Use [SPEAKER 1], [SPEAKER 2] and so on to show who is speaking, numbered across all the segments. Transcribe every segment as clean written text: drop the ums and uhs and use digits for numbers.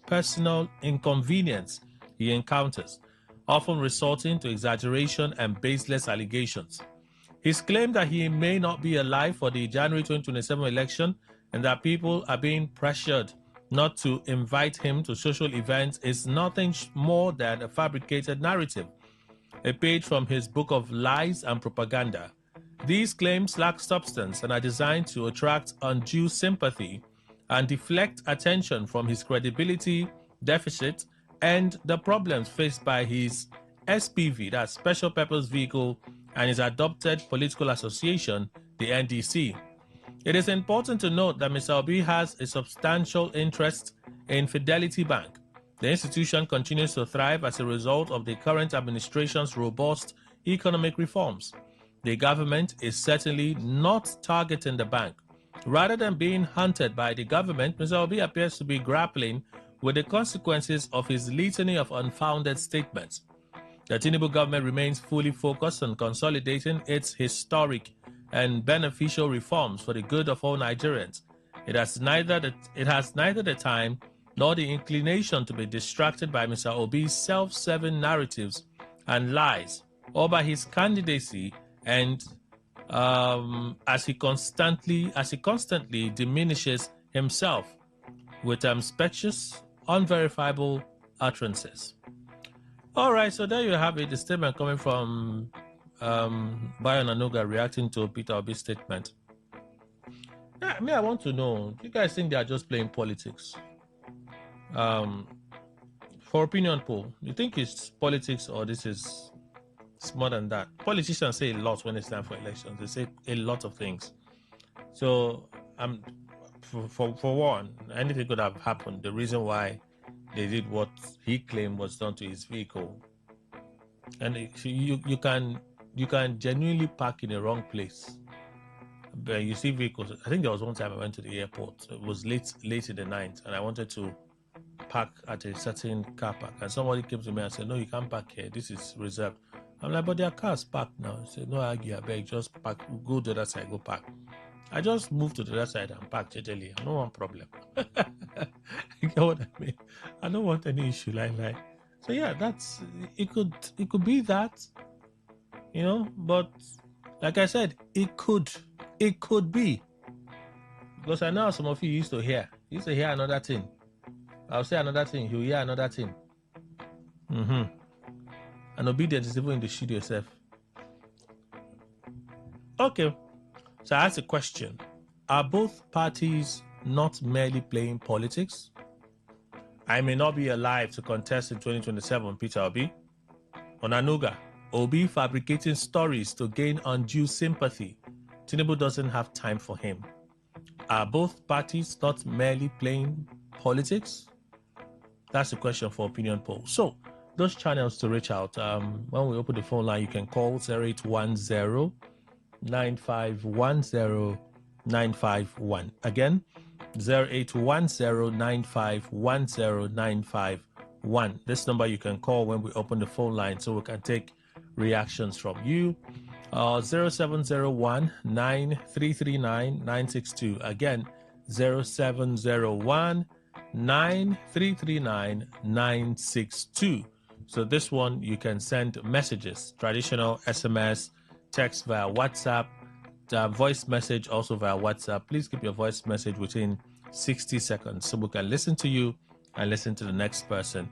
[SPEAKER 1] personal inconvenience he encounters, often resulting to exaggeration and baseless allegations. His claim that he may not be alive for the January 2027 election and that people are being pressured not to invite him to social events is nothing more than a fabricated narrative, a page from his book of lies and propaganda. These claims lack substance and are designed to attract undue sympathy and deflect attention from his credibility deficit and the problems faced by his SPV, that's Special Purpose Vehicle, and his adopted political association, the NDC. It is important to note that Mr. Obi has a substantial interest in Fidelity Bank. The institution continues to thrive as a result of the current administration's robust economic reforms. The government is certainly not targeting the bank. Rather than being hunted by the government, Mr. Obi appears to be grappling with the consequences of his litany of unfounded statements. The Tinubu government remains fully focused on consolidating its historic and beneficial reforms for the good of all Nigerians. It has neither the time nor the inclination to be distracted by Mr. Obi's self-serving narratives and lies, or by his candidacy and as he constantly diminishes himself with specious, unverifiable utterances. All right, so there you have it. The statement coming from Bayo Nanuga reacting to Peter Obi's statement. Yeah, I want to know, do you guys think they are just playing politics? For opinion poll, you think it's politics or this is more than that? Politicians say a lot when it's time for elections. They say a lot of things. So, for one, anything could have happened. The reason why they did what he claimed was done to his vehicle, and you can genuinely park in the wrong place. But you see vehicles. I think there was one time I went to the airport. It was late in the night, and I wanted to park at a certain car park, and somebody came to me and said, "No, you can't park here. This is reserved." I'm like, "But their car's parked now." He said, "No, I beg, just park. Go to the other side. Go park." I just moved to the other side and parked gently. No one problem. You know what I mean? I don't want any issue like. So yeah, that's it. Could be that, But like I said, it could be, because I know some of you used to hear another thing. I'll say another thing. You hear another thing. And obedience is even in the shoot yourself. Okay. So I asked a question. Are both parties not merely playing politics? I may not be alive to contest in 2027, Peter Obi. Onanuga, Obi fabricating stories to gain undue sympathy. Tinubu doesn't have time for him. Are both parties not merely playing politics? That's the question for opinion poll. So, those channels to reach out. When we open the phone line, you can call 0810 9510 951. Again, 0810 9510 951. This number you can call when we open the phone line so we can take reactions from you. 0701 9339 962. Again, 0701 9339 962. So this one you can send messages, traditional SMS, text via WhatsApp, voice message also via WhatsApp. Please keep your voice message within 60 seconds so we can listen to you and listen to the next person.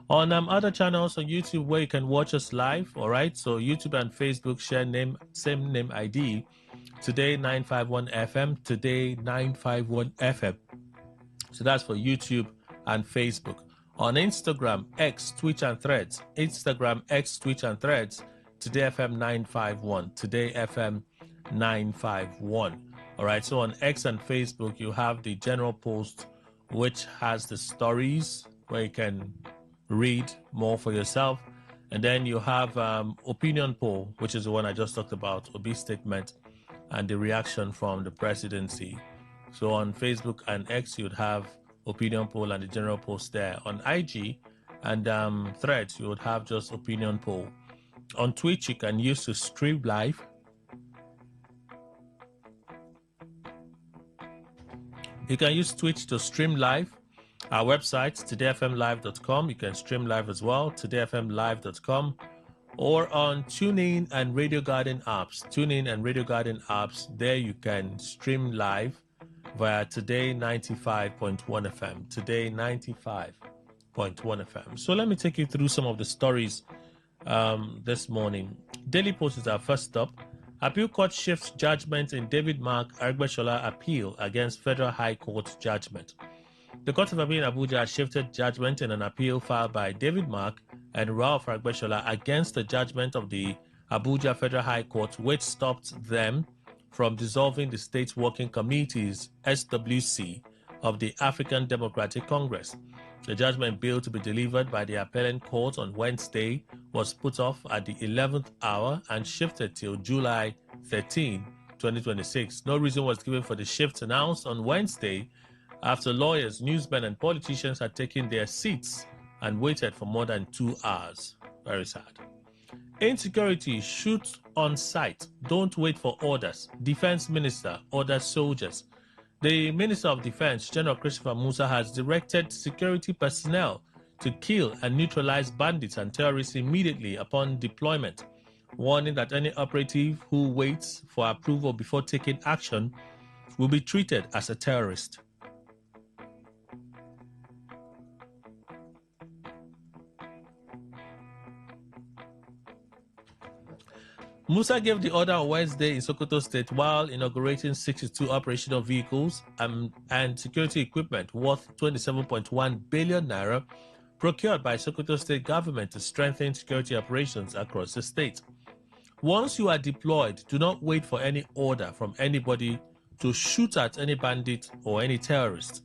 [SPEAKER 1] On other channels on YouTube where you can watch us live, all right? So YouTube and Facebook share same name ID, Today951 FM, Today951 FM. So that's for YouTube and Facebook. On Instagram, X, Twitch, and Threads. Instagram, X, Twitch, and Threads. Today FM 951. Today FM 951. All right. So on X and Facebook, you have the general post, which has the stories where you can read more for yourself. And then you have opinion poll, which is the one I just talked about, Obi's statement and the reaction from the presidency. So on Facebook and X, you'd have opinion poll and the general post there. On IG and Threads, you would have just opinion poll. On Twitch, you can use to stream live. You can use Twitch to stream live. Our website, todayfmlive.com. You can stream live as well, todayfmlive.com, or on TuneIn and Radio Garden apps. TuneIn and Radio Garden apps, there you can stream live via Today95.1 FM. Today95.1 FM. So let me take you through some of the stories this morning. Daily Post is our first stop. Appeal Court shifts judgment in David Mark Argbeshola appeal against Federal High Court judgment. The Court of Appeal in Abuja has shifted judgment in an appeal filed by David Mark and Ralph Argbeshola against the judgment of the Abuja Federal High Court, which stopped them from dissolving the State Working Committees, SWC, of the African Democratic Congress. The judgment bill to be delivered by the appellant court on Wednesday was put off at the 11th hour and shifted till July 13, 2026. No reason was given for the shift announced on Wednesday after lawyers, newsmen, and politicians had taken their seats and waited for more than 2 hours. Very sad. Insecurity, shoot on sight. Don't wait for orders. Defense Minister orders soldiers. The Minister of Defense, General Christopher Musa, has directed security personnel to kill and neutralize bandits and terrorists immediately upon deployment, warning that any operative who waits for approval before taking action will be treated as a terrorist. Musa gave the order on Wednesday in Sokoto State while inaugurating 62 operational vehicles and security equipment worth 27.1 billion naira procured by Sokoto State government to strengthen security operations across the state. Once you are deployed, do not wait for any order from anybody to shoot at any bandit or any terrorist.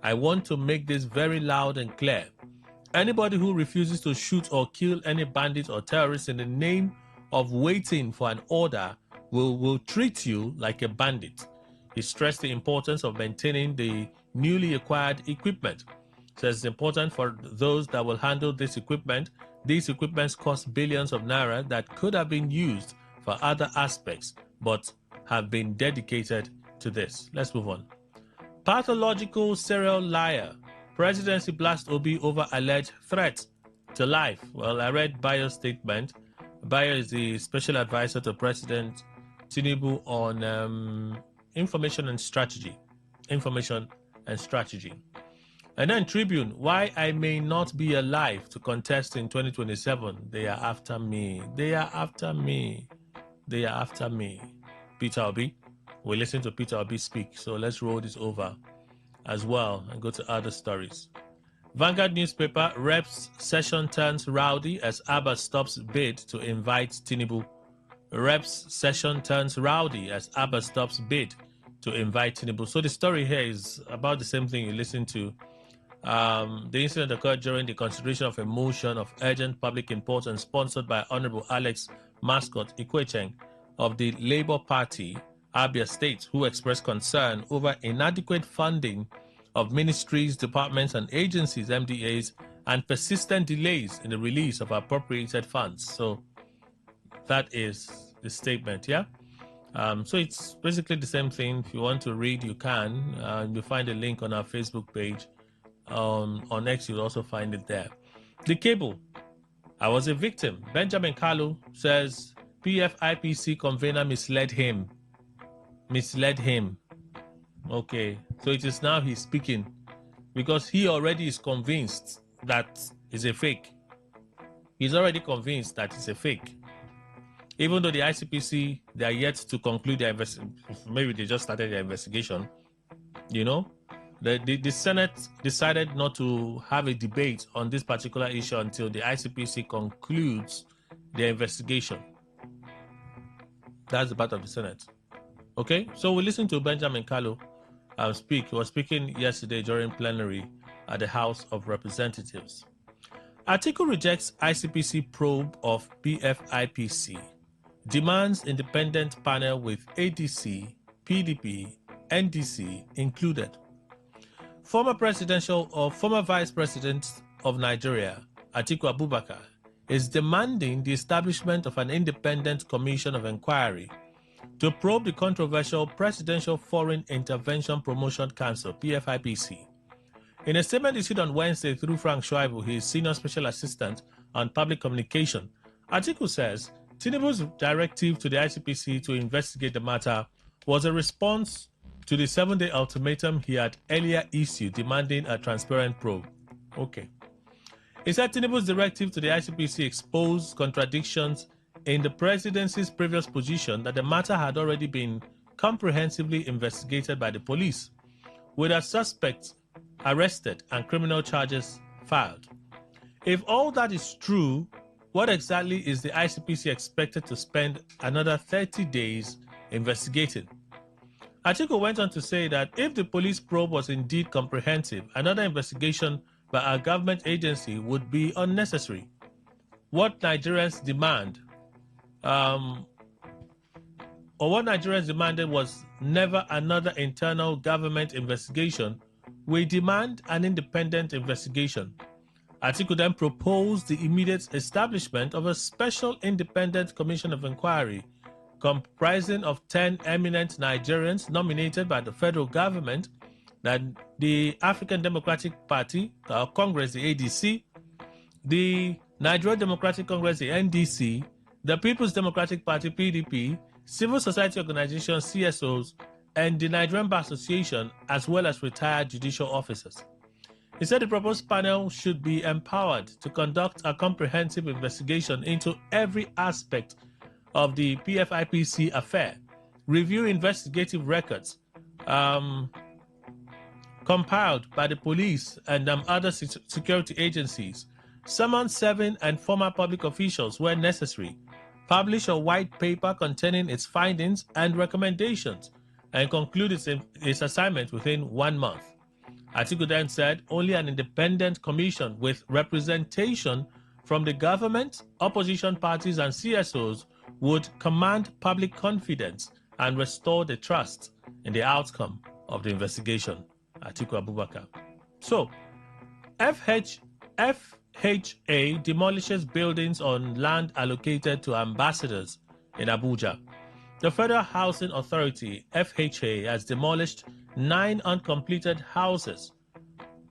[SPEAKER 1] I want to make this very loud and clear. Anybody who refuses to shoot or kill any bandit or terrorist in the name of waiting for an order will treat you like a bandit. He stressed the importance of maintaining the newly acquired equipment. Says it's important for those that will handle this equipment. These equipments cost billions of naira that could have been used for other aspects, but have been dedicated to this. Let's move on. Pathological serial liar. Presidency blast Obi over alleged threat to life. Well, I read Bayo's statement. Bayo is the special advisor to President Tinubu on information and strategy. And then Tribune, why I may not be alive to contest in 2027. They are after me. Peter Obi. We listen to Peter Obi speak. So let's roll this over as well and go to other stories. Vanguard newspaper, Reps session turns rowdy as Abba stops bid to invite Tinubu. Reps session turns rowdy as Abba stops bid to invite Tinubu. So the story here is about the same thing you listened to. The incident occurred during the consideration of a motion of urgent public importance sponsored by Honorable Alex Mascot Ikwecheng of the Labour Party, Abia State, who expressed concern over inadequate funding of ministries, departments, and agencies, MDAs, and persistent delays in the release of appropriated funds. So that is the statement, yeah? So it's basically the same thing. If you want to read, you can. You'll find a link on our Facebook page. On X, you'll also find it there. The Cable. I was a victim. Benjamin Kalu says PFIPC convener misled him. Okay, so it is now he's speaking because he already is convinced that it's a fake. He's already convinced that it's a fake. Even though the ICPC, they are yet to conclude their investigation, maybe they just started their investigation, you know. The Senate decided not to have a debate on this particular issue until the ICPC concludes their investigation. That's the part of the Senate. Okay, so we listen to Benjamin Kalu speak. He was speaking yesterday during plenary at the House of Representatives. Atiku rejects ICPC probe of PFIPC, demands independent panel with ADC, PDP, NDC included. Former Vice President of Nigeria, Atiku Abubakar, is demanding the establishment of an independent commission of inquiry to probe the controversial Presidential Foreign Intervention Promotion Council, PFIPC. In a statement issued on Wednesday through Frank Schweible, his senior special assistant on public communication, Atiku says Tinubu's directive to the ICPC to investigate the matter was a response to the 7-day ultimatum he had earlier issued demanding a transparent probe. Okay. He said Tinubu's directive to the ICPC exposed contradictions in the presidency's previous position that the matter had already been comprehensively investigated by the police, with a suspect arrested and criminal charges filed. If all that is true, what exactly is the ICPC expected to spend another 30 days investigating? Atiku went on to say that if the police probe was indeed comprehensive, another investigation by a government agency would be unnecessary. What Nigerians demanded was never another internal government investigation. We demand an independent investigation. Atiku then proposed the immediate establishment of a special independent commission of inquiry comprising of 10 eminent Nigerians nominated by the federal government, that the African Democratic Party, Congress, the ADC, the Nigeria Democratic Congress, the NDC, the People's Democratic Party, PDP, civil society organizations, CSOs, and the Nigerian Bar Association, as well as retired judicial officers. He said the proposed panel should be empowered to conduct a comprehensive investigation into every aspect of the PFIPC affair, review investigative records compiled by the police and other security agencies, summon serving and former public officials where necessary, publish a white paper containing its findings and recommendations, and conclude its assignment within 1 month. Atiku then said only an independent commission with representation from the government, opposition parties, and CSOs would command public confidence and restore the trust in the outcome of the investigation. Atiku Abubakar. So, FHA demolishes buildings on land allocated to ambassadors in Abuja. The Federal Housing Authority, FHA, has demolished 9 uncompleted houses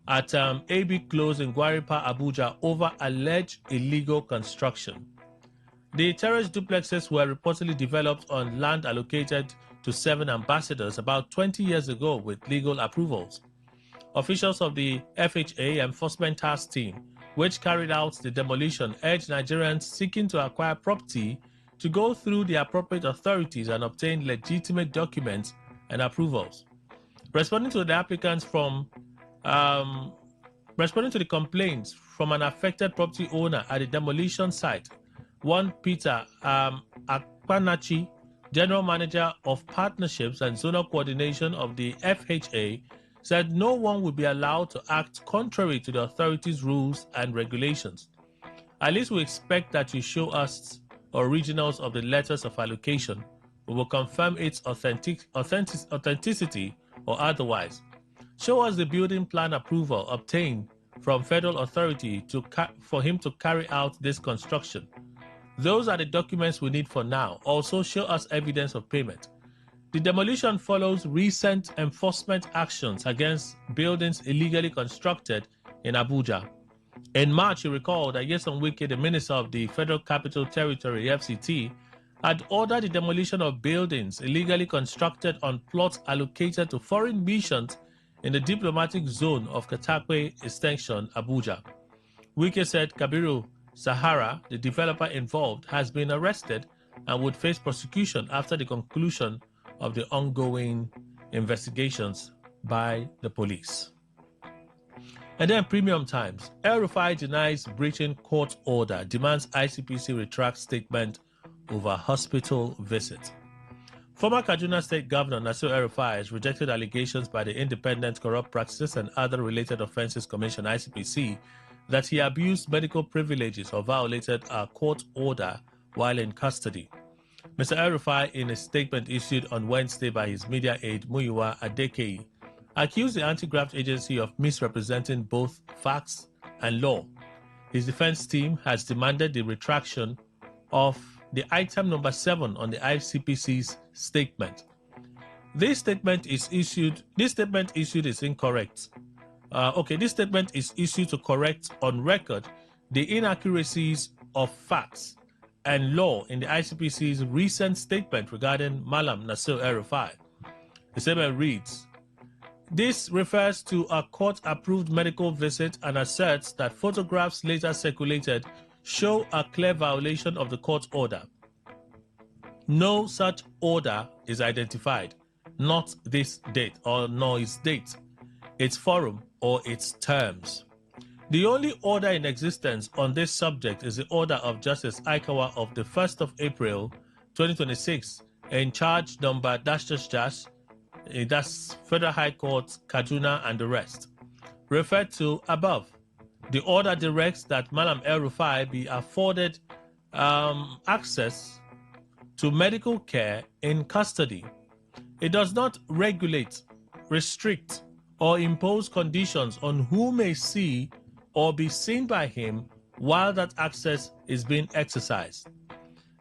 [SPEAKER 1] at AB Close in Gwaripa, Abuja, over alleged illegal construction. The terrace duplexes were reportedly developed on land allocated to 7 ambassadors about 20 years ago with legal approvals. Officials of the FHA Enforcement Task Team, which carried out the demolition, urged Nigerians seeking to acquire property to go through the appropriate authorities and obtain legitimate documents and approvals. Responding to the complaints from an affected property owner at the demolition site, one Peter Akpanachi, General Manager of Partnerships and Zonal Coordination of the FHA, said no one will be allowed to act contrary to the authorities' rules and regulations. At least we expect that you show us originals of the letters of allocation. We will confirm its authenticity or otherwise. Show us the building plan approval obtained from federal authority for him to carry out this construction. Those are the documents we need for now. Also show us evidence of payment. The demolition follows recent enforcement actions against buildings illegally constructed in Abuja. In March, you recall that Nyesom Wike, the Minister of the Federal Capital Territory, FCT, had ordered the demolition of buildings illegally constructed on plots allocated to foreign missions in the diplomatic zone of Katakwe Extension, Abuja. Wike said Kabiru Sahara, the developer involved, has been arrested and would face prosecution after the conclusion of the ongoing investigations by the police. And then Premium Times. El-Rufai denies breaching court order, demands ICPC retract statement over hospital visit. Former Kaduna State Governor Nasir El-Rufai has rejected allegations by the Independent Corrupt Practices and Other Related Offences Commission, ICPC, that he abused medical privileges or violated a court order while in custody. Mr. El-Rufai, in a statement issued on Wednesday by his media aide Muyiwa Adekei, accused the anti-graft agency of misrepresenting both facts and law. His defense team has demanded the retraction of the item number 7 on the ICPC's statement. This statement issued is incorrect. Okay, this statement is issued to correct on record the inaccuracies of facts and law in the ICPC's recent statement regarding Malam Nasir El-Rufai. The statement reads, this refers to a court-approved medical visit and asserts that photographs later circulated show a clear violation of the court order. No such order is identified, not this date or nor its date, its forum or its terms. The only order in existence on this subject is the order of Justice Aikawa of the 1st of April 2026 in charge number -- that's Federal High Court, Kaduna and the rest. Referred to above, the order directs that Malam El-Rufai be afforded access to medical care in custody. It does not regulate, restrict, or impose conditions on who may see or be seen by him while that access is being exercised.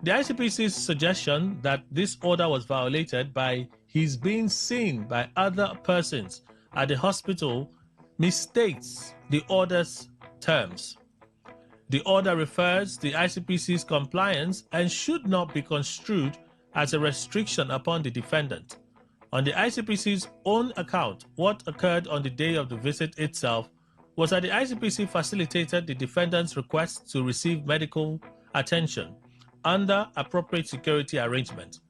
[SPEAKER 1] The ICPC's suggestion that this order was violated by his being seen by other persons at the hospital misstates the order's terms. The order refers to the ICPC's compliance and should not be construed as a restriction upon the defendant. On the ICPC's own account, what occurred on the day of the visit itself was that the ICPC facilitated the defendant's request to receive medical attention under appropriate security arrangement.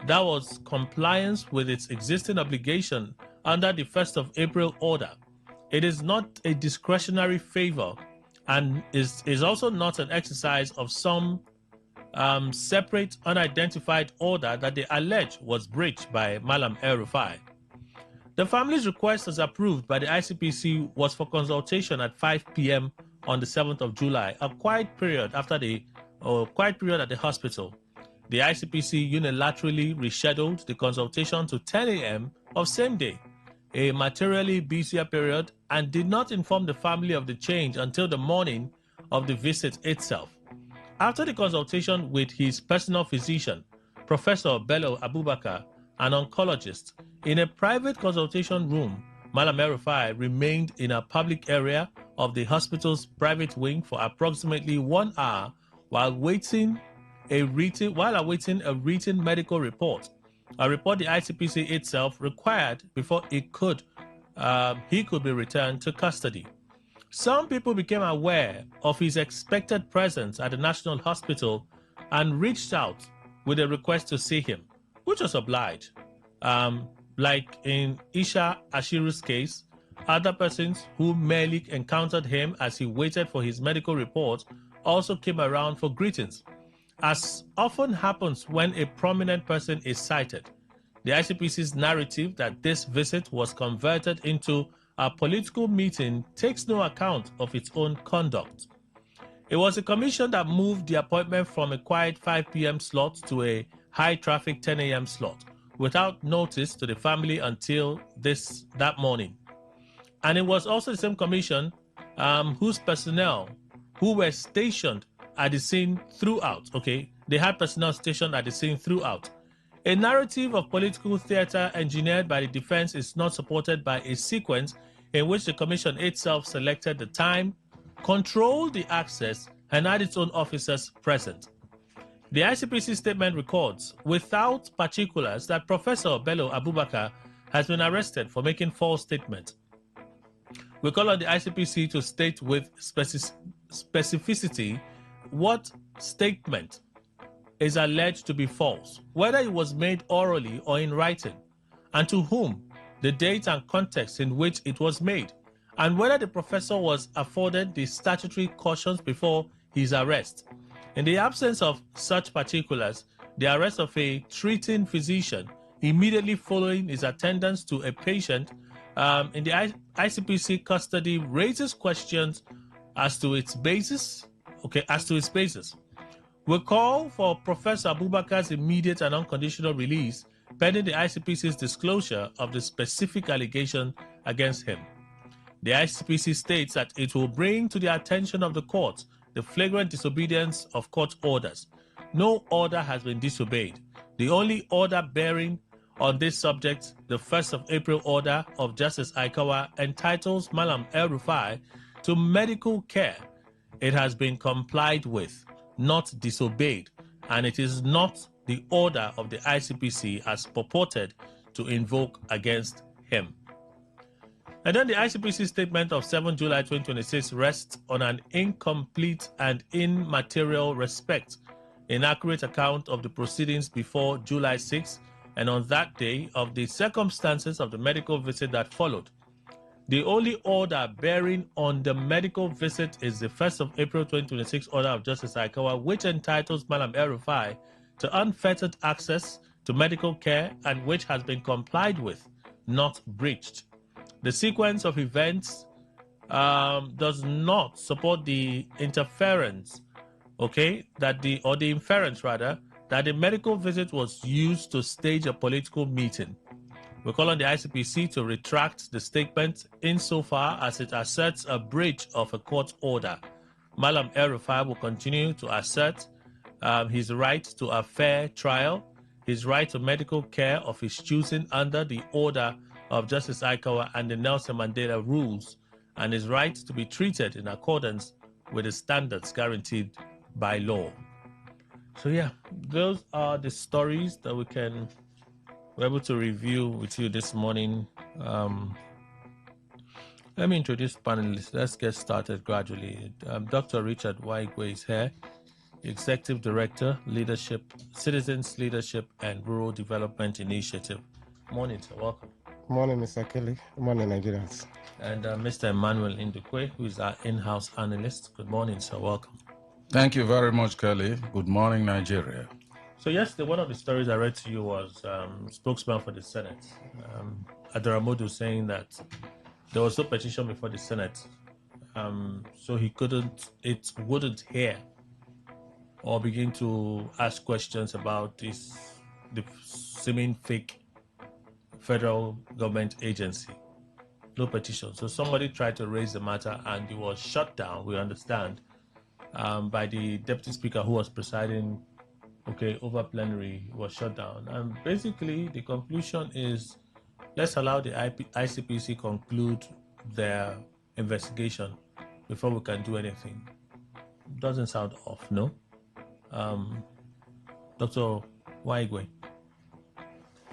[SPEAKER 1] That was compliance with its existing obligation under the 1st of April order. It is not a discretionary favor and is also not an exercise of some separate unidentified order that they allege was breached by Malam El-Rufai. The family's request, as approved by the ICPC, was for consultation at 5 p.m. on the 7th of July, a quiet period at the hospital. The ICPC unilaterally rescheduled the consultation to 10 a.m. of same day, a materially busier period, and did not inform the family of the change until the morning of the visit itself. After the consultation with his personal physician, Professor Bello Abubakar, an oncologist, in a private consultation room, Malam El-Rufai remained in a public area of the hospital's private wing for approximately 1 hour while awaiting a written medical report, a report the ICPC itself required before he could be returned to custody. Some people became aware of his expected presence at the National Hospital and reached out with a request to see him, which was obliged. Like in Isha Ashiru's case, other persons who merely encountered him as he waited for his medical report also came around for greetings. As often happens when a prominent person is cited, the ICPC's narrative that this visit was converted into a political meeting takes no account of its own conduct. It was a commission that moved the appointment from a quiet 5 p.m. slot to a high-traffic 10 a.m. slot without notice to the family until that morning. And it was also the same commission whose personnel who were stationed at the scene throughout, they had personnel stationed at the scene throughout. A narrative of political theater engineered by the defense is not supported by a sequence in which the commission itself selected the time, controlled the access, and had its own officers present. The ICPC statement records, without particulars, that Professor Bello Abubakar has been arrested for making false statements. We call on the ICPC to state with specificity what statement is alleged to be false, whether it was made orally or in writing, and to whom, the date and context in which it was made, and whether the professor was afforded the statutory cautions before his arrest. In the absence of such particulars, the arrest of a treating physician immediately following his attendance to a patient in the ICPC custody raises questions as to its basis. We call for Professor Abubakar's immediate and unconditional release pending the ICPC's disclosure of the specific allegation against him. The ICPC states that it will bring to the attention of the court the flagrant disobedience of court orders. No order has been disobeyed. The only order bearing on this subject, the 1st of April order of Justice Aikawa entitles Malam El-Rufai to medical care. It has been complied with, not disobeyed, and it is not the order of the ICPC as purported to invoke against him. And then the ICPC statement of 7 July 2026 rests on an incomplete and immaterial respect, inaccurate account of the proceedings before July 6, and on that day of the circumstances of the medical visit that followed. The only order bearing on the medical visit is the 1st of April 2026 order of Justice Aikawa, which entitles Malam El-Rufai to unfettered access to medical care and which has been complied with, not breached. The sequence of events does not support the inference, that the medical visit was used to stage a political meeting. We call on the ICPC to retract the statement insofar as it asserts a breach of a court order. Malam El-Rufai will continue to assert his right to a fair trial, his right to medical care of his choosing under the order of Justice Aikawa and the Nelson Mandela rules, and his right to be treated in accordance with the standards guaranteed by law. So yeah, those are the stories that we're able to review with you this morning. Let me introduce panelists. Let's get started gradually. Dr. Richard Waigwe is here, Executive Director, Citizens Leadership and Rural Development Initiative. Morning, sir. Welcome.
[SPEAKER 2] Morning, Mr. Kelly. Good morning, Nigerians.
[SPEAKER 1] And Mr. Emmanuel Indukwe, who is our in-house analyst. Good morning, sir. Welcome.
[SPEAKER 3] Thank you very much, Kelly. Good morning, Nigeria.
[SPEAKER 1] So yesterday, one of the stories I read to you was spokesman for the Senate, Adaramodu, saying that there was no petition before the Senate, so it wouldn't hear or begin to ask questions about the seeming fake federal government agency. No petition. So somebody tried to raise the matter and it was shut down, we understand, by the deputy speaker who was presiding over plenary. Was shut down. And basically the conclusion is, let's allow the ICPC conclude their investigation before we can do anything. Doesn't sound off, no? Dr. Waigwe,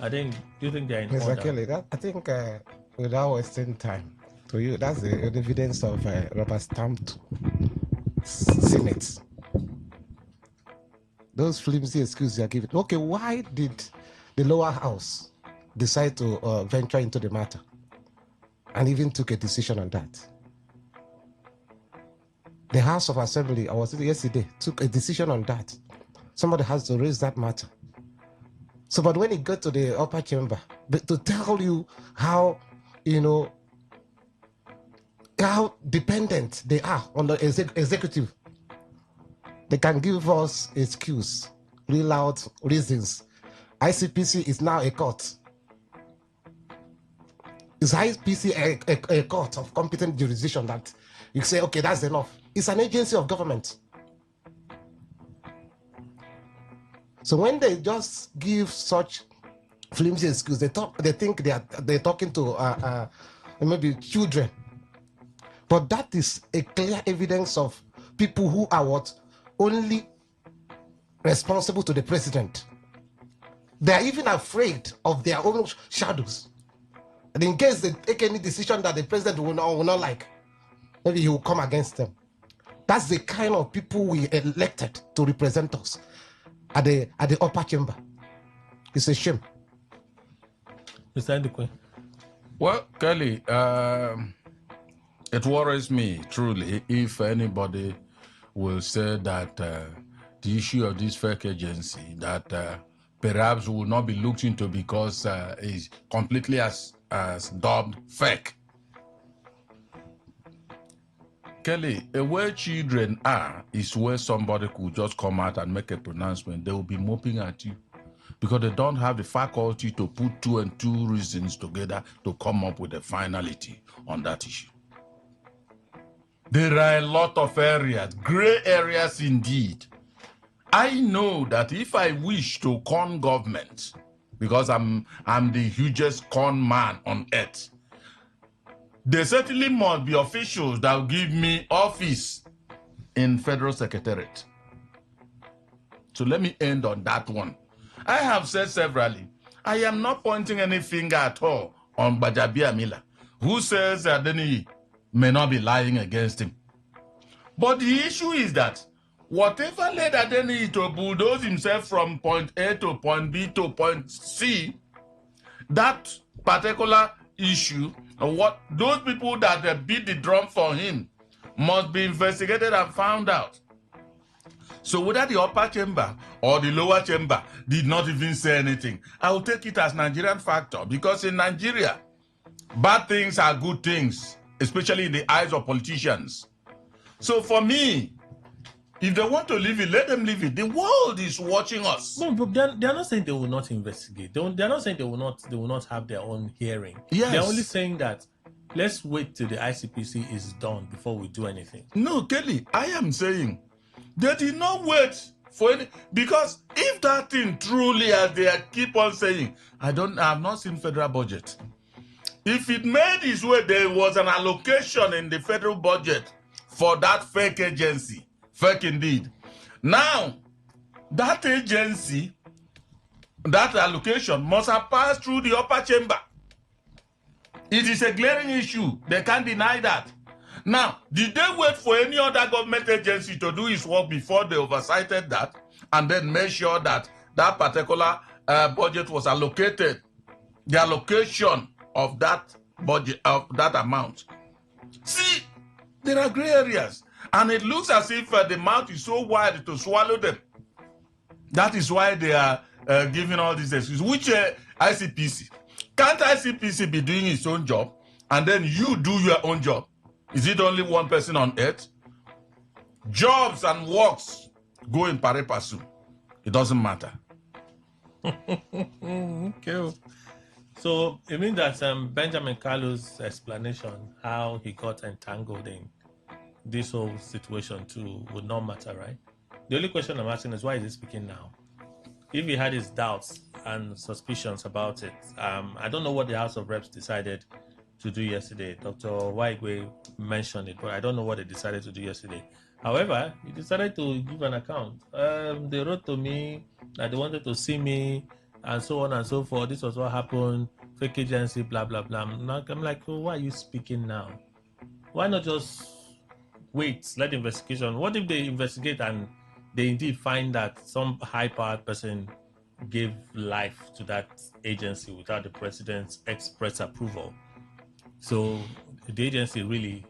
[SPEAKER 1] do you think they're in
[SPEAKER 2] Mr.
[SPEAKER 1] order?
[SPEAKER 2] Kelly, I think without wasting time, to you, that's the evidence of rubber-stamped Senate. Those flimsy excuses you are giving. Okay, why did the lower house decide to venture into the matter and even took a decision on that? The House of Assembly, I was yesterday, took a decision on that. Somebody has to raise that matter. So, but when it got to the upper chamber, to tell you how, how dependent they are on the executive, they can give us excuse, real out reasons. ICPC is now a court. Is ICPC a court of competent jurisdiction that you say, okay, that's enough? It's an agency of government. So when they just give such flimsy excuse, they think they're talking to maybe children. But that is a clear evidence of people who are only responsible to the president. They are even afraid of their own shadows. And in case they take any decision that the president will not like, maybe he will come against them. That's the kind of people we elected to represent us at the upper chamber. It's a shame.
[SPEAKER 1] Mr. Ndukwe.
[SPEAKER 3] Well, Kelly, it worries me truly if anybody will say that the issue of this fake agency that perhaps will not be looked into because it's completely as dubbed fake. Kelly, where children are is where somebody could just come out and make a pronouncement. They will be moping at you because they don't have the faculty to put two and two reasons together to come up with a finality on that issue. There are a lot of areas, gray areas indeed. I know that if I wish to con government, because I'm the hugest con man on earth. There certainly must be officials that will give me office in Federal Secretariat. So let me end on that one. I have said severally, I am not pointing any finger at all on Gbajabiamila, who says that Adeniyi may not be lying against him. But the issue is that whatever led Adeniyi to bulldoze himself from point A to point B to point C, that particular issue, what those people that beat the drum for him must be investigated and found out. So whether the upper chamber or the lower chamber did not even say anything, I will take it as Nigerian factor, because in Nigeria, bad things are good things, especially in the eyes of politicians. So for me, if they want to leave it, let them leave it. The world is watching us.
[SPEAKER 1] No, but they're not saying they will not investigate. They're not saying they will not have their own hearing.
[SPEAKER 3] Yes.
[SPEAKER 1] They're only saying that let's wait till the ICPC is done before we do anything.
[SPEAKER 3] No, Kelly, I am saying they did not wait for any, because if that thing truly, as they keep on saying, I have not seen federal budget. If it made its way, there was an allocation in the federal budget for that fake agency. Fake indeed. Now, that agency, that allocation must have passed through the upper chamber. It is a glaring issue. They can't deny that. Now, did they wait for any other government agency to do its work before they oversighted that and then make sure that that particular budget was allocated, the allocation of that budget, of that amount? See, there are gray areas, and it looks as if the mouth is so wide to swallow them. That is why they are giving all these excuses. Which ICPC? Can't ICPC be doing its own job and then you do your own job? Is it only one person on earth? Jobs and works go in pari passu. It doesn't matter.
[SPEAKER 1] Okay. So it means that Benjamin Kalu's explanation, how he got entangled in this whole situation too, would not matter, right? The only question I'm asking is, why is he speaking now? If he had his doubts and suspicions about it, I don't know what the House of Reps decided to do yesterday. Dr. Waigwe mentioned it, but I don't know what they decided to do yesterday. However, he decided to give an account. They wrote to me that they wanted to see me and so on and so forth. This was what happened, fake agency, blah, blah, blah. I'm like, oh, why are you speaking now? Why not just wait, let the investigation? What if they investigate and they indeed find that some high-powered person gave life to that agency without the president's express approval? So the agency really,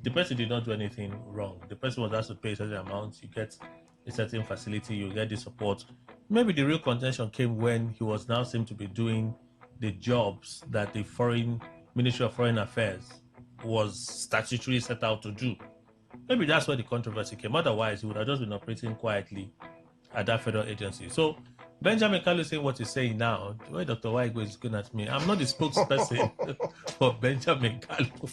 [SPEAKER 1] the person did not do anything wrong. The person was asked to pay a certain amount. You get a certain facility, you get the support. Maybe the real contention came when he was now seemed to be doing the jobs that the Ministry of Foreign Affairs was statutorily set out to do. Maybe that's where the controversy came. Otherwise, he would have just been operating quietly at that federal agency. So Benjamin Kalu saying what he's saying now, the way Dr. Waigwe is looking at me, I'm not the spokesperson for Benjamin Kalu.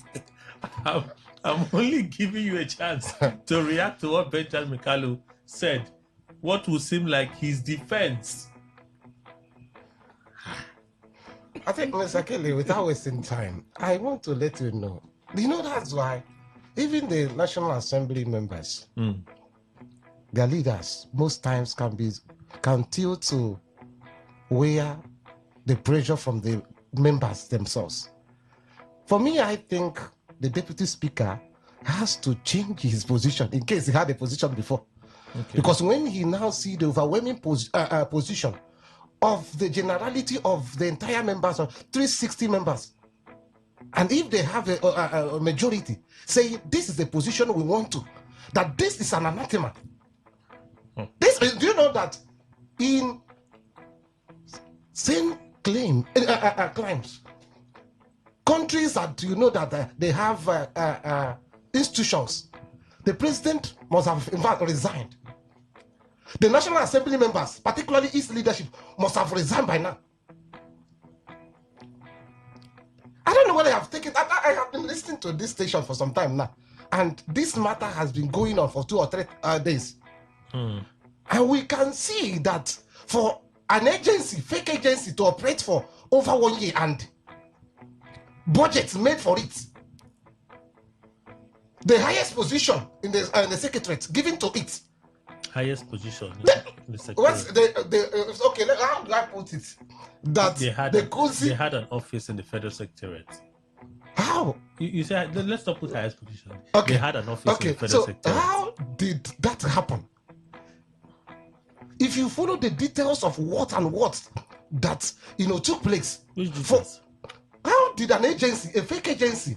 [SPEAKER 1] I'm only giving you a chance to react to what Benjamin Kalu said, what would seem like his defense.
[SPEAKER 2] I think, Mr. Kelly, without wasting time, I want to let you know. You know, that's why even the National Assembly members, their leaders, most times can tilt to where the pressure from the members themselves. For me, I think the Deputy Speaker has to change his position in case he had a position before. Okay. Because when he now sees the overwhelming position of the generality of the entire members, of 360 members, and if they have a majority saying this is the position we want to, that this is an anathema. This is, do you know that in same claims, countries that you know that they have institutions, the president must have in fact resigned. The National Assembly members, particularly its leadership, must have resigned by now. I don't know whether I have taken. I have been listening to this station for some time now, and this matter has been going on for 2 or 3 days. And we can see that for an agency, fake agency, to operate for over 1 year and budgets made for it. The highest position in the secretariat given to it.
[SPEAKER 1] Highest position in the
[SPEAKER 2] What's
[SPEAKER 1] secretariat.
[SPEAKER 2] okay? How do I put it? That
[SPEAKER 1] They had an office in the federal secretariat.
[SPEAKER 2] How?
[SPEAKER 1] You said, let's not put highest position.
[SPEAKER 2] Okay.
[SPEAKER 1] They had an office in the federal secretariat.
[SPEAKER 2] How did that happen? If you follow the details of what that took place,
[SPEAKER 1] Which details?
[SPEAKER 2] How did an agency, a fake agency,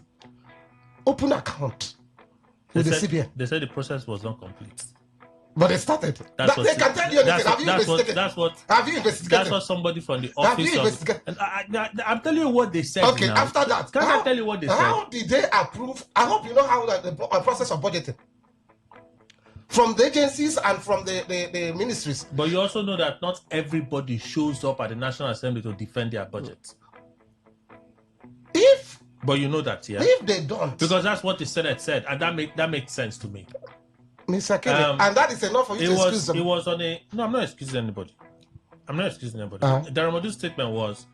[SPEAKER 2] open account with the CBN?
[SPEAKER 1] They said the process was not complete.
[SPEAKER 2] But they started. They can tell you anything. Have you investigated? Have you investigated?
[SPEAKER 1] That's what somebody from the office.
[SPEAKER 2] Have you investigated?
[SPEAKER 1] I'm telling you what they said.
[SPEAKER 2] Okay,
[SPEAKER 1] now.
[SPEAKER 2] after that,
[SPEAKER 1] Can I tell you what they said?
[SPEAKER 2] How did they approve? I hope you know how the process of budgeting from the agencies and from the ministries.
[SPEAKER 1] But you also know that not everybody shows up at the National Assembly to defend their budget. But you know that, yeah?
[SPEAKER 2] If they don't.
[SPEAKER 1] Because that's what the Senate said, and that makes sense to me.
[SPEAKER 2] Mr. Kelly, and that is enough for you to excuse them.
[SPEAKER 1] It was on a... No, I'm not excusing anybody. The Ramadu's statement was,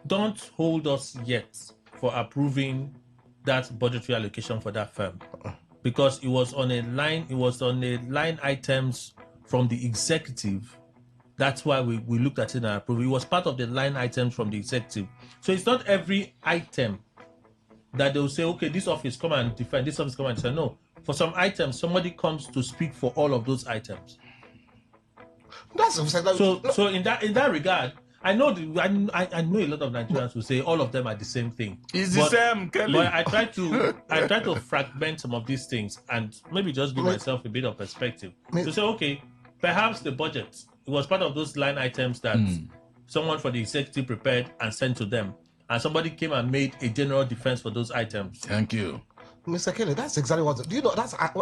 [SPEAKER 1] don't hold us yet for approving that budgetary allocation for that firm. Because it was on a line items from the executive. That's why we looked at it and approved. It was part of the line items from the executive. So it's not every item that they'll say, okay, this office come and defend, this office come and defend. No. For some items, somebody comes to speak for all of those items. So in that regard, I know I know a lot of Nigerians who say all of them are the same thing.
[SPEAKER 3] It's the same, Kelly.
[SPEAKER 1] But I try to fragment some of these things and maybe just give myself a bit of perspective. To say, okay, perhaps the budget, it was part of those line items that someone for the executive prepared and sent to them. And somebody came and made a general defense for those items.
[SPEAKER 3] Thank you.
[SPEAKER 2] Mr. Kelly, that's exactly what... Do you know,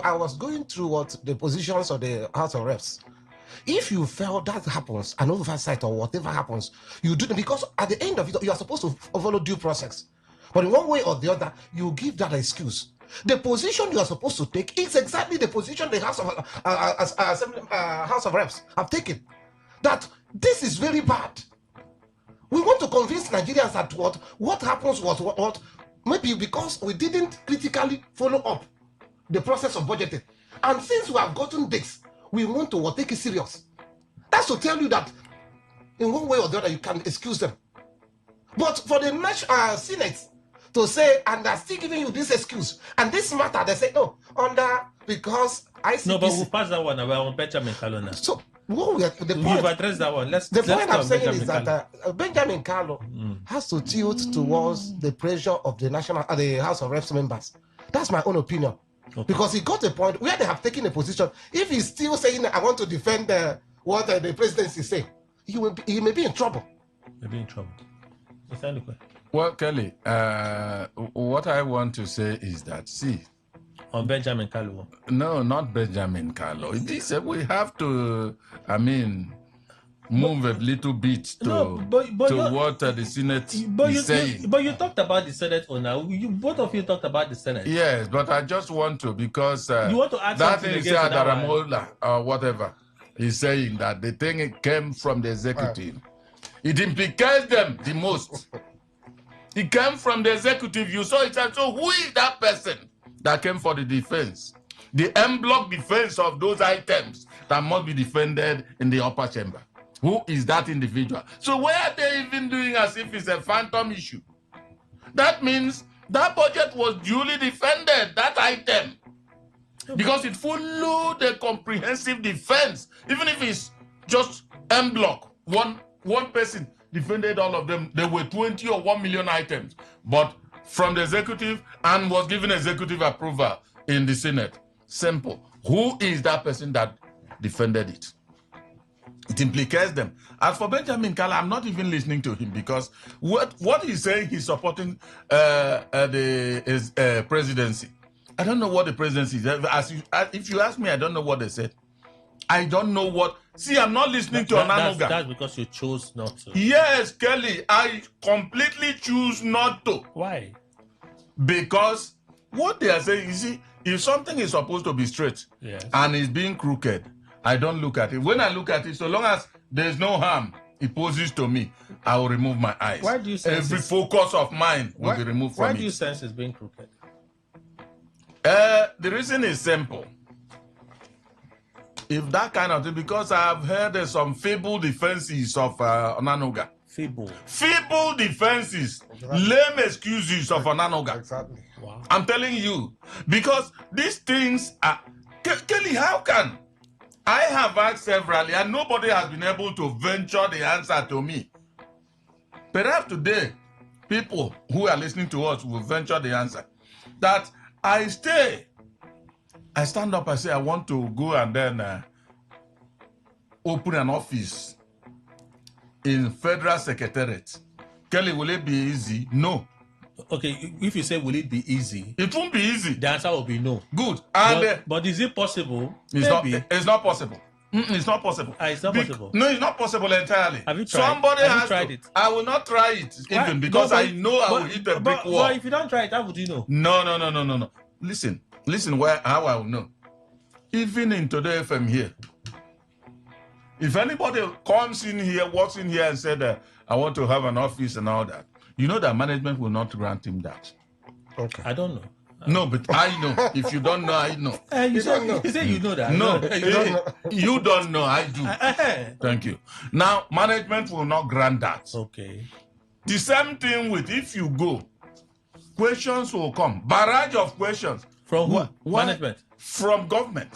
[SPEAKER 2] I was going through what the positions of the House of Reps. If you felt that happens, an oversight or whatever happens, you do it because at the end of it, you are supposed to follow due process. But in one way or the other, you give that excuse. The position you are supposed to take is exactly the position the House of Reps have taken. That this is very bad. We want to convince Nigerians that what happens was what maybe because we didn't critically follow up the process of budgeting. And since we have gotten this, we want to take it serious. That's to tell you that in one way or the other, you can excuse them. But for the Senate to say, and they're still giving you this excuse, and this matter, they say, no, because ICPC...
[SPEAKER 1] No, but we'll pass that one away on Benjamin Carlo now.
[SPEAKER 2] So, you've
[SPEAKER 1] addressed that one.
[SPEAKER 2] The point I'm saying is that Benjamin Carlo has to tilt towards the pressure of the House of Reps members. That's my own opinion. Okay. Because he got a point where they have taken a position. If he's still saying, I want to defend what the presidency is saying, he may be in trouble.
[SPEAKER 1] Maybe in trouble.
[SPEAKER 3] Well, Kelly, what I want to say is that, see...
[SPEAKER 1] On Benjamin Carlo?
[SPEAKER 3] No, not Benjamin Carlo. We have to, move a little bit to what the Senate is saying.
[SPEAKER 1] But you talked about the Senate owner. Both of you talked about the Senate.
[SPEAKER 3] Yes, but I just want to, because
[SPEAKER 1] you want to add
[SPEAKER 3] that
[SPEAKER 1] something
[SPEAKER 3] is
[SPEAKER 1] against that
[SPEAKER 3] Daramola or whatever. He's saying that the thing came from the executive. It implicates them the most. It came from the executive. You saw it. So who is that person that came for the defense? The en bloc defense of those items that must be defended in the upper chamber. Who is that individual? So why are they even doing as if it's a phantom issue? That means that budget was duly defended, that item. Because it followed the comprehensive defense. Even if it's just en bloc, one person defended all of them. There were 20 or 1 million items. But from the executive and was given executive approval in the Senate. Simple. Who is that person that defended it? It implicates them. As for Benjamin Carlo, I'm not even listening to him because what he's saying, he's supporting the presidency. I don't know what the presidency is. If you ask me, I don't know what they said. I don't know what. See, I'm not listening to Onanuga.
[SPEAKER 1] That's because you chose not to.
[SPEAKER 3] Yes, Kelly, I completely choose not to.
[SPEAKER 1] Why?
[SPEAKER 3] Because what they are saying, you see, if something is supposed to be straight and is being crooked, I don't look at it. When I look at it, so long as there's no harm he poses to me, I will remove my eyes.
[SPEAKER 1] Why do you sense
[SPEAKER 3] every
[SPEAKER 1] this?
[SPEAKER 3] focus of mine will be removed from
[SPEAKER 1] Why
[SPEAKER 3] it.
[SPEAKER 1] do you sense it's being crooked?
[SPEAKER 3] The reason is simple. If that kind of thing, because I've heard some feeble defenses of Onanuga.
[SPEAKER 1] Feeble
[SPEAKER 3] Defenses, lame excuses of Onanuga.
[SPEAKER 2] Exactly.
[SPEAKER 1] Wow.
[SPEAKER 3] I'm telling you, because these things are... Kelly, how can... I have asked severally, and nobody has been able to venture the answer to me. Perhaps today, people who are listening to us will venture the answer. That I stand up, I say, I want to go and then open an office in Federal Secretariat. Kelly, will it be easy? No.
[SPEAKER 1] Okay, if you say, will it be easy?
[SPEAKER 3] It won't be easy.
[SPEAKER 1] The answer will be no.
[SPEAKER 3] Good. And
[SPEAKER 1] but is it possible?
[SPEAKER 3] It's not possible. It's not possible.
[SPEAKER 1] It's not possible.
[SPEAKER 3] No, it's not possible entirely.
[SPEAKER 1] Have you tried?
[SPEAKER 3] Somebody
[SPEAKER 1] Have
[SPEAKER 3] has
[SPEAKER 1] you tried
[SPEAKER 3] to.
[SPEAKER 1] it?
[SPEAKER 3] I will not try it even because I know I will hit a brick wall.
[SPEAKER 1] But if you don't try it, how would you know?
[SPEAKER 3] No. Listen how I will know. Even in Today FM here, if anybody comes in here, walks in here and said, I want to have an office and all that, you know that management will not grant him that.
[SPEAKER 2] Okay.
[SPEAKER 1] I don't know.
[SPEAKER 3] No, but I know. If you don't know, I know.
[SPEAKER 1] You say you know that.
[SPEAKER 3] No,
[SPEAKER 1] You don't know.
[SPEAKER 3] you don't know. I do. Thank you. Now, management will not grant that.
[SPEAKER 1] Okay.
[SPEAKER 3] The same thing with if you go, questions will come. Barrage of questions.
[SPEAKER 1] From who? Management?
[SPEAKER 3] From government.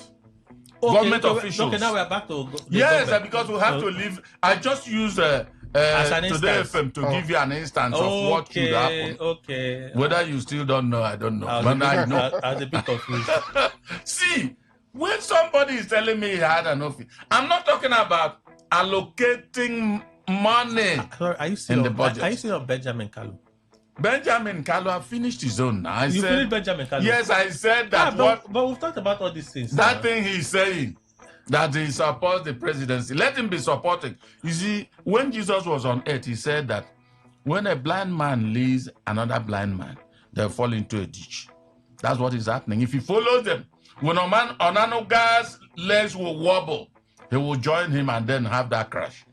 [SPEAKER 1] Okay,
[SPEAKER 3] Government officials.
[SPEAKER 1] Okay, now we're back to
[SPEAKER 3] yes,
[SPEAKER 1] government.
[SPEAKER 3] because we have to leave. I just use Today FM to give you an instance of what could happen.
[SPEAKER 1] Okay.
[SPEAKER 3] Whether you still don't know, I don't know.
[SPEAKER 1] I was a bit confused.
[SPEAKER 3] See, when somebody is telling me he had an office, I'm not talking about allocating money
[SPEAKER 1] Are you still
[SPEAKER 3] in the budget.
[SPEAKER 1] Are you still on Benjamin Kalu?
[SPEAKER 3] Benjamin Kalu have finished his own now.
[SPEAKER 1] You finished Benjamin Kalu?
[SPEAKER 3] Yes, I said that.
[SPEAKER 1] But we've talked about all these things.
[SPEAKER 3] That thing he's saying, that he supports the presidency. Let him be supporting. You see, when Jesus was on earth, he said that when a blind man leads another blind man, they'll fall into a ditch. That's what is happening. If he follows them, when Onanuga's legs will wobble, he will join him and then have that crash.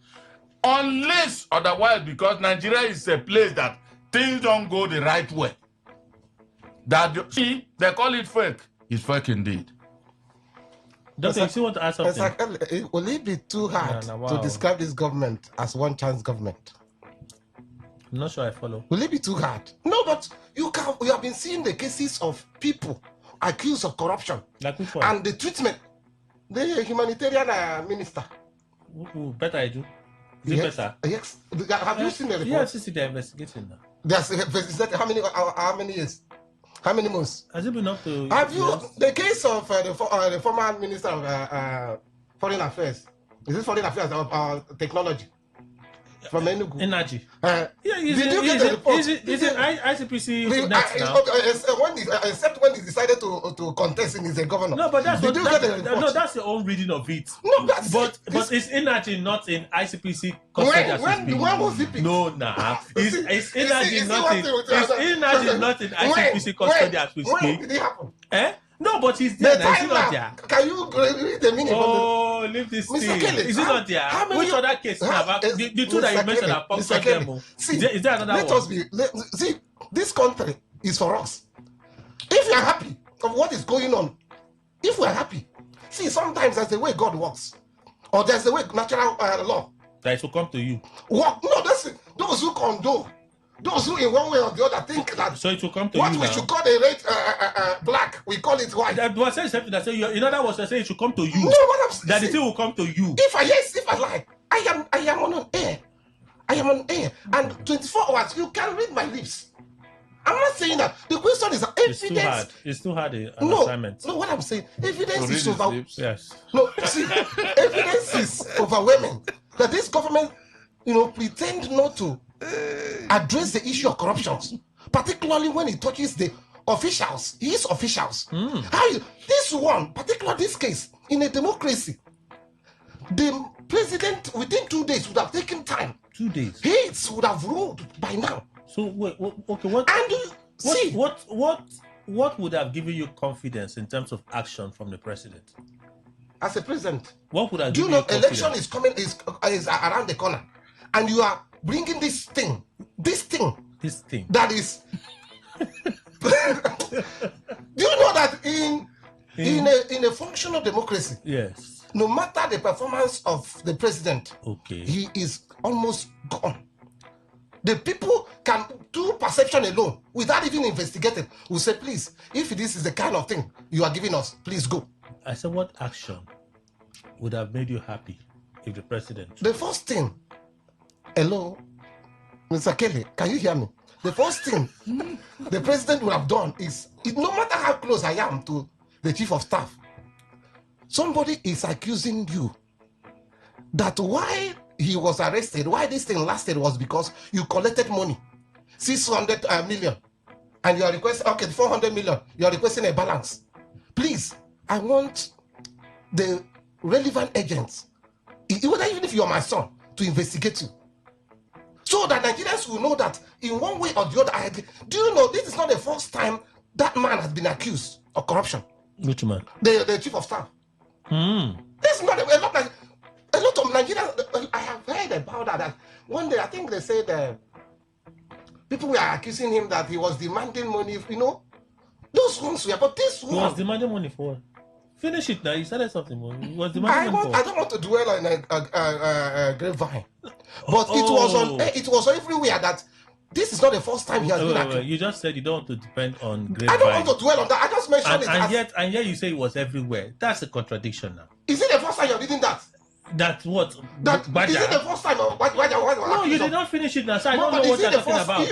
[SPEAKER 3] Unless otherwise, because Nigeria is a place that things don't go the right way. See, they call it fake. It's fake indeed.
[SPEAKER 1] Doctor, you still want to ask something?
[SPEAKER 2] Will it be too hard to describe this government as one-chance government?
[SPEAKER 1] I'm not sure I follow.
[SPEAKER 2] Will it be too hard? No, but you have been seeing the cases of people accused of corruption.
[SPEAKER 1] Like which one?
[SPEAKER 2] And the treatment. The humanitarian minister.
[SPEAKER 1] Better I do. Is it better?
[SPEAKER 2] Yes. Have you seen the report?
[SPEAKER 1] Yes, they're investigating now.
[SPEAKER 2] There's how many years? How many months?
[SPEAKER 1] Has it been up to...
[SPEAKER 2] Have you... The case of the former minister of Foreign Affairs. Is it Foreign Affairs or Technology? From Enugu.
[SPEAKER 1] Energy.
[SPEAKER 2] Did you get the report?
[SPEAKER 1] Is it ICPC next now?
[SPEAKER 2] Except when he decided to contest in his governor.
[SPEAKER 1] No, but that's
[SPEAKER 2] that's
[SPEAKER 1] your own reading of it.
[SPEAKER 2] No, that's
[SPEAKER 1] but it's energy not in ICPC custody.
[SPEAKER 2] When was it?
[SPEAKER 1] No, nah. It's energy not in ICPC custody as we speak.
[SPEAKER 2] When did it happen?
[SPEAKER 1] No, but he's there. Is he not there?
[SPEAKER 2] Can you read the meaning?
[SPEAKER 1] Oh, leave this thing. Is he not there? Which other case? The two that you mentioned are punctured them. Is there another one?
[SPEAKER 2] See, this country is for us. If we are happy of what is going on, if we are happy, see, sometimes there's a way God works, or there's a way natural law.
[SPEAKER 1] That it will come to you.
[SPEAKER 2] What? No, that's those who condone. Those who in one way or the other think that
[SPEAKER 1] so it will come to
[SPEAKER 2] what
[SPEAKER 1] you
[SPEAKER 2] we
[SPEAKER 1] now.
[SPEAKER 2] should call a red black, we call it white.
[SPEAKER 1] But I said that in other words, I say it should come to you.
[SPEAKER 2] No, what I'm saying,
[SPEAKER 1] that the thing will come to you.
[SPEAKER 2] If I lie, I am on air. I am on air, and 24 hours you can read my lips. I'm not saying that. The question is evidence.
[SPEAKER 1] It's too hard. An assignment.
[SPEAKER 2] No, what I'm saying, evidence is overwhelming.
[SPEAKER 1] Yes.
[SPEAKER 2] No, see, evidence is overwhelming that this government, pretend not to address the issue of corruption, particularly when it touches the officials, his officials. This one, particularly this case, in a democracy, the president within 2 days would have taken time.
[SPEAKER 1] 2 days.
[SPEAKER 2] He would have ruled by now.
[SPEAKER 1] So wait, okay, what would have given you confidence in terms of action from the president?
[SPEAKER 2] As a president,
[SPEAKER 1] what would have
[SPEAKER 2] do
[SPEAKER 1] given
[SPEAKER 2] you know
[SPEAKER 1] you confidence?
[SPEAKER 2] election is around the corner? and you are bringing this thing that is. Do you know that in a functional democracy,
[SPEAKER 1] yes,
[SPEAKER 2] no matter the performance of the president,
[SPEAKER 1] okay,
[SPEAKER 2] he is almost gone. The people can do perception alone without even investigating. Will say, please, if this is the kind of thing you are giving us, please go.
[SPEAKER 1] I said, what action would have made you happy if the president?
[SPEAKER 2] The first thing, hello, Mr. Kelly, can you hear me? The first thing the president would have done is, no matter how close I am to the chief of staff, somebody is accusing you that why he was arrested, why this thing lasted was because you collected money, 600 million, and you are requesting, okay, 400 million, you are requesting a balance. Please, I want the relevant agents, even if you are my son, to investigate you. So that Nigerians will know that in one way or the other, do you know this is not the first time that man has been accused of corruption?
[SPEAKER 1] Which man?
[SPEAKER 2] The chief of staff. This is not a lot of Nigerians. I have heard about that one day, I think they said people were accusing him that he was demanding money, those ones were, but this one.
[SPEAKER 1] He was demanding money for what? Finish it now. You started something more. He was demanding money for
[SPEAKER 2] I don't want to dwell on a grapevine, but it was everywhere that this is not the first time he has been accused.
[SPEAKER 1] You just said you don't want to depend on grapevine.
[SPEAKER 2] I don't want to dwell on that. I just mentioned it.
[SPEAKER 1] And yet you say it was everywhere. That's a contradiction now.
[SPEAKER 2] Is it the first time you're reading that?
[SPEAKER 1] That what?
[SPEAKER 2] Is it the first time?
[SPEAKER 1] No, you did not finish it now, so I don't know what you're talking about.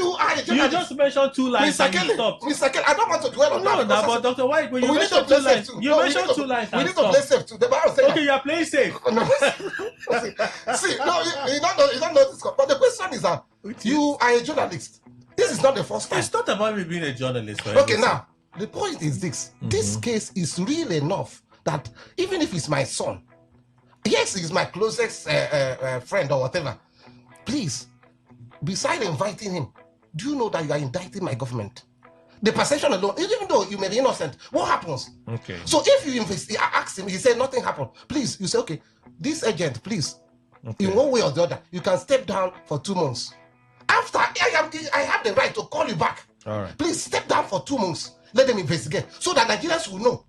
[SPEAKER 1] You just mentioned two lines and you stopped.
[SPEAKER 2] Mr. Kelly, I don't want to dwell on that.
[SPEAKER 1] No, but Dr. White, when you mentioned two lines, you mentioned two lines and stopped.
[SPEAKER 2] We need to play safe too. The Bible says
[SPEAKER 1] okay, you are playing safe.
[SPEAKER 2] See, no, you don't know this. But the question is that you are a journalist. This is not the first time.
[SPEAKER 1] It's not about me being a journalist.
[SPEAKER 2] Okay, now, the point is this. This case is real enough that even if it's my son, yes, he's my closest friend or whatever, please, beside inviting him, do you know that you are indicting my government? The perception alone, even though you may be innocent, what happens? Okay. So if you ask him, he said nothing happened. Please, you say, okay, this agent, please, in one way or the other, you can step down for 2 months. After I have the right to call you back. All right. Please step down for 2 months. Let them investigate so that Nigerians will know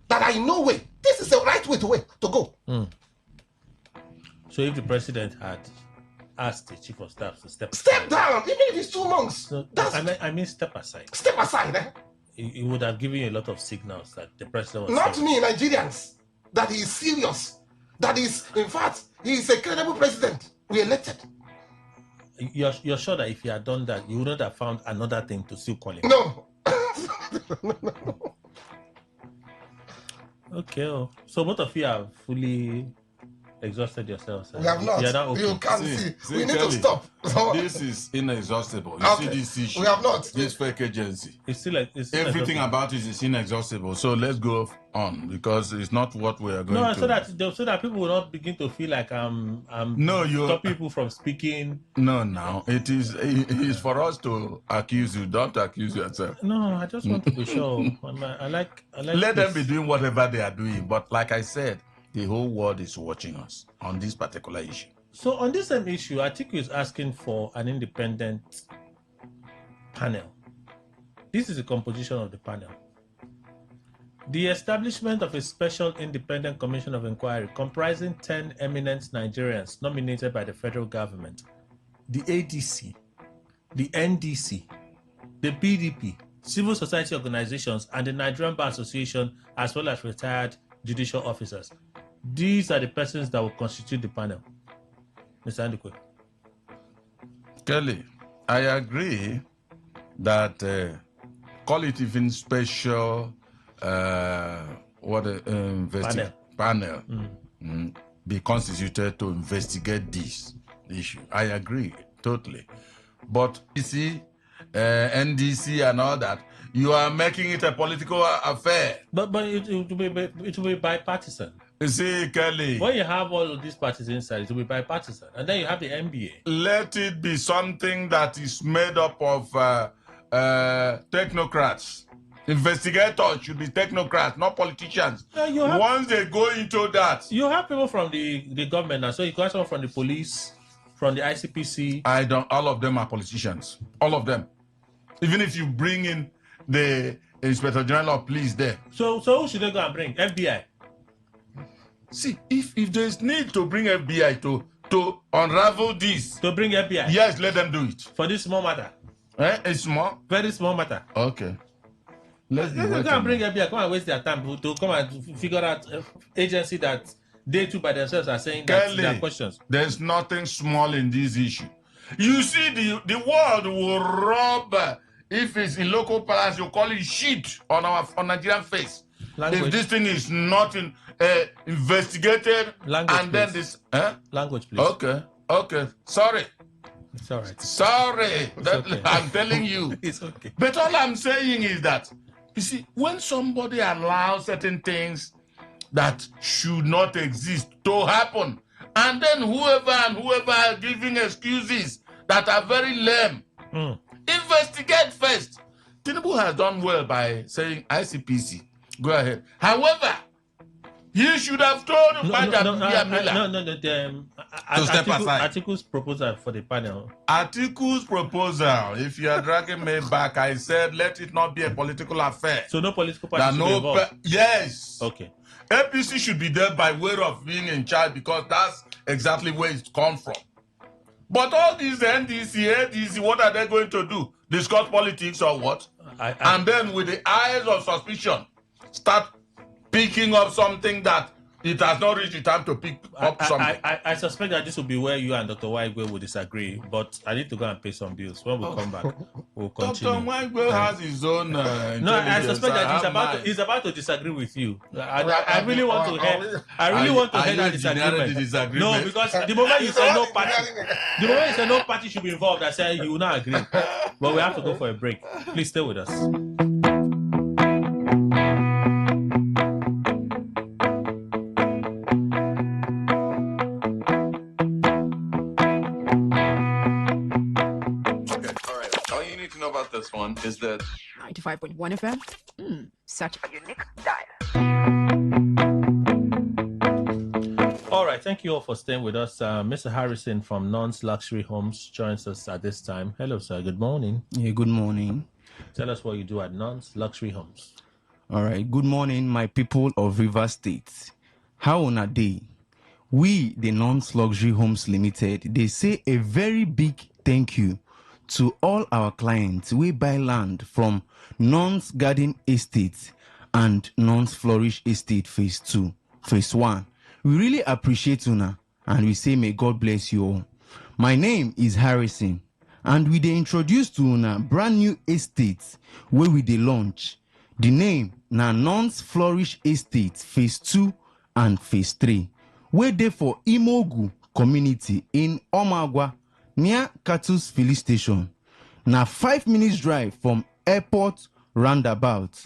[SPEAKER 2] that I know way. This is the right way to go.
[SPEAKER 1] So if the president had asked the chief of staff to step
[SPEAKER 2] down, even if it's 2 months.
[SPEAKER 1] No, I mean step aside.
[SPEAKER 2] Step aside, eh?
[SPEAKER 1] He would have given you a lot of signals that the president was
[SPEAKER 2] not
[SPEAKER 1] serious.
[SPEAKER 2] Me, Nigerians, that he is serious. That is, in fact, he is a credible president. We elected.
[SPEAKER 1] You're sure that if he had done that, you wouldn't have found another thing to still call him?
[SPEAKER 2] No.
[SPEAKER 1] Okay. So both of you have fully exhausted yourselves.
[SPEAKER 2] We have not. Okay. You can't see. We need to stop.
[SPEAKER 3] This is inexhaustible. You see this issue.
[SPEAKER 2] We have not.
[SPEAKER 3] This fake agency.
[SPEAKER 1] It's still like
[SPEAKER 3] everything about it is inexhaustible. So let's go on because it's not what we are going to.
[SPEAKER 1] No, so that people will not begin to feel like I'm stop people from speaking.
[SPEAKER 3] No. It is for us to accuse you. Don't accuse yourself.
[SPEAKER 1] No, I just want to be sure. I like.
[SPEAKER 3] Let them be doing whatever they are doing. But like I said, the whole world is watching us on this particular issue.
[SPEAKER 1] So on this same issue, Atiku is asking for an independent panel. This is the composition of the panel. The establishment of a special independent commission of inquiry comprising 10 eminent Nigerians nominated by the federal government, the ADC, the NDC, the PDP, civil society organizations, and the Nigerian Bar Association, as well as retired judicial officers. These are the persons that will constitute the panel. Mr. Andukwe.
[SPEAKER 3] Kelly, I agree that call it even special panel be constituted to investigate this issue. I agree totally. But you see, NDC and all that, you are making it a political affair.
[SPEAKER 1] But it will be bipartisan.
[SPEAKER 3] You see, Kelly,
[SPEAKER 1] when you have all of these parties inside, it will be bipartisan. And then you have the NBA.
[SPEAKER 3] Let it be something that is made up of technocrats. Investigators should be technocrats, not politicians. Once they go into that.
[SPEAKER 1] You have people from the government now, so you can have someone from the police. from the ICPC?
[SPEAKER 3] I don't. All of them are politicians. All of them. Even if you bring in the Inspector General of Police there.
[SPEAKER 1] So who should they go and bring? FBI?
[SPEAKER 3] See, if there's need to bring FBI to unravel this.
[SPEAKER 1] To bring FBI?
[SPEAKER 3] Yes, let them do it.
[SPEAKER 1] For this small matter?
[SPEAKER 3] It's small?
[SPEAKER 1] Very small matter.
[SPEAKER 3] Okay. Let's
[SPEAKER 1] go and bring FBI. Come and waste their time to come and figure out agency that they too by themselves are saying that there are questions.
[SPEAKER 3] There's nothing small in this issue. You see, the world will rub, if it's in local parlance, you call it shit on Nigerian face. Language. If this thing is not investigated,
[SPEAKER 1] language,
[SPEAKER 3] and then this
[SPEAKER 1] language, please.
[SPEAKER 3] Okay. Sorry.
[SPEAKER 1] It's all right.
[SPEAKER 3] Sorry.
[SPEAKER 1] Okay.
[SPEAKER 3] I'm telling you.
[SPEAKER 1] It's okay.
[SPEAKER 3] But all I'm saying is that, you see, when somebody allows certain things that should not exist to happen, and then whoever are giving excuses that are very lame, investigate first. Tinubu has done well by saying ICPC. Go ahead. However, he should have told
[SPEAKER 1] Atiku's proposal for the panel.
[SPEAKER 3] Atiku's proposal, if you are dragging me back, I said let it not be a political affair.
[SPEAKER 1] So no political party should be involved?
[SPEAKER 3] Yes.
[SPEAKER 1] Okay.
[SPEAKER 3] APC should be there by way of being in charge because that's exactly where it's come from. But all these NDC, ADC, what are they going to do? Discuss politics or what? And then with the eyes of suspicion, start picking up something that it has not reached the time to pick up something.
[SPEAKER 1] I suspect that this will be where you and Dr. Waigwe will disagree, but I need to go and pay some bills. When we come back, we'll continue.
[SPEAKER 3] Dr. Waigwe has his own
[SPEAKER 1] No, I suspect that he's about to disagree with you. I really want to hear that disagreement. No, because the moment you say no party should be involved, I say you will not agree. But we have to go for a break. Please stay with us.
[SPEAKER 4] This one is that
[SPEAKER 5] 95.1 FM. Such a unique dial.
[SPEAKER 1] All right, thank you all for staying with us. Mr. Harrison from Non's Luxury Homes joins us at this time. Hello, sir. Good morning.
[SPEAKER 6] Yeah, good morning.
[SPEAKER 1] Tell us what you do at Non's Luxury Homes.
[SPEAKER 6] All right. Good morning, my people of River State. How on a day? We, the Non's Luxury Homes Limited, they say a very big thank you to all our clients. We buy land from Non's Garden Estate and Non's Flourish Estate Phase 2, Phase 1. We really appreciate Una and we say may God bless you all. My name is Harrison and we dey introduce to Una brand new estates where we dey launch. The name na Non's Flourish Estate Phase 2 and Phase 3. Where dey for Imogu community in Omagwa, near Cattle's Filling Station. Now 5 minutes drive from airport roundabout.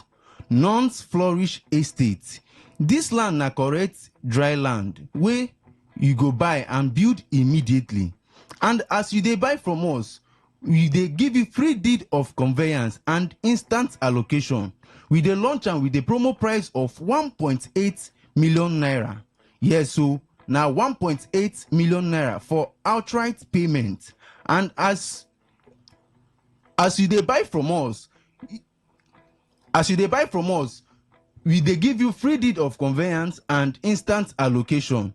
[SPEAKER 6] Non's Flourish Estate. This land na correct dry land where you go buy and build immediately. And as you dey buy from us, we dey give you free deed of conveyance and instant allocation. We dey launch am with a promo price of 1.8 million naira. Yes, so now 1.8 million naira for outright payment. And as you dey buy from us, we dey give you free deed of conveyance and instant allocation.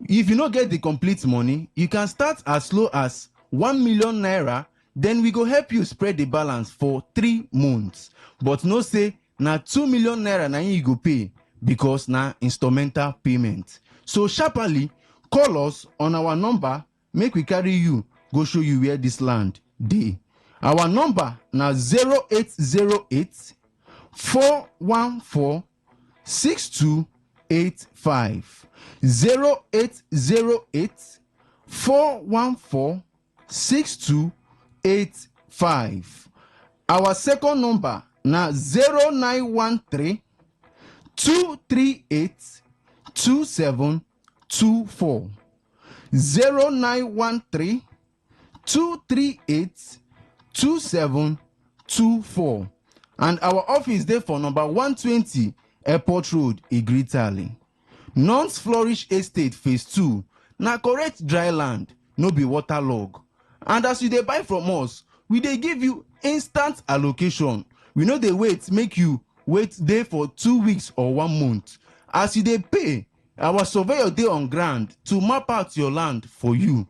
[SPEAKER 6] If you no get the complete money, you can start as low as 1 million naira, then we go help you spread the balance for 3 months. But no say na 2 million naira na you go pay because na instrumental payment. So sharply call us on our number, make we carry you go show you where this land dey. Our number na 0808 414 6285. 0808 414 6285. Our second number na 0913 238 2724. 0913 238 2724. And our office there for number 120 Airport Road, Igritali. Non's Flourish Estate Phase 2. Na correct dry land no be waterlog. And as you dey buy from us, we dey give you instant allocation. We no dey wait make you wait dey for 2 weeks or 1 month. As you dey pay, our surveyor dey on ground to map out your land for you.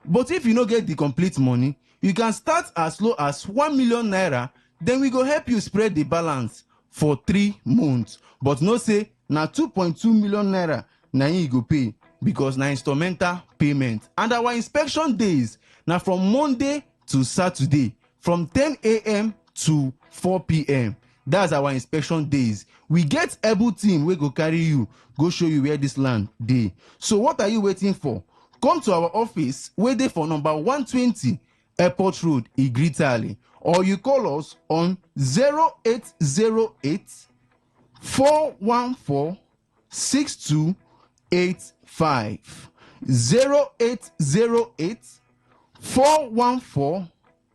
[SPEAKER 6] But if you no get the complete money, you can start as low as 1 million naira, then we go help you spread the balance for 3 months. But no say na 2.2 million naira na you go pay, because na instrumental payment. And our inspection days na from Monday to Saturday from 10 a.m. to 4 p.m. That's our inspection days. We get able team wey go carry you go show you where this land dey. So what are you waiting for? Come to our office wey dey for number 120 Airport Road, Igritali, or you call us on 0808 414 6285. 0808 414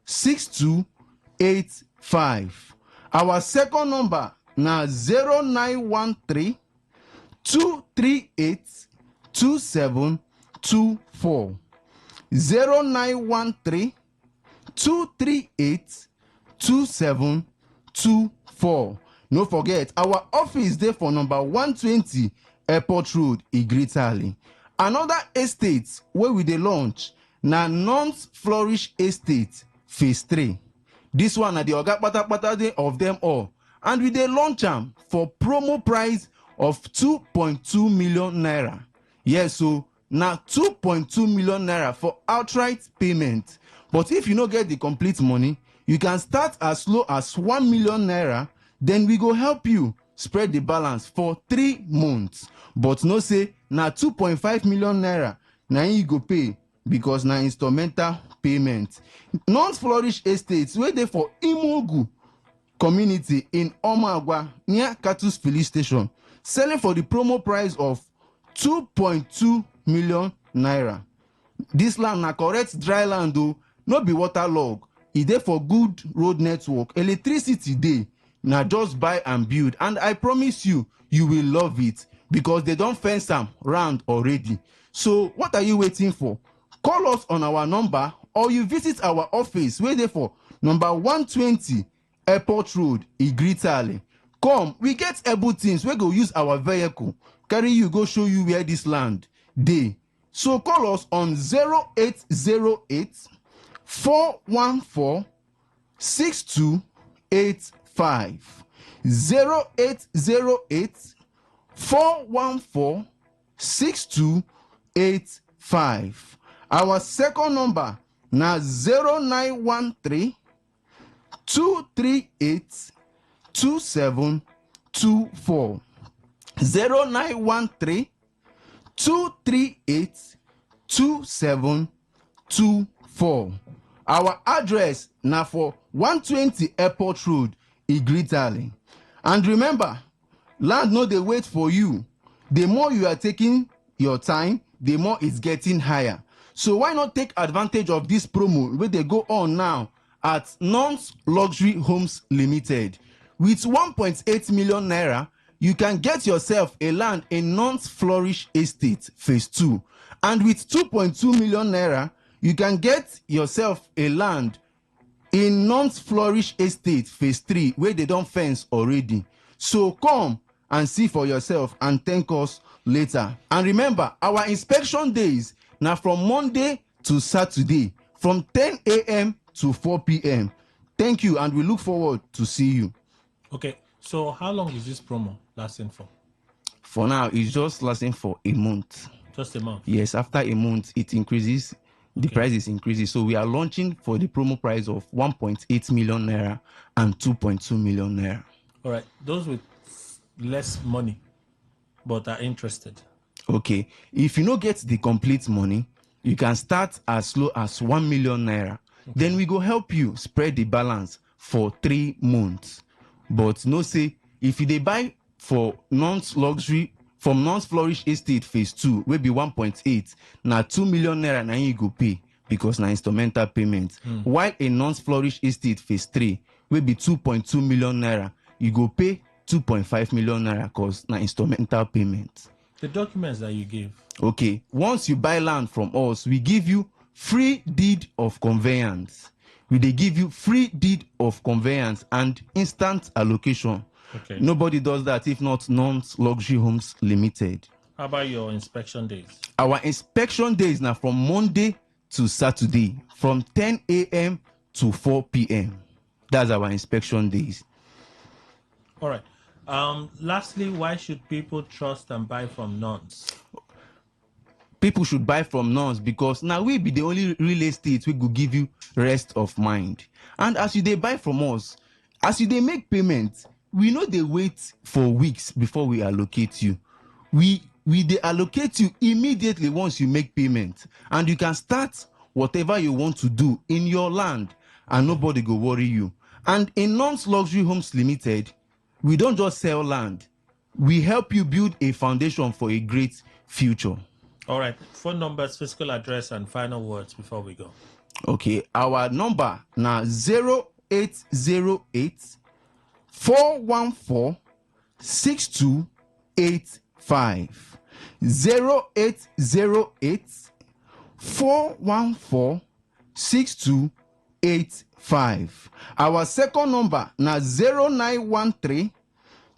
[SPEAKER 6] 6285. Our second number na 0913 238 2724. 0913 238 2724. No forget, our office dey for number 120 Airport Road, Igritali. Another estate wey we dey launch na Nons Flourish Estate Phase 3. This one na the oga kpatakpata dey of them all, and we dey launch am for promo price of 2.2 million naira. Yes, so na 2.2 million naira for outright payment. But if you no get the complete money, you can start as low as 1 million naira, then we go help you spread the balance for 3 months. But no say na 2.5 million naira na you go pay, because na instrumental payment. Nons Flourish Estates wey dey for Imogu community in Omagwa near Cattle's Filling Station, selling for the promo price of 2.2 million naira. This land na correct dry land o, no be waterlog. E dey for good road network, electricity dey. Na just buy and build, and I promise you, you will love it, because they don fence am round already. So what are you waiting for? Call us on our number, or you visit our office wey dey for number 120 Airport Road, Igritali. Come, we get able teams wey go use our vehicle carry you go show you where this land dey. So call us on 0808 414 6285. 0808 414 6285. Our second number na 0913 238 2724. 0913 238 2724. Our address na for 120 Airport Road, Igritali. And remember, land no dey wait for you. The more you are taking your time, the more it's getting higher. So why not take advantage of this promo wey dey go on now at Nons Luxury Homes Limited? With 1.8 million naira, you can get yourself a land in Nons Flourish Estate Phase 2. And with 2.2 million naira, you can get yourself a land in Nons Flourish Estate Phase 3, where they don fence already. So come and see for yourself and thank us later. And remember, our inspection days now from Monday to Saturday from 10 a.m. to 4 p.m. Thank you, and we look forward to see you.
[SPEAKER 1] Okay, so how long is this promo lasting for?
[SPEAKER 6] For now, it's just lasting for a month.
[SPEAKER 1] Just a month?
[SPEAKER 6] Yes, after a month, it increases. The price is increasing. So we are launching for the promo price of 1.8 million naira and 2.2 million naira.
[SPEAKER 1] All right, those with less money but are interested.
[SPEAKER 6] Okay, if you no get the complete money, you can start as low as 1 million naira. Okay. Then we go help you spread the balance for 3 months. But no say, if you dey buy for Nons Luxury from Nons Flourish Estate Phase 2, will be 1.8, na 2 million naira na you go pay, because na instrumental payment. While a Nons Flourish Estate Phase 3 will be 2.2 million naira, you go pay 2.5 million naira, cause na instrumental payment.
[SPEAKER 1] The documents that you give.
[SPEAKER 6] Okay, once you buy land from us, we give you free deed of conveyance. We dey give you free deed of conveyance and instant allocation.
[SPEAKER 1] Okay.
[SPEAKER 6] Nobody does that if not Non-Luxury Homes Limited.
[SPEAKER 1] How about your inspection days?
[SPEAKER 6] Our inspection days now from Monday to Saturday from 10 a.m. to 4 p.m. That's our inspection days.
[SPEAKER 1] All right. Lastly, why should people trust and buy from nuns?
[SPEAKER 6] People should buy from nuns because now we be the only real estate we could give you rest of mind. And as you dey buy from us, as you dey make payment, we know they wait for weeks before we allocate you. We dey allocate you immediately once you make payment, and you can start whatever you want to do in your land, and nobody go worry you. And in Non-Luxury Homes Limited, we don't just sell land. We help you build a foundation for a great future.
[SPEAKER 1] All right. Phone numbers, physical address, and final words before we go.
[SPEAKER 6] Okay, our number now 0808 414 6285. 0808 414 6285. Our second number now 0913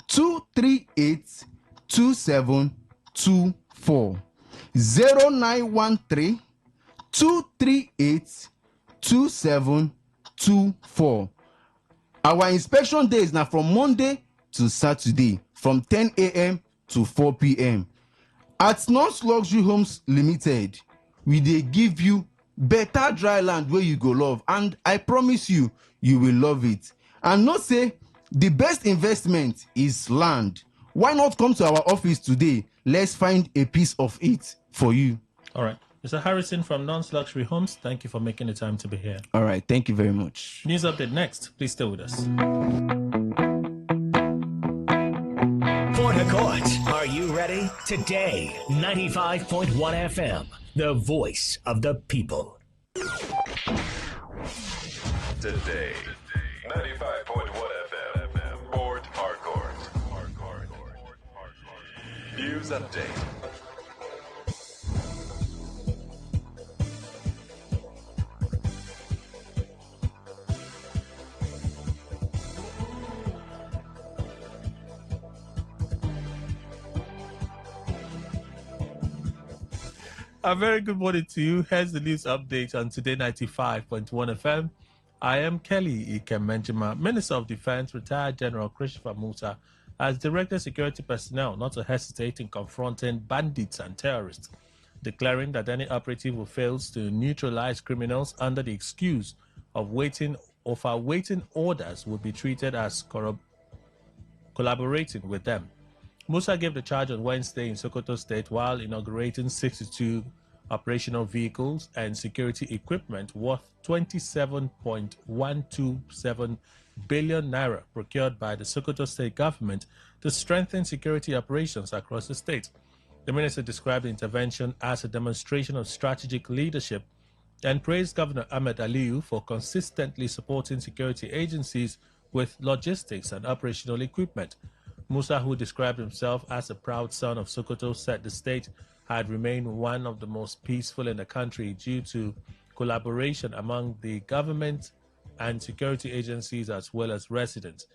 [SPEAKER 6] 238 2724. 0913 238 2724. Our inspection days now from Monday to Saturday from 10 a.m. to 4 p.m. At Non-Luxury Homes Limited, we dey give you better dry land where you go love, and I promise you, you will love it. And not say the best investment is land. Why not come to our office today? Let's find a piece of it for you.
[SPEAKER 1] All right. Mr. Harrison from Non-Luxury Homes, thank you for making the time to be here.
[SPEAKER 6] All right. Thank you very much.
[SPEAKER 1] News update next. Please stay with us.
[SPEAKER 7] Port Harcourt, are you ready? Today, 95.1 FM, the voice of the people.
[SPEAKER 8] Today, 95.1 FM, Port Harcourt. News update.
[SPEAKER 1] A very good morning to you. Here's the news update on Today 95.1 FM. I am Kelly Ikemenjima. Minister of Defense, retired General Christopher Musa, has directed security personnel not to hesitate in confronting bandits and terrorists, declaring that any operative who fails to neutralize criminals under the excuse of awaiting orders will be treated as collaborating with them. Musa gave the charge on Wednesday in Sokoto State while inaugurating 62 operational vehicles and security equipment worth 27.127 billion naira procured by the Sokoto State government to strengthen security operations across the state. The minister described the intervention as a demonstration of strategic leadership and praised Governor Ahmed Aliyu for consistently supporting security agencies with logistics and operational equipment. Musa, who described himself as a proud son of Sokoto, said the state had remained one of the most peaceful in the country due to collaboration among the government and security agencies as well as residents.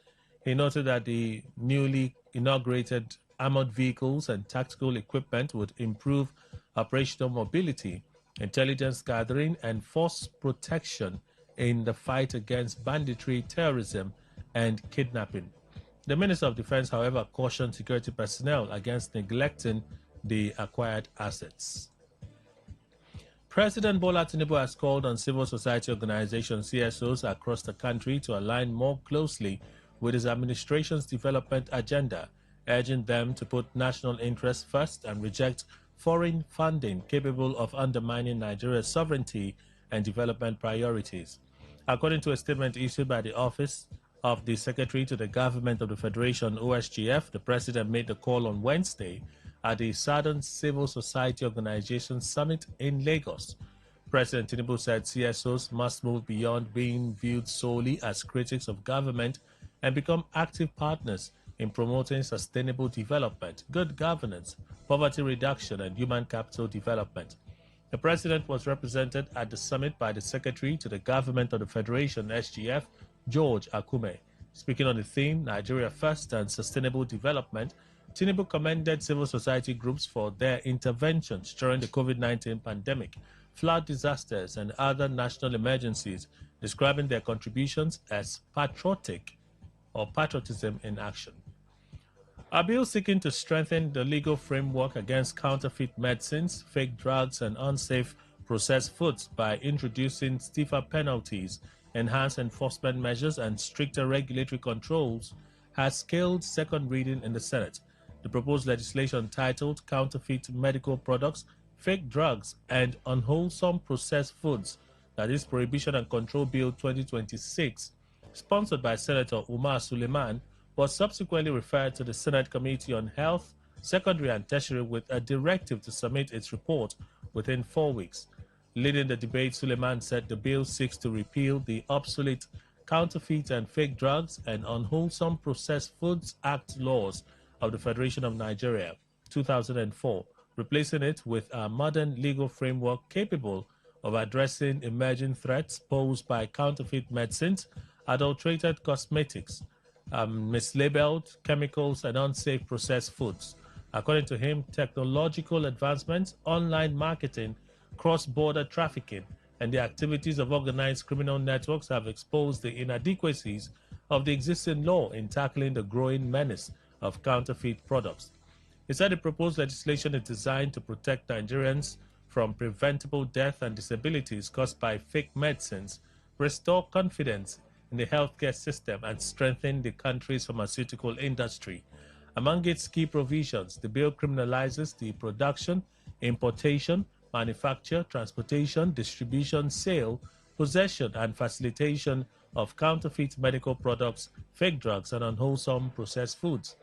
[SPEAKER 1] He noted that the newly inaugurated armored vehicles and tactical equipment would improve operational mobility, intelligence gathering, and force protection in the fight against banditry, terrorism, and kidnapping. The Minister of Defense, however, cautioned security personnel against neglecting the acquired assets. President Bola Tinubu has called on civil society organizations, CSOs, across the country to align more closely with his administration's development agenda, urging them to put national interests first and reject foreign funding capable of undermining Nigeria's sovereignty and development priorities. According to a statement issued by the Office of the Secretary to the Government of the Federation, OSGF, the President made the call on Wednesday at the Southern Civil Society Organization Summit in Lagos. President Tinubu said CSOs must move beyond being viewed solely as critics of government and become active partners in promoting sustainable development, good governance, poverty reduction, and human capital development. The president was represented at the summit by the Secretary to the Government of the Federation, SGF, George Akume. Speaking on the theme, Nigeria First and Sustainable Development, Tinubu commended civil society groups for their interventions during the COVID-19 pandemic, flood disasters, and other national emergencies, describing their contributions as patriotic or patriotism in action. A bill seeking to strengthen the legal framework against counterfeit medicines, fake drugs, and unsafe processed foods by introducing stiffer penalties, enhanced enforcement measures, and stricter regulatory controls has scaled second reading in the Senate. The proposed legislation titled Counterfeit Medical Products, Fake Drugs, and Unwholesome Processed Foods, that is Prohibition and Control Bill 2026, sponsored by Senator Umar Suleiman, was subsequently referred to the Senate Committee on Health, Secondary and Tertiary with a directive to submit its report within 4 weeks. Leading the debate, Suleiman said the bill seeks to repeal the obsolete Counterfeit and Fake Drugs and Unwholesome Processed Foods Act laws of the Federation of Nigeria, 2004, replacing it with a modern legal framework capable of addressing emerging threats posed by counterfeit medicines, adulterated cosmetics, mislabeled chemicals, and unsafe processed foods. According to him, technological advancements, online marketing, cross-border trafficking, and the activities of organized criminal networks have exposed the inadequacies of the existing law in tackling the growing menace of counterfeit products. He said the proposed legislation is designed to protect Nigerians from preventable death and disabilities caused by fake medicines, restore confidence in the healthcare system, and strengthen the country's pharmaceutical industry. Among its key provisions, the bill criminalizes the production, importation, manufacture, transportation, distribution, sale, possession, and facilitation of counterfeit medical products, fake drugs, and unwholesome processed foods.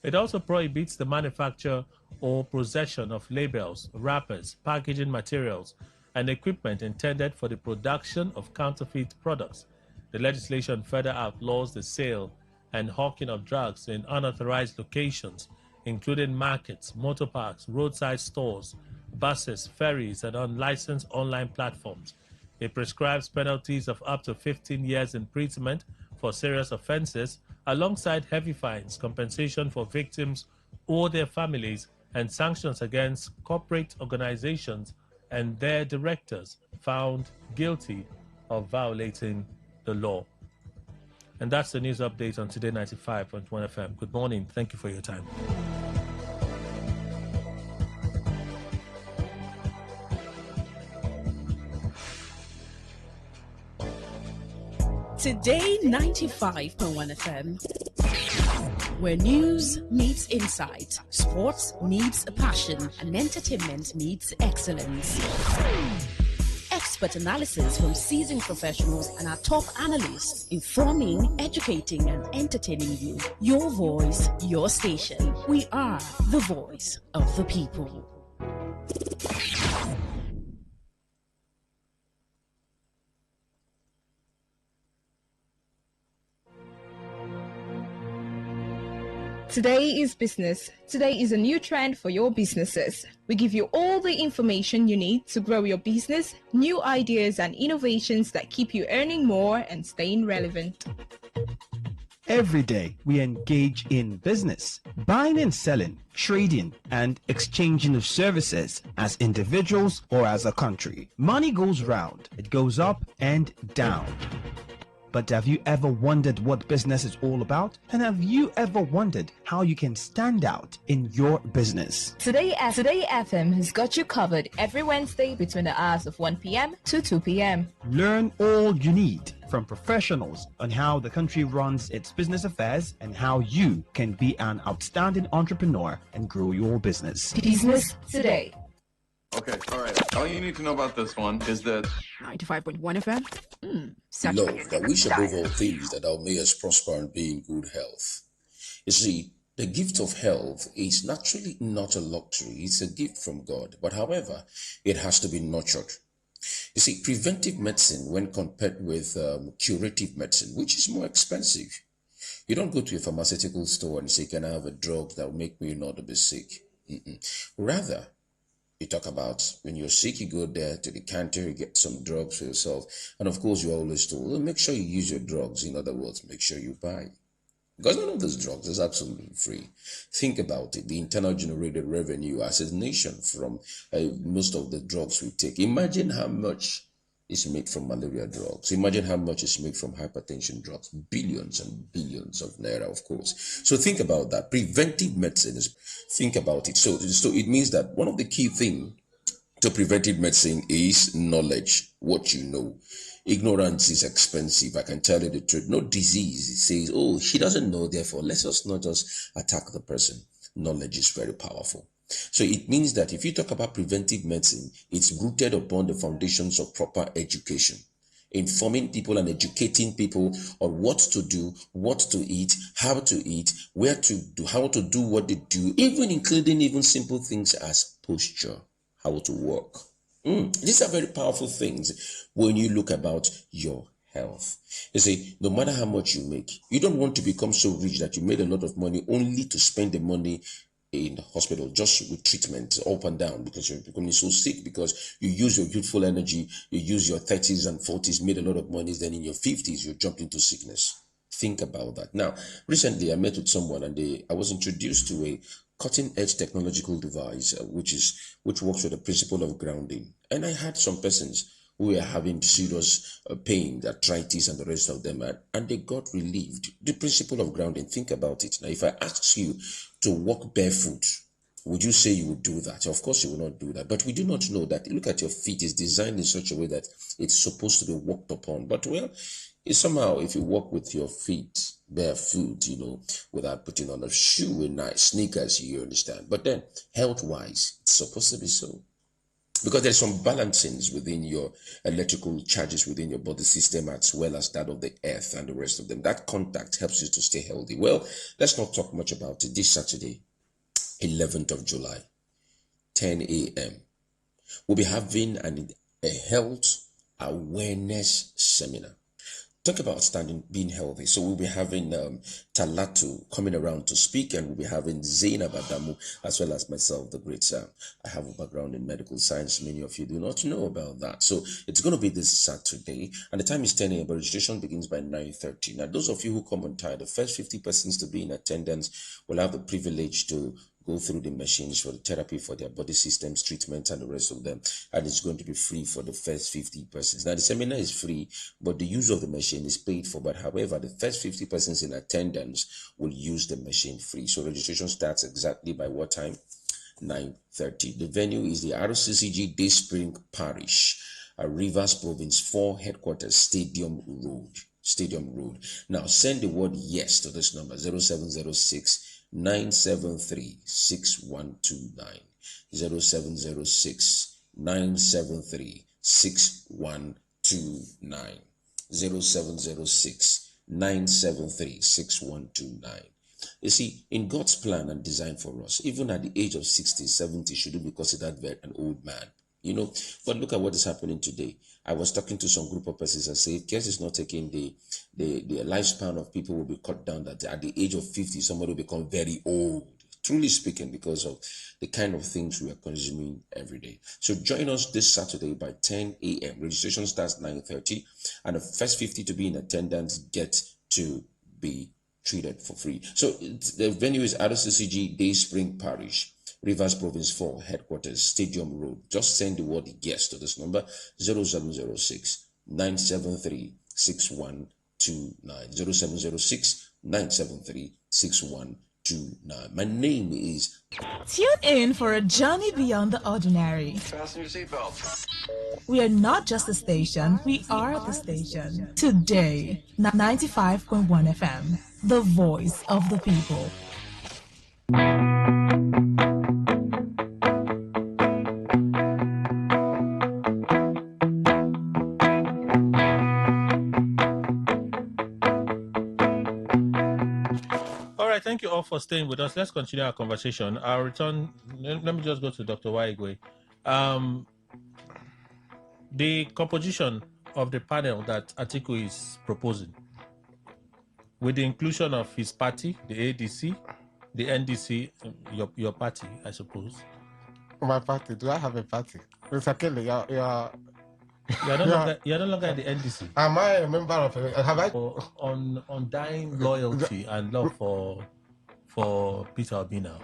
[SPEAKER 1] It also prohibits the manufacture or possession of labels, wrappers, packaging materials, and equipment intended for the production of counterfeit products. The legislation further outlaws the sale and hawking of drugs in unauthorized locations, including markets, motor parks, roadside stores, buses, ferries, and unlicensed online platforms. It prescribes penalties of up to 15 years imprisonment for serious offenses, alongside heavy fines, compensation for victims or their families, and sanctions against corporate organizations and their directors found guilty of violating the law. And that's the news update on Today 95.1 FM. Good morning. Thank you for your time.
[SPEAKER 9] Today 95.1 FM, where news meets insight, sports meets passion, and entertainment meets excellence. Expert analysis from seasoned professionals and our top analysts, informing, educating, and entertaining you. Your voice, your station. We are the voice of the people.
[SPEAKER 10] Today is business. Today is a new trend for your businesses. We give you all the information you need to grow your business, new ideas and innovations that keep you earning more and staying relevant.
[SPEAKER 6] Every day, we engage in business, buying and selling, trading, and exchanging of services as individuals or as a country. Money goes round, it goes up and down. But have you ever wondered what business is all about? And have you ever wondered how you can stand out in your business?
[SPEAKER 10] Today FM has got you covered every Wednesday between the hours of 1 p.m. to 2 p.m.
[SPEAKER 6] Learn all you need from professionals on how the country runs its business affairs and how you can be an outstanding entrepreneur and grow your business.
[SPEAKER 10] Business Today.
[SPEAKER 4] Okay, all right. All you need to know about this one is that
[SPEAKER 5] 95.1 FM.
[SPEAKER 11] Love that wish above all things that thou mayest prosper and be in good health. You see, the gift of health is naturally not a luxury, it's a gift from God. But however, it has to be nurtured. You see, preventive medicine, when compared with curative medicine, which is more expensive, you don't go to a pharmaceutical store and say, can I have a drug that will make me not to be sick? Rather, You talk about when you're sick, you go there to the counter, you get some drugs for yourself. And of course, you're always told, "Oh, make sure you use your drugs." In other words, make sure you buy. Because none of those drugs is absolutely free. Think about it. The internal generated revenue as a nation from most of the drugs we take. Imagine how much is made from malaria drugs. Imagine how much is made from hypertension drugs. Billions and billions of naira, of course. So think about that. Preventive medicine is, think about it. So it means that one of the key things to preventive medicine is knowledge, what you know. Ignorance is expensive. I can tell you the truth. No disease. It says, oh, she doesn't know, therefore, let's us not just attack the person. Knowledge is very powerful. So it means that if you talk about preventive medicine, it's rooted upon the foundations of proper education, informing people and educating people on what to do, what to eat, how to eat, where to do, how to do what they do, even including even simple things as posture, how to walk. These are very powerful things when you look about your health. You see, no matter how much you make, you don't want to become so rich that you made a lot of money only to spend the money in the hospital just with treatment up and down because you're becoming so sick, because you use your youthful energy, you use your 30s and 40s, made a lot of money, then in your 50s you jumped into sickness. Think about that. Now, recently I met with someone and I was introduced to a cutting edge technological device which works with the principle of grounding. And I had some persons who were having serious pain, arthritis, and the rest of them, and they got relieved. The principle of grounding. Think about it. Now, if I ask you to walk barefoot, would you say you would do that? Of course, you will not do that. But we do not know that. Look at your feet. It's designed in such a way that it's supposed to be walked upon. But well, it's somehow, if you walk with your feet barefoot, without putting on a shoe and nice sneakers, you understand. But then, health-wise, it's supposed to be so. Because there's some balancings within your electrical charges within your body system, as well as that of the earth and the rest of them. That contact helps you to stay healthy. Well, let's not talk much about it. This Saturday, 11th of July, 10 a.m., we'll be having a health awareness seminar. Talk about being healthy. So we'll be having Talatu coming around to speak, and we'll be having Zainab Adamu as well as myself, the great Sam. I have a background in medical science. Many of you do not know about that. So it's going to be this Saturday, and the time is 10 a.m., but registration begins by 9:30. Now, those of you who come on time, the first 50 persons to be in attendance will have the privilege to go through the machines for the therapy for their body systems, treatment, and the rest of them. And it's going to be free for the first 50 persons. Now, the seminar is free, but the use of the machine is paid for. But however, the first 50 persons in attendance will use the machine free. So registration starts exactly by what time? 9:30. The venue is the RCCG Day Spring Parish, Rivers Province 4 Headquarters, Stadium Road. Now, send the word yes to this number, 0706 973 6129. 0706 973 6129. 0706 973 6129. You see, in God's plan and design for us, even at the age of 60, 70, shouldn't be considered an old man. But look at what is happening today. I was talking to some group of persons and say, if care is not taken, the lifespan of people will be cut down, that at the age of 50, somebody will become very old, truly speaking, because of the kind of things we are consuming every day. So join us this Saturday by 10 a.m. Registration starts 9:30, and the first 50 to be in attendance get to be treated for free. So the venue is RCCG Day Spring Parish, Rivers Province 4 Headquarters, Stadium Road. Just send the word yes to this number, 0706 973 6129. 0706 973 6129. My name is...
[SPEAKER 12] Tune in for a journey beyond the ordinary.
[SPEAKER 8] Fasten your seatbelts.
[SPEAKER 12] We are not just a station, we are the station. Today, 95.1 FM, the voice of the people.
[SPEAKER 1] All right, thank you all for staying with us. Let's continue our conversation. I'll return. Let me just go to Dr. Waigwe. The composition of the panel that Atiku is proposing, with the inclusion of his party, the ADC, the NDC, your party, I suppose,
[SPEAKER 2] My party. Do I have a party? Mr. Kelly,
[SPEAKER 1] you're no longer in the NDC.
[SPEAKER 2] Am I a member of a, have I
[SPEAKER 1] on undying loyalty and love for Peter Obi now?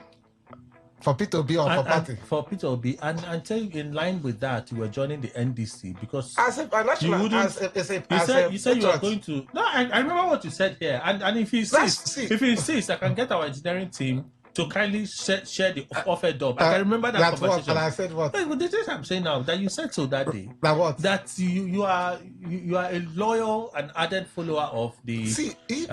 [SPEAKER 2] For Peter Obi or for party?
[SPEAKER 1] For Peter Obi, and tell you in line with that, you were joining the NDC because
[SPEAKER 2] as a national,
[SPEAKER 1] you wouldn't. You said you were going to. No, I remember what you said here, and if he insists, I can get our engineering team to kindly share the offer job. I can remember that conversation.
[SPEAKER 2] And I said what?
[SPEAKER 1] But the things I'm saying now that you said so that day.
[SPEAKER 2] That what?
[SPEAKER 1] That you are a loyal and ardent follower of the Obi's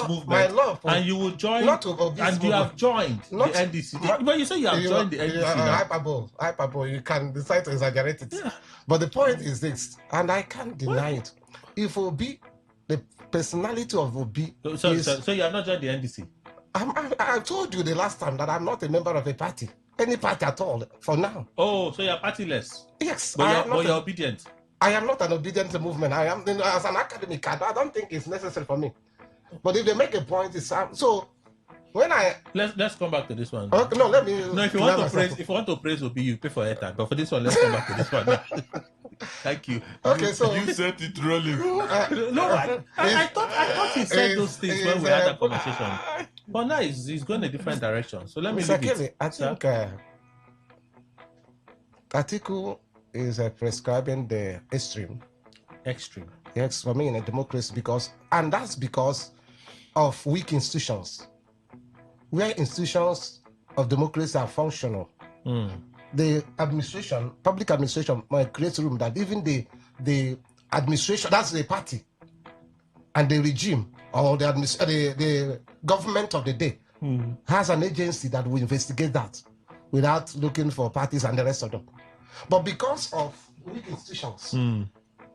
[SPEAKER 1] movement.
[SPEAKER 2] My love,
[SPEAKER 1] and you will join.
[SPEAKER 2] Not of Obi's
[SPEAKER 1] and you have joined the NDC. But you say you have joined the NDC now.
[SPEAKER 2] Hyperbole. You can decide to exaggerate it. Yeah. But the point is this, and I can't deny it. If Obi, the personality of Obi,
[SPEAKER 1] so you have not joined the NDC.
[SPEAKER 2] I told you the last time that I'm not a member of a party, any party at all, for now.
[SPEAKER 1] Oh, so you're partyless?
[SPEAKER 2] Yes.
[SPEAKER 1] But you're obedient?
[SPEAKER 2] I am not an obedient to movement. I am, as an academic, I don't think it's necessary for me. But if they make a point, it's so when I
[SPEAKER 1] let's come back to this one.
[SPEAKER 2] Okay, no, let me.
[SPEAKER 1] No, if you want to praise Obi, you pay for airtime. But for this one, let's come back to this one now. Thank you.
[SPEAKER 2] Okay, so
[SPEAKER 3] you set it rolling.
[SPEAKER 1] I thought he said those things when we had that conversation. But now he's going a different direction. So let me leave it.
[SPEAKER 2] I think Atiku is prescribing the extreme. Yes, for me in a democracy and that's because of weak institutions. Where institutions of democracy are functional, the administration, public administration, might create room that even the administration, that's the party, and the regime or the government of the day has an agency that will investigate that without looking for parties and the rest of them. But because of weak institutions,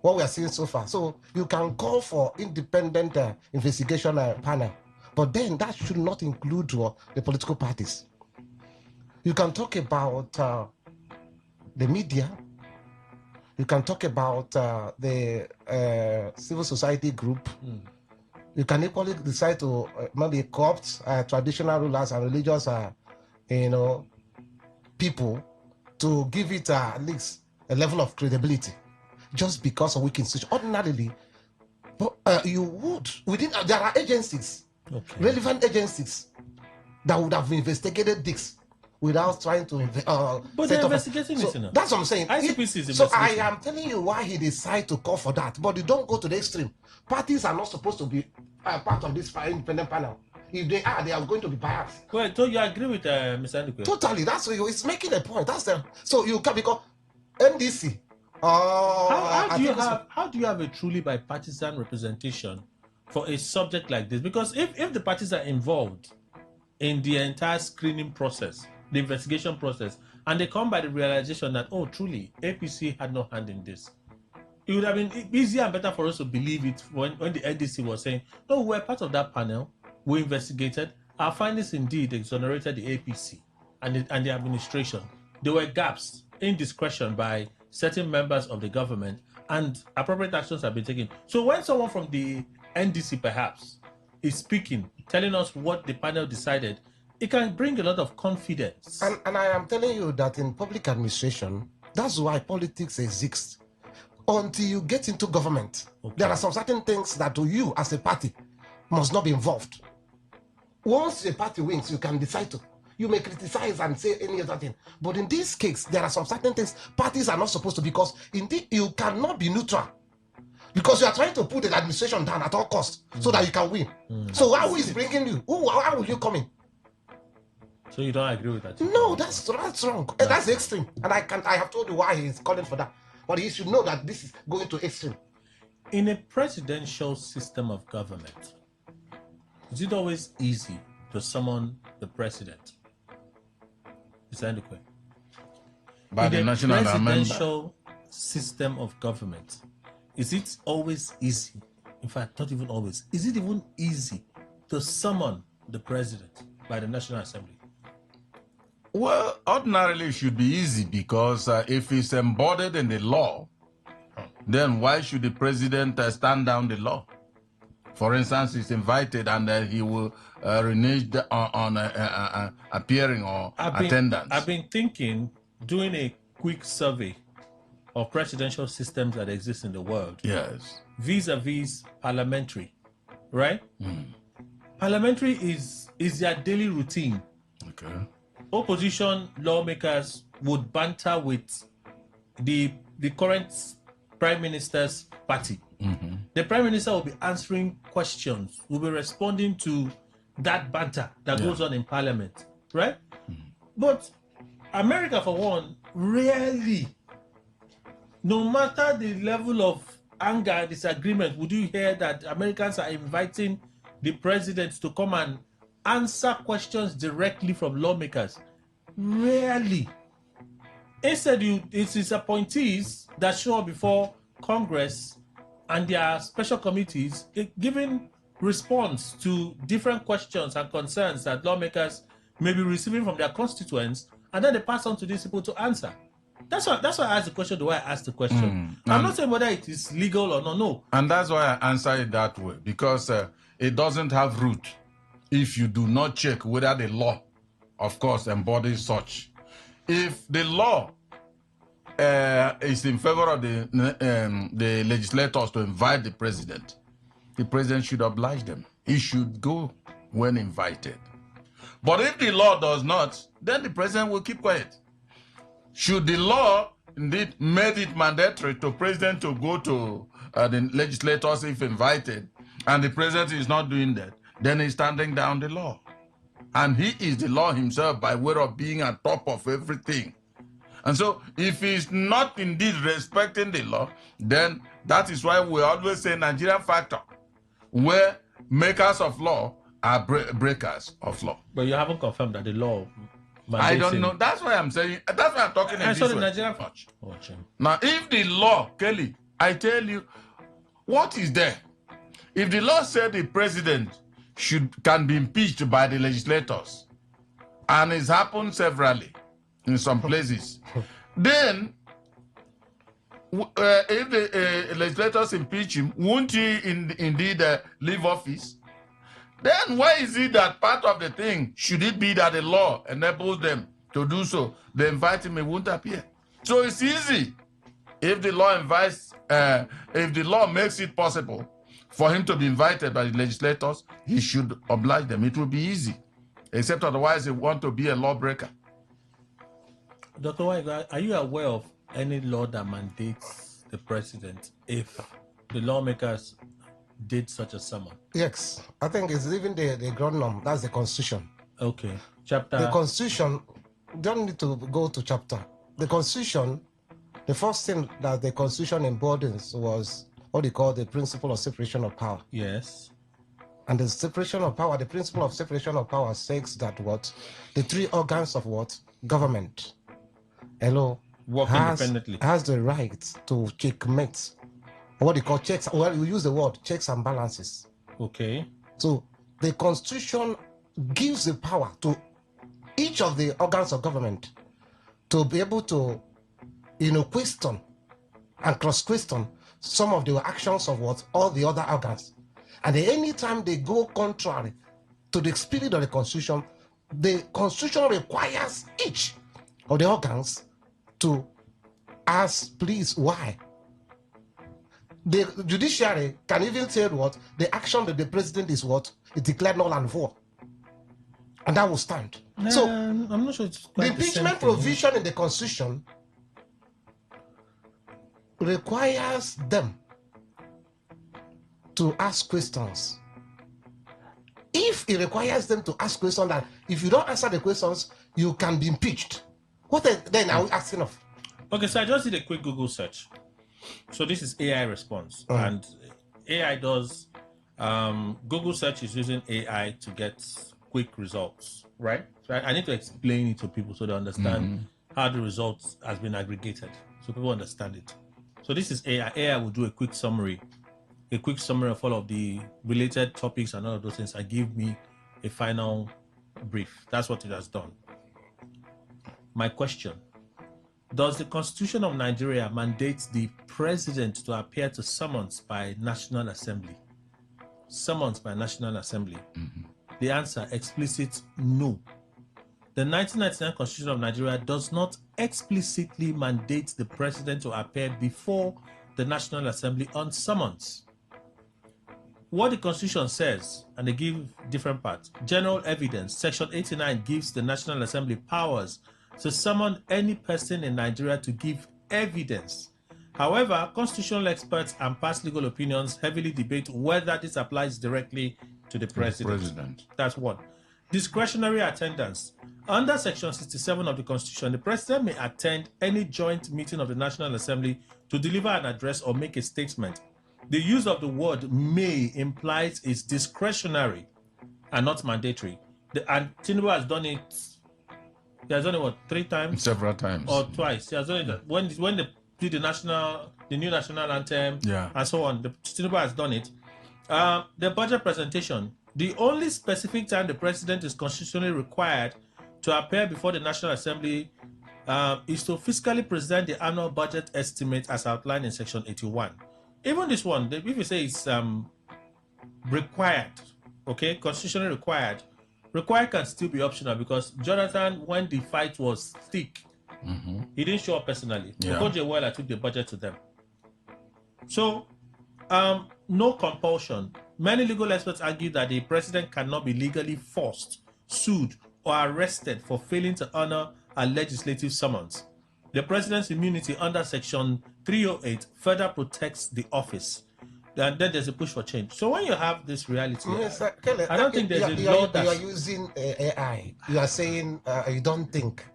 [SPEAKER 2] what we are seeing so far, so you can call for independent investigation panel, but then that should not include the political parties. You can talk about the media. You can talk about the civil society group. You can equally decide to maybe co-opt traditional rulers and religious, people to give it at least a level of credibility, just because of weak institutions. Ordinarily, you would there are agencies, relevant agencies that would have investigated this without trying to
[SPEAKER 1] but they're investigating this now.
[SPEAKER 2] That's what I'm saying.
[SPEAKER 1] ICPC is
[SPEAKER 2] so I am telling you why he decided to call for that, but you don't go to the extreme. Parties are not supposed to be part of this independent panel. If they are going to be biased.
[SPEAKER 1] Well, so you agree with Mr. Ndukwe?
[SPEAKER 2] Totally. That's what it's making a point. So you can because NDC.
[SPEAKER 1] How do you have a truly bipartisan representation for a subject like this? Because if the parties are involved in the entire screening process, the investigation process, and they come by the realization that, oh, truly, APC had no hand in this, it would have been easier and better for us to believe it when the NDC was saying, no, we're part of that panel, we investigated, our findings indeed exonerated the APC and the administration. There were gaps in discretion by certain members of the government, and appropriate actions have been taken. So when someone from the NDC perhaps is speaking, telling us what the panel decided, it can bring a lot of confidence.
[SPEAKER 2] And I am telling you that in public administration, that's why politics exists. Until you get into government, there are some certain things that to you as a party must not be involved. Once a party wins, you can decide to. You may criticize and say any other thing. But in this case, there are some certain things parties are not supposed to, because indeed you cannot be neutral. Because you are trying to put the administration down at all costs so that you can win. So who is bringing you? How will you come in?
[SPEAKER 1] So you don't agree with that?
[SPEAKER 2] No, that's wrong. That's extreme. And I have told you why he's calling for that. But he should know that this is going to extreme.
[SPEAKER 1] In a presidential system of government, is it always easy to summon the president? Is that the question?
[SPEAKER 3] By the national
[SPEAKER 1] presidential system of government, is it always easy? In fact, not even always. Is it even easy to summon the president by the National Assembly?
[SPEAKER 3] Well, ordinarily it should be easy, because if it's embodied in the law, then why should the president stand down the law? For instance, he's invited and he will renege on appearing or attendance.
[SPEAKER 1] I've been thinking, doing a quick survey of presidential systems that exist in the world.
[SPEAKER 3] Yes.
[SPEAKER 1] Vis-a-vis parliamentary, right? Parliamentary is their daily routine.
[SPEAKER 3] Okay.
[SPEAKER 1] Opposition lawmakers would banter with the current prime minister's party. The prime minister will be answering questions, will be responding to that banter that goes on in parliament, right? But America, for one, rarely, no matter the level of anger and disagreement, would you hear that Americans are inviting the president to come and answer questions directly from lawmakers? Rarely. Instead, it's his appointees that show up before Congress and their special committees giving response to different questions and concerns that lawmakers may be receiving from their constituents, and then they pass on to these people to answer. That's why I asked the question the way I asked the question. I'm not saying whether it is legal or not, no.
[SPEAKER 3] And that's why I answer it that way, because it doesn't have root if you do not check whether the law, of course, embodies such. If the law is in favor of the legislators to invite the president should oblige them. He should go when invited. But if the law does not, then the president will keep quiet. Should the law indeed made it mandatory to president to go to the legislators if invited, and the president is not doing that, then he's standing down the law. And he is the law himself by way of being on top of everything. And so if he's not indeed respecting the law, then that is why we always say Nigerian factor, where makers of law are breakers of law.
[SPEAKER 1] But you haven't confirmed that the law
[SPEAKER 3] I don't know. That's why I'm saying, that's why I'm talking in this way.
[SPEAKER 1] Nigerian
[SPEAKER 3] Now, if the law, Kelly, I tell you, what is there? If the law said the president can be impeached by the legislators, and it's happened severally in some places, then if the legislators impeach him, won't he indeed leave office? Then why is it that part of the thing, should it be that the law enables them to do so, the invite him, he won't appear? So it's easy. If the law if the law makes it possible for him to be invited by the legislators, he should oblige them. It will be easy. Except otherwise they want to be a lawbreaker.
[SPEAKER 1] Dr. White, are you aware of any law that mandates the president if the lawmakers did such a summon?
[SPEAKER 2] Yes, I think it's even the ground norm. That's the Constitution.
[SPEAKER 1] Okay. Chapter.
[SPEAKER 2] The Constitution, don't need to go to chapter. The Constitution, the first thing that the Constitution embodies was what they call the principle of separation of power.
[SPEAKER 1] Yes.
[SPEAKER 2] And the separation of power, the principle of separation of power says that what? The three organs of what? Government.
[SPEAKER 1] Work independently.
[SPEAKER 2] Has the right to checkmate. What they call checks, well, we use the word checks and balances.
[SPEAKER 1] Okay.
[SPEAKER 2] So the Constitution gives the power to each of the organs of government to be able to, question and cross-question some of the actions of what all the other organs. And anytime they go contrary to the spirit of the Constitution requires each of the organs to ask, please, why? The judiciary can even say what? The action that the president is what? It declared null and void. And that will stand. So
[SPEAKER 1] I'm not sure it's quite
[SPEAKER 2] the impeachment provision in the Constitution requires them to ask questions. If it requires them to ask questions that if you don't answer the questions, you can be impeached. What then are we asking of?
[SPEAKER 1] Okay, so I just did a quick Google search. So this is AI response, and AI does Google search is using AI to get quick results, right? So I need to explain it to people so they understand how the results has been aggregated, so people understand it. So this is AI. AI will do a quick summary of all of the related topics and all of those things, and give me a final brief. That's what it has done. My question: does the Constitution of Nigeria mandate the president to appear to summons by National Assembly? summons by National Assembly? The answer, explicit no. The 1999 Constitution of Nigeria does not explicitly mandate the president to appear before the National Assembly on summons. What the Constitution says, and they give different parts. General evidence, Section 89 gives the National Assembly powers to summon any person in Nigeria to give evidence. However, constitutional experts and past legal opinions heavily debate whether this applies directly to the president. That's one. Discretionary attendance. Under Section 67 of the Constitution, the president may attend any joint meeting of the National Assembly to deliver an address or make a statement. The use of the word may implies it's discretionary and not mandatory. And Tinubu has done it. He has done it, what, 3 times?
[SPEAKER 3] Several times.
[SPEAKER 1] Or twice. He has done it. When they did the new national anthem, and so on, Tinubu has done it. The budget presentation. The only specific time the president is constitutionally required to appear before the National Assembly is to fiscally present the annual budget estimate as outlined in Section 81. Even this one, if you say it's required, okay, constitutionally required can still be optional, because Jonathan, when the fight was thick, he didn't show up personally. I took the budget to them. So, no compulsion. Many legal experts argue that the president cannot be legally forced, sued, or arrested for failing to honor a legislative summons. The president's immunity under Section 308 further protects the office. And then there's a push for change. So when you have this reality,
[SPEAKER 2] Kelly,
[SPEAKER 1] I don't think there's a law that...
[SPEAKER 2] You are using AI. You are saying you don't think.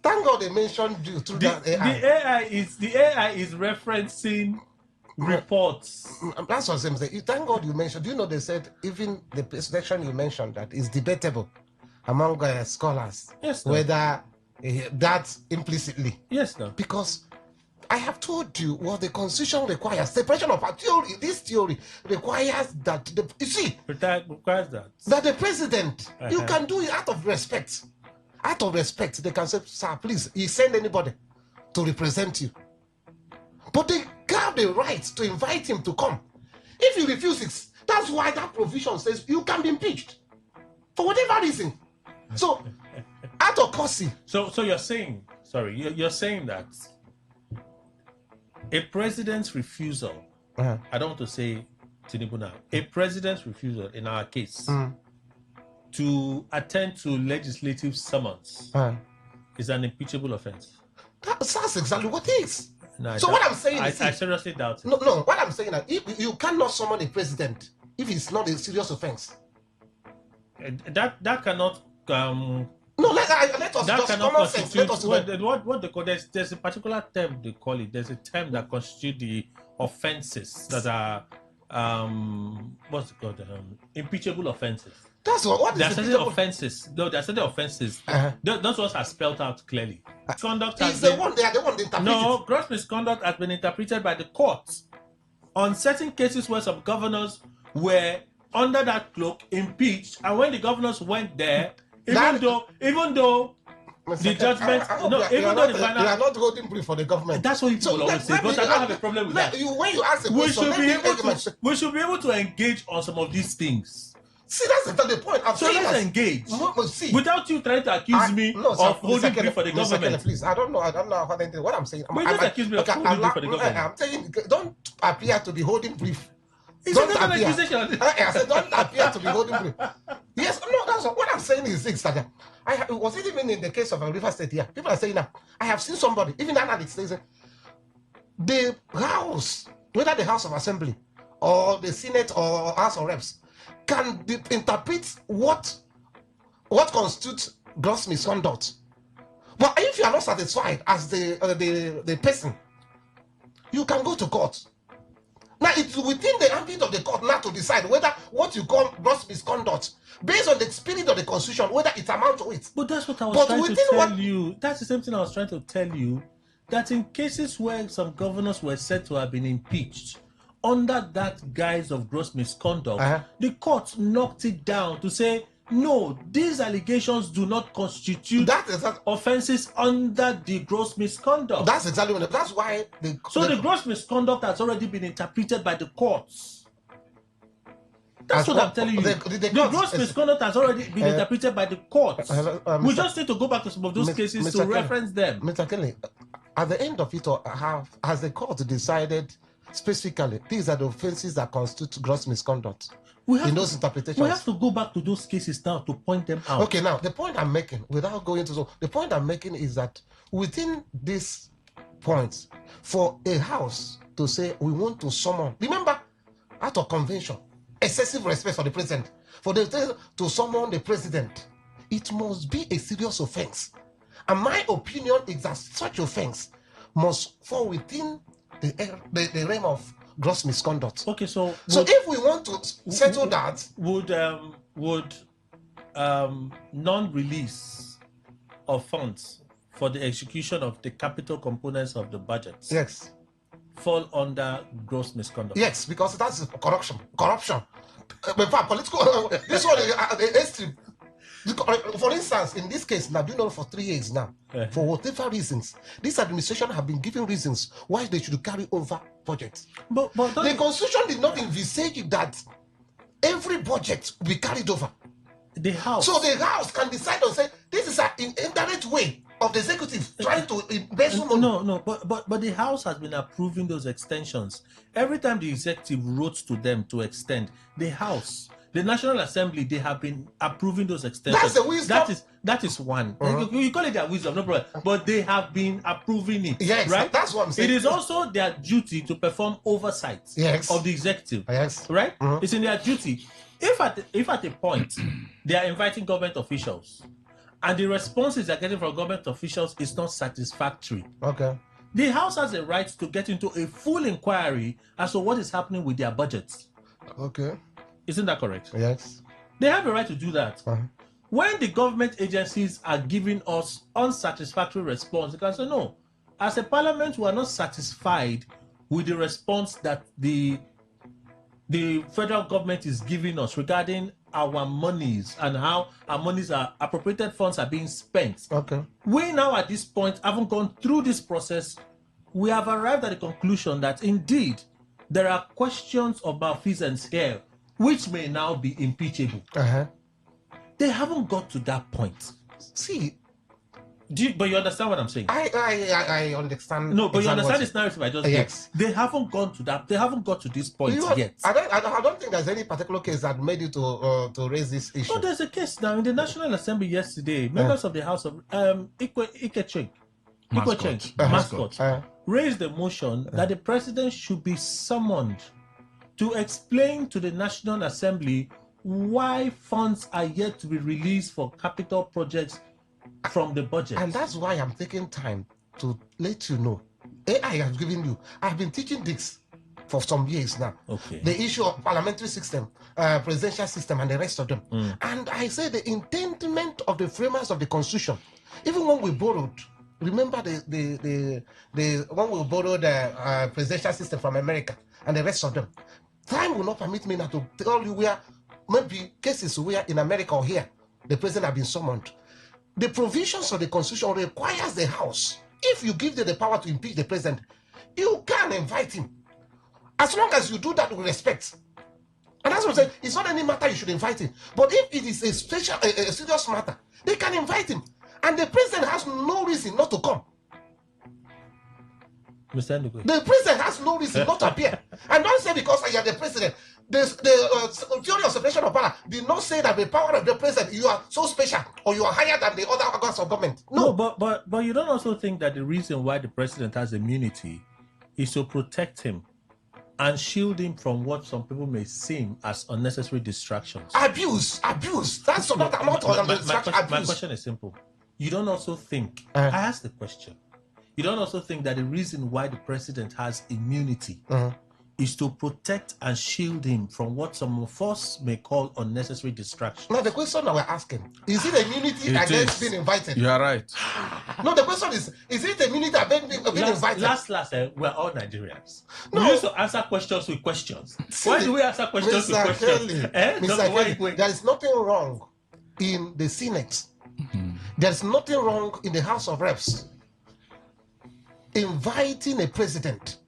[SPEAKER 2] Thank God they mentioned you through that AI.
[SPEAKER 1] The AI is referencing reports.
[SPEAKER 2] That's what I'm saying. Thank God you mentioned. Do you know they said even the section you mentioned that is debatable among scholars.
[SPEAKER 1] Yes.
[SPEAKER 2] Whether that's implicitly.
[SPEAKER 1] Yes, no.
[SPEAKER 2] Because I have told you what the Constitution requires. Separation of theory. This theory requires that
[SPEAKER 1] requires
[SPEAKER 2] that the president you can do it out of respect. Out of respect, they can say, "Sir, please, you send anybody to represent you." But they have the right to invite him to come. If he refuses, that's why that provision says you can be impeached for whatever reason. So, out of courtesy.
[SPEAKER 1] So you're saying, you're saying that a president's refusal, I don't want to say Tinubu now, a president's refusal in our case to attend to legislative summons is an impeachable offense.
[SPEAKER 2] That's exactly what it is.
[SPEAKER 1] No,
[SPEAKER 2] so what I'm saying is...
[SPEAKER 1] I seriously doubt it.
[SPEAKER 2] No, what I'm saying is if you cannot summon a president if it's not a serious offense.
[SPEAKER 1] That cannot...
[SPEAKER 2] No, let us
[SPEAKER 1] that
[SPEAKER 2] just
[SPEAKER 1] cannot
[SPEAKER 2] common sense. Let us
[SPEAKER 1] what they call there's a particular term they call it. There's a term that constitutes the offenses that are what's it called? Impeachable offenses.
[SPEAKER 2] That's what
[SPEAKER 1] there are certain offenses. No, there are certain offenses. Those ones are spelled out clearly. Conduct has
[SPEAKER 2] been, they are the one that interpret
[SPEAKER 1] No, gross misconduct has been interpreted by the courts on certain cases where some governors were under that cloak impeached, and when the governors went there, even though the judgment,
[SPEAKER 2] you are not holding brief for the government.
[SPEAKER 1] That's what people always say. But I don't have a problem with that.
[SPEAKER 2] When you ask a question,
[SPEAKER 1] we should be able to engage on some of these things.
[SPEAKER 2] See, that's the point.
[SPEAKER 1] So let's engage. Without you trying to accuse me of holding brief for the government.
[SPEAKER 2] Please, I don't know what I'm saying.
[SPEAKER 1] Just accuse me of holding brief for the government.
[SPEAKER 2] I'm saying, don't appear to be holding brief.
[SPEAKER 1] Don't appear. I
[SPEAKER 2] said, don't appear to be holding brief. Yes, no, that's what I'm saying is this. Was it even in the case of a River State here? People are saying that I have seen somebody, even analysts says the House, whether the House of Assembly or the Senate or House of Reps, can interpret what constitutes gross misconduct. But if you are not satisfied as the person, you can go to court. Now it's within the ambit of the court now to decide whether what you call gross misconduct, based on the spirit of the Constitution, whether it amounts to it.
[SPEAKER 1] But that's what I was trying to tell you. That's the same thing I was trying to tell you. That in cases where some governors were said to have been impeached under that guise of gross misconduct, the court knocked it down to say, no, these allegations do not constitute offenses under the gross misconduct.
[SPEAKER 2] That's exactly what. That's why
[SPEAKER 1] the gross misconduct has already been interpreted by the courts. That's what I'm telling you. The gross misconduct has already been interpreted by the courts. We just need to go back to some of those cases to reference them.
[SPEAKER 2] Mr. Kelly, at the end of it, has the court decided specifically these are the offenses that constitute gross misconduct? Those interpretations.
[SPEAKER 1] We have to go back to those cases now to point them out.
[SPEAKER 2] Okay, now the point I'm making, without going to the point I'm making is that within these points, for a house to say we want to summon, remember, out of convention, excessive respect for the president, for them to summon the president, it must be a serious offense. And my opinion is that such offense must fall within the realm of gross misconduct.
[SPEAKER 1] Okay, so
[SPEAKER 2] if we want to settle that,
[SPEAKER 1] would non-release of funds for the execution of the capital components of the budget,
[SPEAKER 2] yes, fall
[SPEAKER 1] under gross misconduct?
[SPEAKER 2] Yes, because that's corruption. In fact, political. This one, the extreme. For instance, in this case, now, been on for 3 years now. For whatever reasons, this administration have been given reasons why they should carry over budgets. But the constitution did not envisage that every budget will be carried over.
[SPEAKER 1] The House.
[SPEAKER 2] So the House can decide and say this is an indirect way of the executive trying to invest money.
[SPEAKER 1] No, but the House has been approving those extensions. Every time the executive wrote to them to extend, the House, the National Assembly, they have been approving those extensions.
[SPEAKER 2] That's the wisdom.
[SPEAKER 1] That is one. You call it their wisdom, no problem. But they have been approving it.
[SPEAKER 2] Yes,
[SPEAKER 1] right?
[SPEAKER 2] That's what I'm saying.
[SPEAKER 1] It is also their duty to perform oversight of the executive.
[SPEAKER 2] Yes.
[SPEAKER 1] Right? It's in their duty. If at a point they are inviting government officials and the responses they're getting from government officials is not satisfactory,
[SPEAKER 2] okay,
[SPEAKER 1] the House has a right to get into a full inquiry as to what is happening with their budgets.
[SPEAKER 2] Okay.
[SPEAKER 1] Isn't that correct?
[SPEAKER 2] Yes.
[SPEAKER 1] They have a right to do that. When the government agencies are giving us unsatisfactory response, they can say, no, as a parliament, we are not satisfied with the response that the federal government is giving us regarding our monies and how our monies are appropriated funds are being spent.
[SPEAKER 2] Okay.
[SPEAKER 1] We now at this point haven't gone through this process. We have arrived at the conclusion that indeed there are questions of malfeasance here which may now be impeachable. They haven't got to that point.
[SPEAKER 2] See,
[SPEAKER 1] but you understand what I'm saying?
[SPEAKER 2] I understand.
[SPEAKER 1] No, but you understand this narrative I just
[SPEAKER 2] yes.
[SPEAKER 1] They haven't gone to that. They haven't got to this point yet.
[SPEAKER 2] I don't think there's any particular case that made you to raise this issue.
[SPEAKER 1] No, there's a case now in the National Assembly yesterday. Members of the House of Ikecheng, Mascot, raised the motion that the president should be summoned to explain to the National Assembly why funds are yet to be released for capital projects from the budget.
[SPEAKER 2] And that's why I'm taking time to let you know. AI has given you. I've been teaching this for some years now.
[SPEAKER 1] Okay.
[SPEAKER 2] The issue of parliamentary system, presidential system, and the rest of them. And I say the intendment of the framers of the Constitution, even when we borrowed, remember the when we borrowed the presidential system from America and the rest of them. Time will not permit me now to tell you where maybe cases where in America or here the president have been summoned. The provisions of the Constitution requires the House. If you give them the power to impeach the president, you can invite him. As long as you do that with respect. And that's what I'm saying. It's not any matter you should invite him. But if it is a serious matter, they can invite him. And the president has no reason not to come. The president has no reason not to appear. And don't say because I am the president. The theory of separation of power did not say that the power of the president, you are so special or you are higher than the other organs of government. No,
[SPEAKER 1] but you don't also think that the reason why the president has immunity is to protect him and shield him from what some people may seem as unnecessary distractions.
[SPEAKER 2] Abuse. That's not distraction.
[SPEAKER 1] My question is simple. You don't also think, I asked the question, you don't also think that the reason why the president has immunity is to protect and shield him from what some of us may call unnecessary distractions?
[SPEAKER 2] Now the question that we're asking, is it immunity against being invited?
[SPEAKER 3] You are right.
[SPEAKER 2] No, the question is it immunity against being invited?
[SPEAKER 1] Last, we're all Nigerians. No. We used to answer questions with questions. Why do we answer questions with questions?
[SPEAKER 2] Mr. Kelly, there is nothing wrong in the Senate. There's nothing wrong in the House of Reps inviting a president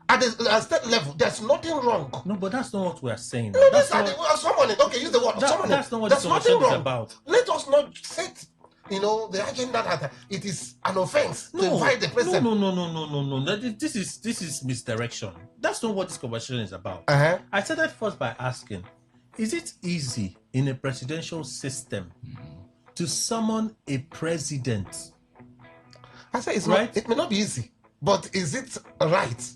[SPEAKER 2] at the state level, there's nothing wrong.
[SPEAKER 1] No, but that's not what we are saying.
[SPEAKER 2] No,
[SPEAKER 1] That's
[SPEAKER 2] these are the someone. Okay, use the word someone.
[SPEAKER 1] That's not what
[SPEAKER 2] there's
[SPEAKER 1] this
[SPEAKER 2] nothing
[SPEAKER 1] conversation
[SPEAKER 2] wrong.
[SPEAKER 1] is about.
[SPEAKER 2] Let us not set, the agenda that it is an offense to invite the president.
[SPEAKER 1] No. This is misdirection. That's not what this conversation is about. I started first by asking, is it easy in a presidential system to summon a president?
[SPEAKER 2] I say it's
[SPEAKER 1] right.
[SPEAKER 2] It may not be easy, but is it right?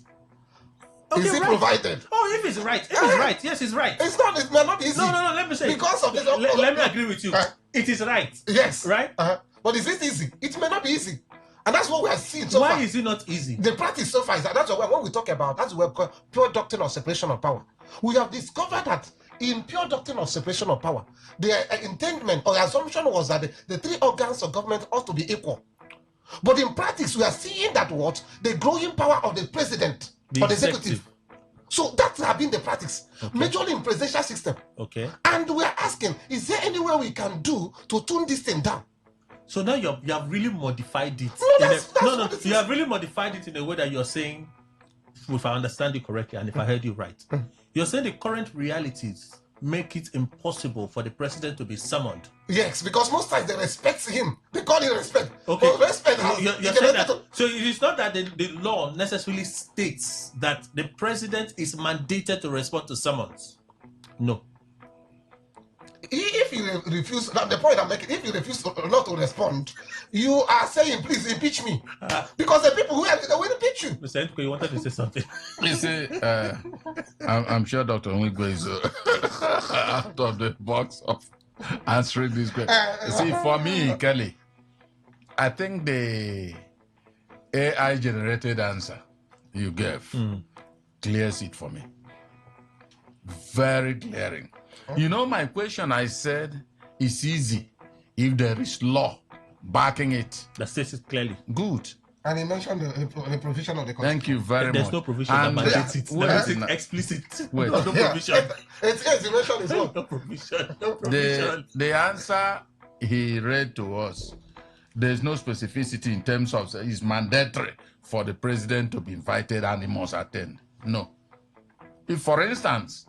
[SPEAKER 1] Okay,
[SPEAKER 2] is it
[SPEAKER 1] right.
[SPEAKER 2] provided?
[SPEAKER 1] Oh, if it's right, yes, it's right.
[SPEAKER 2] It's not. It may not be easy.
[SPEAKER 1] No. Let me say
[SPEAKER 2] because of this.
[SPEAKER 1] Let me agree with you. It is right.
[SPEAKER 2] Yes.
[SPEAKER 1] Right.
[SPEAKER 2] But is it easy? It may not be easy, and that's what we are seeing so
[SPEAKER 1] far.
[SPEAKER 2] Why
[SPEAKER 1] is it not easy?
[SPEAKER 2] The practice so far is that that's what when we talk about that's what we call pure doctrine of separation of power. We have discovered that in pure doctrine of separation of power, the intendment or assumption was that the three organs of government ought to be equal. But in practice, we are seeing that the growing power of the president or the executive. So that has been the practice, majorly in presidential system.
[SPEAKER 1] Okay.
[SPEAKER 2] And we are asking, is there any way we can do to tune this thing down?
[SPEAKER 1] So now you have really modified it.
[SPEAKER 2] No,
[SPEAKER 1] you have really modified it in a way that you're saying, if I understand you correctly, and if I heard you right, you're saying the current realities make it impossible for the president to be summoned.
[SPEAKER 2] Yes, because most times they respect him. They call it respect.
[SPEAKER 1] Okay.
[SPEAKER 2] But respect
[SPEAKER 1] you're saying that, so it is not that the law necessarily states that the president is mandated to respond to summons. No.
[SPEAKER 2] If you refuse, the point I'm making, if you refuse not to respond, you are saying, please impeach me. Because the people who they will impeach you.
[SPEAKER 1] Mr. Enko, you wanted to say something.
[SPEAKER 3] You see, I'm sure Dr. Onwigwe is out of the box of answering this question. See, for me, Kelly, I think the AI-generated answer you gave clears it for me. Very glaring. You know, my question, I said, it's easy if there is law backing it.
[SPEAKER 1] That states it clearly.
[SPEAKER 3] Good.
[SPEAKER 2] And he mentioned the provision of the Constitution.
[SPEAKER 3] Thank you very
[SPEAKER 1] There's
[SPEAKER 3] much.
[SPEAKER 1] no provision that mandates it. That is explicit.
[SPEAKER 3] Wait.
[SPEAKER 1] No provision.
[SPEAKER 2] It's mentioned as well.
[SPEAKER 1] No provision. No provision.
[SPEAKER 3] The answer he read to us, there's no specificity in terms of it's mandatory for the president to be invited and he must attend. No. If, for instance,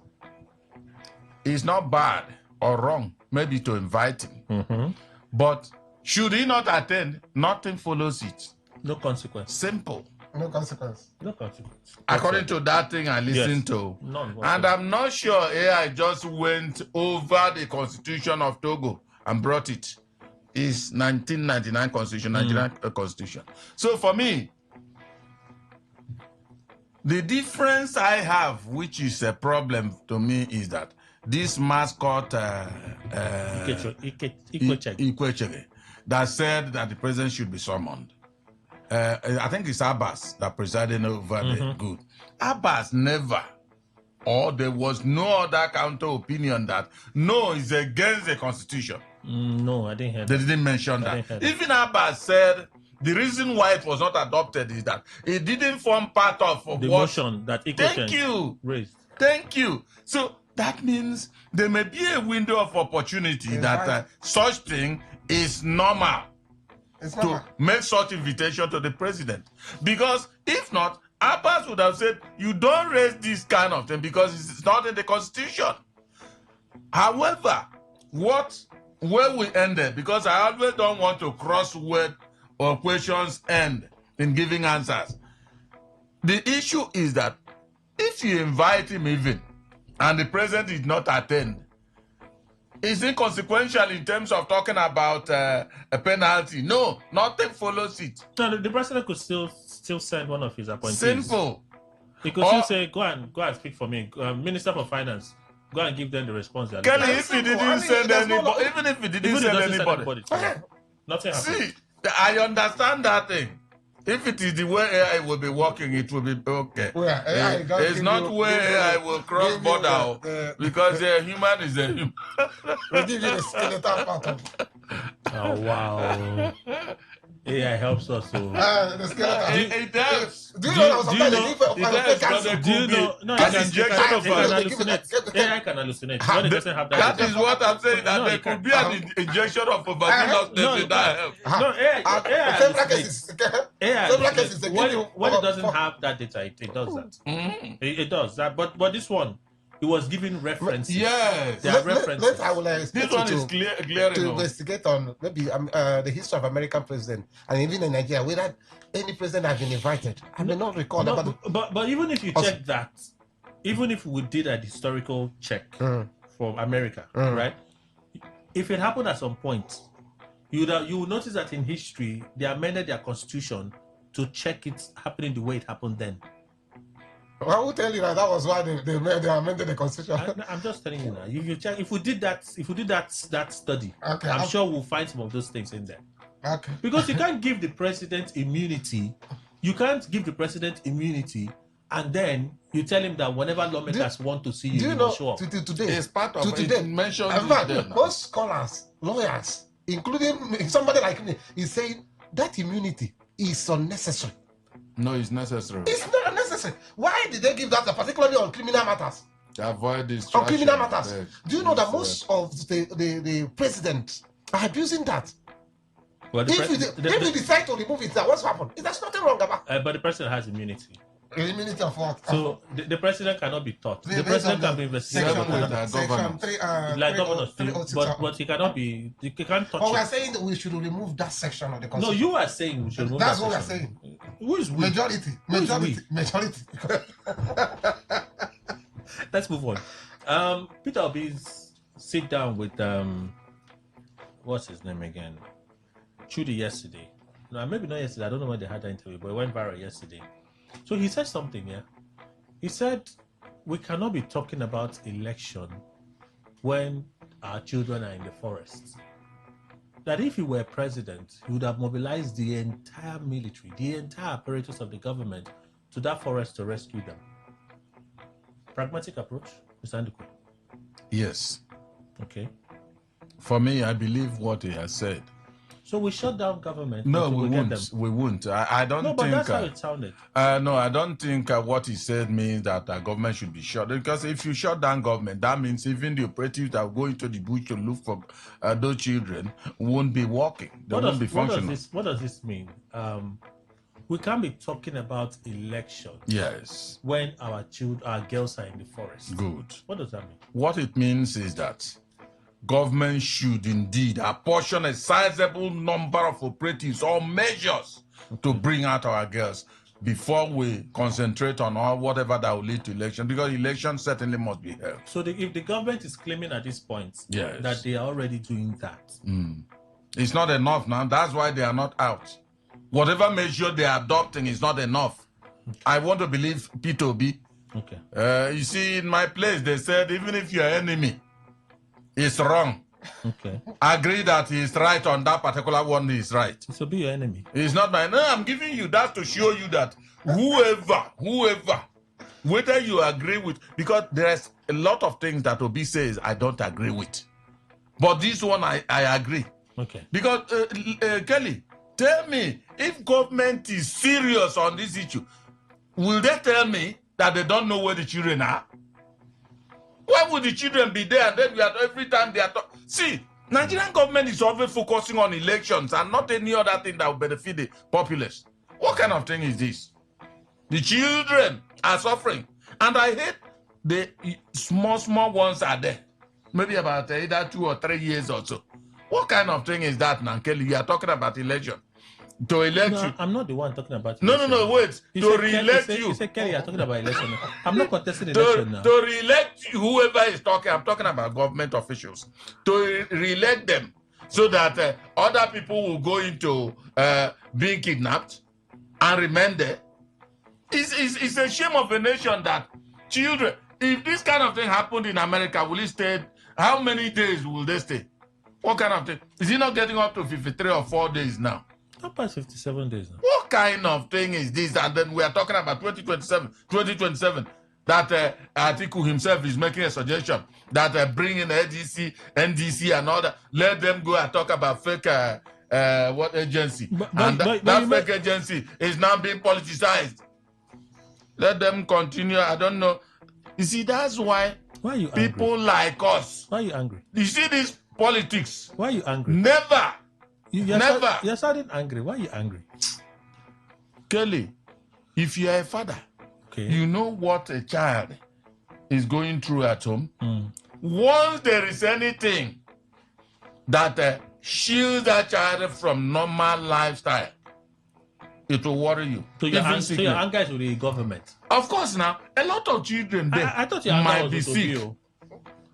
[SPEAKER 3] it's not bad or wrong, maybe to invite him. But should he not attend, nothing follows it.
[SPEAKER 1] No consequence.
[SPEAKER 3] Simple.
[SPEAKER 2] No consequence.
[SPEAKER 1] No consequence.
[SPEAKER 3] According to that thing I listened to.
[SPEAKER 1] None.
[SPEAKER 3] And I'm not sure AI just went over the constitution of Togo and brought it. It's 1999 constitution, 99 constitution. So for me, the difference I have, which is a problem to me, is that this mascot Ikwechege that said that the president should be summoned. I think it's Abbas that presided over the good. Abbas never, or there was no other counter opinion that no, it's against the constitution.
[SPEAKER 1] No, I didn't hear that.
[SPEAKER 3] They didn't mention that. Even Abbas said the reason why it was not adopted is that it didn't form part of
[SPEAKER 1] the motion that
[SPEAKER 3] Ikwechege
[SPEAKER 1] raised.
[SPEAKER 3] Thank you. So that means there may be a window of opportunity that such thing is normal. To make such invitation to the president. Because if not, Abbas would have said, you don't raise this kind of thing because it's not in the constitution. However, where we ended, because I always don't want to cross word or questions end in giving answers. The issue is that if you invite him even, and the president did not attend, is inconsequential in terms of talking about a penalty. No, nothing follows it.
[SPEAKER 1] No, the president could still send one of his appointees.
[SPEAKER 3] Simple.
[SPEAKER 1] He could still say, go and speak for me. Minister for Finance, go and give them the response.
[SPEAKER 3] Kelly, if he didn't send anybody, even if he didn't send anybody,
[SPEAKER 1] nothing happens.
[SPEAKER 3] See, I understand that thing. If it is the way AI will be working, it will be okay. It's not where AI will cross border because a human is a human.
[SPEAKER 2] We'll give you the skeletal part of
[SPEAKER 1] Oh, wow. AI helps us. So
[SPEAKER 2] The skeleton.
[SPEAKER 3] It helps.
[SPEAKER 2] Do you know that sometimes they give
[SPEAKER 3] it helps, but
[SPEAKER 2] cancer?
[SPEAKER 3] there
[SPEAKER 1] Do you
[SPEAKER 3] could
[SPEAKER 1] know?
[SPEAKER 3] be
[SPEAKER 1] No,
[SPEAKER 3] an injection of
[SPEAKER 1] it can
[SPEAKER 3] a...
[SPEAKER 1] hallucinate. AI can hallucinate when it doesn't have that.
[SPEAKER 3] That
[SPEAKER 1] data.
[SPEAKER 3] is what I'm saying, that
[SPEAKER 1] No,
[SPEAKER 3] there
[SPEAKER 1] it
[SPEAKER 3] could
[SPEAKER 1] can.
[SPEAKER 3] be an injection of a vaginal
[SPEAKER 1] No,
[SPEAKER 3] stem that helps.
[SPEAKER 1] no, AI hallucinates. AI hallucinates. When it doesn't have that data, it does that. It does that. But this one, it was giving references.
[SPEAKER 3] Yes.
[SPEAKER 1] There are references.
[SPEAKER 2] I will expect
[SPEAKER 3] This one
[SPEAKER 2] you
[SPEAKER 3] is clear
[SPEAKER 2] to
[SPEAKER 3] enough.
[SPEAKER 2] investigate on maybe the history of American president and even in Nigeria, whether any president has been invited. I may not recall that.
[SPEAKER 1] But even if you check that, even if we did a historical check from America, right? If it happened at some point, you will notice that in history they amended their constitution to check it happening the way it happened then.
[SPEAKER 2] I will tell you that was why they amended the constitution.
[SPEAKER 1] I'm just telling you now. You check. If we did that study,
[SPEAKER 2] okay,
[SPEAKER 1] I'm sure we'll find some of those things in there.
[SPEAKER 2] Okay.
[SPEAKER 1] Because you can't give the president immunity. You can't give the president immunity, and then you tell him that whenever lawmakers want to see you,
[SPEAKER 2] you know,
[SPEAKER 1] show up.
[SPEAKER 2] Today,
[SPEAKER 3] it's part of
[SPEAKER 2] today,
[SPEAKER 3] it. Mentioned
[SPEAKER 2] most scholars, lawyers, including somebody like me, is saying that immunity is unnecessary.
[SPEAKER 3] No, it's necessary.
[SPEAKER 2] It's not necessary. Why did they give that, particularly on criminal matters?
[SPEAKER 3] Avoid this.
[SPEAKER 2] On criminal matters. Do you know that most of the presidents are abusing that?
[SPEAKER 1] Well,
[SPEAKER 2] if you decide to remove it, what's happened? There's nothing wrong about
[SPEAKER 1] it. But the president has immunity.
[SPEAKER 2] Immunity of what?
[SPEAKER 1] So the president cannot be taught. The president can be investigated. Like governors do, but he cannot be. He can't touch.
[SPEAKER 2] Oh, we are saying that we should remove that section of the constitution.
[SPEAKER 1] No, you are saying we should remove
[SPEAKER 2] That's
[SPEAKER 1] that
[SPEAKER 2] what we are
[SPEAKER 1] section.
[SPEAKER 2] saying.
[SPEAKER 1] Who is we?
[SPEAKER 2] Majority.
[SPEAKER 1] Let's move on. Peter Obi's sit down with what's his name again? Chudi yesterday. No, maybe not yesterday. I don't know when they had that interview, but it went viral yesterday. So he said something, yeah. He said we cannot be talking about election when our children are in the forest. That if he were president, he would have mobilized the entire military, the entire apparatus of the government to that forest to rescue them. Pragmatic approach, Mr. Anduku?
[SPEAKER 3] Yes.
[SPEAKER 1] Okay.
[SPEAKER 3] For me, I believe what he has said.
[SPEAKER 1] So we shut down government?
[SPEAKER 3] No, we won't. We won't. I don't think...
[SPEAKER 1] No, but that's how it sounded.
[SPEAKER 3] No, I don't think what he said means that government should be shut. Because if you shut down government, that means even the operatives that go into the bush to look for those children won't be working. They won't be functional.
[SPEAKER 1] What does this mean? We can't be talking about election.
[SPEAKER 3] Yes.
[SPEAKER 1] When our girls are in the forest.
[SPEAKER 3] Good.
[SPEAKER 1] What does that mean?
[SPEAKER 3] What it means is that government should indeed apportion a sizable number of operatives or measures to bring out our girls before we concentrate on whatever that will lead to election, because election certainly must be held.
[SPEAKER 1] So if the government is claiming at this point that they are already doing that,
[SPEAKER 3] it's not enough now. That's why they are not out. Whatever measure they are adopting is not enough. Okay. I want to believe P2B.
[SPEAKER 1] Okay.
[SPEAKER 3] You see, in my place, they said even if your enemy is wrong,
[SPEAKER 1] okay,
[SPEAKER 3] agree that he is right on that particular one, he is right.
[SPEAKER 1] So be your enemy.
[SPEAKER 3] It's not my... No, I'm giving you that to show you that whoever, whether you agree with... Because there's a lot of things that Obi says I don't agree with. But this one, I agree.
[SPEAKER 1] Okay.
[SPEAKER 3] Because, Kelly, tell me, if government is serious on this issue, will they tell me that they don't know where the children are? Why would the children be there and then every time they are talking? See, Nigerian government is always focusing on elections and not any other thing that will benefit the populace. What kind of thing is this? The children are suffering. And I hate the small ones are there. Maybe about either 2 or 3 years or so. What kind of thing is that, Nankeli? You are talking about election. To elect you.
[SPEAKER 1] I'm not the one talking about
[SPEAKER 3] election. No, wait. To re-elect you.
[SPEAKER 1] You said, Kelly, you're talking about election. I'm not contesting election now.
[SPEAKER 3] To re-elect whoever is talking, I'm talking about government officials. To re-elect them so that other people will go into being kidnapped and remain there. It's a shame of a nation that children, if this kind of thing happened in America, will it stay? How many days will they stay? What kind of thing? Is it not getting up to 53 or 4 days now?
[SPEAKER 1] Not past 57 days now.
[SPEAKER 3] What kind of thing is this? And then we are talking about 2027. That Atiku himself is making a suggestion that bring in ADC, NDC and all that. Let them go and talk about fake what agency?
[SPEAKER 1] But
[SPEAKER 3] that fake agency is now being politicized. Let them continue. I don't know. You see, that's why
[SPEAKER 1] are you
[SPEAKER 3] people
[SPEAKER 1] angry?
[SPEAKER 3] like us.
[SPEAKER 1] Why are you angry?
[SPEAKER 3] You see this politics.
[SPEAKER 1] Why are you angry?
[SPEAKER 3] Never.
[SPEAKER 1] Never. You're sounding angry. Why are you angry?
[SPEAKER 3] Kelly, if you are a father, you know what a child is going through at home. Once there is anything that shields that child from normal lifestyle, it will worry you.
[SPEAKER 1] So your anger is with the government?
[SPEAKER 3] Of course now. A lot of children there
[SPEAKER 1] I thought your anger
[SPEAKER 3] might
[SPEAKER 1] was
[SPEAKER 3] be
[SPEAKER 1] with
[SPEAKER 3] sick.
[SPEAKER 1] Obi.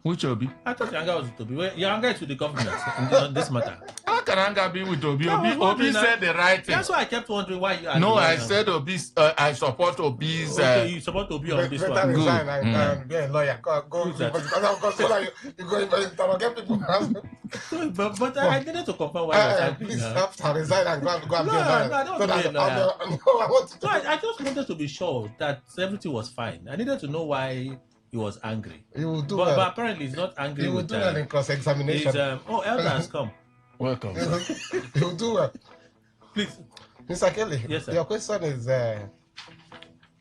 [SPEAKER 3] Which Obi?
[SPEAKER 1] I thought your anger was with Obi. Your anger is with the government on this matter.
[SPEAKER 3] How can anger be with Obi? Obi said the right thing.
[SPEAKER 1] That's why I kept wondering why you angry.
[SPEAKER 3] No, I said Obi. I support Obi's.
[SPEAKER 1] Okay, you support Obi on this one.
[SPEAKER 2] Good. Be a lawyer. Go. Because you go interrogate people.
[SPEAKER 1] But I needed to confirm why you were angry.
[SPEAKER 2] Please have to resign and go and be a lawyer.
[SPEAKER 1] No, I don't want to be a lawyer. I just wanted to be sure that everything was fine. I needed to know why he was angry.
[SPEAKER 2] He will do
[SPEAKER 1] but apparently he's not angry.
[SPEAKER 2] He will do well in cross-examination.
[SPEAKER 1] Elder has come.
[SPEAKER 3] Welcome.
[SPEAKER 2] He will do well.
[SPEAKER 1] Please.
[SPEAKER 2] Mr. Kelly,
[SPEAKER 1] yes, sir.
[SPEAKER 2] Your question is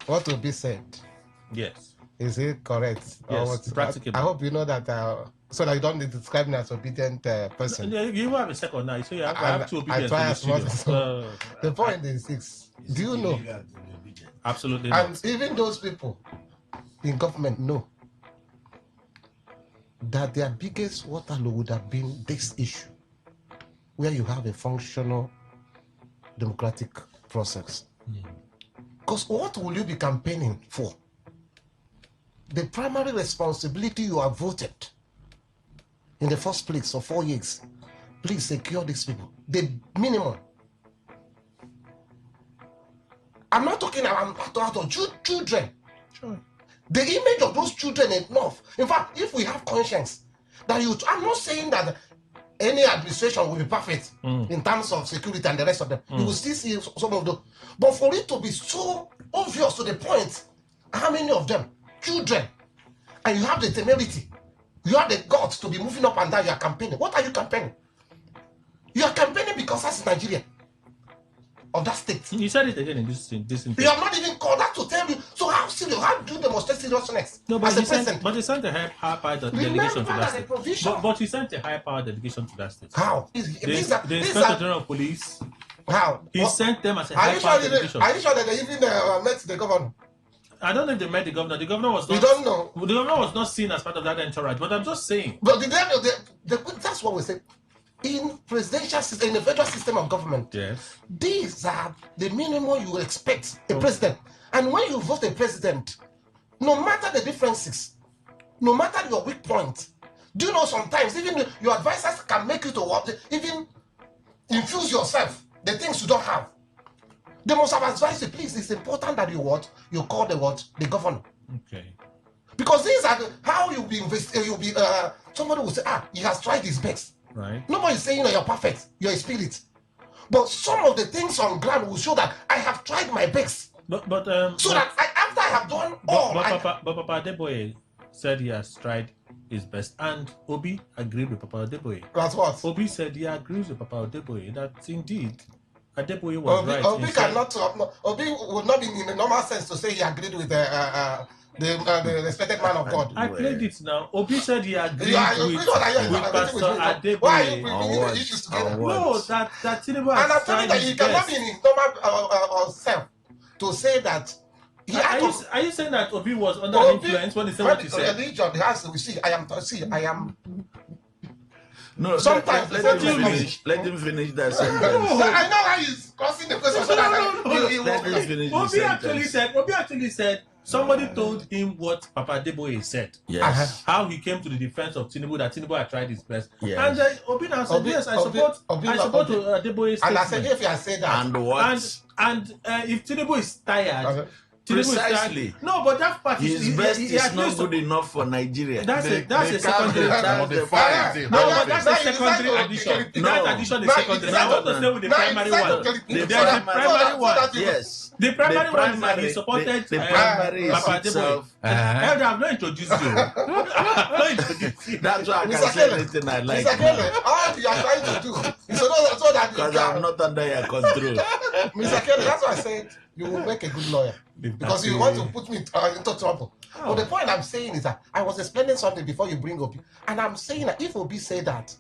[SPEAKER 2] what will be said?
[SPEAKER 1] Yes.
[SPEAKER 2] Is it correct?
[SPEAKER 1] Yes, practicable.
[SPEAKER 2] I hope you know that so that you don't describe me as obedient person.
[SPEAKER 1] You have a second now, so you have to obedient.
[SPEAKER 2] I try as the point is this. Do you know?
[SPEAKER 1] Absolutely
[SPEAKER 2] and
[SPEAKER 1] not.
[SPEAKER 2] Even those people in government know that their biggest Waterloo would have been this issue, where you have a functional democratic process. Because what will you be campaigning for? The primary responsibility you have voted in the first place for 4 years. Please secure these people. The minimum. I'm not talking about children.
[SPEAKER 1] Sure.
[SPEAKER 2] The image of those children is enough. In fact, if we have conscience, that I'm not saying that any administration will be perfect in terms of security and the rest of them. You will still see some of them. But for it to be so obvious to the point, how many of them, children, and you have the temerity, you have the guts to be moving up and down, you are campaigning. What are you campaigning? You are campaigning because that's Nigeria. Of that state.
[SPEAKER 1] You said it again in this interview.
[SPEAKER 2] You have not even called that to tell you. So how serious? How do you demonstrate seriousness?
[SPEAKER 1] No, but
[SPEAKER 2] as a president?
[SPEAKER 1] But you sent a high-powered delegation to that state. But you sent a high-powered delegation to that state.
[SPEAKER 2] How?
[SPEAKER 1] The Inspector General of Police.
[SPEAKER 2] How?
[SPEAKER 1] He sent them as a high-powered delegation.
[SPEAKER 2] Are you sure that they even met the governor?
[SPEAKER 1] I don't know if they met the governor. The governor was not.
[SPEAKER 2] You don't know.
[SPEAKER 1] The governor was not seen as part of that entourage. But I'm just saying.
[SPEAKER 2] But that's what we say. In presidential system, in the federal system of government,
[SPEAKER 1] yes,
[SPEAKER 2] these are the minimum you expect a president. And when you vote a president, no matter the differences, no matter your weak point, do you know sometimes even your advisors can make you to what, even infuse yourself the things you don't have. They must have advised you, please. It's important that you call the governor.
[SPEAKER 1] Okay.
[SPEAKER 2] Because these are how you'll be somebody will say, he has tried his best.
[SPEAKER 1] Right.
[SPEAKER 2] Nobody's saying that you're perfect, you're a spirit. But some of the things on ground will show that I have tried my best. After I have done all.
[SPEAKER 1] Papa Adeboye said he has tried his best, and Obi agreed with Papa Adeboye.
[SPEAKER 2] That's what?
[SPEAKER 1] Obi said he agrees with Papa Adeboye that indeed Adeboye was right.
[SPEAKER 2] Obi would not be in the normal sense to say he agreed with the respected man of God.
[SPEAKER 1] I played it now. Obi said he agreed with Pastor Adeboye.
[SPEAKER 2] Why are you bringing the issues together?
[SPEAKER 1] No, that Tinubu has.
[SPEAKER 2] And I'm telling you that he cannot be in his normal self to say that.
[SPEAKER 1] Are you saying that Obi was under influence when he said what he said?
[SPEAKER 2] I am.
[SPEAKER 13] No,
[SPEAKER 2] sometimes
[SPEAKER 13] let him finish that sentence.
[SPEAKER 2] I know how he's crossing the question.
[SPEAKER 13] Let him finish the sentence.
[SPEAKER 1] Obi actually said somebody told him what Papa Adeboye said.
[SPEAKER 13] Yes.
[SPEAKER 1] How he came to the defense of Tinubu, that Tinubu had tried his best.
[SPEAKER 13] Yes.
[SPEAKER 1] And Obi now said, yes, I support Adeboye's statement.
[SPEAKER 2] And I said, if you had said that.
[SPEAKER 13] And what?
[SPEAKER 1] And if Tinubu is tired,
[SPEAKER 13] Precisely.
[SPEAKER 1] No, but that part
[SPEAKER 13] his best is not good enough for Nigeria.
[SPEAKER 1] That's a secondary.
[SPEAKER 3] That's the point.
[SPEAKER 1] No, but that's a secondary addition. That addition is secondary. I want to stay with the primary one. There's the primary one.
[SPEAKER 13] Yes.
[SPEAKER 1] The primary one is that he supported
[SPEAKER 13] the primary is
[SPEAKER 1] Papa
[SPEAKER 13] itself.
[SPEAKER 1] Elder, I've not introduced you.
[SPEAKER 13] That's why I can say anything I like.
[SPEAKER 2] Mr. Kelly, all you are trying to do is so that
[SPEAKER 13] because I'm not under your control.
[SPEAKER 2] Mr. Kelly, that's why I said you will make a good lawyer. Because you want to put me into trouble. But the point I'm saying is that I was explaining something before you bring Obi. And I'm saying that if Obi say that,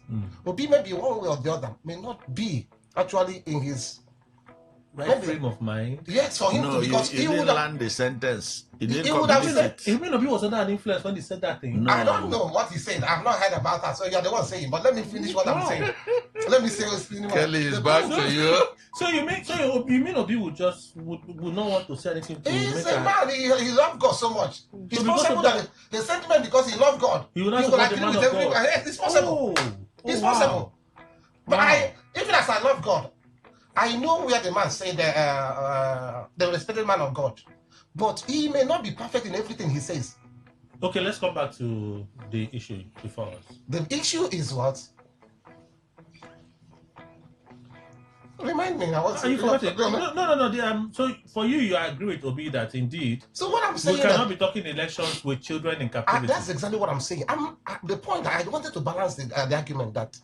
[SPEAKER 2] Obi maybe one way or the other may not be actually in his
[SPEAKER 1] right frame of mind.
[SPEAKER 2] Yes, for him to, because
[SPEAKER 13] he would land the sentence. He
[SPEAKER 2] would have said
[SPEAKER 1] he may not be was under an influence when he said that thing.
[SPEAKER 2] No. I don't know what he said. I've not heard about that. So you're the one saying. But let me finish what I'm saying. Let me say what's
[SPEAKER 3] Kelly is back to you.
[SPEAKER 1] So you mean Obi would not want to say anything to
[SPEAKER 2] He's a man. He loved God so much. It's possible that the sentiment because he loved God.
[SPEAKER 1] He will agree with everyone.
[SPEAKER 2] It's possible. It's possible. But even as I love God, I know where the man said the respected man of God. But he may not be perfect in everything he says.
[SPEAKER 1] Okay, let's come back to the issue before us.
[SPEAKER 2] The issue is what? Remind me. I was
[SPEAKER 1] No. So for you agree with Obi that indeed.
[SPEAKER 2] So what I'm saying,
[SPEAKER 1] we cannot be talking elections with children in captivity.
[SPEAKER 2] That's exactly what I'm saying. The point I wanted to balance the argument that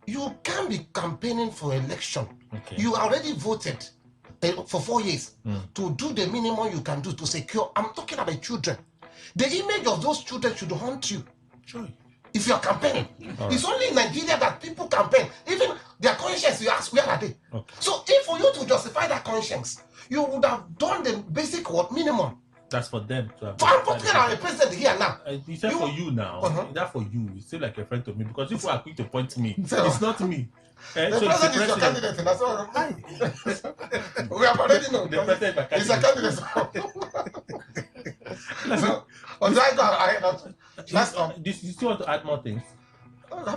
[SPEAKER 2] you can't be campaigning for election. Okay. You already voted for 4 years to do the minimum you can do to secure. I'm talking about children. The image of those children should haunt you.
[SPEAKER 1] Sure.
[SPEAKER 2] If you're campaigning, it's only in Nigeria that people campaign. Even their conscience, you ask, where are they? Okay. So if for you to justify that conscience, you would have done the basic minimum.
[SPEAKER 1] That's for them to have.
[SPEAKER 2] I'm talking about the president here now.
[SPEAKER 1] You said for you now. That for you. You seem like a friend to me because if you are quick to point to me, it's not me.
[SPEAKER 2] The president is your candidate, and that's all. We have already known.
[SPEAKER 1] The president
[SPEAKER 2] is a candidate.
[SPEAKER 1] Do you still want to add more things?
[SPEAKER 2] Okay.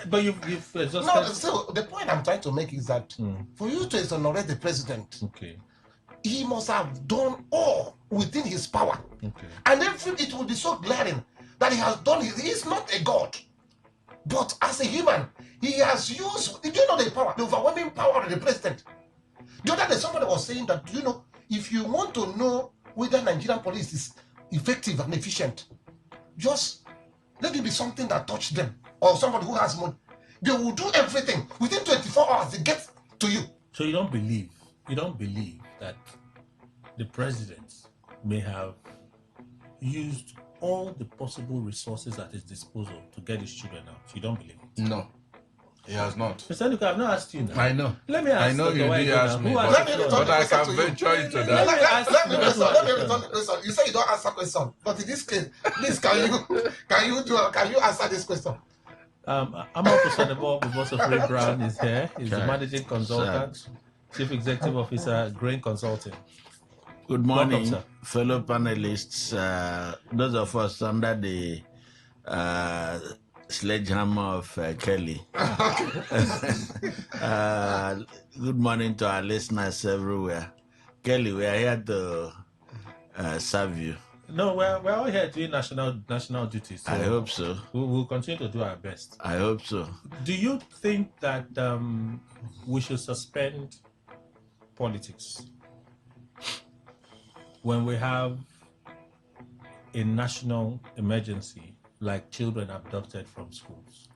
[SPEAKER 1] But you've exhausted.
[SPEAKER 2] No, so the point I'm trying to make is that for you to exonerate the president, he must have done all within his power. And then it will be so glaring that he has done it. He is not a god. But as a human, he has used, do you know the power, the overwhelming power of the president? The other day, somebody was saying that, if you want to know whether Nigerian police is effective and efficient, just let it be something that touched them or somebody who has money. They will do everything within 24 hours. They get to you.
[SPEAKER 1] So you don't believe that the president may have used all the possible resources at his disposal to get his children out. You don't believe it?
[SPEAKER 3] No, he has not.
[SPEAKER 1] Mr. Luka, I've not asked you now.
[SPEAKER 3] I know.
[SPEAKER 1] Let me ask
[SPEAKER 3] I know you did ask me, but I can venture into that.
[SPEAKER 2] Let me return the question. You say you don't answer question, but in this case, please can you answer this question?
[SPEAKER 1] I'm also Sanebo Bubosofre Brown is here. He's the managing consultant, chief executive officer, Grain Consulting.
[SPEAKER 13] Good morning, fellow panelists. Those of us under the sledgehammer of Kelly. Good morning to our listeners everywhere. Kelly, we are here to serve you.
[SPEAKER 1] No, we're all here doing national duties. So
[SPEAKER 13] I hope so.
[SPEAKER 1] We'll continue to do our best.
[SPEAKER 13] I hope so.
[SPEAKER 1] Do you think that we should suspend politics when we have a national emergency like children abducted from schools?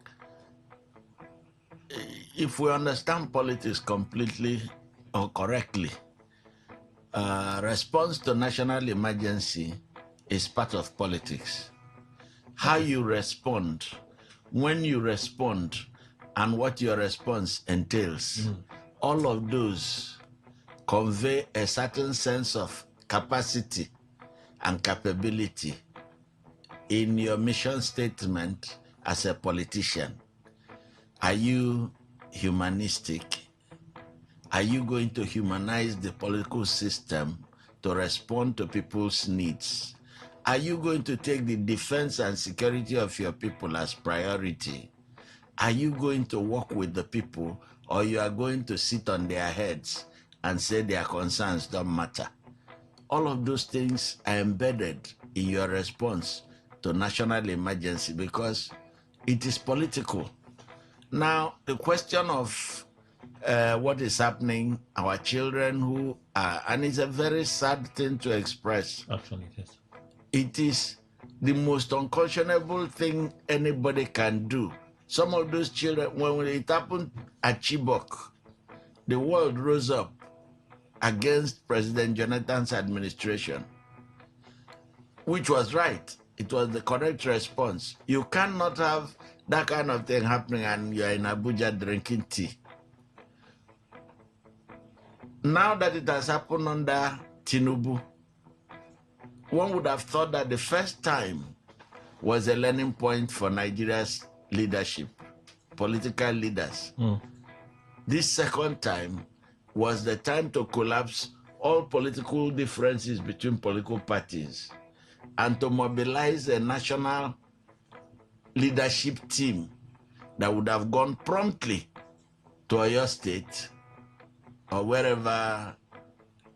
[SPEAKER 13] If we understand politics completely or correctly, response to national emergency is part of politics. How you respond, when you respond, and what your response entails, all of those convey a certain sense of capacity and capability in your mission statement as a politician. Are you humanistic? Are you going to humanize the political system to respond to people's needs? Are you going to take the defense and security of your people as priority? Are you going to work with the people, or you are going to sit on their heads and say their concerns don't matter. All of those things are embedded in your response to national emergency because it is political. Now, the question of what is happening, our children who are, and it's a very sad thing to express.
[SPEAKER 1] Actually, it is.
[SPEAKER 13] It is the most unconscionable thing anybody can do. Some of those children, when it happened at Chibok, the world rose up against President Jonathan's administration, which was right. It was the correct response. You cannot have that kind of thing happening and you're in Abuja drinking tea. Now that it has happened under Tinubu, one would have thought that the first time was a learning point for Nigeria's leadership, political leaders. This second time was the time to collapse all political differences between political parties and to mobilize a national leadership team that would have gone promptly to Oyo State or wherever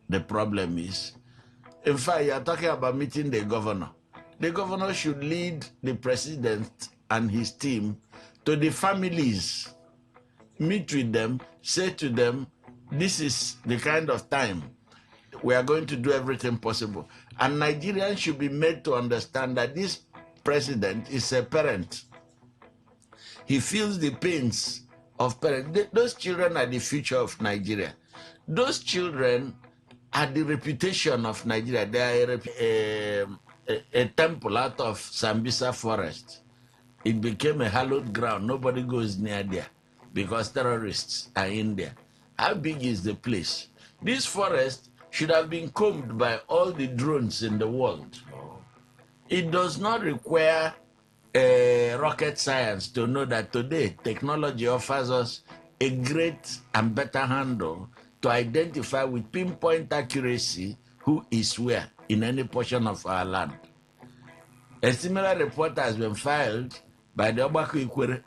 [SPEAKER 13] the problem is. In fact, you are talking about meeting the governor. The governor should lead the president and his team to the families, meet with them, say to them, this is the kind of time we are going to do everything possible. And Nigerians should be made to understand that this president is a parent. He feels the pains of parents. Those children are the future of Nigeria. Those children are the reputation of Nigeria. They are a temple out of Sambisa forest. It became a hallowed ground. Nobody goes near there because terrorists are in there. How big is the place? This forest should have been combed by all the drones in the world. It does not require rocket science to know that today technology offers us a great and better handle to identify with pinpoint accuracy who is where in any portion of our land. A similar report has been filed by the Obaki Ikwere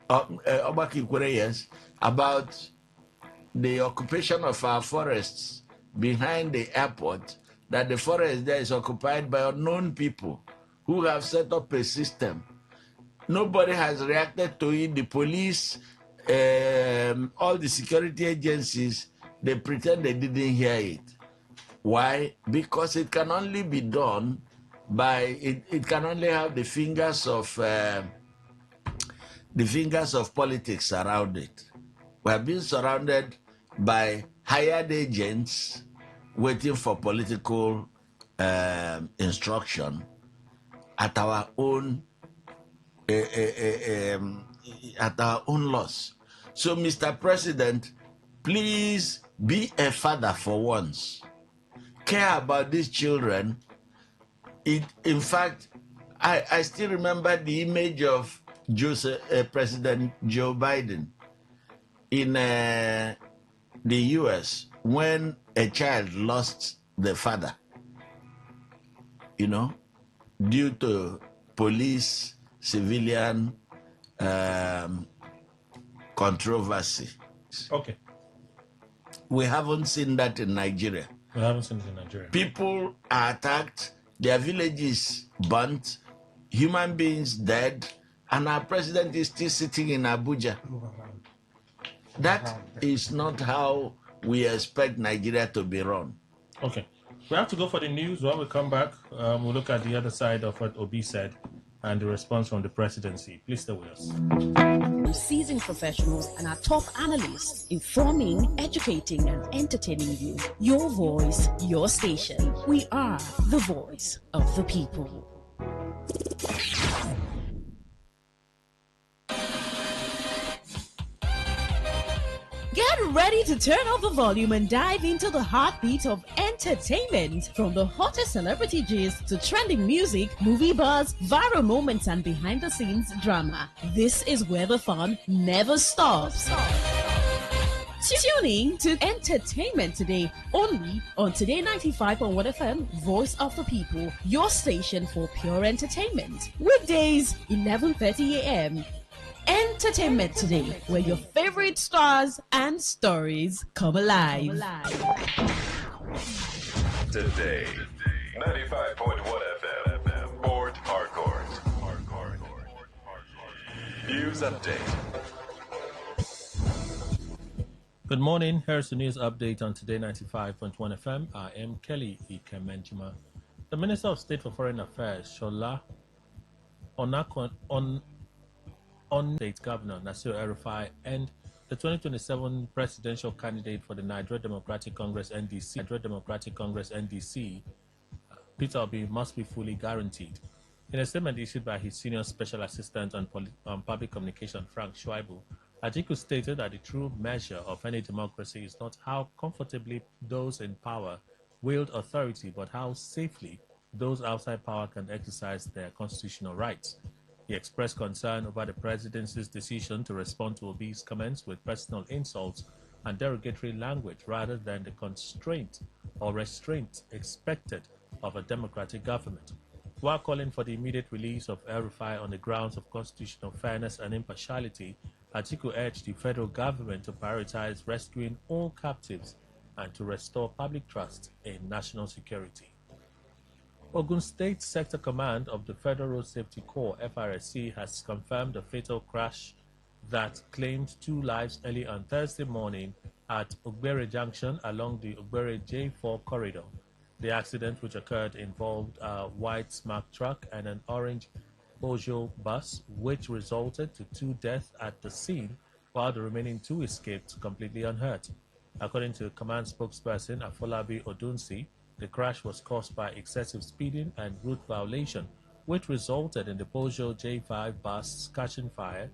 [SPEAKER 13] about the occupation of our forests behind the airport, that the forest there is occupied by unknown people who have set up a system. Nobody has reacted to it. The police, all the security agencies, they pretend they didn't hear it. Why? Because it can only be done by, it can only have the fingers of politics around it. We have been surrounded by hired agents waiting for political instruction at our own loss. So, Mr. President, please be a father for once. Care about these children. In fact, I still remember the image of President Joe Biden in the US when a child lost the father, due to police, civilian controversy.
[SPEAKER 1] Okay.
[SPEAKER 13] We haven't seen that in Nigeria.
[SPEAKER 1] We haven't seen it in Nigeria. People
[SPEAKER 13] are attacked, their villages burnt, human beings dead, and our president is still sitting in Abuja. That is not how we expect Nigeria to be run.
[SPEAKER 1] Okay. We have to go for the news. When we come back, we'll look at the other side of what Obi said and the response from the presidency. Please stay with us.
[SPEAKER 9] Seasoned professionals and our top analysts, informing, educating, and entertaining you. Your voice, your station. We are the voice of the people. Get ready to turn up the volume and dive into the heartbeat of entertainment. From the hottest celebrity gist to trending music, movie buzz, viral moments, and behind-the-scenes drama. This is where the fun never stops. Tuning to Entertainment Today, only on Today95.1 FM, Voice of the People, your station for pure entertainment. Weekdays, 11:30 a.m. Entertainment Today, where your favorite stars and stories come alive.
[SPEAKER 8] Today, 95.1 FM, Port Harcourt. News update.
[SPEAKER 1] Good morning. Here's the news update on Today 95.1 FM. I am Kelly Ikemenjima. The Minister of State for Foreign Affairs, Shola on State Governor Nasir El-Rufai and the 2027 presidential candidate for the Nigeria Democratic Congress NDC, Peter Obi, must be fully guaranteed. In a statement issued by his senior special assistant on public communication, Frank Schwaibu, Atiku stated that the true measure of any democracy is not how comfortably those in power wield authority, but how safely those outside power can exercise their constitutional rights. He expressed concern over the presidency's decision to respond to Obi's comments with personal insults and derogatory language rather than the constraint or restraint expected of a democratic government. While calling for the immediate release of El-Rufai on the grounds of constitutional fairness and impartiality, Atiku urged the federal government to prioritize rescuing all captives and to restore public trust in national security. Ogun State Sector Command of the Federal Road Safety Corps, FRSC, has confirmed a fatal crash that claimed 2 lives early on Thursday morning at Ogbere Junction along the Ogbere J4 corridor. The accident, which occurred, involved a white Smart truck and an orange Peugeot bus, which resulted to 2 deaths at the scene, while the remaining 2 escaped completely unhurt. According to command spokesperson Afolabi Odunsi, the crash was caused by excessive speeding and route violation, which resulted in the Peugeot J5 bus catching fire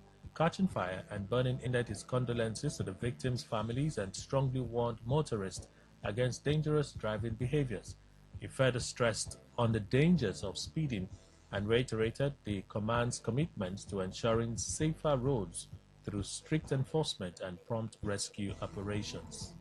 [SPEAKER 1] and burning. Ended his condolences to the victims' families and strongly warned motorists against dangerous driving behaviors. He further stressed on the dangers of speeding and reiterated the command's commitment to ensuring safer roads through strict enforcement and prompt rescue operations.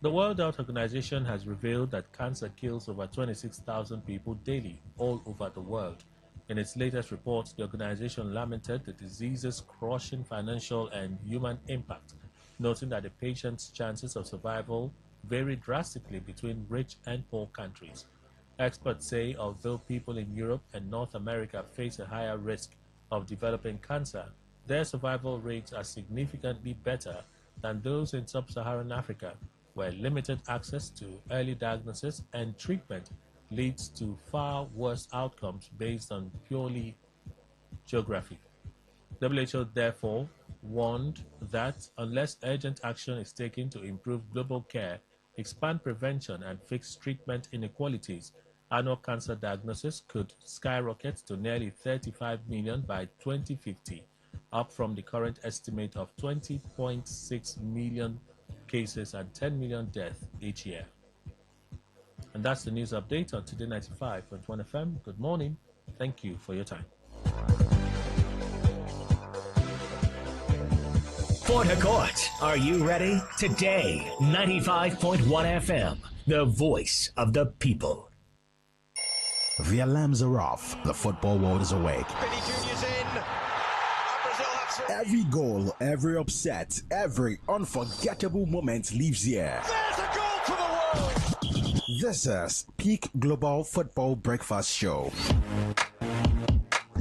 [SPEAKER 1] The World Health Organization has revealed that cancer kills over 26,000 people daily all over the world. In its latest report, the organization lamented the disease's crushing financial and human impact, noting that the patient's chances of survival vary drastically between rich and poor countries. Experts say although people in Europe and North America face a higher risk of developing cancer, their survival rates are significantly better than those in sub-Saharan Africa, where limited access to early diagnosis and treatment leads to far worse outcomes based on purely geography. WHO therefore warned that unless urgent action is taken to improve global care, expand prevention, and fix treatment inequalities, annual cancer diagnosis could skyrocket to nearly 35 million by 2050, up from the current estimate of 20.6 million cases and 10 million deaths each year. And that's the news update on Today 95.1 FM. Good morning. Thank you for your time.
[SPEAKER 7] Port Harcourt, are you ready? Today, 95.1 FM, the voice of the people.
[SPEAKER 14] The alarms are off. The football world is awake. Every goal, every upset, every unforgettable moment lives here.
[SPEAKER 15] There's a goal for the world!
[SPEAKER 14] This is Peak Global Football Breakfast Show.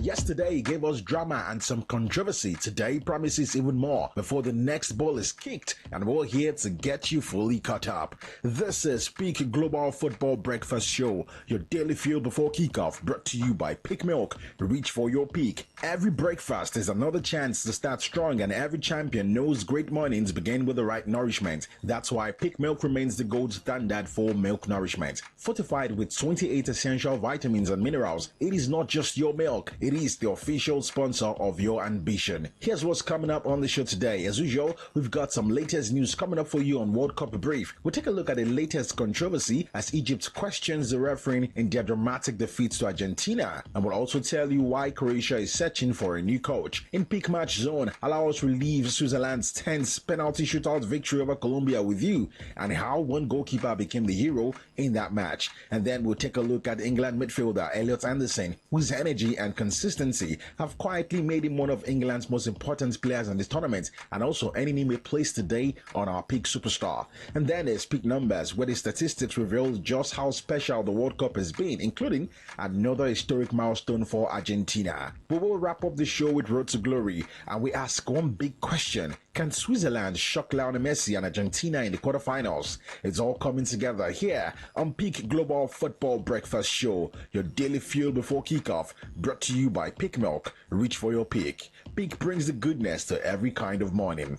[SPEAKER 14] Yesterday gave us drama and some controversy. Today promises even more before the next ball is kicked, and we're here to get you fully caught up. This is Peak Global Football Breakfast Show, your daily fuel before kickoff, brought to you by Peak Milk. Reach for your peak. Every breakfast is another chance to start strong, and every champion knows great mornings begin with the right nourishment. That's why Peak Milk remains the gold standard for milk nourishment. Fortified with 28 essential vitamins and minerals, it is not just your milk, it is the official sponsor of your ambition. Here's what's coming up on the show today. As usual, we've got some latest news coming up for you on World Cup Brief. We'll take a look at the latest controversy as Egypt questions the referee in their dramatic defeat to Argentina. And we'll also tell you why Croatia is searching for a new coach. In Peak Match Zone, allow us to relive Switzerland's tense penalty shootout victory over Colombia with you, and how one goalkeeper became the hero in that match. And then we'll take a look at England midfielder Elliot Anderson, whose energy and consistency consistency have quietly made him one of England's most important players in this tournament, and also earning him a place today on our peak superstar. And then there's peak numbers, where the statistics reveal just how special the World Cup has been, including another historic milestone for Argentina. We will wrap up the show with Road to Glory, and we ask one big question: can Switzerland shock Lionel Messi and Argentina in the quarterfinals? It's all coming together here on Peak Global Football Breakfast Show, your daily fuel before kickoff, brought to you by Peak Milk. Reach for your peak. Peak brings the goodness to every kind of morning.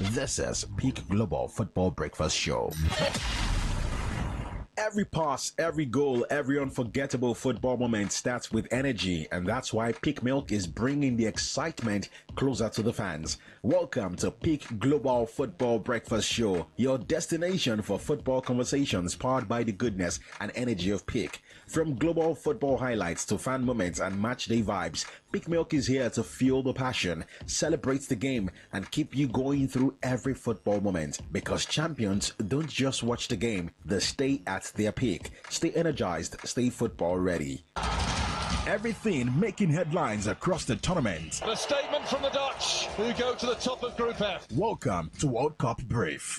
[SPEAKER 14] This is Peak Global Football Breakfast Show. Every pass, every goal, every unforgettable football moment starts with energy, and that's why Peak Milk is bringing the excitement closer to the fans. Welcome to Peak Global Football Breakfast Show, your destination for football conversations powered by the goodness and energy of Peak. From global football highlights to fan moments and match day vibes, Peak Milk is here to fuel the passion, celebrate the game, and keep you going through every football moment. Because champions don't just watch the game, they stay at their peak. Stay energized, stay football ready. Everything making headlines across the tournament.
[SPEAKER 15] A statement from the Dutch, who go to the top of Group F.
[SPEAKER 14] Welcome to World Cup Brief.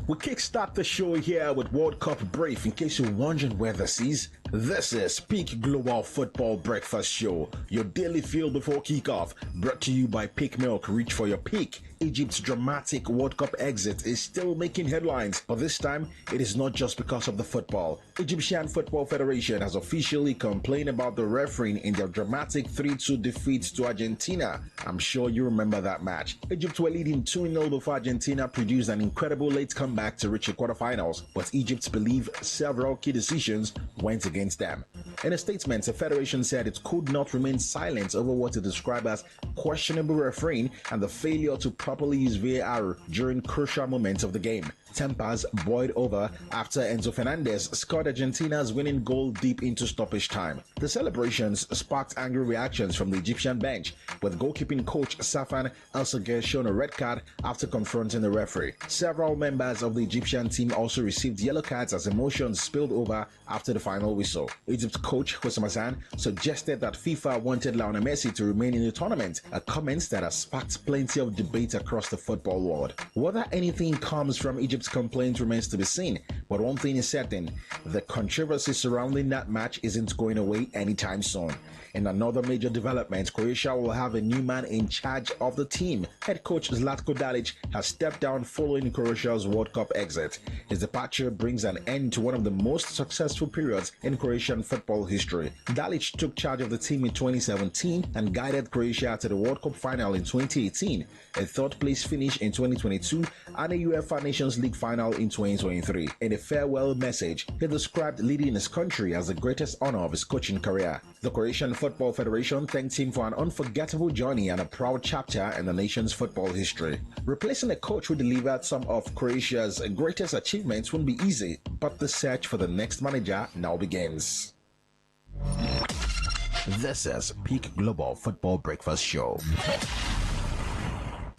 [SPEAKER 14] We kickstart the show here with World Cup Brief in case you're wondering where this is. This is Peak Global Football Breakfast Show, your daily fuel before kickoff, brought to you by Peak Milk. Reach for your peak. Egypt's dramatic World Cup exit is still making headlines, but this time it is not just because of the football. Egyptian Football Federation has officially complained about the refereeing in their dramatic 3-2 defeat to Argentina. I'm sure you remember that match. Egypt were leading 2-0 before Argentina produced an incredible late comeback to reach the quarterfinals, but Egypt believe several key decisions went against them. In a statement, the federation said it could not remain silent over what it described as questionable refereeing and the failure to properly use VAR during crucial moments of the game. Tempers boiled over after Enzo Fernandez scored Argentina's winning goal deep into stoppage time. The celebrations sparked angry reactions from the Egyptian bench, with goalkeeping coach Safan El-Sager shown a red card after confronting the referee. Several members of the Egyptian team also received yellow cards as emotions spilled over after the final whistle. Egypt coach Hosam Hassan suggested that FIFA wanted Lionel Messi to remain in the tournament, a comment that has sparked plenty of debate across the football world. Whether anything comes from Egypt's complaint remains to be seen, but one thing is certain: the controversy surrounding that match isn't going away anytime soon. In another major development, Croatia will have a new man in charge of the team. Head coach Zlatko Dalic has stepped down following Croatia's World Cup exit. His departure brings an end to one of the most successful periods in Croatian football history. Dalic took charge of the team in 2017 and guided Croatia to the World Cup final in 2018, a third-place finish in 2022, and a UEFA Nations League final in 2023. In a farewell message, he described leading his country as the greatest honor of his coaching career. The Croatian Football Federation thanked him for an unforgettable journey and a proud chapter in the nation's football history. Replacing a coach who delivered some of Croatia's greatest achievements won't be easy, but the search for the next manager now begins. This is Peak Global Football Breakfast Show.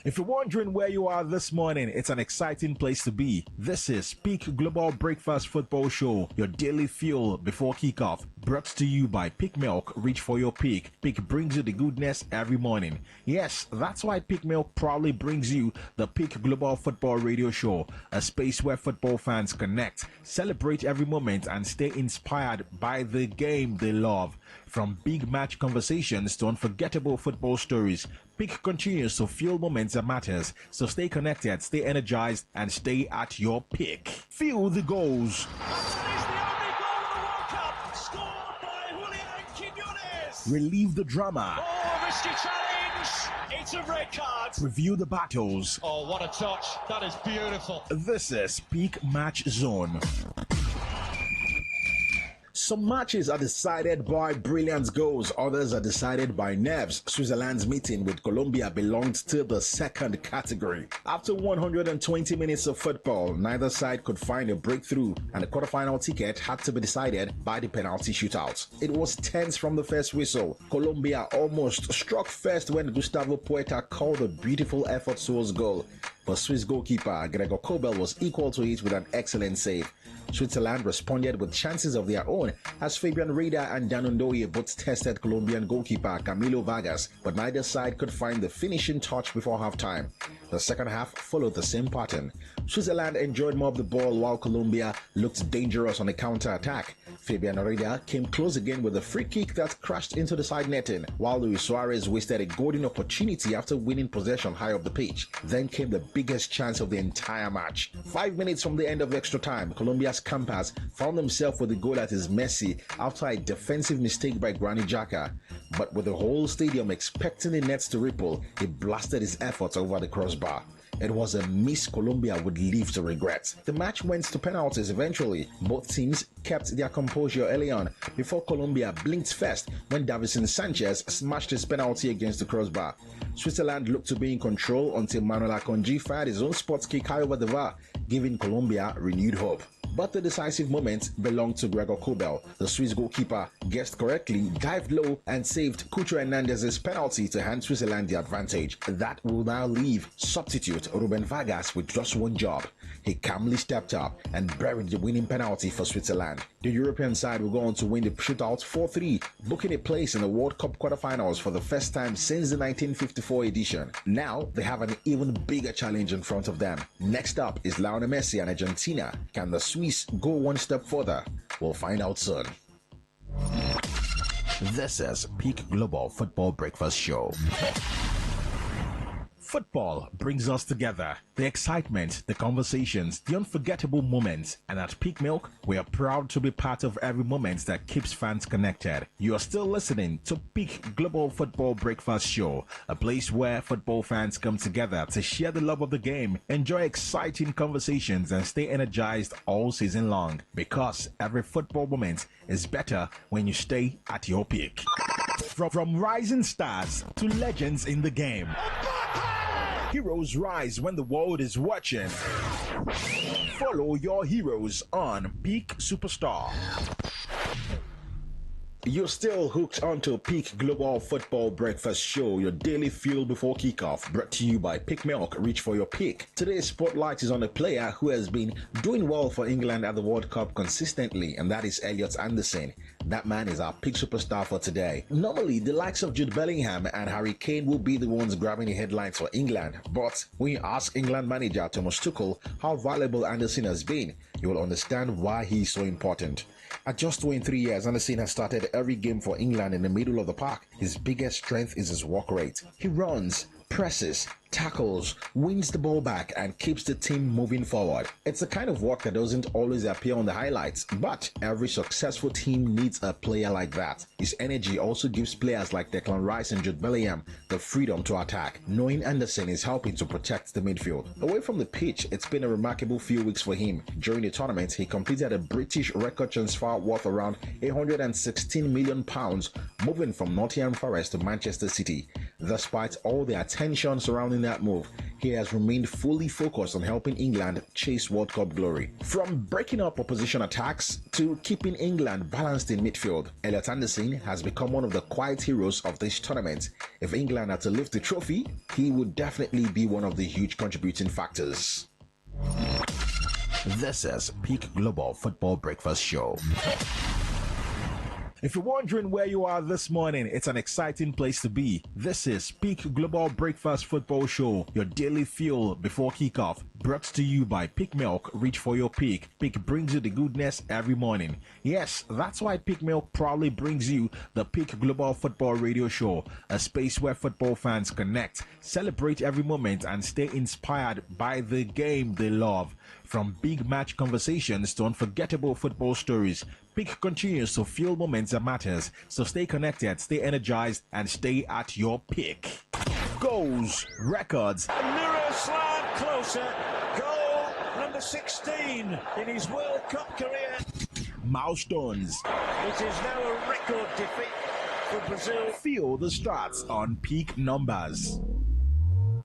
[SPEAKER 14] If you're wondering where you are this morning, it's an exciting place to be. This is Peak Global Breakfast Football Show, your daily fuel before kickoff, brought to you by Peak Milk. Reach for your peak. Peak brings you the goodness every morning. Yes, that's why Peak Milk proudly brings you the Peak Global Football Radio Show, a space where football fans connect, celebrate every moment, and stay inspired by the game they love. From big match conversations to unforgettable football stories, Peak continues to fuel moments that matters. So stay connected, stay energized, and stay at your peak. Feel the goals. Relieve the drama.
[SPEAKER 15] Oh, risky challenge. It's a red card.
[SPEAKER 14] Review the battles.
[SPEAKER 15] Oh, what a touch. That is beautiful.
[SPEAKER 14] This is Peak Match Zone. Some matches are decided by brilliant goals, others are decided by nerves. Switzerland's meeting with Colombia belonged to the second category. After 120 minutes of football, neither side could find a breakthrough, and the quarterfinal ticket had to be decided by the penalty shootout. It was tense from the first whistle. Colombia almost struck first when Gustavo Puerta called a beautiful effort towards goal. but Swiss goalkeeper Gregor Kobel was equal to it with an excellent save. Switzerland responded with chances of their own as Fabian Reda and Danundoye both tested Colombian goalkeeper Camilo Vargas, but neither side could find the finishing touch before halftime. The second half followed the same pattern. Switzerland enjoyed more of the ball while Colombia looked dangerous on the counter-attack. Fabian Reda came close again with a free kick that crashed into the side netting, while Luis Suarez wasted a golden opportunity after winning possession high up the pitch. Then came the biggest chance of the entire match. 5 minutes from the end of extra time, Colombia's campers found themselves with the goal at his mercy after a defensive mistake by Granit Xhaka. But with the whole stadium expecting the nets to ripple, he blasted his efforts over the crossbar. It was a miss Colombia would live to regret. The match went to penalties eventually. Both teams kept their composure early on before Colombia blinked first when Davison Sanchez smashed his penalty against the crossbar. Switzerland looked to be in control until Manuel Akonji fired his own spot kick high over the bar, giving Colombia renewed hope. But the decisive moment belonged to Gregor Kobel. The Swiss goalkeeper guessed correctly, dived low and saved Cucho Hernandez's penalty to hand Switzerland the advantage. That will now leave substitute Ruben Vargas with just one job. He calmly stepped up and buried the winning penalty for Switzerland. The European side will go on to win the shootout 4-3, booking a place in the World Cup quarterfinals for the first time since the 1954 edition. Now they have an even bigger challenge in front of them. Next up is Lionel Messi and Argentina. Can the Swiss go one step further? We'll find out soon. This is Peak Global Football Breakfast Show. Football brings us together. The excitement, the conversations, the unforgettable moments. And at Peak Milk, we are proud to be part of every moment that keeps fans connected. You are still listening to Peak Global Football Breakfast Show, a place where football fans come together to share the love of the game, enjoy exciting conversations, and stay energized all season long. Because every football moment is better when you stay at your peak. From rising stars to legends in the game. Heroes rise when the world is watching. Follow your heroes on Peak Superstar. You're still hooked onto Peak Global Football Breakfast Show, your daily fuel before kickoff, brought to you by Peak Milk. Reach for your peak. Today's spotlight is on a player who has been doing well for England at the World Cup consistently, and that is Elliot Anderson. That man is our Peak Superstar for today. Normally, the likes of Jude Bellingham and Harry Kane will be the ones grabbing the headlines for England, but when you ask England manager Thomas Tuchel how valuable Anderson has been, you will understand why he is so important. At just 23 years, Anderson has started every game for England in the middle of the park. His biggest strength is his work rate. He runs, presses, tackles, wins the ball back, and keeps the team moving forward. It's the kind of work that doesn't always appear on the highlights, but every successful team needs a player like that. His energy also gives players like Declan Rice and Jude Bellingham the freedom to attack. Knowing Anderson is helping to protect the midfield. Away from the pitch, it's been a remarkable few weeks for him. During the tournament, he completed a British record transfer worth around £116 million, moving from Nottingham Forest to Manchester City. Despite all the attention surrounding that move, he has remained fully focused on helping England chase World Cup glory. From breaking up opposition attacks to keeping England balanced in midfield, Elliot Anderson has become one of the quiet heroes of this tournament. If England are to lift the trophy, he would definitely be one of the huge contributing factors. This is Peak Global Football Breakfast Show. If you're wondering where you are this morning, it's an exciting place to be. This is Peak Global Breakfast Football Show, your daily fuel before kickoff, brought to you by Peak Milk. Reach for your peak. Peak brings you the goodness every morning. Yes, that's why Peak Milk proudly brings you the Peak Global Football Radio Show, a space where football fans connect, celebrate every moment, and stay inspired by the game they love. From big match conversations to unforgettable football stories, Peak continues to fuel moments that matters. So stay connected, stay energized, and stay at your peak. Goals, records,
[SPEAKER 15] A mirror slant closer. Goal number 16 in his World Cup career.
[SPEAKER 14] milestones.
[SPEAKER 15] It is now a record defeat for Brazil.
[SPEAKER 14] Feel the starts on Peak Numbers.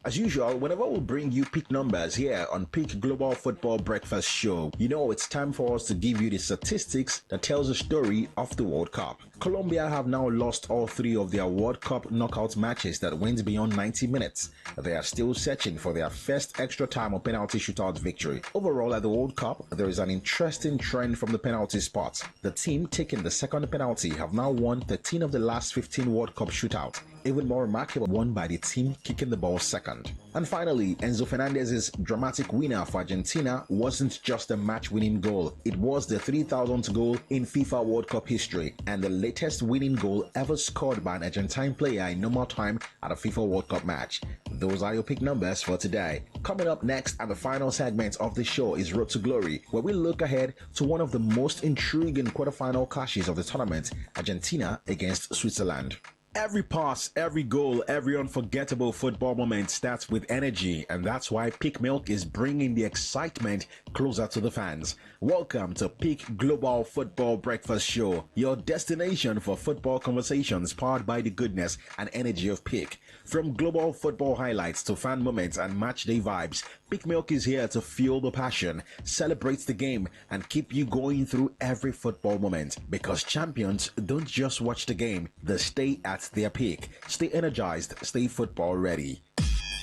[SPEAKER 14] As usual, whenever we bring you peak numbers here on Peak Global Football Breakfast Show, you know it's time for us to give you the statistics that tells the story of the World Cup. Colombia have now lost all 3 of their World Cup knockout matches that went beyond 90 minutes. They are still searching for their first extra time or penalty shootout victory. Overall, at the World Cup, there is an interesting trend from the penalty spot. The team taking the second penalty have now won 13 of the last 15 World Cup shootouts. Even more remarkable, won by the team kicking the ball second. And finally, Enzo Fernandez's dramatic winner for Argentina wasn't just a match-winning goal. It was the 3,000th goal in FIFA World Cup history and the latest winning goal ever scored by an Argentine player in normal time at a FIFA World Cup match. Those are your pick numbers for today. Coming up next and the final segment of the show is Road to Glory, where we look ahead to one of the most intriguing quarterfinal clashes of the tournament, Argentina against Switzerland. Every pass, every goal, every unforgettable football moment starts with energy, and that's why Peak Milk is bringing the excitement closer to the fans. Welcome to Peak Global Football Breakfast Show, your destination for football conversations powered by the goodness and energy of Peak. From global football highlights to fan moments and match day vibes, Peak Milk is here to fuel the passion, celebrate the game, and keep you going through every football moment. Because champions don't just watch the game, they stay at their peak. Stay energized, stay football ready.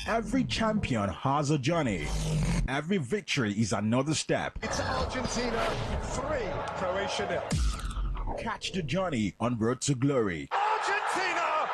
[SPEAKER 16] Every champion has a journey. Every victory is another step.
[SPEAKER 15] It's Argentina 3, Croatia 0.
[SPEAKER 16] Catch the journey on Road to Glory.
[SPEAKER 15] Argentina,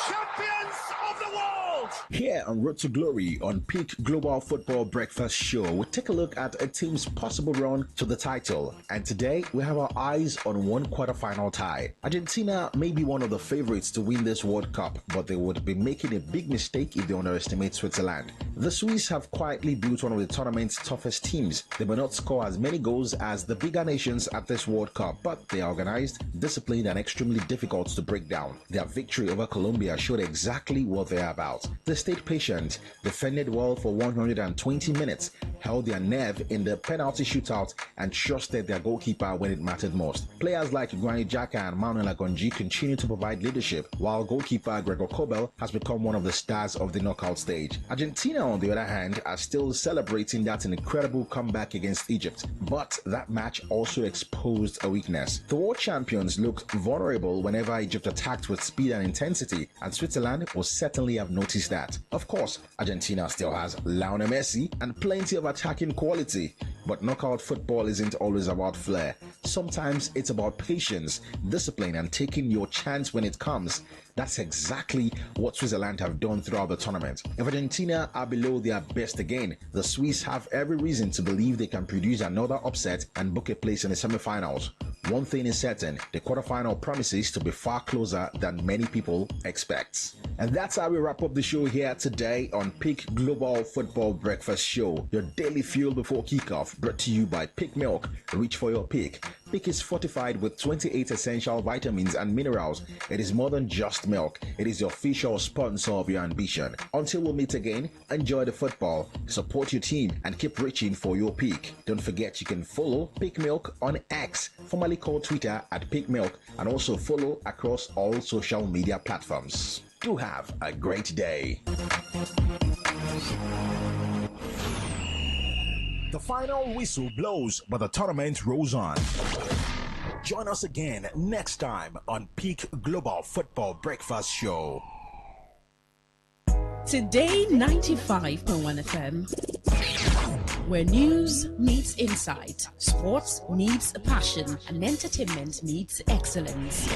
[SPEAKER 15] champions of the world!
[SPEAKER 14] Here on Road to Glory on Peak Global Football Breakfast Show, we take a look at a team's possible run to the title. And today, we have our eyes on one quarterfinal tie. Argentina may be one of the favorites to win this World Cup, but they would be making a big mistake if they underestimate Switzerland. The Swiss have quietly built one of the tournament's toughest teams. They may not score as many goals as the bigger nations at this World Cup, but they are organized, disciplined, and extremely difficult to break down. Their victory over Colombia showed exactly what they are about. They stayed patient, defended well for 120 minutes, held their nerve in the penalty shootout, and trusted their goalkeeper when it mattered most. Players like Granit Xhaka and Manuel Agonji continue to provide leadership, while goalkeeper Gregor Kobel has become one of the stars of the knockout stage. Argentina, on the other hand, are still celebrating that incredible comeback against Egypt, but that match also exposed a weakness. The world champions looked vulnerable whenever Egypt attacked with speed and intensity, and Switzerland will certainly have noticed that. Of course, Argentina still has Lionel Messi and plenty of attacking quality, but knockout football isn't always about flair. Sometimes it's about patience, discipline, and taking your chance when it comes. That's exactly what Switzerland have done throughout the tournament. If Argentina are below their best again, the Swiss have every reason to believe they can produce another upset and book a place in the semi-finals. One thing is certain, the quarterfinal promises to be far closer than many people expect. And that's how we wrap up the show here today on Peak Global Football Breakfast Show, your daily fuel before kickoff, brought to you by Peak Milk. Reach for your peak. Peak is fortified with 28 essential vitamins and minerals. It is more than just milk. It is the official sponsor of your ambition. Until we meet again, enjoy the football, support your team, and keep reaching for your peak. Don't forget you can follow Peak Milk on X, formerly called Twitter, at Peak Milk, and also follow across all social media platforms. Do have a great day.
[SPEAKER 16] The final whistle blows, but the tournament rolls on. Join us again next time on Peak Global Football Breakfast Show.
[SPEAKER 9] Today 95.1 FM, where news meets insight, sports meets passion, and entertainment meets excellence.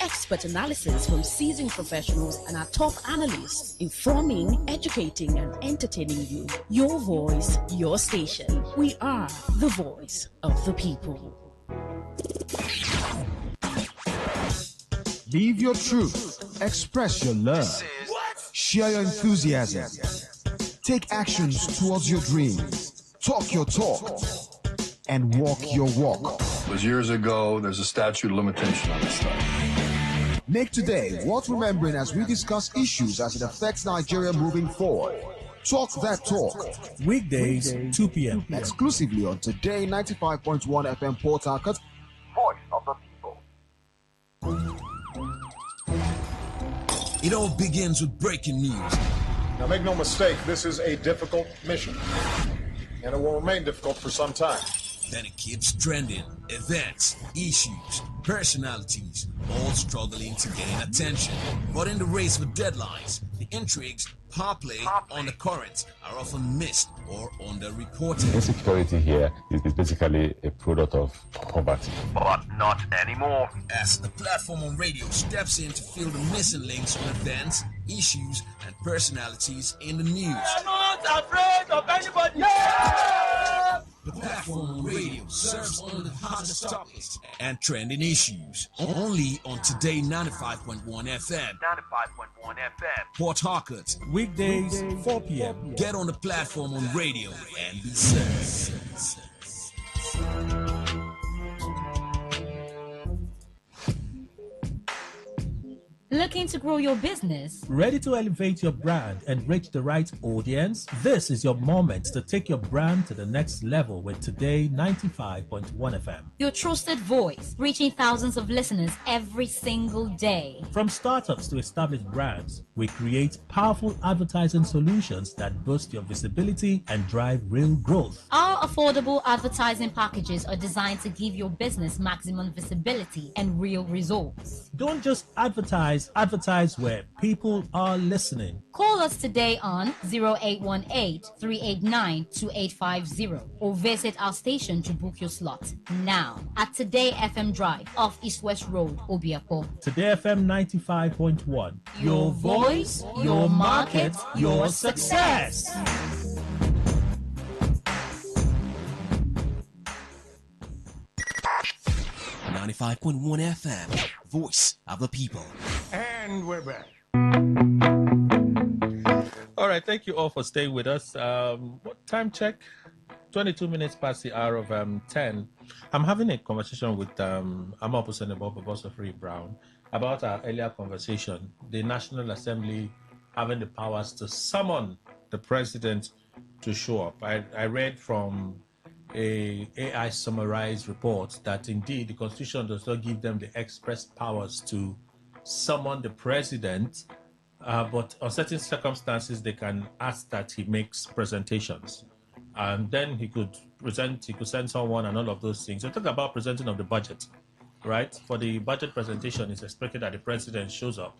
[SPEAKER 9] Expert analysis from seasoned professionals and our top analysts, informing, educating, and entertaining you. Your voice, your station. We are the voice of the people.
[SPEAKER 17] Live your truth. Express your love. Share your enthusiasm. Take actions towards your dreams. Talk your talk. And walk your walk.
[SPEAKER 18] It was years ago. There's a statute of limitation on this stuff.
[SPEAKER 17] Make today worth remembering as we discuss issues as it affects Nigeria moving forward. Talk that talk.
[SPEAKER 1] Weekdays, 2 p.m.
[SPEAKER 17] Exclusively on Today 95.1 FM Port Harcourt.
[SPEAKER 19] Voice of the people.
[SPEAKER 20] It all begins with breaking news.
[SPEAKER 19] Now, make no mistake, this is a difficult mission, and it will remain difficult for some time.
[SPEAKER 20] And it keeps trending. Events, issues, personalities, all struggling to gain attention. But in the race for deadlines, the intrigues, power play on the current are often missed or underreported.
[SPEAKER 21] Insecurity here is basically a product of poverty.
[SPEAKER 20] But not anymore. As the platform on radio steps in to fill the missing links on events, issues, and personalities in the news.
[SPEAKER 1] I'm not afraid of anybody. Yeah!
[SPEAKER 20] The platform on radio serves only the hottest topics and trending issues. Only on Today 95.1 FM. 95.1 FM. Port Harcourt.
[SPEAKER 1] Weekdays, 4 p.m.
[SPEAKER 20] Get on the platform on radio and be served.
[SPEAKER 22] Looking to grow your business?
[SPEAKER 1] Ready to elevate your brand and reach the right audience? This is your moment to take your brand to the next level with Today 95.1 FM.
[SPEAKER 22] Your trusted voice, reaching thousands of listeners every single day.
[SPEAKER 1] From startups to established brands, we create powerful advertising solutions that boost your visibility and drive real growth.
[SPEAKER 22] Our affordable advertising packages are designed to give your business maximum visibility and real results.
[SPEAKER 1] Don't just advertise where people are listening.
[SPEAKER 22] Call us today on 0818-389-2850 or visit our station to book your slot now at Today FM Drive off East West Road, Obiapo.
[SPEAKER 1] Today FM 95.1.
[SPEAKER 22] Your voice, your market, your success.
[SPEAKER 20] 95.1 FM, voice of the people.
[SPEAKER 19] And we're back.
[SPEAKER 1] All right, thank you all for staying with us. What time check? 22 minutes past the hour of 10. I'm having a conversation with Amapu Boss of Free Brown about our earlier conversation, the National Assembly having the powers to summon the president to show up. I read from a AI summarized report that indeed the Constitution does not give them the express powers to summon the president, but on certain circumstances they can ask that he makes presentations, and then he could send someone and all of those things. We talk about presenting of the budget, right? For the budget presentation, it's expected that the president shows up,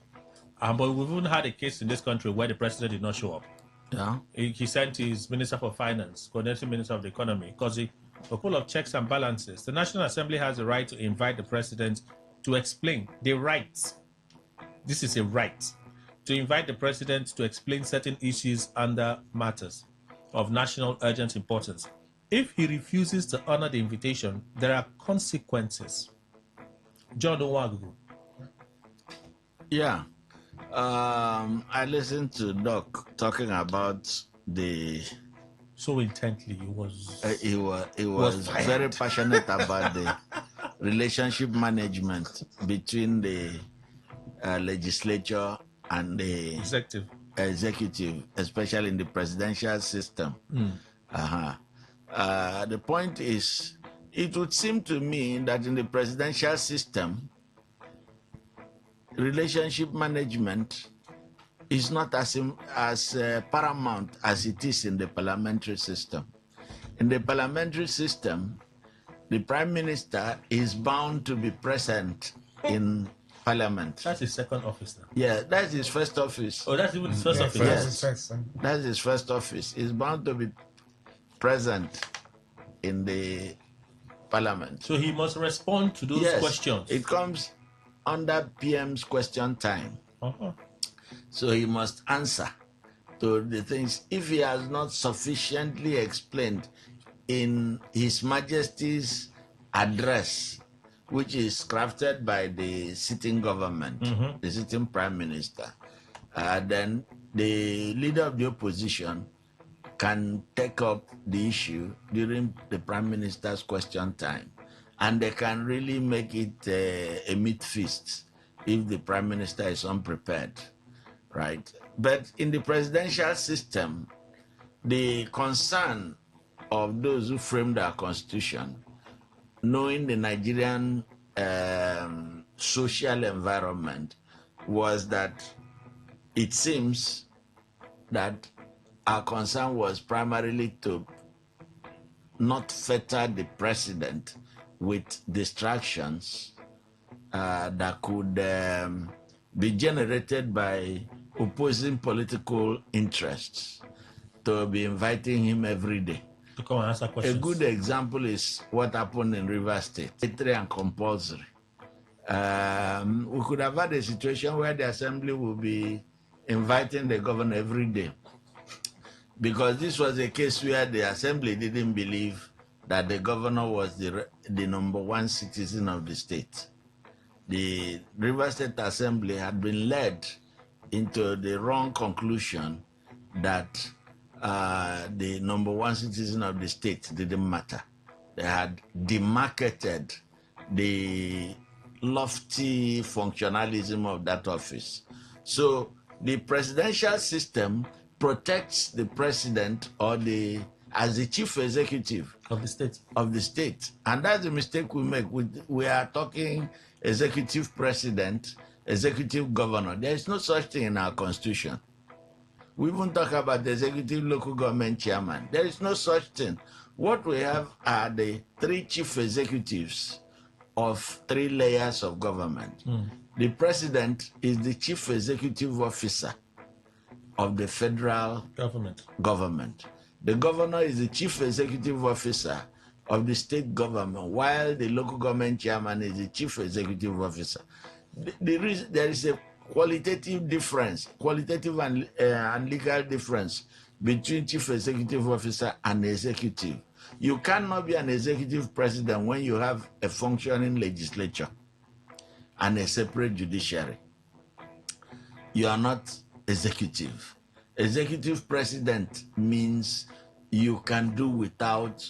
[SPEAKER 1] but we've even had a case in this country where the president did not show up.
[SPEAKER 13] Yeah.
[SPEAKER 1] He sent his Minister for Finance, coordinating Minister of the Economy, because a couple of checks and balances. The National Assembly has the right to invite the president to explain the rights. This is a right to invite the president to explain certain issues under matters of national urgent importance. If he refuses to honor the invitation, there are consequences. John Owagugu.
[SPEAKER 13] Yeah. I listened to Doc talking about the.
[SPEAKER 1] So intently, he was
[SPEAKER 13] very passionate about the relationship management between the legislature and the executive, especially in the presidential system. The point is, it would seem to me that in the presidential system, relationship management is not as paramount as it is in the parliamentary system. In the parliamentary system, the prime minister is bound to be present in parliament.
[SPEAKER 1] That's his second office now.
[SPEAKER 13] Yeah, that's his first office.
[SPEAKER 1] Oh, that's even his first office.
[SPEAKER 13] Yes, that's his first office. He's bound to be present in the parliament.
[SPEAKER 1] So he must respond to those questions.
[SPEAKER 13] It comes under PM's question time. So he must answer to the things. If he has not sufficiently explained in His Majesty's address, which is crafted by the sitting government, the sitting prime minister, then the leader of the opposition can take up the issue during the prime minister's question time. And they can really make it a meat feast if the prime minister is unprepared, right? But in the presidential system, the concern of those who framed our constitution, knowing the Nigerian social environment, was that it seems that our concern was primarily to not fetter the president with distractions that could be generated by opposing political interests to be inviting him every day.
[SPEAKER 1] To come and answer questions.
[SPEAKER 13] A good example is what happened in Rivers State, mandatory and compulsory. We could have had a situation where the assembly will be inviting the governor every day, because this was a case where the assembly didn't believe that the governor was the number one citizen of the state. The Rivers State Assembly had been led into the wrong conclusion that the number one citizen of the state didn't matter. They had demarketed the lofty functionalism of that office. So the presidential system protects the president as the chief executive
[SPEAKER 1] of the state.
[SPEAKER 13] And that's the mistake we make. We are talking executive president, executive governor. There is no such thing in our constitution. We even talk about the executive local government chairman. There is no such thing. What we have are the three chief executives of three layers of government. The president is the chief executive officer of the federal government. The governor is the chief executive officer of the state government, while the local government chairman is the chief executive officer. There is a qualitative difference, qualitative and legal difference between chief executive officer and executive. You cannot be an executive president when you have a functioning legislature and a separate judiciary. You are not executive. Executive president means you can do without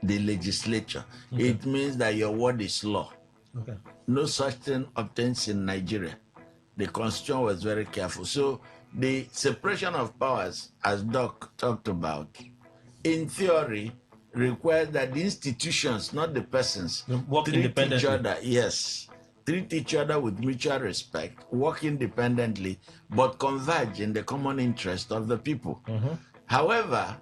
[SPEAKER 13] the legislature.
[SPEAKER 1] Okay.
[SPEAKER 13] It means that your word is law.
[SPEAKER 1] Okay.
[SPEAKER 13] No such thing obtains in Nigeria. The constitution was very careful. So the separation of powers, as Doc talked about, in theory, requires that the institutions, not the persons,
[SPEAKER 1] work independently.
[SPEAKER 13] Each other. Yes, treat each other with mutual respect, work independently, but converge in the common interest of the people. However,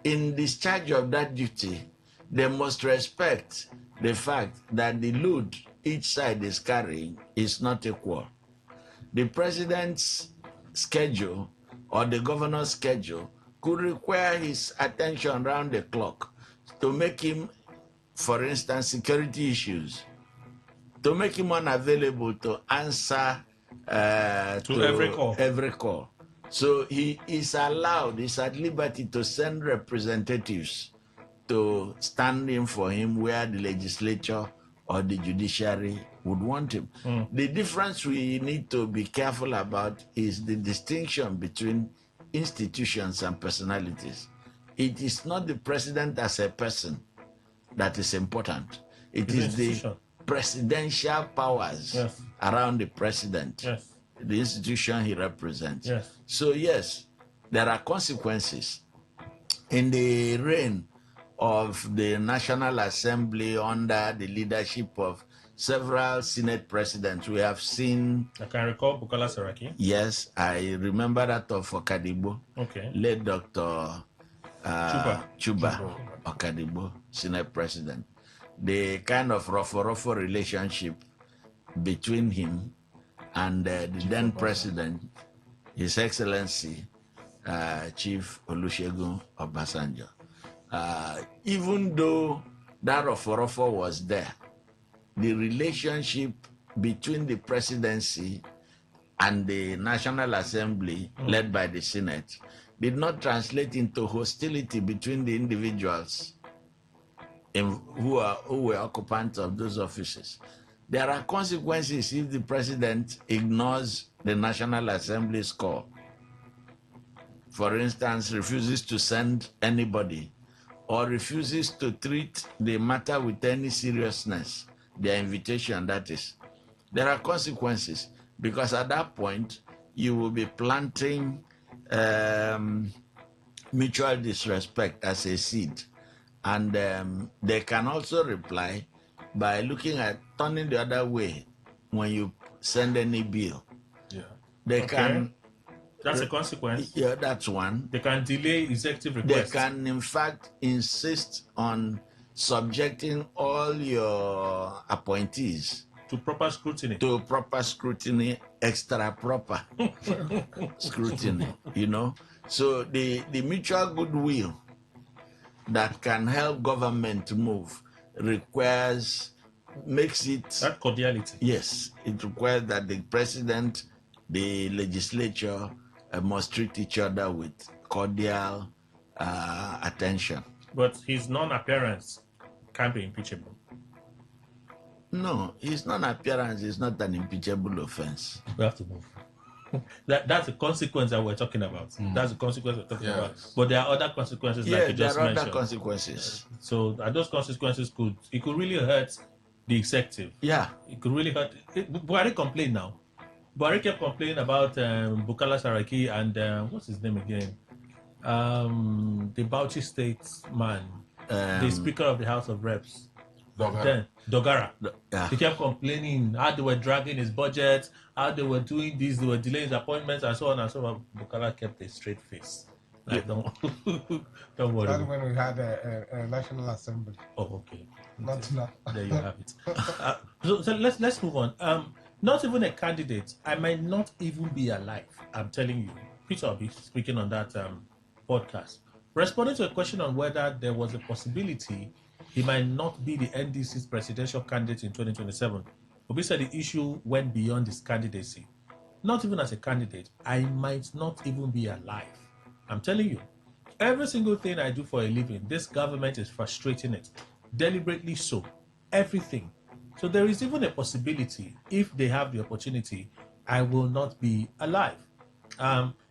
[SPEAKER 13] in discharge of that duty, they must respect the fact that the load each side is carrying is not equal. The president's schedule or the governor's schedule could require his attention round the clock to make him, for instance, security issues, to make him unavailable to answer to every call. So he is allowed, he's at liberty to send representatives to stand in for him where the legislature or the judiciary would want him. The difference we need to be careful about is the distinction between institutions and personalities. It is not the president as a person that is important. It is the presidential powers around the president, the institution he represents. So yes, there are consequences. In the reign of the National Assembly under the leadership of several Senate presidents, we have seen...
[SPEAKER 1] I can recall Bukola Saraki.
[SPEAKER 13] Yes, I remember that of Okadibo.
[SPEAKER 1] Okay.
[SPEAKER 13] Late Dr. Chuba Okadibo, Senate president. The kind of rough relationship between him and the then president, His Excellency Chief Olusegun Obasanjo. Even though that rough was there, the relationship between the presidency and the National Assembly, led by the Senate, did not translate into hostility between the individuals who were occupants of those offices. There are consequences if the president ignores the National Assembly's call. For instance, refuses to send anybody or refuses to treat the matter with any seriousness, their invitation, that is. There are consequences, because at that point, you will be planting mutual disrespect as a seed. And they can also reply by looking at turning the other way when you send any bill. They can
[SPEAKER 1] That's a consequence.
[SPEAKER 13] Yeah, that's one.
[SPEAKER 1] They can delay executive
[SPEAKER 13] They
[SPEAKER 1] requests.
[SPEAKER 13] can, in fact, insist on subjecting all your appointees
[SPEAKER 1] to proper scrutiny.
[SPEAKER 13] Extra proper scrutiny, you know. So the mutual goodwill that can help government move makes it
[SPEAKER 1] that cordiality.
[SPEAKER 13] Yes, it requires that the president, the legislature must treat each other with cordial attention.
[SPEAKER 1] But his non-appearance can't be impeachable.
[SPEAKER 13] No, his non-appearance is not an impeachable offense.
[SPEAKER 1] We have to move. That's the consequence that we're talking about. That's the consequence we're talking about. But there are other consequences, like you just mentioned.
[SPEAKER 13] There are other consequences.
[SPEAKER 1] So those consequences could really hurt the executive.
[SPEAKER 13] Yeah.
[SPEAKER 1] It could really hurt. Buhari complained now. Buhari kept complaining about Bukola Saraki and what's his name again? The Bauchi State man, the Speaker of the House of Reps. Dogara. He kept complaining how they were dragging his budget, how they were doing this, they were delaying his appointments, and so on and so on. Bukola kept a straight face. Like, don't worry.
[SPEAKER 2] That's when we had a National Assembly.
[SPEAKER 1] Oh, okay.
[SPEAKER 2] Not now.
[SPEAKER 1] There you have it. So let's move on. Not even a candidate. I might not even be alive. I'm telling you. Peter will be speaking on that podcast. Responding to a question on whether there was a possibility he might not be the NDC's presidential candidate in 2027, Obi said the issue went beyond his candidacy. Not even as a candidate, I might not even be alive. I'm telling you, every single thing I do for a living, this government is frustrating it. Deliberately so. Everything. So there is even a possibility, if they have the opportunity, I will not be alive.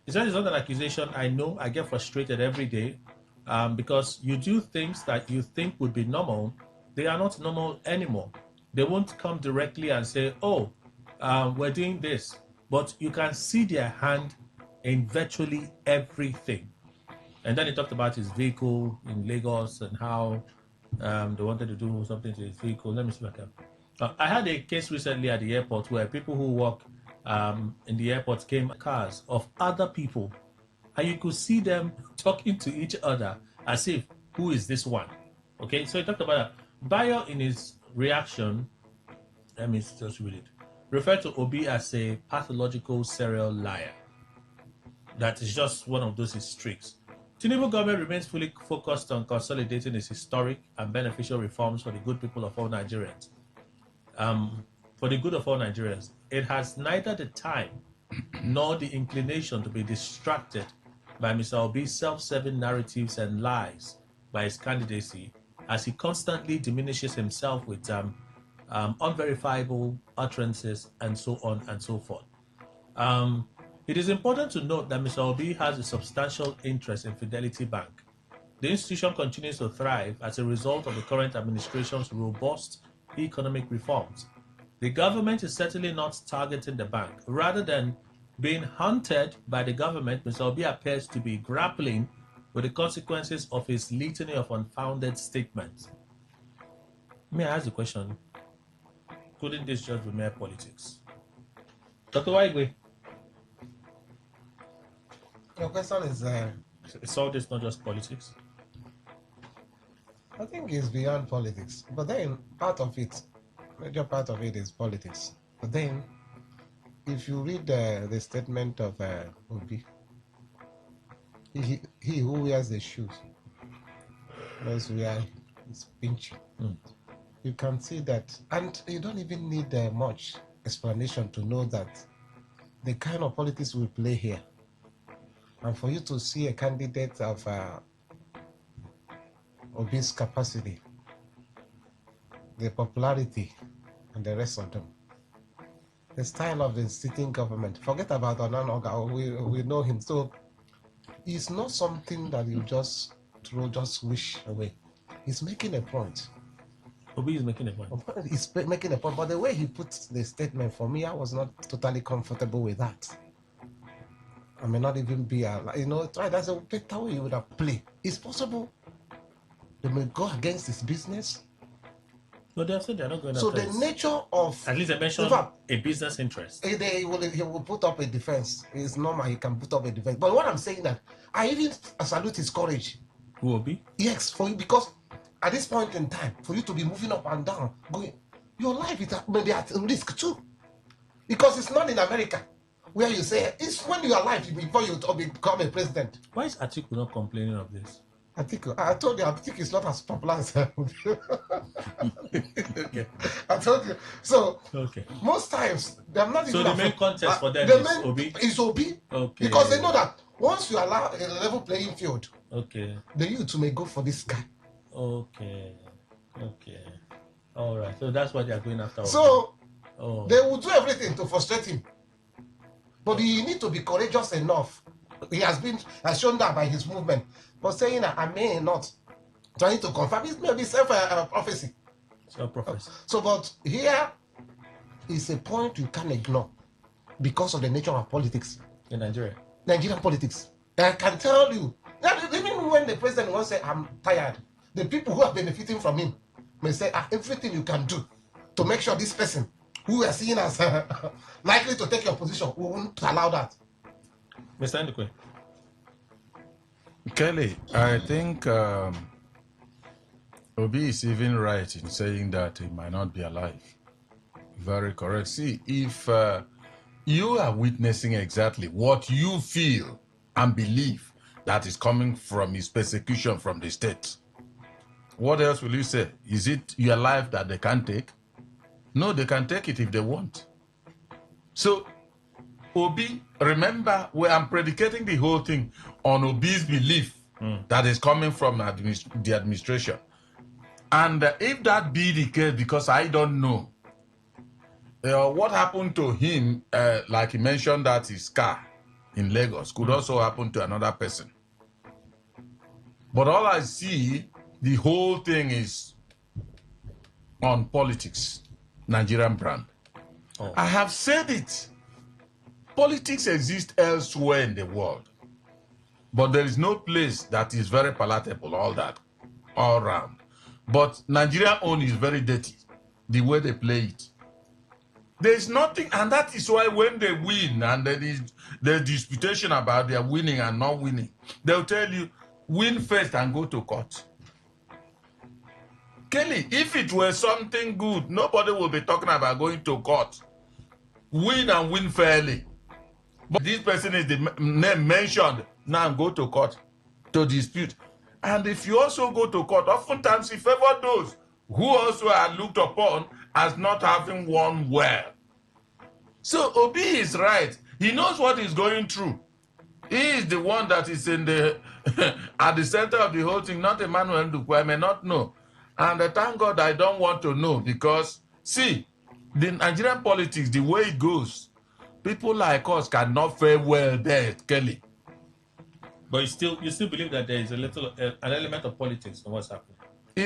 [SPEAKER 1] It's not an accusation. I know I get frustrated every day because you do things that you think would be normal. They are not normal anymore. They won't come directly and say, oh, we're doing this. But you can see their hand in virtually everything. And then he talked about his vehicle in Lagos and how they wanted to do something to his vehicle. Let me see if I can. I had a case recently at the airport where people who work in the airport came cars of other people, and you could see them talking to each other as if, who is this one? Okay, so he talked about that. Bayo, in his reaction, let me just read it, referred to Obi as a pathological serial liar. That is just one of those streaks. Tinubu government remains fully focused on consolidating its historic and beneficial reforms for the good people of all Nigerians. For the good of all Nigerians, it has neither the time nor the inclination to be distracted by Mr. Obi's self-serving narratives and lies by his candidacy, as he constantly diminishes himself with unverifiable utterances and so on and so forth. It is important to note that Mr. Obi has a substantial interest in Fidelity Bank. The institution continues to thrive as a result of the current administration's robust economic reforms. The government is certainly not targeting the bank. Rather than being hunted by the government, Mr. Obi appears to be grappling with the consequences of his litany of unfounded statements. May I ask the question, couldn't this just be mere politics? Dr. Waigwe?
[SPEAKER 2] Your question is...
[SPEAKER 1] It's all this not just politics?
[SPEAKER 2] I think it's beyond politics. But then, major part of it is politics. But then, if you read the statement of Obi, he who wears the shoes knows where he's pinching. You can see that. And you don't even need much explanation to know that the kind of politics we play here, and for you to see a candidate of Obi's capacity, the popularity, and the rest of them, the style of the sitting government, forget about Onaoga, we know him. So it's not something that you just throw, just wish away. He's making a point.
[SPEAKER 1] Obi is making a point.
[SPEAKER 2] He's making a point, but the way he puts the statement, for me, I was not totally comfortable with that. I may not even be, that's a better way you would have played. It's possible they may go against his business.
[SPEAKER 1] No, they have said they're not going
[SPEAKER 2] So
[SPEAKER 1] after
[SPEAKER 2] the
[SPEAKER 1] his-
[SPEAKER 2] nature of
[SPEAKER 1] At least they mentioned
[SPEAKER 2] in fact,
[SPEAKER 1] a business interest.
[SPEAKER 2] he will put up a defense. It's normal. He can put up a defense. But what I'm saying that I even salute his courage.
[SPEAKER 1] Who will be?
[SPEAKER 2] Yes, for you, because at this point in time, for you to be moving up and down, going, your life is maybe at risk too. Because it's not in America where you say it's when you are alive before you become a president.
[SPEAKER 1] Why is Atiku not complaining of this?
[SPEAKER 2] Atiku, I told you, Atiku is not as popular as
[SPEAKER 1] Okay.
[SPEAKER 2] I told you. So
[SPEAKER 1] Okay.
[SPEAKER 2] most times they're not.
[SPEAKER 1] So
[SPEAKER 2] even
[SPEAKER 1] the main contest for them
[SPEAKER 2] the
[SPEAKER 1] is
[SPEAKER 2] main
[SPEAKER 1] Obi?
[SPEAKER 2] Is Obi.
[SPEAKER 1] Okay.
[SPEAKER 2] Because they know that once you allow a level playing field,
[SPEAKER 1] Okay.
[SPEAKER 2] the youth may go for this guy.
[SPEAKER 1] Okay. Okay. All right. So that's what they are going after.
[SPEAKER 2] So
[SPEAKER 1] Oh.
[SPEAKER 2] they will do everything to frustrate him. But he need to be courageous enough. He has shown that by his movement. But saying that I may not, trying to confirm, it may be self-prophecy.
[SPEAKER 1] Self-prophecy.
[SPEAKER 2] So, but here is a point you can't ignore because of the nature of politics.
[SPEAKER 1] In Nigeria.
[SPEAKER 2] Nigerian politics. I can tell you, that even when the president wants to say, I'm tired, the people who are benefiting from him may say, everything you can do to make sure this person who we are seeing as likely to take your position, we won't allow that.
[SPEAKER 1] Mr. Ndukwe.
[SPEAKER 3] Kelly, I think Obi is even right in saying that he might not be alive. Very correct. See, if you are witnessing exactly what you feel and believe that is coming from his persecution from the state, what else will you say? Is it your life that they can't take? No, they can take it if they want. So, Obi, remember, where I'm predicating the whole thing on Obi's belief that is coming from the administration. And if that be the case, because I don't know, what happened to him, like he mentioned that his car in Lagos, could also happen to another person. But all I see, the whole thing is on politics, Nigerian brand.
[SPEAKER 1] Oh.
[SPEAKER 3] I have said it. Politics exists elsewhere in the world. But there is no place that is very palatable, all around. But Nigerian own is very dirty, the way they play it. There is nothing, and that is why when they win, and there is the disputation about their winning and not winning, they'll tell you, win first and go to court. Kelly, if it were something good, nobody will be talking about going to court. Win and win fairly. But this person is the name mentioned, now go to court to dispute. And if you also go to court, oftentimes you favor those who also are looked upon as not having won well. So Obi is right. He knows what he's going through. He is the one that is in the at the center of the whole thing, not Emmanuel Ndukwe. I may not know. And thank God I don't want to know, because, see, the Nigerian politics, the way it goes, people like us cannot fare well there, Kelly.
[SPEAKER 1] But you still believe that there is an element of politics in what's happening?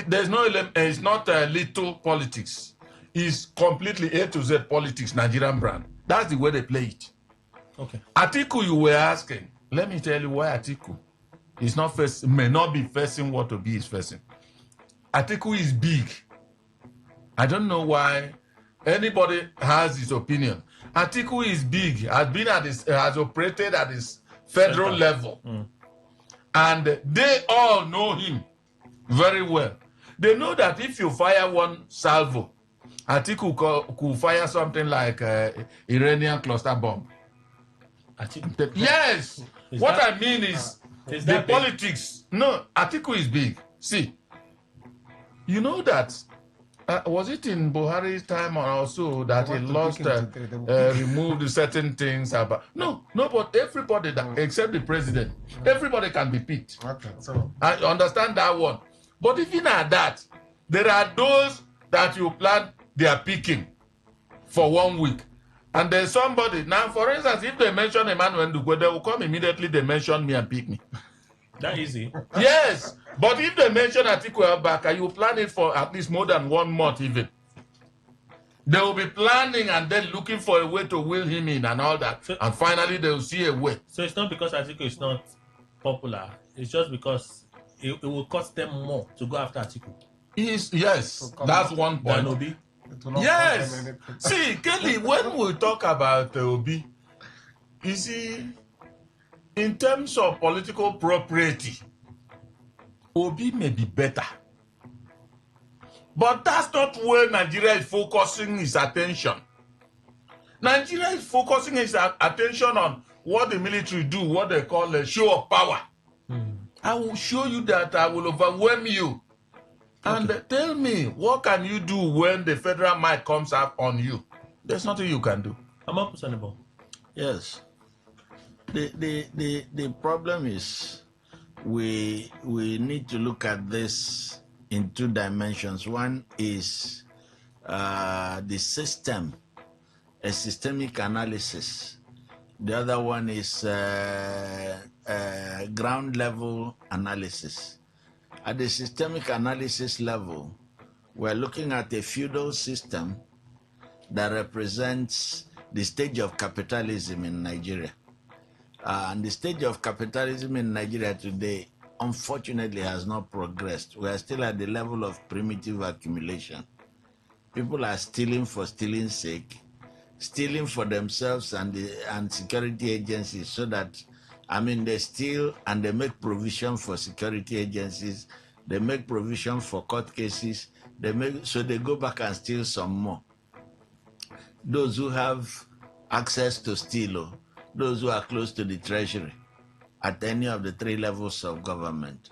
[SPEAKER 3] There's no element. It's not little politics. It's completely A to Z politics, Nigerian brand. That's the way they play it.
[SPEAKER 1] Okay.
[SPEAKER 3] Atiku, you were asking. Let me tell you why Atiku is not may not be facing what Obi is facing. Atiku is big. I don't know why anybody has his opinion. Atiku is big, has operated at this federal level. And they all know him very well. They know that if you fire one salvo, Atiku could fire something like Iranian cluster bomb. Yes. What I mean is the politics. No, Atiku is big. See, you know that was it in Buhari's time or also that he lost, removed certain things about? No, but everybody, except the president, everybody can be picked.
[SPEAKER 2] Okay, so
[SPEAKER 3] I understand that one. But even at that, there are those that you plan they are picking for 1 week. And there's somebody, now for instance, if they mention Emmanuel Ndukwe, they will come immediately, they mention me and pick me.
[SPEAKER 1] That easy?
[SPEAKER 3] Yes. But if they mention Atiku Abubakar, you plan it for at least more than 1 month even. They will be planning and then looking for a way to wheel him in and all that. So, and finally they will see a way.
[SPEAKER 1] So it's not because Atiku is not popular. It's just because it will cost them more to go after Atiku.
[SPEAKER 3] Yes, that's one point.
[SPEAKER 1] Obi.
[SPEAKER 3] Yes. See, Kelly, when we talk about Obi, you see, in terms of political propriety, Obi may be better. But that's not where Nigeria is focusing its attention. Nigeria is focusing its attention on what the military do, what they call a show of power. I will show you that I will overwhelm you. And tell me, what can you do when the federal might comes up on you? There's nothing you can do.
[SPEAKER 1] I'm up to
[SPEAKER 13] Yes. The problem is we need to look at this in two dimensions. One is the system, a systemic analysis. The other one is ground level analysis. At the systemic analysis level, we're looking at a feudal system that represents the stage of capitalism in Nigeria. And the stage of capitalism in Nigeria today, unfortunately, has not progressed. We are still at the level of primitive accumulation. People are stealing for stealing's sake, stealing for themselves and security agencies, so that, they steal and they make provision for security agencies, they make provision for court cases, so they go back and steal some more. Those who have access to steal, those who are close to the treasury at any of the three levels of government.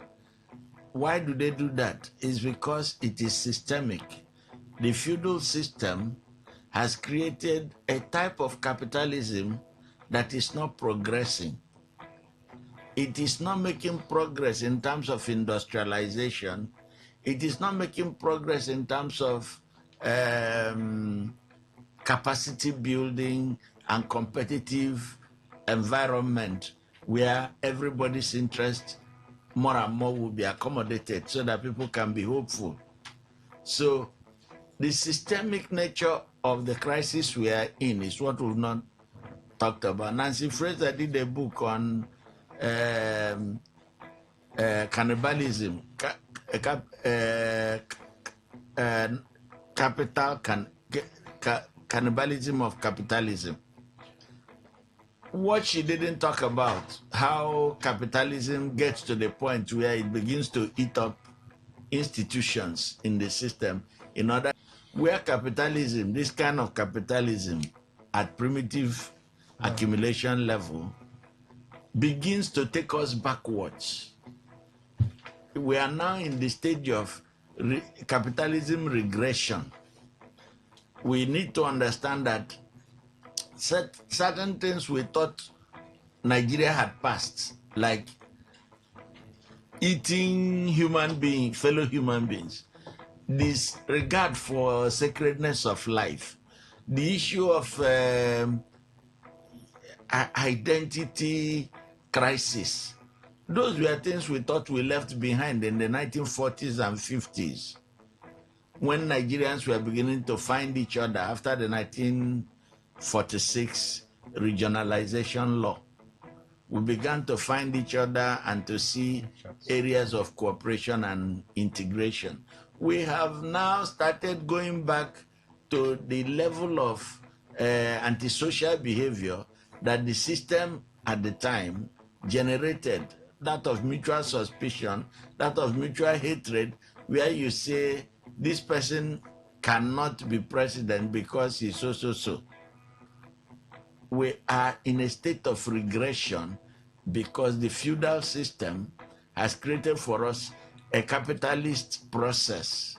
[SPEAKER 13] Why do they do that? It's because it is systemic. The feudal system has created a type of capitalism that is not progressing. It is not making progress in terms of industrialization. It is not making progress in terms of capacity building and competitive environment where everybody's interest more and more will be accommodated so that people can be hopeful. So the systemic nature of the crisis we are in is what we've not talked about. Nancy Fraser did a book on cannibalism, cannibalism of capitalism. What she didn't talk about, how capitalism gets to the point where it begins to eat up institutions in the system, in order where capitalism, this kind of capitalism at primitive accumulation level, begins to take us backwards. We are now in the stage of capitalism regression. We need to understand that certain things we thought Nigeria had passed, like eating fellow human beings, this regard for sacredness of life, the issue of identity crisis. Those were things we thought we left behind in the 1940s and 50s, when Nigerians were beginning to find each other after the 1946 regionalization law. We began to find each other and to see areas of cooperation and integration. We have now started going back to the level of antisocial behavior that the system at the time generated, that of mutual suspicion, that of mutual hatred, where you say this person cannot be president because he's so. We are in a state of regression because the feudal system has created for us a capitalist process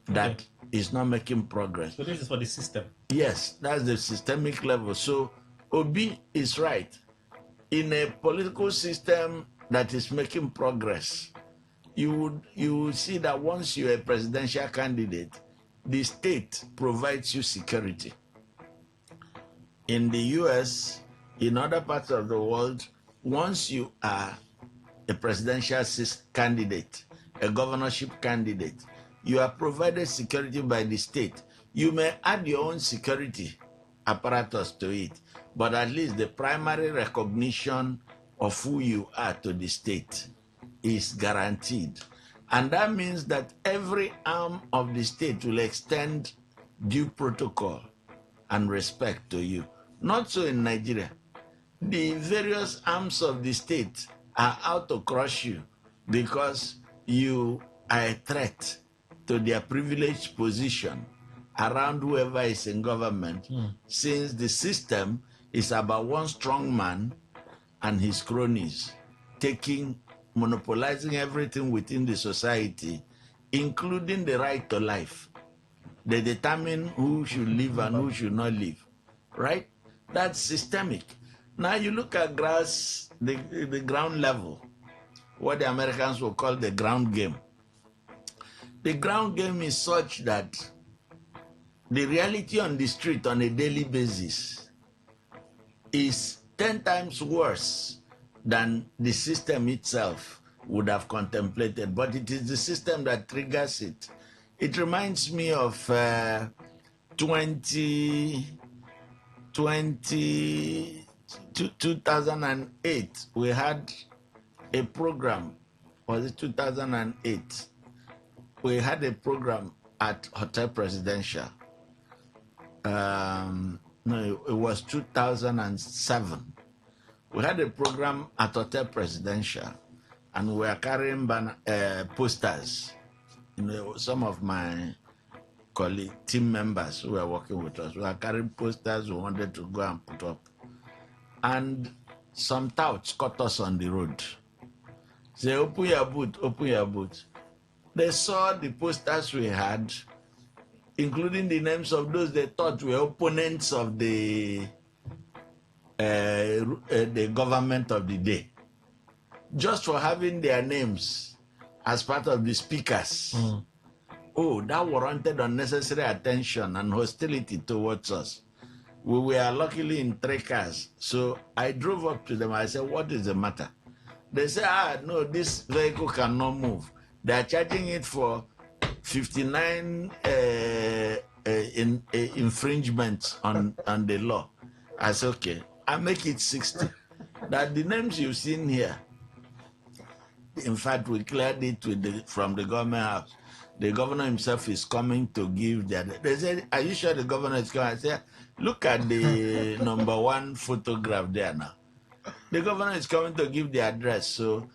[SPEAKER 13] that is not making progress.
[SPEAKER 1] So this is for the system.
[SPEAKER 13] Yes, that's the systemic level. So Obi is right. In a political system that is making progress, you would see that once you're a presidential candidate, the state provides you security. In the US, in other parts of the world, once you are a presidential candidate, a governorship candidate, you are provided security by the state. You may add your own security apparatus to it, but at least the primary recognition of who you are to the state is guaranteed. And that means that every arm of the state will extend due protocol and respect to you. Not so in Nigeria. The various arms of the state are out to crush you because you are a threat to their privileged position around whoever is in government, since the system is about one strong man and his cronies monopolizing everything within the society, including the right to life. They determine who should live and who should not live, right? That's systemic. Now you look at the ground level, what the Americans will call the ground game. The ground game is such that the reality on the street on a daily basis is 10 times worse than the system itself would have contemplated, but it is the system that triggers it. It reminds me of 2008. We had a program, was it 2008? We had a program at Hotel Presidential. No, it was 2007. We had a program at Hotel Presidential, and we were carrying posters. You know, some of my colleague team members who were working with us were carrying posters we wanted to go and put up. And some touts caught us on the road. Say, open your boot, open your boot. They saw the posters we had, including the names of those they thought were opponents of the government of the day, just for having their names as part of the speakers. Oh, that warranted unnecessary attention and hostility towards us. We were luckily in 3 cars. So I drove up to them. I said, what is the matter? They said, no, this vehicle cannot move. They are charging it for 59 infringements on the law. I said, okay, I'll make it 60. That the names you've seen here, in fact, we cleared it from the government house. The governor himself is coming to give their... They said, are you sure the governor is coming? I said, look at the number 1 photograph there now. The governor is coming to give the address. So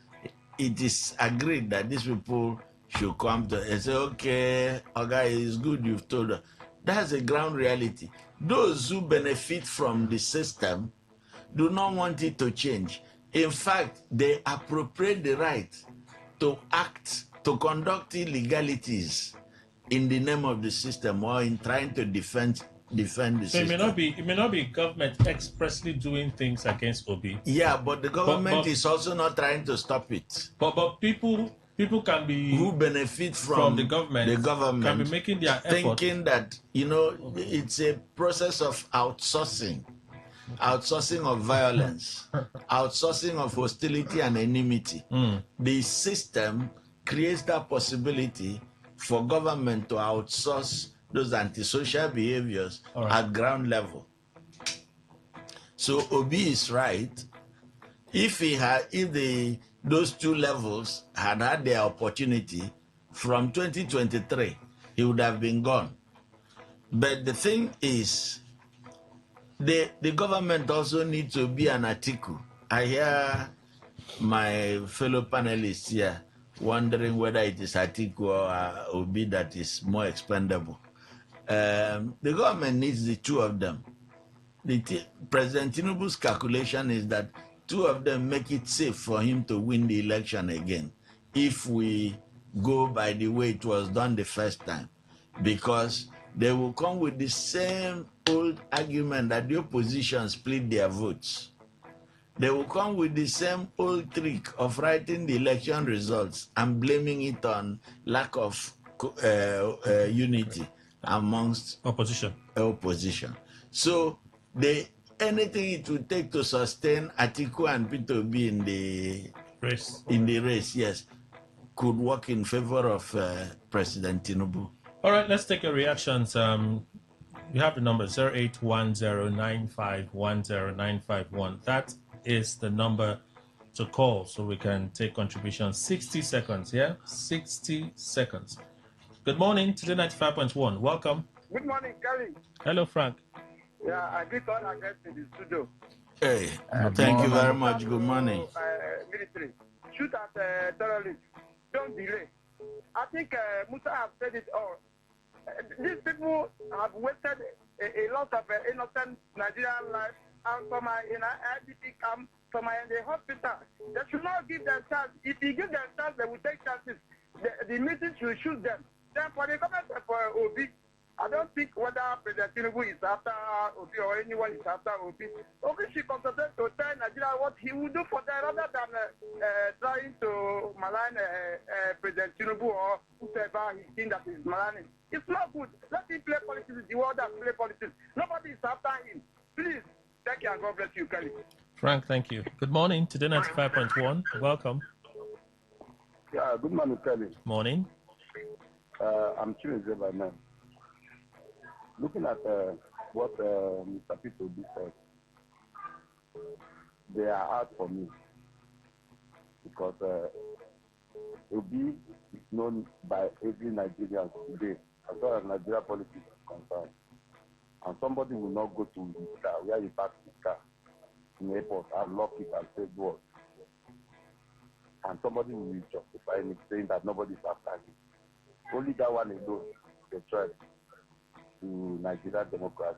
[SPEAKER 13] it is agreed that these people should come to... I say, okay, it's good you've told us. That's the ground reality. Those who benefit from the system do not want it to change. In fact, they appropriate the right to act, to conduct illegalities in the name of the system or in trying to defend the system.
[SPEAKER 1] So it may not be government expressly doing things against Obi.
[SPEAKER 13] Yeah, but the government is also not trying to stop it.
[SPEAKER 1] But people can be
[SPEAKER 13] who benefit from
[SPEAKER 1] the government.
[SPEAKER 13] The government
[SPEAKER 1] can be making their
[SPEAKER 13] thinking
[SPEAKER 1] effort.
[SPEAKER 13] that it's a process of outsourcing of violence, outsourcing of hostility and enmity. The system creates that possibility for government to outsource those antisocial behaviors at ground level. So Obi is right. If those 2 levels had their opportunity from 2023, he would have been gone. But the thing is, the government also needs to be an Atiku. I hear my fellow panelists here wondering whether it is Atiku or Obi that is more expendable. The government needs the 2 of them. President Tinubu's calculation is that 2 of them make it safe for him to win the election again if we go by the way it was done the first time, because they will come with the same old argument that the opposition split their votes. They will come with the same old trick of writing the election results and blaming it on lack of unity amongst opposition. So anything it would take to sustain Atiku and Peter Obi in the race, yes, could work in favor of President Tinubu.
[SPEAKER 1] All right, let's take your reactions. You have the number 081095109151. That is the number to call so we can take contributions. 60 seconds, yeah? 60 seconds. Good morning, Today 95.1. Welcome.
[SPEAKER 6] Good morning, Kelly.
[SPEAKER 1] Hello, Frank.
[SPEAKER 6] Yeah, I greet all our guests in the studio.
[SPEAKER 13] Hey,
[SPEAKER 3] Good
[SPEAKER 13] thank you
[SPEAKER 3] morning.
[SPEAKER 13] very much. Good morning.
[SPEAKER 6] Military. Shoot at terrorists. Don't delay. I think Musa has said it all. These people have wasted a lot of innocent Nigerian lives, and some are in an IDP camp, some are in the hospital. They should not give them chance. If you give them chance, they will take chances. The meeting should shoot them. Then for the government for Obi, I don't think whether President Tinubu is after Obi or anyone is after Obi. Obi should concentrate to tell Nigeria what he will do for them rather than trying to malign President Tinubu or whoever he thinks that is maligning. It's not good. Let him play politics. The world that play politics. Nobody is after him. Please. Thank you and God bless you, Kelly.
[SPEAKER 1] Frank, thank you. Good morning, Today 95.1. Welcome.
[SPEAKER 6] Yeah, good morning, Kelly.
[SPEAKER 1] Morning.
[SPEAKER 6] I'm Chirinze by name. Looking at what Mr. Peter Obi said, they are hard for me because Obi is known by every Nigerian today as far as Nigeria politics is concerned. And somebody will not go to his car where he parked his car in the airport and lock it and say go. And somebody will justify it saying that nobody is after him. Only that one alone is a threat to Nigeria democracy.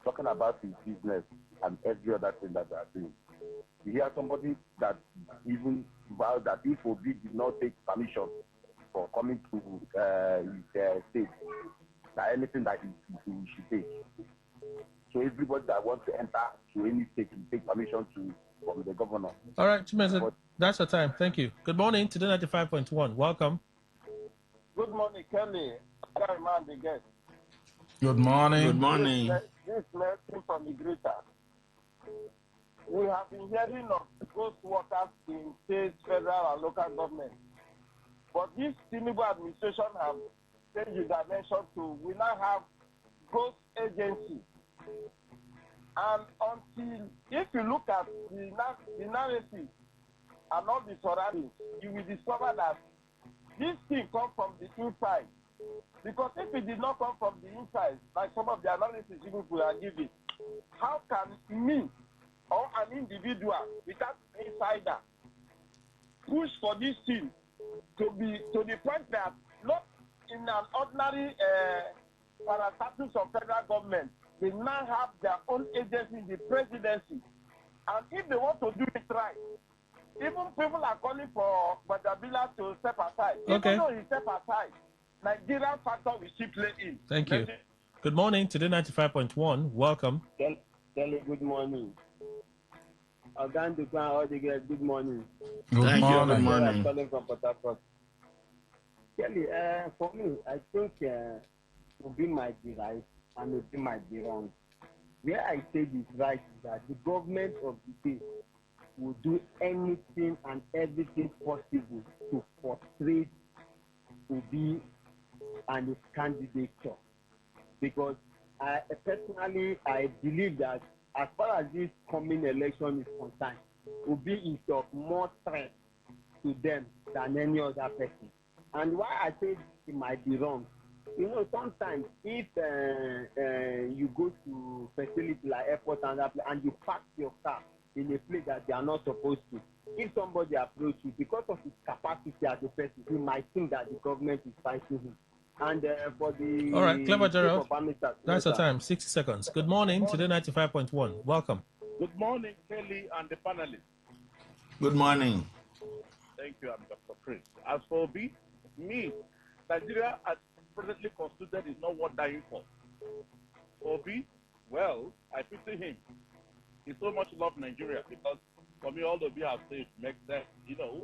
[SPEAKER 6] Talking about his business and every other thing that they are doing. You hear somebody that even vowed that if Obi did not take permission for coming to his state, that anything that he should take. So everybody that wants to enter to any state will take permission from the governor.
[SPEAKER 1] All right, 2 minutes. That's your time. Thank you. Good morning, Today 95.1. Welcome.
[SPEAKER 6] Good morning, Kelly. Man, the guest.
[SPEAKER 3] Good morning.
[SPEAKER 13] Good morning.
[SPEAKER 6] This lesson from the greater. We have been hearing of ghost workers in state, federal, and local government. But this Tinubu administration have changed the dimension to we now have ghost agency. And until, if you look at the narrative and all the surroundings, you will discover that this thing comes from the inside. Because if it did not come from the inside, like some of the analysis people are giving, how can me or an individual without an insider push for this thing to be to the point that not in an ordinary parastatus of federal government, they now have their own agency in the presidency. And if they want to do it right, even people are calling for Badabila to step aside.
[SPEAKER 1] Okay.
[SPEAKER 6] Even though he step aside, Nigerian factor will still play in.
[SPEAKER 1] Thank you. Good morning, Today 95.1. Welcome.
[SPEAKER 6] Kelly, good morning. Good morning.
[SPEAKER 3] Good morning.
[SPEAKER 13] Good morning.
[SPEAKER 6] I'm calling from Port Harcourt. Kelly, for me, I think Obi might be right and Obi might be wrong. Where I say this right is that the government of the day will do anything and everything possible to frustrate Obi and his candidature. Because I believe that as far as this coming election is concerned, Obi is of more threat to them than any other person. And why I say it might be wrong, you know, sometimes if you go to facility like airport and you park your car in a place that they are not supposed to, if somebody approaches you because of his capacity as a person, he might think that the government is fighting him. And for the
[SPEAKER 1] all right, Clever Gerald.
[SPEAKER 6] Minister,
[SPEAKER 1] That's the time. 60 seconds. Good morning, Today 95.1. Welcome.
[SPEAKER 6] Good morning, Kelly and the panelists.
[SPEAKER 13] Good morning.
[SPEAKER 6] Thank you, I'm Dr. Chris. As for Obi, me, Nigeria as presently constituted is not worth dying for. Obi, well, I pity him. He so much loved Nigeria because for me, all Obi have said makes sense, you know.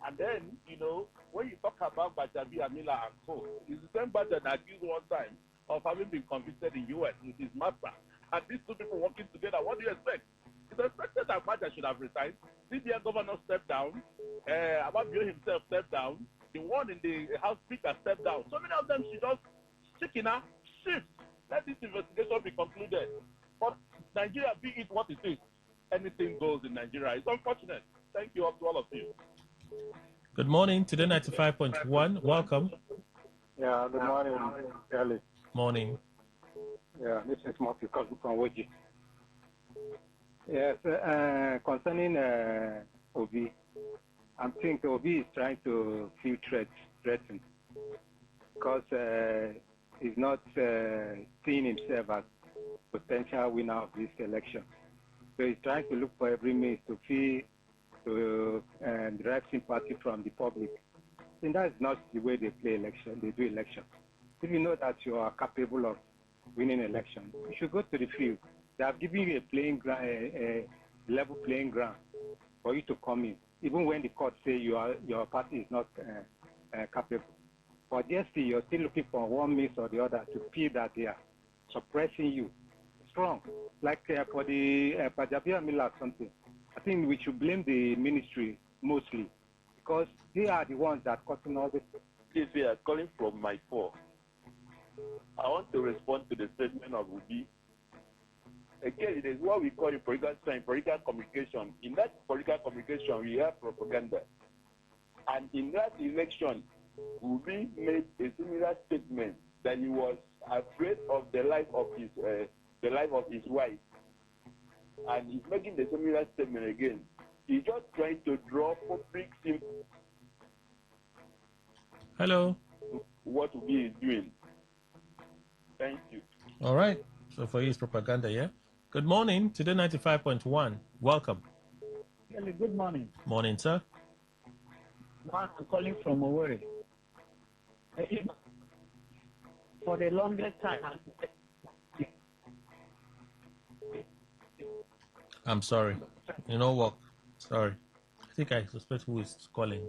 [SPEAKER 6] And then, you know, when you talk about Bajabi, Amila, and co, it's the same Baja that accused one time of having been convicted in U.S. with his master. And these two people working together, what do you expect? It's expected that Baja should have resigned. CBN governor stepped down. Ababio himself stepped down. The one in the House Speaker stepped down. So many of them should just shift. Let this investigation be concluded. But Nigeria, be it what it is, anything goes in Nigeria. It's unfortunate. Thank you to all of you.
[SPEAKER 1] Good morning, Today 95.1. Welcome.
[SPEAKER 4] Yeah, good morning, Kelly.
[SPEAKER 1] Morning.
[SPEAKER 4] Yeah, this is Matthew calling from Woji. Yes, concerning Obi, I think Obi is trying to feel threatened because he's not seeing himself as potential winner of this election. So he's trying to look for every means to derive sympathy from the public. And that's not the way they play election. They do election. If you know that you are capable of winning election, you should go to the field. They have given you a playing ground, a level playing ground for you to come in, even when the court say your party is not capable. But yes, you're still looking for one means or the other to feel that they are suppressing you. It's wrong. Like for the Pajabia Miller or something, I think we should blame the ministry mostly because they are the ones that causing all this.
[SPEAKER 6] This is calling from my phone. I want to respond to the statement of Ubi. Again, it is what we call in political communication. In that political communication, we have propaganda. And in that election, Ubi made a similar statement that he was afraid of the life of his wife. And he's making the similar statement again. He's just trying to draw public sympathy.
[SPEAKER 1] Hello.
[SPEAKER 6] What Ubi is doing. Thank you.
[SPEAKER 1] All right. So for you, it's propaganda, yeah? Good morning, Today 95.1. Welcome.
[SPEAKER 10] Hello, good morning.
[SPEAKER 1] Morning, sir.
[SPEAKER 10] I'm calling from Owerri. For the longest time,
[SPEAKER 1] I'm sorry. You know what? Sorry. I think I suspect who is calling.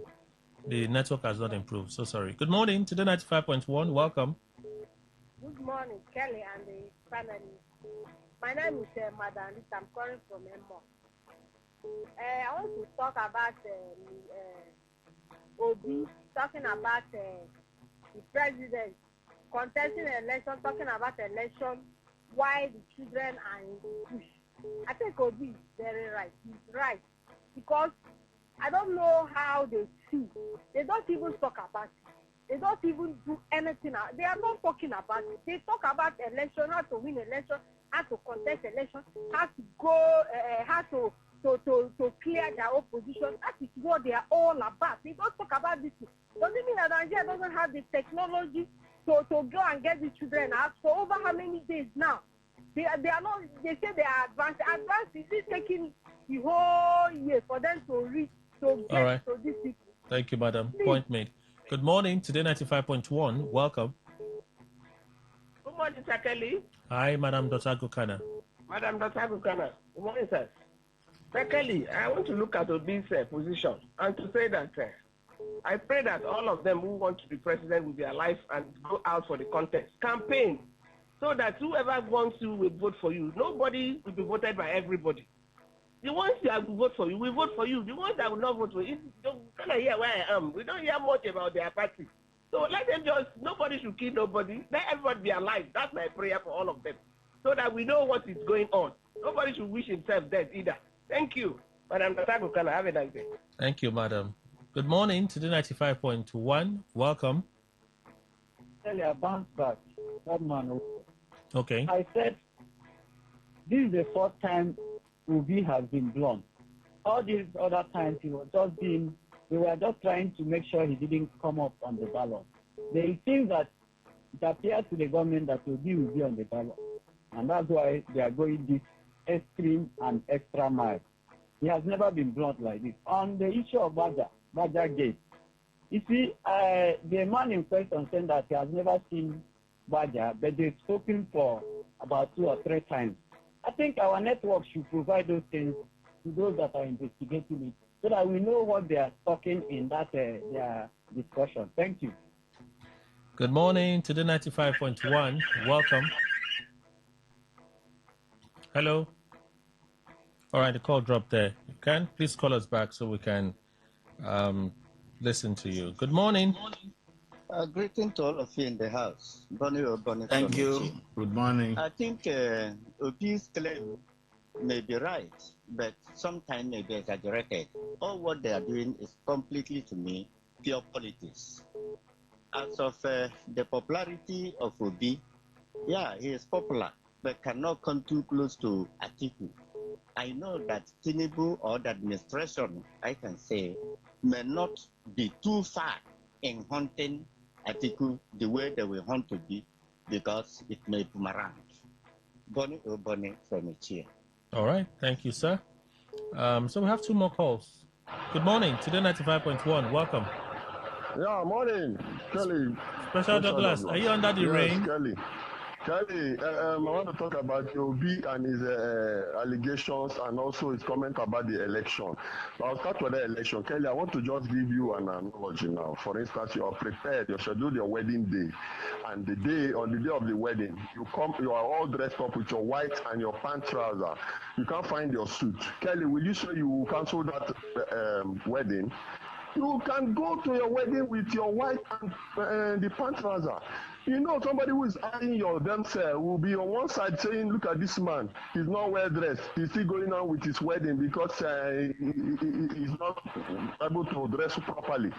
[SPEAKER 1] The network has not improved. So sorry. Good morning, Today 95.1. Welcome.
[SPEAKER 23] Good morning, Kelly and the family. My name is Madam Rita. I'm calling from Emo. I want to talk about Obi, talking about the president contesting an election, talking about election, why the children are in the bush. I think Obi is very right. He's right. Because I don't know how they see. They don't even talk about it. They don't even do anything. They are not talking about it. They talk about election, how to win election, how to contest election, how to go, how to clear their opposition. That is what they are all about. They don't talk about this. Doesn't mean that Nigeria doesn't have the technology to go and get the children out for over how many days now? They are not. They say they are advanced. Advanced is it taking the whole year for them to reach to get
[SPEAKER 1] All right.
[SPEAKER 23] to these people?
[SPEAKER 1] Thank you, madam.
[SPEAKER 23] Please.
[SPEAKER 1] Point made. Good morning, Today 95.1. Welcome.
[SPEAKER 24] Good morning, Sir Kelly.
[SPEAKER 1] Hi, Madam Dr. Gukana.
[SPEAKER 24] Madam Dr. Gukana. Good morning, sir. Sir Kelly, I want to look at Obi's position and to say that I pray that all of them who want to be president will be alive and go out for the contest. Campaign so that whoever wants you will vote for you. Nobody will be voted by everybody. The ones that will vote for you will vote for you. The ones that will not vote for you, don't hear where I am. We don't hear much about their party. So let them just, nobody should kill nobody. Let everybody be alive. That's my prayer for all of them. So that we know what is going on. Nobody should wish himself dead either. Thank you. Madam Dr. Can I have a nice day?
[SPEAKER 1] Thank you, madam. Good morning, Today 95.1. Welcome.
[SPEAKER 10] Tell you, I bounce back. That man.
[SPEAKER 1] Okay.
[SPEAKER 10] I said, this is the fourth time Obi has been blunt. All these other times he was just being, they were just trying to make sure he didn't come up on the ballot. They think that it appears to the government that Obi will be on the ballot. And that's why they are going this extreme and extra mile. He has never been blunt like this. On the issue of Baja Gate, you see, the man in question said that he has never seen Baja, but they've spoken for about 2 or 3 times. I think our network should provide those things to those that are investigating it so that we know what they are talking in that their discussion. Thank you.
[SPEAKER 1] Good morning, Today 95.1. Welcome. Hello. All right, the call dropped there. You can please call us back so we can listen to you. Good morning.
[SPEAKER 25] Greeting to all of you in the house. Bonnie or Bonnie.
[SPEAKER 13] Thank you. Good morning.
[SPEAKER 25] I think Obi's claim may be right, but sometimes may be exaggerated. All what they are doing is completely, to me, pure politics. As of the popularity of Obi, yeah, he is popular, but cannot come too close to Atiku. I know that Tinubu or the administration, I can say, may not be too far in hunting Atiku the way they will hunt to be, because it may boomerang. Bonnie or Bonnie from Ichia.
[SPEAKER 1] All right. Thank you, sir. So we have two more calls. Good morning. Today 95.1. Welcome.
[SPEAKER 5] Yeah, morning, Kelly.
[SPEAKER 1] Special Douglas, are you under the rain?
[SPEAKER 5] Yes, Kelly. Kelly, I want to talk about Obi and his allegations and also his comment about the election. I'll start with the election. Kelly, I want to just give you an analogy now. For instance, you are prepared, you scheduled your wedding day, and on the day of the wedding, you are all dressed up with your white and your pant trouser. You can't find your suit. Kelly, will you say you will cancel that wedding? You can go to your wedding with your white and the pant trouser. You know, somebody who is eyeing your themselves will be on one side saying, look at this man, he's not well dressed. He's still going on with his wedding because he's not able to dress properly.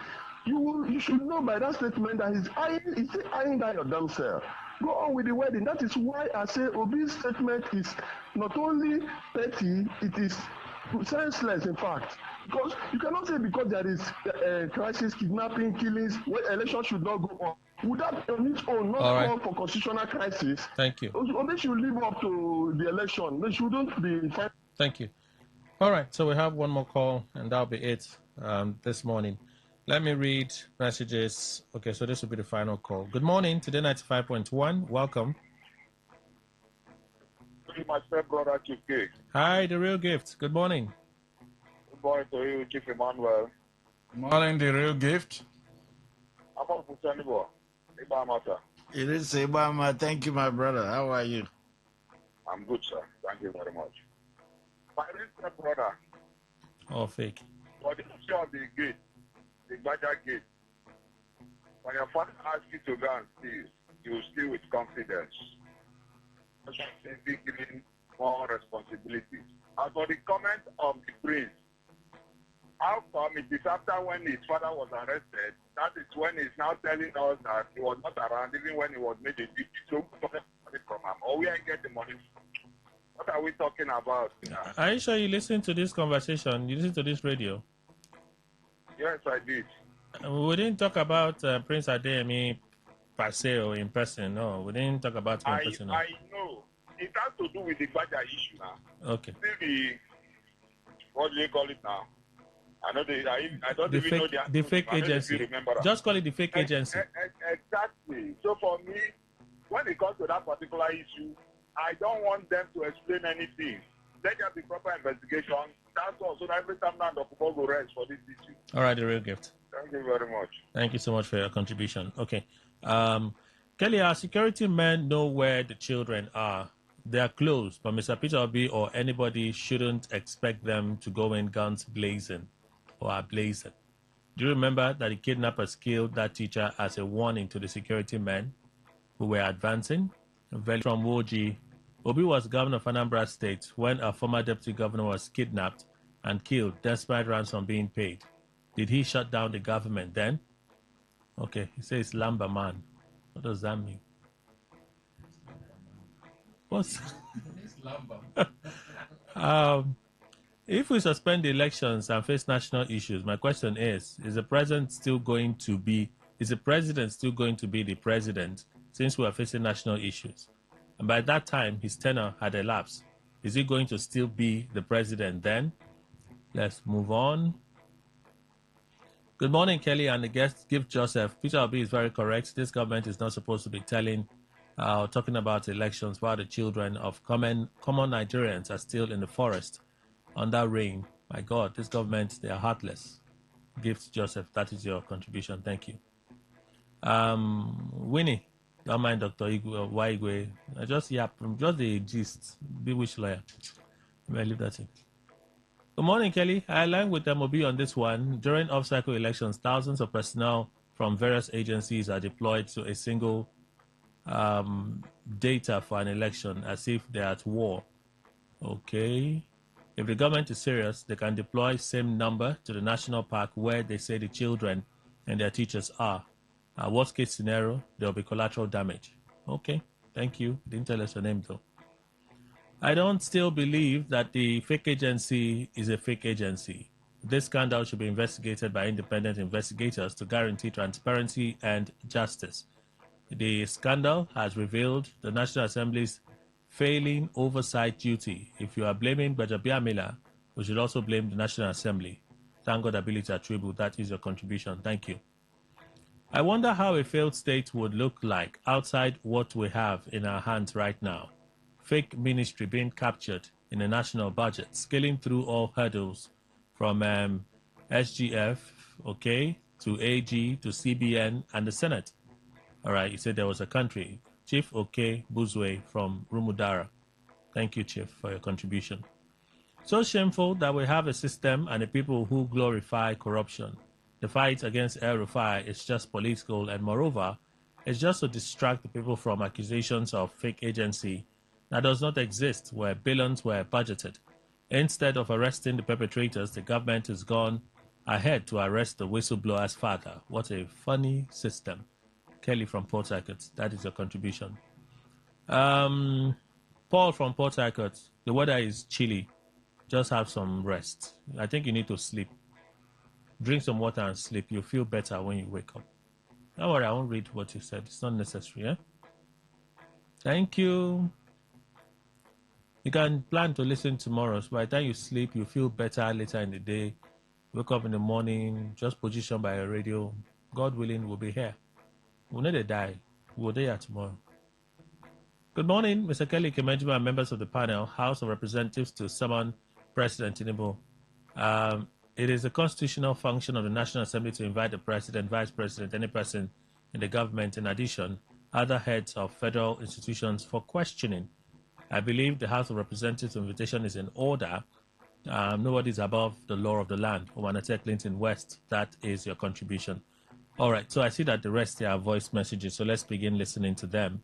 [SPEAKER 5] You should know by that statement that he's eyeing that your damn self. Go on with the wedding. That is why I say Obi's statement is not only petty, it is senseless, in fact. Because you cannot say because there is crisis, kidnapping, killings, election should not go on. Would that on its own not call for constitutional crisis?
[SPEAKER 1] Thank you.
[SPEAKER 5] Or they should live up to the election. They shouldn't be.
[SPEAKER 1] Thank you. All right, so we have one more call, and that'll be it this morning. Let me read messages. Okay, so this will be the final call. Good morning, Today 95.1. Welcome.
[SPEAKER 7] My stepbrother, Chief K.
[SPEAKER 1] Hi, The Real Gift. Good morning.
[SPEAKER 7] Good morning to you, Chief Emmanuel.
[SPEAKER 3] Morning, The Real Gift.
[SPEAKER 7] I'm on Pusanibo.
[SPEAKER 13] It is Ibama. Thank you, my brother. How are you?
[SPEAKER 7] I'm good, sir. Thank you very much. My real stepbrother.
[SPEAKER 1] Oh, fake.
[SPEAKER 7] For the issue of the gate, the Badger gate, when your father asks you to go and steal, you will steal with confidence. Simply giving more responsibilities. As for the comment of the prince, how come it is after when his father was arrested, that is when he's now telling us that he was not around even when he was made a deputy. So we get money from him, or we ain't get the money from him. What are we talking about?
[SPEAKER 1] Are you sure you listened to this conversation? You listened to this radio?
[SPEAKER 7] Yes, I did.
[SPEAKER 1] We didn't talk about Prince Adeyemi per se or in person. No, we didn't talk about him in person. No.
[SPEAKER 7] I know. It has to do with the Badger issue now.
[SPEAKER 1] Okay.
[SPEAKER 7] Still what do you call it now? I know I don't even know
[SPEAKER 1] the fake agency. Just call it the fake agency.
[SPEAKER 7] Exactly. So for me, when it comes to that particular issue, I don't want them to explain anything. Let there be proper investigation. That's all. So that every time now the football will rest for this issue.
[SPEAKER 1] All right, The Real Gift.
[SPEAKER 7] Thank you very much.
[SPEAKER 1] Thank you so much for your contribution. Okay. Kelly, our security men know where the children are. They are close, but Mr. Peter Obi or anybody shouldn't expect them to go in guns blazing or are blazing. Do you remember that the kidnappers killed that teacher as a warning to the security men who were advancing? From Woji, Obi was governor of Anambra State when a former deputy governor was kidnapped and killed despite ransom being paid. Did he shut down the government then? Okay, he says Lamba man. What does that mean? What's if we suspend the elections and face national issues, my question is the president still going to be the president since we are facing national issues? And by that time, his tenure had elapsed. Is he going to still be the president then? Let's move on. Good morning, Kelly, and the guest, Gift Joseph. Peter Obi is very correct. This government is not supposed to be talking about elections while the children of common Nigerians are still in the forest under rain. My God, this government, they are heartless. Gift Joseph, that is your contribution. Thank you. Winnie, don't mind Dr. Waigwe. Just the gist. Bewitched lawyer. May I leave that in? Good morning, Kelly. I align with MOB on this one. During off-cycle elections, thousands of personnel from various agencies are deployed to a single data for an election as if they're at war. Okay. If the government is serious, they can deploy same number to the national park where they say the children and their teachers are. Worst case scenario, there will be collateral damage. Okay, thank you. Didn't tell us your name though. I don't still believe that the fake agency is a fake agency. This scandal should be investigated by independent investigators to guarantee transparency and justice. The scandal has revealed the National Assembly's failing oversight duty. If you are blaming Gbajabiamila, we should also blame the National Assembly. Thank God ability attribute. That is your contribution. Thank you. I wonder how a failed state would look like outside what we have in our hands right now. Fake ministry being captured in a national budget, scaling through all hurdles from SGF, okay, to AG, to CBN, and the Senate. All right, you said there was a country. Chief Oke Buzwe from Rumudara. Thank you, Chief, for your contribution. So shameful that we have a system and a people who glorify corruption. The fight against El Rufai is just political, and moreover, it's just to distract the people from accusations of fake agency that does not exist, where billions were budgeted. Instead of arresting the perpetrators, the government has gone ahead to arrest the whistleblower's father. What a funny system. Kelly from Port Harcourt, that is your contribution. Paul from Port Harcourt, the weather is chilly. Just have some rest. I think you need to sleep. Drink some water and sleep. You'll feel better when you wake up. Don't worry, I won't read what you said. It's not necessary, eh? Thank you. You can plan to listen tomorrow. So by the time you sleep, you feel better later in the day. Wake up in the morning, just position by a radio. God willing, we'll be here. We'll not die. We'll be here tomorrow. Good morning, Mr. Kelly Kemejima and members of the panel, House of Representatives, to summon President Tinubu. It is a constitutional function of the National Assembly to invite the President, Vice President, any person in the government, in addition, other heads of federal institutions for questioning. I believe the House of Representatives invitation is in order. Nobody is above the law of the land. Omanate Clinton West, that is your contribution. All right, so I see that the rest are voice messages, so let's begin listening to them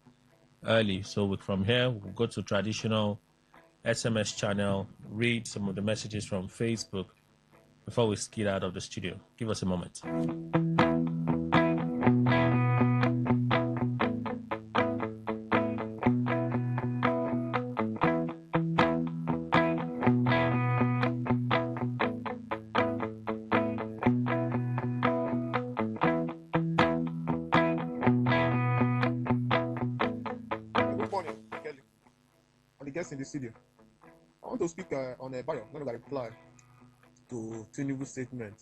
[SPEAKER 1] early. So from here, we'll go to traditional SMS channel, read some of the messages from Facebook before we skid out of the studio. Give us a moment.
[SPEAKER 8] In the studio. I want to speak on a bio, not a reply to Tinubu's statement.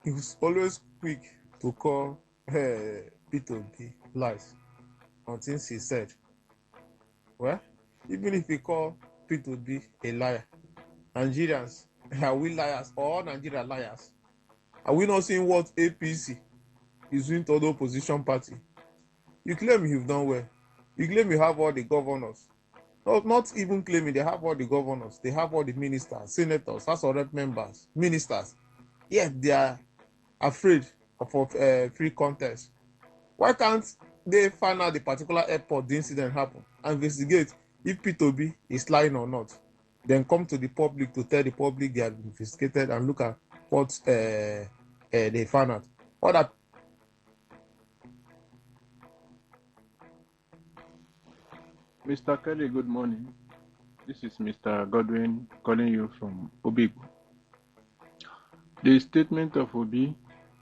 [SPEAKER 8] He was always quick to call P2B lies on things he said. Well, even if he call P2B a liar, Nigerians, are we liars or Nigeria liars? Are we not seeing what APC is doing to the opposition party? You claim you've done well. You claim you have all the governors. Not even claiming they have all the governors, they have all the ministers, senators, House of Rep members, ministers. Yet they are afraid of free contest. Why can't they find out the particular airport the incident happened and investigate if P2B is lying or not? Then come to the public to tell the public they have investigated and look at what they found out. What that
[SPEAKER 11] Mr. Kelly, good morning. This is Mr. Godwin calling you from Obigbo. The statement of Obi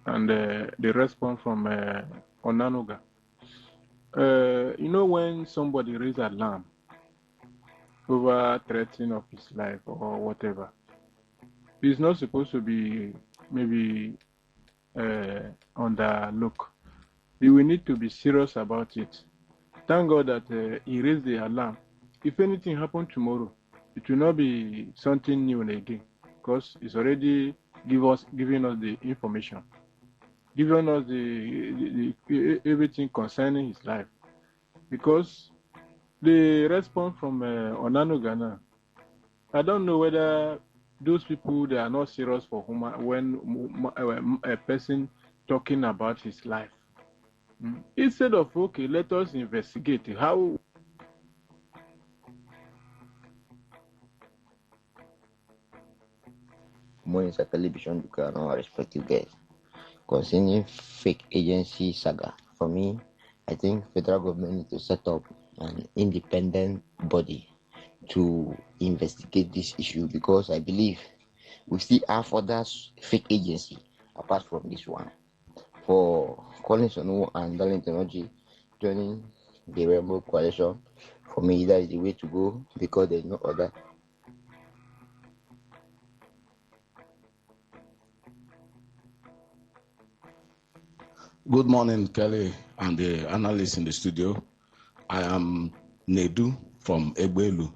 [SPEAKER 11] and the response from Onanuga. You know, when somebody raises alarm over threatening of his life or whatever, he's not supposed to be maybe on the look. You will need to be serious about it. Thank God that he raised the alarm. If anything happened tomorrow, it will not be something new again, because it's already giving us the information, giving us the everything concerning his life. Because the response from Onanugana, I don't know whether those people, they are not serious for whom when a person talking about his life. Instead of, okay, let us investigate how
[SPEAKER 9] morning, a television, and all respective guests. Concerning fake agency saga, for me, I think federal government needs to set up an independent body to investigate this issue, because I believe we still have other fake agency apart from this one. For Collins Onu and Darlington Oji joining the Rainbow Coalition, for me, that is the way to go, because there is no other.
[SPEAKER 3] Good morning, Kelly and the analysts in the studio. I am Nedu from Egbelu.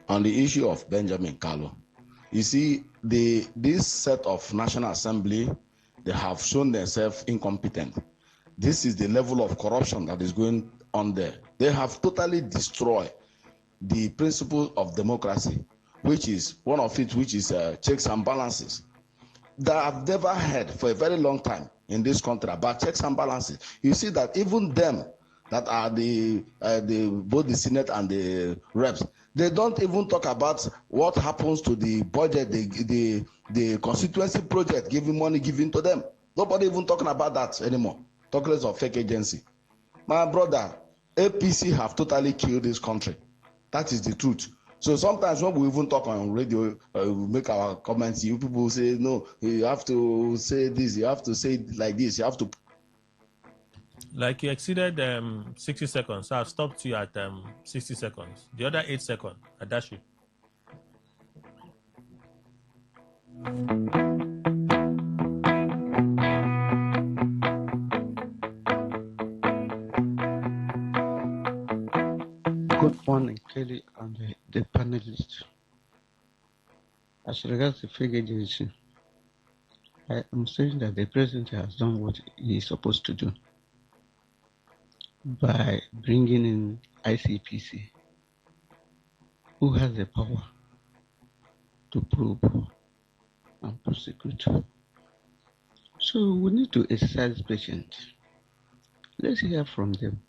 [SPEAKER 3] On the issue of Benjamin Kalu, you see, this set of National Assembly, they have shown themselves incompetent. This is the level of corruption that is going on there. They have totally destroyed the principle of democracy, which is one of it, which is checks and balances. That I've never heard for a very long time in this country about checks and balances. You see that even them that are the both the Senate and the reps, they don't even talk about what happens to the budget, the constituency project, giving money given to them. Nobody even talking about that anymore. Talk less of fake agency. My brother, APC have totally killed this country. That is the truth. So sometimes when we even talk on radio, we make our comments, you people say, no, you have to say this, you have to say it like this, you have to.
[SPEAKER 1] Like you exceeded 60 seconds, so I've stopped you at 60 seconds. The other 8 seconds, I dash you.
[SPEAKER 12] Good morning, Kelly and the panelists. As regards the fake agency, I am saying that the president has done what he is supposed to do by bringing in ICPC, who has the power to probe and prosecute. So we need to exercise patience. Let's hear from them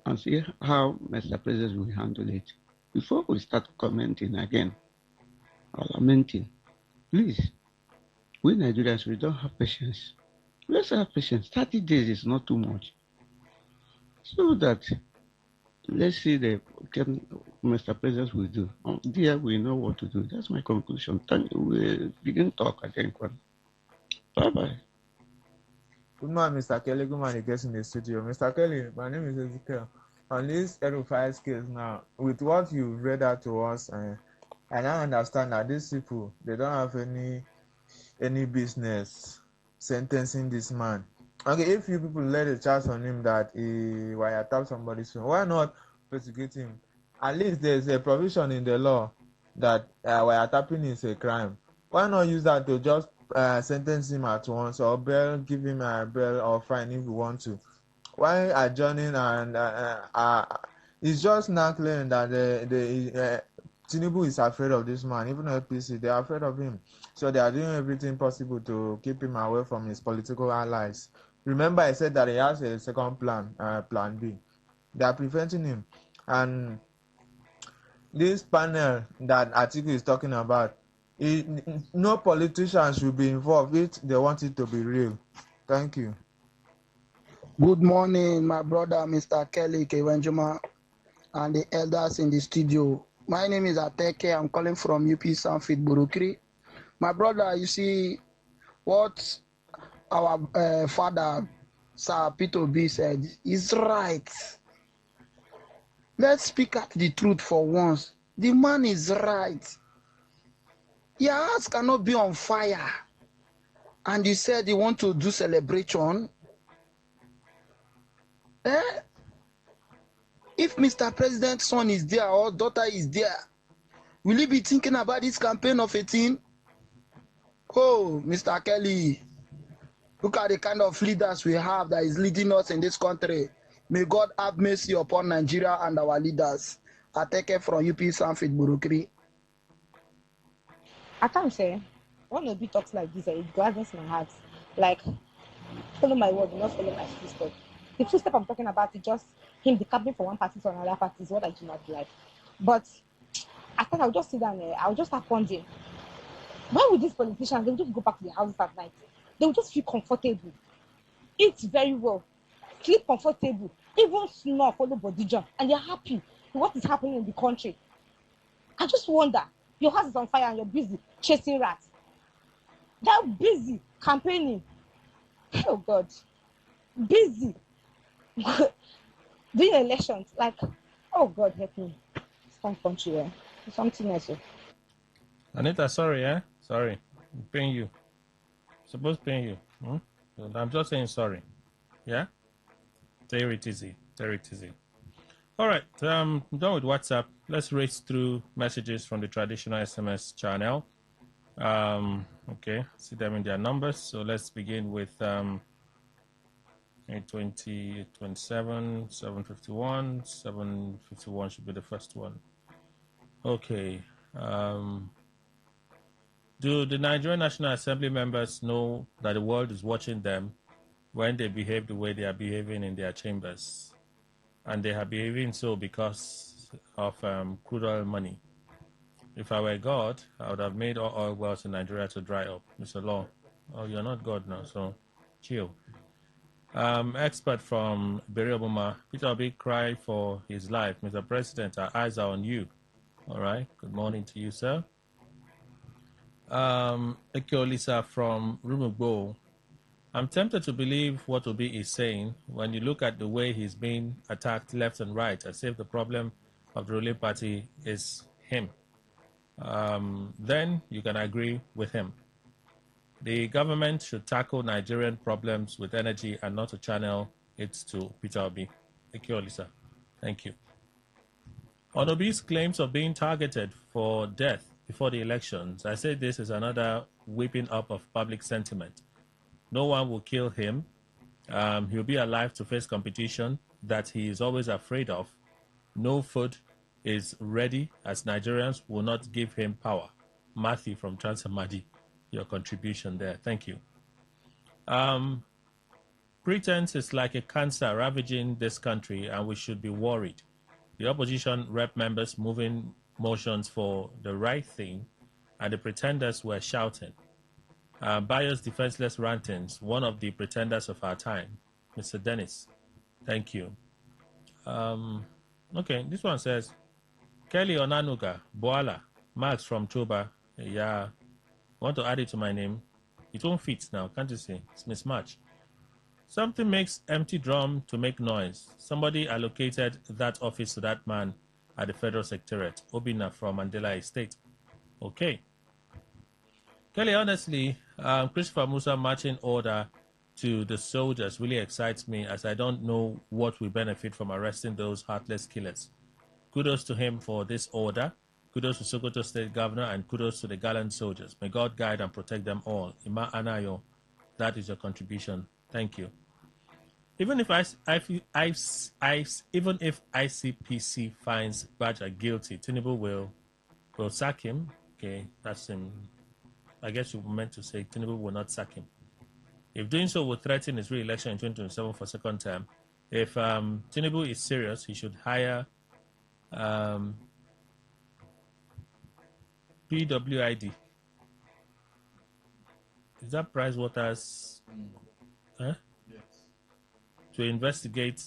[SPEAKER 12] and see how Mr. President will handle it before we start commenting again or lamenting. Please, we Nigerians, we don't have patience. Let's have patience. 30 days is not too much. So that, let's see the Mr. President will do. There we know what to do. That's my conclusion. Thank you. We'll begin talk again. Bye-bye.
[SPEAKER 8] Good morning, Mr. Kelly. Good morning, guests in the studio. Mr. Kelly, my name is Ezekiel. On this Erufai's case now, with what you read out to us, I now understand that these people, they don't have any business sentencing this man. Okay, if you people let a chance on him that he wiretapped somebody soon, why not prosecute him? At least there's a provision in the law that wiretapping is a crime. Why not use that to just sentence him at once, or give him a bail or fine if you want to? Why adjourning and it's just now claiming that Tinubu is afraid of this man. Even APC, they are afraid of him. So they are doing everything possible to keep him away from his political allies. Remember, I said that he has a second plan, plan B. They are preventing him. And this panel that Atiku is talking about, no politician should be involved if they want it to be real. Thank you.
[SPEAKER 14] Good morning, my brother, Mr. Kelly Kewenjuma, and the elders in the studio. My name is Ateke. I'm calling from UP Sanfit Burukiri. My brother, you see what our father, Sir Peter B, said is right. Let's speak out the truth for once. The man is right. Your house cannot be on fire. And you said you want to do celebration. If Mr. President's son is there or daughter is there, will you be thinking about this campaign of 18? Oh, Mr. Kelly, look at the kind of leaders we have that is leading us in this country. May God have mercy upon Nigeria and our leaders. I take it from UP Sanfit Burukiri.
[SPEAKER 15] I can't say, when Obi talks like this, it gladdens my heart. Like, follow my word, not follow my footstep. The footstep I'm talking about is just him decamping from one party to another party is what I do not like. But I thought I'll just sit down there, I'll just start pondering. Why would these politicians, they will just go back to their houses at night? They will just feel comfortable, eat very well, sleep comfortable, even snore, follow body jump, and they're happy with what is happening in the country. I just wonder, your house is on fire and you're busy chasing rats. They're busy campaigning. Oh God. Busy doing elections. Like, oh God, help me. It's some country, yeah. It's something else.
[SPEAKER 1] Anita, sorry, eh? Sorry. I'm paying you. Supposed to pay you. I'm just saying sorry. Yeah? Take it easy. Take it easy. All right. I'm done with WhatsApp. Let's race through messages from the traditional SMS channel. Okay. See them in their numbers. So let's begin with 820, 827, 751. 751 should be the first one. Okay. Do the Nigerian National Assembly members know that the world is watching them when they behave the way they are behaving in their chambers? And they are behaving so because of crude oil money. If I were God, I would have made all oil wells in Nigeria to dry up. Mr. Law, oh, you're not God now, so chill. Expert from Beriobuma, Peter Obi cry for his life. Mr. President, our eyes are on you. All right, good morning to you, sir. Ekyo Lisa from Rumugbo. I'm tempted to believe what Obi is saying when you look at the way he's being attacked left and right, as if the problem of the ruling party is him. Then you can agree with him. The government should tackle Nigerian problems with energy and not to channel it to Peter Obi. Ekyo Lisa, thank you. On Obi's claims of being targeted for death before the elections, I say this is another whipping up of public sentiment. No one will kill him. He'll be alive to face competition that he is always afraid of. No food is ready as Nigerians will not give him power. Matthew from Transamadi, your contribution there. Thank you. Pretense is like a cancer ravaging this country and we should be worried. The opposition rep members moving motions for the right thing and the pretenders were shouting. Biased, defenseless rantings, one of the pretenders of our time. Mr. Dennis, thank you. Okay, this one says, Kelly Onanuga, Boala, Max from Toba. Yeah, want to add it to my name? It won't fit now, can't you see? It's mismatched. Something makes empty drum to make noise. Somebody allocated that office to that man at the Federal Secretariat. Obina from Mandela Estate. Okay. Kelly, honestly, Christopher Musa marching order to the soldiers really excites me as I don't know what we benefit from arresting those heartless killers. Kudos to him for this order. Kudos to Sokoto State Governor and kudos to the gallant soldiers. May God guide and protect them all. Ima Anayo, that is your contribution. Thank you. Even if even if ICPC finds Badger guilty, Tinubu will sack him. Okay, that's him. I guess you meant to say Tinubu will not sack him. If doing so would threaten his re-election in 2027 for second term, if Tinubu is serious, he should hire PWID. Is that Price Waters? Huh? Yes. To investigate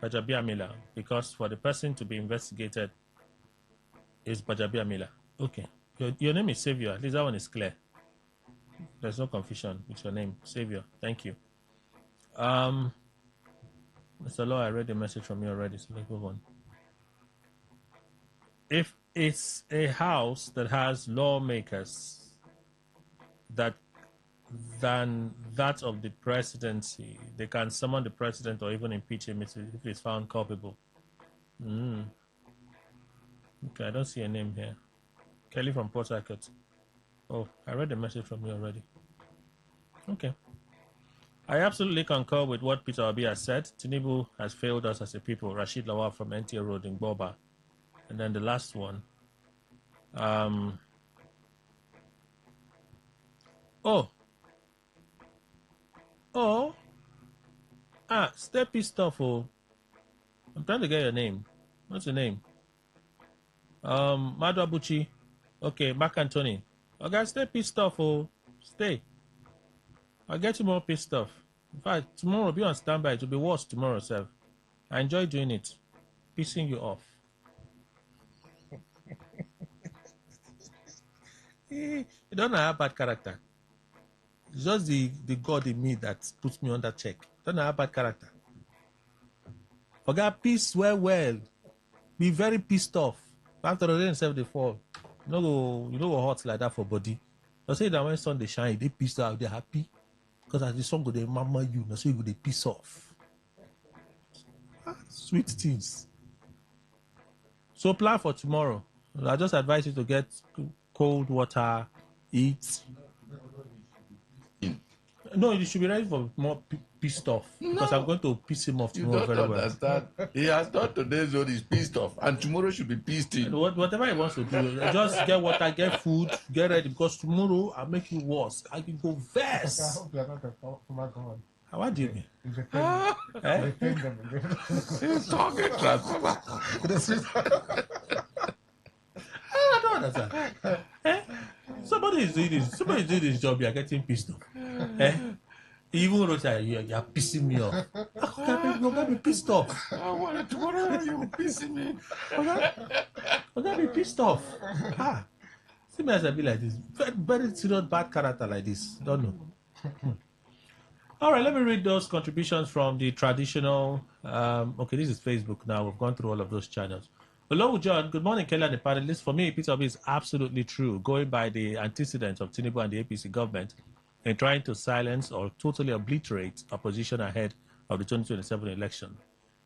[SPEAKER 1] Bajabiamila, because for the person to be investigated is Bajabiamila. Okay. Your name is Savior. At least that one is clear. There's no confusion with your name. Savior. Thank you. Mr. Law, I read the message from you already, so let's move on. If it's a house that has lawmakers than that of the presidency, they can summon the president or even impeach him if he's found culpable. Okay, I don't see a name here. Kelly from Port Harcourt. Oh, I read the message from you already. Okay. I absolutely concur with what Peter Obi has said. Tinubu has failed us as a people. Rashid Lawal from NTA Road in Boba. And then the last one. Stay pissed off. Oh, I'm trying to get your name. What's your name? Madu Abuchi. Okay, Mark Anthony. Okay, stay pissed off, oh. Stay. I'll get you more pissed off. In fact, tomorrow, be on standby. It will be worse tomorrow, sir. I enjoy doing it. Pissing you off. You don't have bad character. It's just the God in me that puts me under check. Don't have bad character. Okay, peace well. Be very pissed off. After the rain self they fall. You know go hot like that for body. I say that when sun they shine, they pissed off, they happy. Because as the sun go they mama you, so you go they piss off. Sweet things. So plan for tomorrow. I just advise you to get cold water, eat. No, you should be ready for more pissed off. Because I'm going to piss him off tomorrow very well.
[SPEAKER 3] You don't understand. He has thought today's zone is pissed off, and tomorrow should be pissed in.
[SPEAKER 1] Whatever he wants to do, just get water, get food, get ready. Because tomorrow I'll make you worse. I can go verse.
[SPEAKER 2] I hope you're not a former.
[SPEAKER 1] What do you mean?
[SPEAKER 3] He's talking transformer.
[SPEAKER 1] I don't understand. Somebody is doing this job, you're getting pissed off. Even though you're pissing me off. I'm going to be pissed off.
[SPEAKER 3] Tomorrow you're pissing me.
[SPEAKER 1] I'm going to be pissed off. See me as I be like this. Very, very serious bad character like this. Don't know. All right, let me read those contributions from the traditional. Okay, this is Facebook now. We've gone through all of those channels. Hello, John. Good morning, Kelly and the panelists. For me, Peter Obi is absolutely true, going by the antecedents of Tinubu and the APC government in trying to silence or totally obliterate opposition ahead of the 2027 election.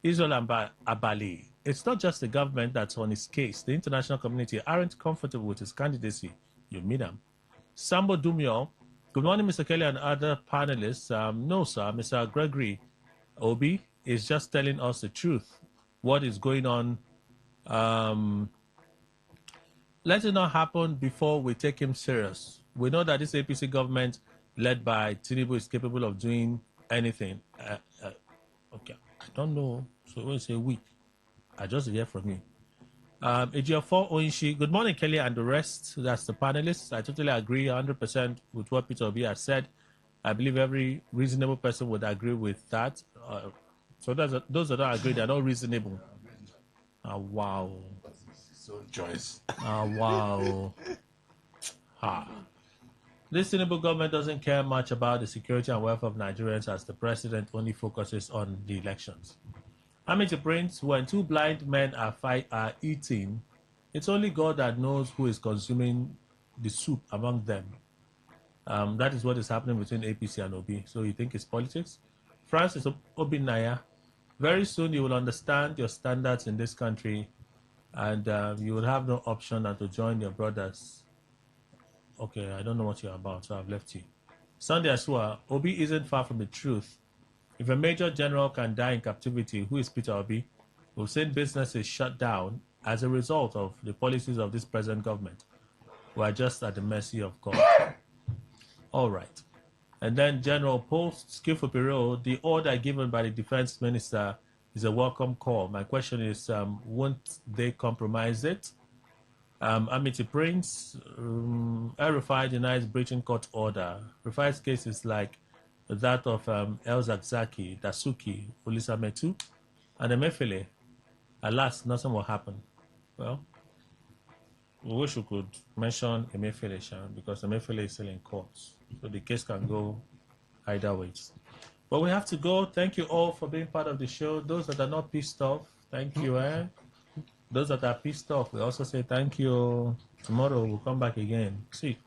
[SPEAKER 1] Israel and Abali. It's not just the government that's on his case. The international community aren't comfortable with his candidacy. You mean him. Sambo Dumio. Good morning, Mr. Kelly and other panelists. No, sir. Mr. Gregory Obi is just telling us the truth. What is going on? Let it not happen before we take him serious. We know that this APC government led by Tinubu is capable of doing anything. Okay, I don't know. So when you say we, I just hear from you. AGF4 Oinshi, good morning, Kelly and the rest. That's the panelists. I totally agree 100% with what Peter Obi has said. I believe every reasonable person would agree with that. So those that don't agree, they're not reasonable. Wow.
[SPEAKER 3] His own choice.
[SPEAKER 1] Wow. This Tinubu government doesn't care much about the security and welfare of Nigerians, as the president only focuses on the elections. Amity Prince, when two blind men are eating, it's only God that knows who is consuming the soup among them. That is what is happening between APC and Obi. So you think it's politics? Francis Obinaya, very soon you will understand your standards in this country, and you will have no option than to join your brothers. Okay, I don't know what you're about, so I've left you. Sunday Asua, Obi isn't far from the truth. If a major general can die in captivity, who is Peter Obi? We've seen businesses shut down as a result of the policies of this present government. We are just at the mercy of God. All right. And then General Post, Skillful Bureau, the order given by the defense minister is a welcome call. My question is, won't they compromise it? Amity Prince, El-Rufai denies breaching court order. Rufai's case is like that of El Zakzaki, Dasuki, Ulisa Metu, and Emefiele. Alas, nothing will happen. Well, we wish we could mention Emefiele, because Emefiele is still in court. So the case can go either ways. But we have to go. Thank you all for being part of the show. Those that are not pissed off, thank you. Those that are pissed off, we also say thank you. Tomorrow we'll come back again. See,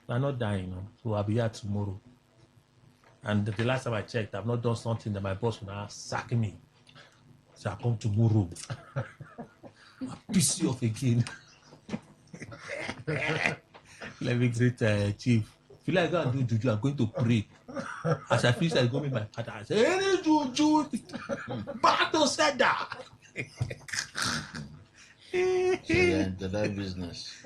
[SPEAKER 1] we're not dying. So I'll be here tomorrow. And the last time I checked, I've not done something that my boss will now sack me. So I'll come tomorrow. I'll piss you off again. Let me greet Chief. If you like go and do juju, I'm going to pray. As I finish, I go with my father. I say, hey, juju, battle said that.
[SPEAKER 13] So you're into that business.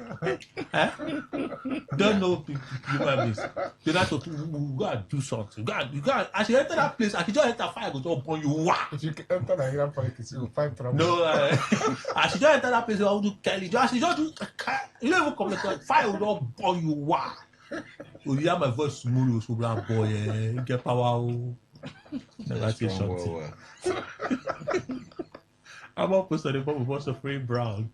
[SPEAKER 1] Don't know human beings. They like to go and do something. You got as you enter that place, as you just enter fire, go just burn you. Wow.
[SPEAKER 2] If you enter Nigerian politics, you will find trouble.
[SPEAKER 1] No, as you just enter that place, you will do Kelly. As you just do, you don't even come to fire will not burn you. Wow. You hear my voice smooth, so black boy, get power. Never say something. I'm up with the Professor Free Brown,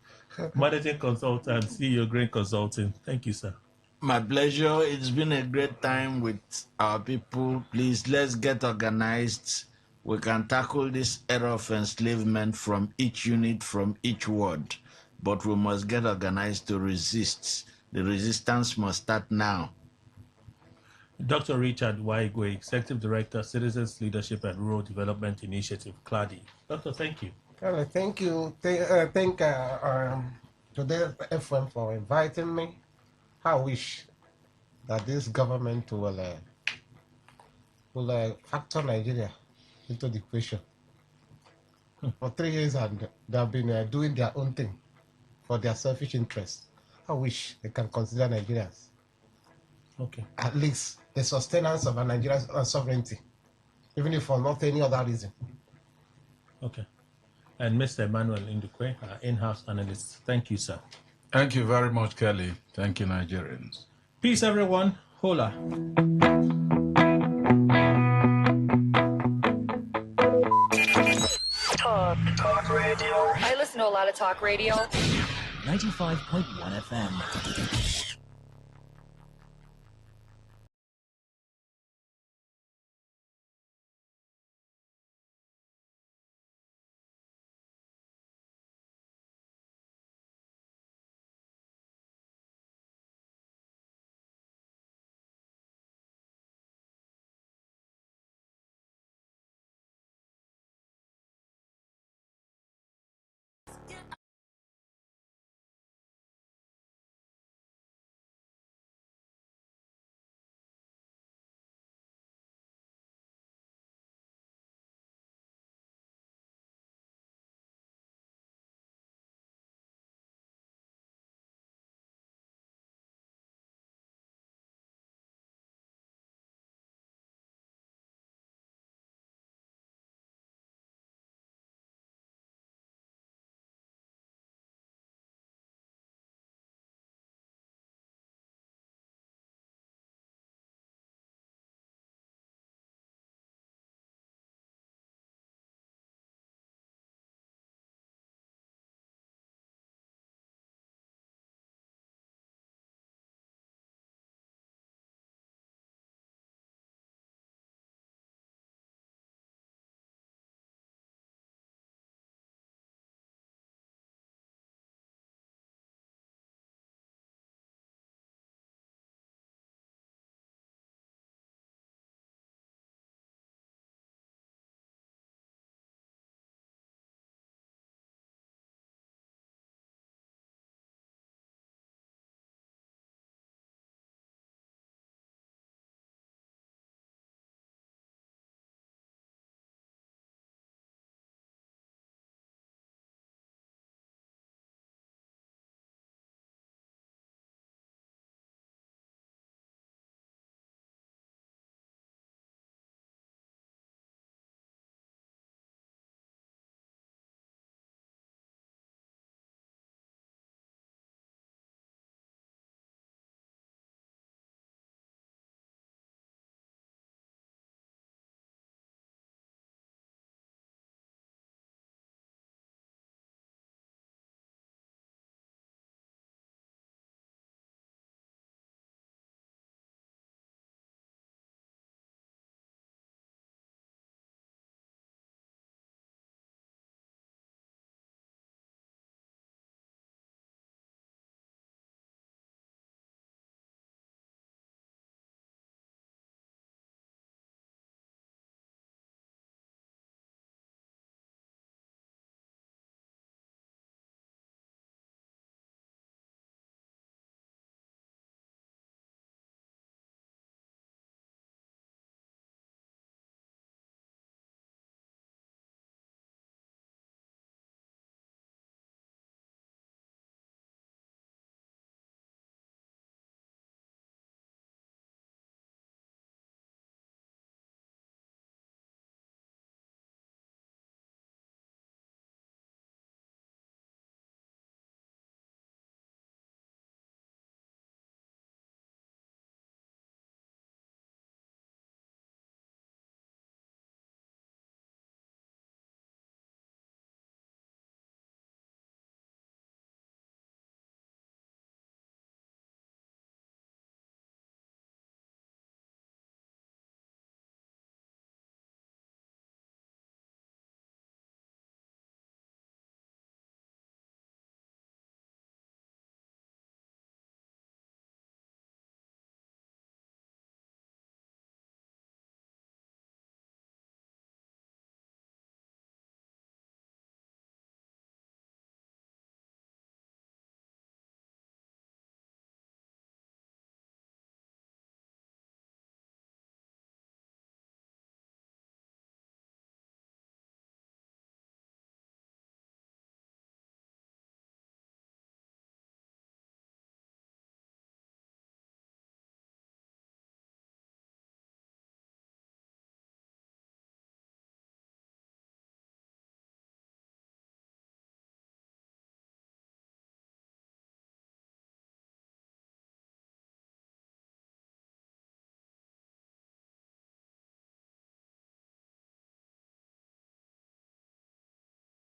[SPEAKER 1] Managing Consultant, CEO Green Consulting. Thank you, sir.
[SPEAKER 13] My pleasure. It's been a great time with our people. Please, let's get organized. We can tackle this era of enslavement from each unit, from each ward. But we must get organized to resist. The resistance must start now.
[SPEAKER 1] Dr. Richard Waigwe, Executive Director, Citizens Leadership and Rural Development Initiative, CLADI. Doctor, thank you.
[SPEAKER 2] Thank you. Thank Today FM for inviting me. I wish that this government will factor Nigeria into the equation. For 3 years, and they have been doing their own thing for their selfish interests. I wish they can consider Nigerians.
[SPEAKER 1] Okay.
[SPEAKER 2] At least the sustenance of a Nigerian sovereignty, even if for not any other reason.
[SPEAKER 1] Okay. And Mr. Emmanuel Indukwe, our in-house analyst. Thank you, sir.
[SPEAKER 3] Thank you very much, Kelly. Thank you, Nigerians.
[SPEAKER 1] Peace, everyone. Hola.
[SPEAKER 16] Talk radio. I listen to a lot of talk radio.
[SPEAKER 20] 95.1 FM.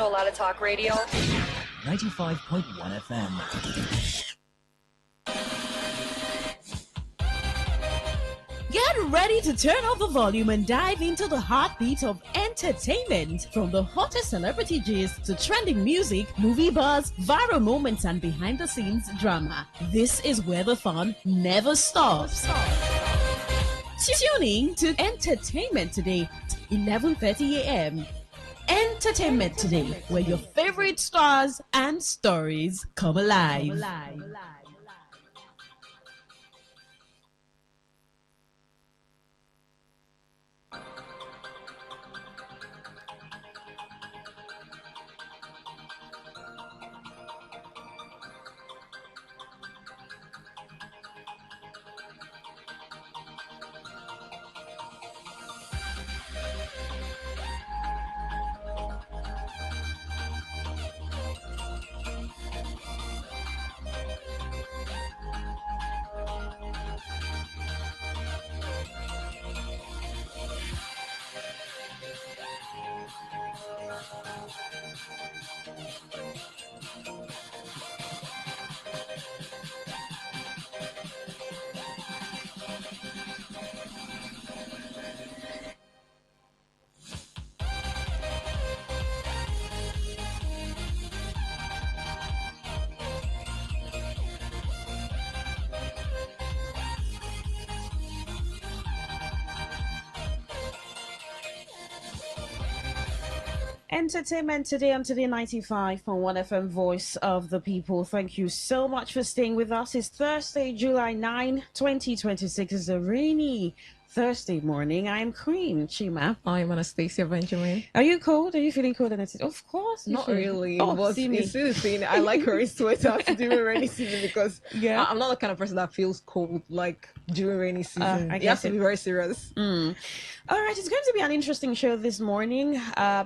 [SPEAKER 16] A lot of talk radio.
[SPEAKER 17] 95.1 FM.
[SPEAKER 18] Get ready to turn up the volume and dive into the heartbeat of entertainment. From the hottest celebrity gist to trending music, movie buzz, viral moments, and behind-the-scenes drama. This is where the fun never stops. Tuning to Entertainment Today, 11:30 a.m. Entertainment Today, where your favorite stars and stories come alive. Entertainment Today on Today 95.1 FM, Voice of the People. Thank you so much for staying with us. It's Thursday, July 9, 2026. It's a rainy Thursday morning. I'm Queen Chima.
[SPEAKER 19] I'm Anastasia Benjamin.
[SPEAKER 18] Are you cold? Are you feeling cold? Of course.
[SPEAKER 19] Not really.
[SPEAKER 18] Oh,
[SPEAKER 19] but
[SPEAKER 18] see me.
[SPEAKER 19] it's still the thing. I like wearing sweaters during rainy season because I'm not the kind of person that feels cold like during rainy season. You have to be very serious.
[SPEAKER 18] All right, it's going to be an interesting show this morning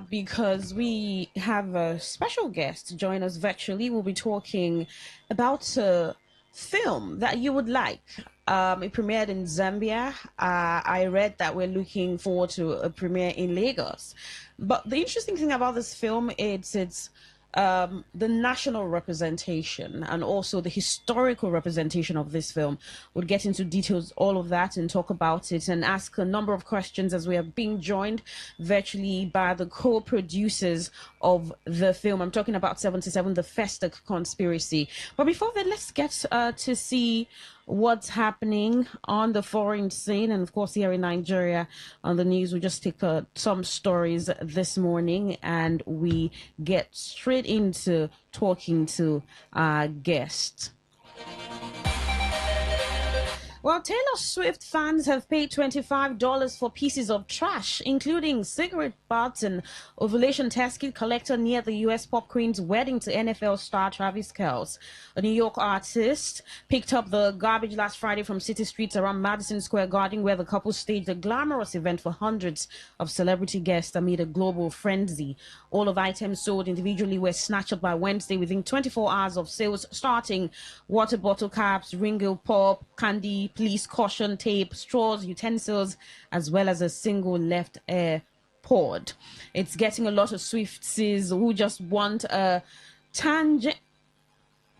[SPEAKER 18] because we have a special guest to join us virtually. We'll be talking about a film that you would like. It premiered in Zambia. I read that we're looking forward to a premiere in Lagos. But the interesting thing about this film is it's the national representation and also the historical representation of this film. We'll get into details, all of that, and talk about it and ask a number of questions as we are being joined virtually by the co-producers of the film. I'm talking about 77, The Festac Conspiracy. But before that, let's get to see what's happening on the foreign scene and of course here in Nigeria on the news. We just take some stories this morning and we get straight into talking to our guest. Well, Taylor Swift fans have paid $25 for pieces of trash, including cigarette butts and ovulation test kit collector near the U.S. pop queen's wedding to NFL star Travis Kelce. A New York artist picked up the garbage last Friday from city streets around Madison Square Garden, where the couple staged a glamorous event for hundreds of celebrity guests amid a global frenzy. All of the items sold individually were snatched up by Wednesday within 24 hours of sales starting. Water bottle caps, Ringo pop, candy, police caution tape, straws, utensils, as well as a single left air pod. It's getting a lot of Swifties who just want a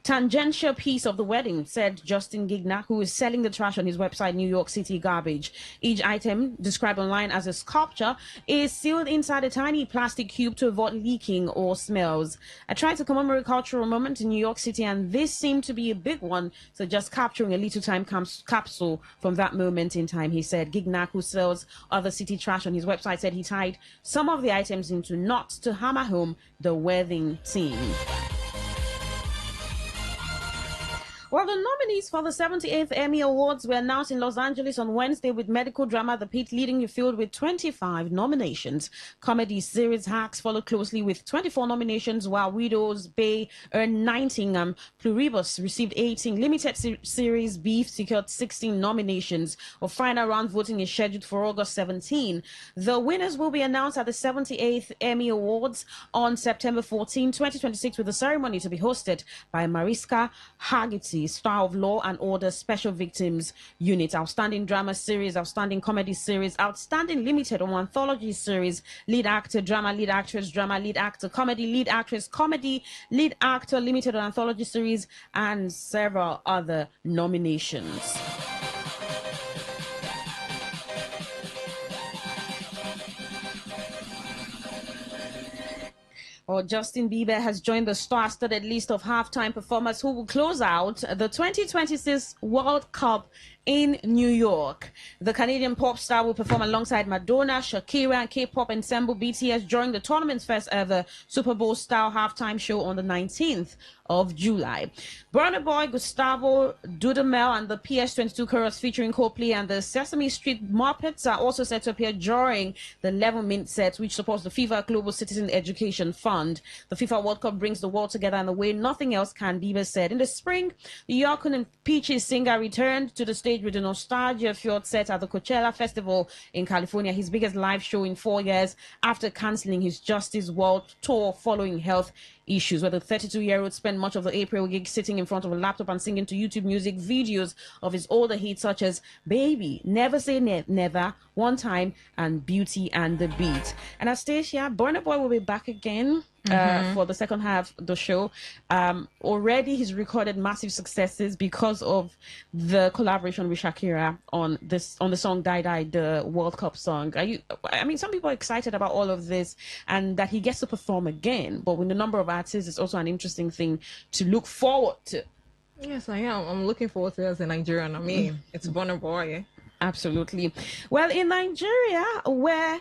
[SPEAKER 18] tangential piece of the wedding, said Justin Gignac, who is selling the trash on his website, New York City Garbage. Each item, described online as a sculpture, is sealed inside a tiny plastic cube to avoid leaking or smells. I tried to commemorate a cultural moment in New York City, and this seemed to be a big one, so just capturing a little time capsule from that moment in time, he said. Gignac, who sells other city trash on his website, said he tied some of the items into knots to hammer home the wedding theme. Well, the nominees for the 78th Emmy Awards were announced in Los Angeles on Wednesday, with medical drama The Pitt leading the field with 25 nominations. Comedy series Hacks followed closely with 24 nominations, while Widow's Bay earned 19. Pluribus received 18. Limited series Beef secured 16 nominations. A final round voting is scheduled for August 17. The winners will be announced at the 78th Emmy Awards on September 14, 2026, with the ceremony to be hosted by Mariska Hargitay. Conspiracy, Star of Law and Order Special Victims Unit, Outstanding Drama Series, Outstanding Comedy Series, Outstanding Limited or Anthology Series, Lead Actor, Drama, Lead Actress, Drama, Lead Actor, Comedy, Lead Actress, Comedy, Lead Actor, Limited or Anthology Series, and several other nominations. Justin Bieber has joined the star-studded list of halftime performers who will close out the 2026 World Cup in New York. The Canadian pop star will perform alongside Madonna, Shakira, and K-pop ensemble BTS during the tournament's first ever Super Bowl-style halftime show on the 19th of July. Burna Boy, Gustavo Dudamel, and the PS22 chorus featuring Coldplay and the Sesame Street Muppets are also set to appear during the 11-minute set, which supports the FIFA Global Citizen Education Fund. The FIFA World Cup brings the world together in a way nothing else can, Bieber said. In the spring, the Yukon and Peaches singer returned to the stage with a nostalgia-fueled set at the Coachella Festival in California, his biggest live show in 4 years after canceling his Justice World Tour following health issues, where the 32-year-old spent much of the April gig sitting in front of a laptop and singing to YouTube music videos of his older hits such as Baby, Never Say Never, One Time, and Beauty and the Beat. And Anastasia, Burna Boy will be back again for the second half of the show. Already he's recorded massive successes because of the collaboration with Shakira on the song Die Die, the World Cup song. Some people are excited about all of this and that he gets to perform again, but with the number of artists, it's also an interesting thing to look forward to.
[SPEAKER 19] Yes, I am. I'm looking forward to it as a Nigerian. It's Burna Boy.
[SPEAKER 18] Absolutely. Well, in Nigeria, where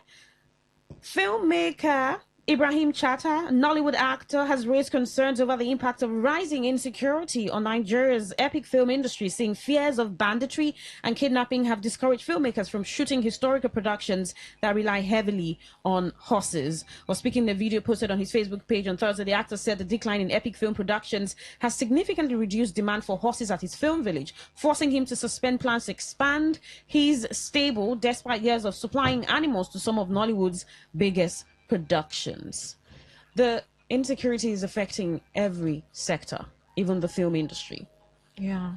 [SPEAKER 18] filmmaker Ibrahim Chatta, a Nollywood actor, has raised concerns over the impact of rising insecurity on Nigeria's epic film industry, saying fears of banditry and kidnapping have discouraged filmmakers from shooting historical productions that rely heavily on horses. While speaking in a video posted on his Facebook page on Thursday, the actor said the decline in epic film productions has significantly reduced demand for horses at his film village, forcing him to suspend plans to expand his stable despite years of supplying animals to some of Nollywood's biggest productions. The insecurity is affecting every sector, even the film industry.
[SPEAKER 19] Yeah.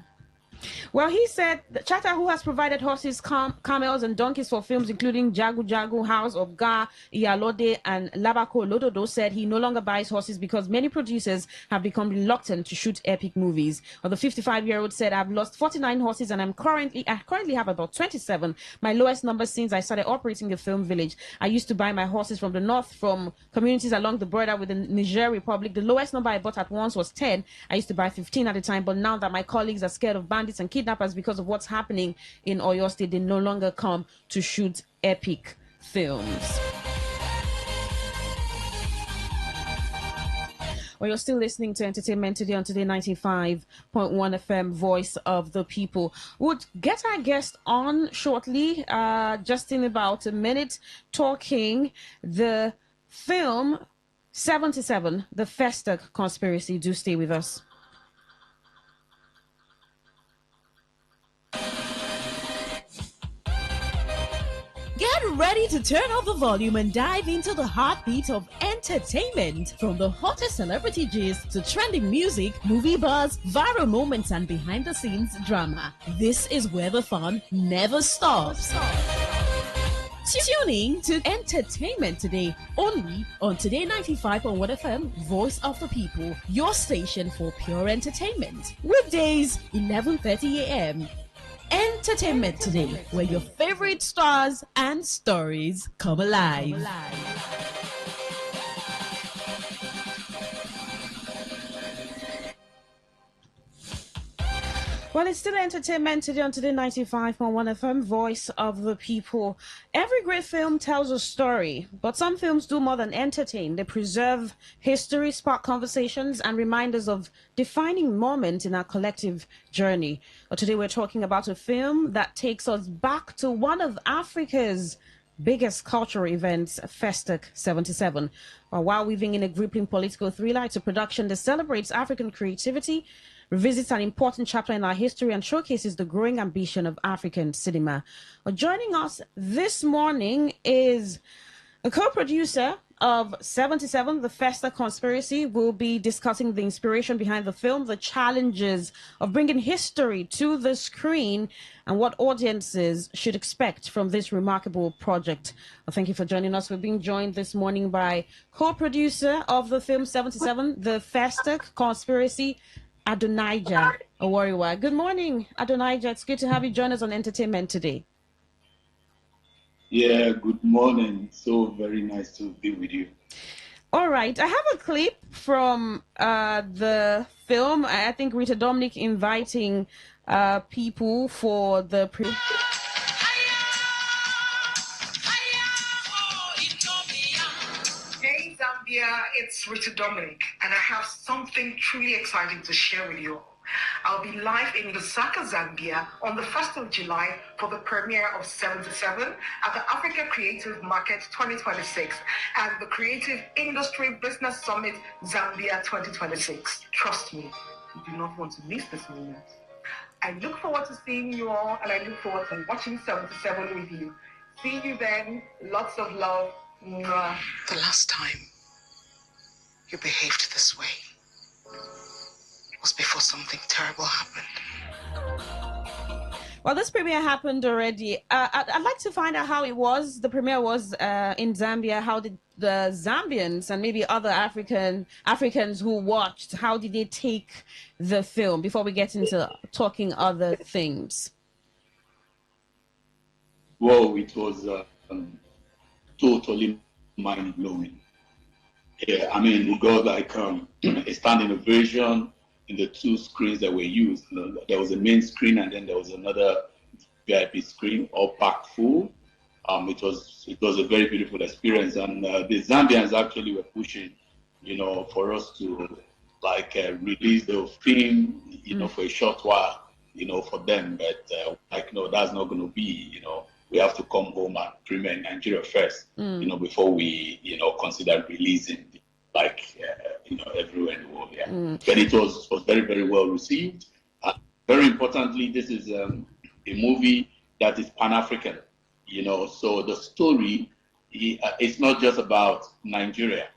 [SPEAKER 18] Well, he said that Chatta, who has provided horses, camels, and donkeys for films including Jagu Jagu, House of Ga, Iyalode, and Labako Lododo, said he no longer buys horses because many producers have become reluctant to shoot epic movies. Well, the 55-year-old said, "I've lost 49 horses and I currently have about 27, my lowest number since I started operating a film village. I used to buy my horses from the north, from communities along the border with the Niger Republic. The lowest number I bought at once was 10. I used to buy 15 at a time, but now that my colleagues are scared of bandits and kidnappers because of what's happening in Oyo State, they no longer come to shoot epic films." Well, you're still listening to Entertainment Today on Today 95.1 FM, Voice of the People. We'll get our guest on shortly, just in about a minute, talking the film 77, The Festac Conspiracy. Do stay with us.
[SPEAKER 4] Get ready to turn up the volume and dive into the heartbeat of entertainment. From the hottest celebrity gist to trending music, movie buzz, viral moments, and behind-the-scenes drama. This is where the fun never stops. Tune in to Entertainment Today, only on Today 95.1 FM, Voice of the People, your station for pure entertainment. Weekdays, 11:30 a.m. Entertainment Today, where your favorite stars and stories come alive.
[SPEAKER 18] Well, it's still Entertainment Today on Today 95.1 FM, Voice of the People. Every great film tells a story, but some films do more than entertain. They preserve history, spark conversations, and remind us of defining moments in our collective journey. Today we're talking about a film that takes us back to one of Africa's biggest cultural events, Festac 77. While weaving in a gripping political thriller, it's a production that celebrates African creativity, revisits an important chapter in our history, and showcases the growing ambition of African cinema. Joining us this morning is a co-producer of 77, The Festa Conspiracy. We'll be discussing the inspiration behind the film, the challenges of bringing history to the screen, and what audiences should expect from this remarkable project. Well, thank you for joining us. We're being joined this morning by co-producer of the film 77, The Festa Conspiracy, Adonijah Aworiwa. Good morning, Adonijah. It's good to have you join us on Entertainment today.
[SPEAKER 6] Yeah, good morning. So very nice to be with you.
[SPEAKER 18] All right. I have a clip from the film. I think Rita Dominic inviting people for the
[SPEAKER 21] Hey Zambia, it's Rita Dominic, and I have something truly exciting to share with you all. I'll be live in Lusaka, Zambia on the 1st of July for the premiere of 77 at the Africa Creative Market 2026 and the Creative Industry Business Summit Zambia 2026. Trust me, you do not want to miss this moment. I look forward to seeing you all, and I look forward to watching 77 with you. See you then. Lots of love. Mwah. The last time you behaved this way was before something terrible happened.
[SPEAKER 18] Well, this premiere happened already. I'd like to find out how it was. The premiere was in Zambia. How did the Zambians and maybe other Africans who watched, how did they take the film before we get into talking other things?
[SPEAKER 6] Well, it was totally mind-blowing. Yeah, I mean, we got like a standing ovation in the two screens that were used. You know, there was a main screen and then there was another VIP screen, all packed full. It was a very beautiful experience, and the Zambians actually were pushing, you know, for us to like release the film, you know, for a short while, you know, for them. But like, no, that's not going to be, you know. We have to come home and premiere in Nigeria first, you know, before we, you know, consider releasing, like, you know, everywhere in the world. Yeah, but it was very, very well received. Very importantly, this is a movie that is Pan-African, you know. So the story, it's not just about Nigeria.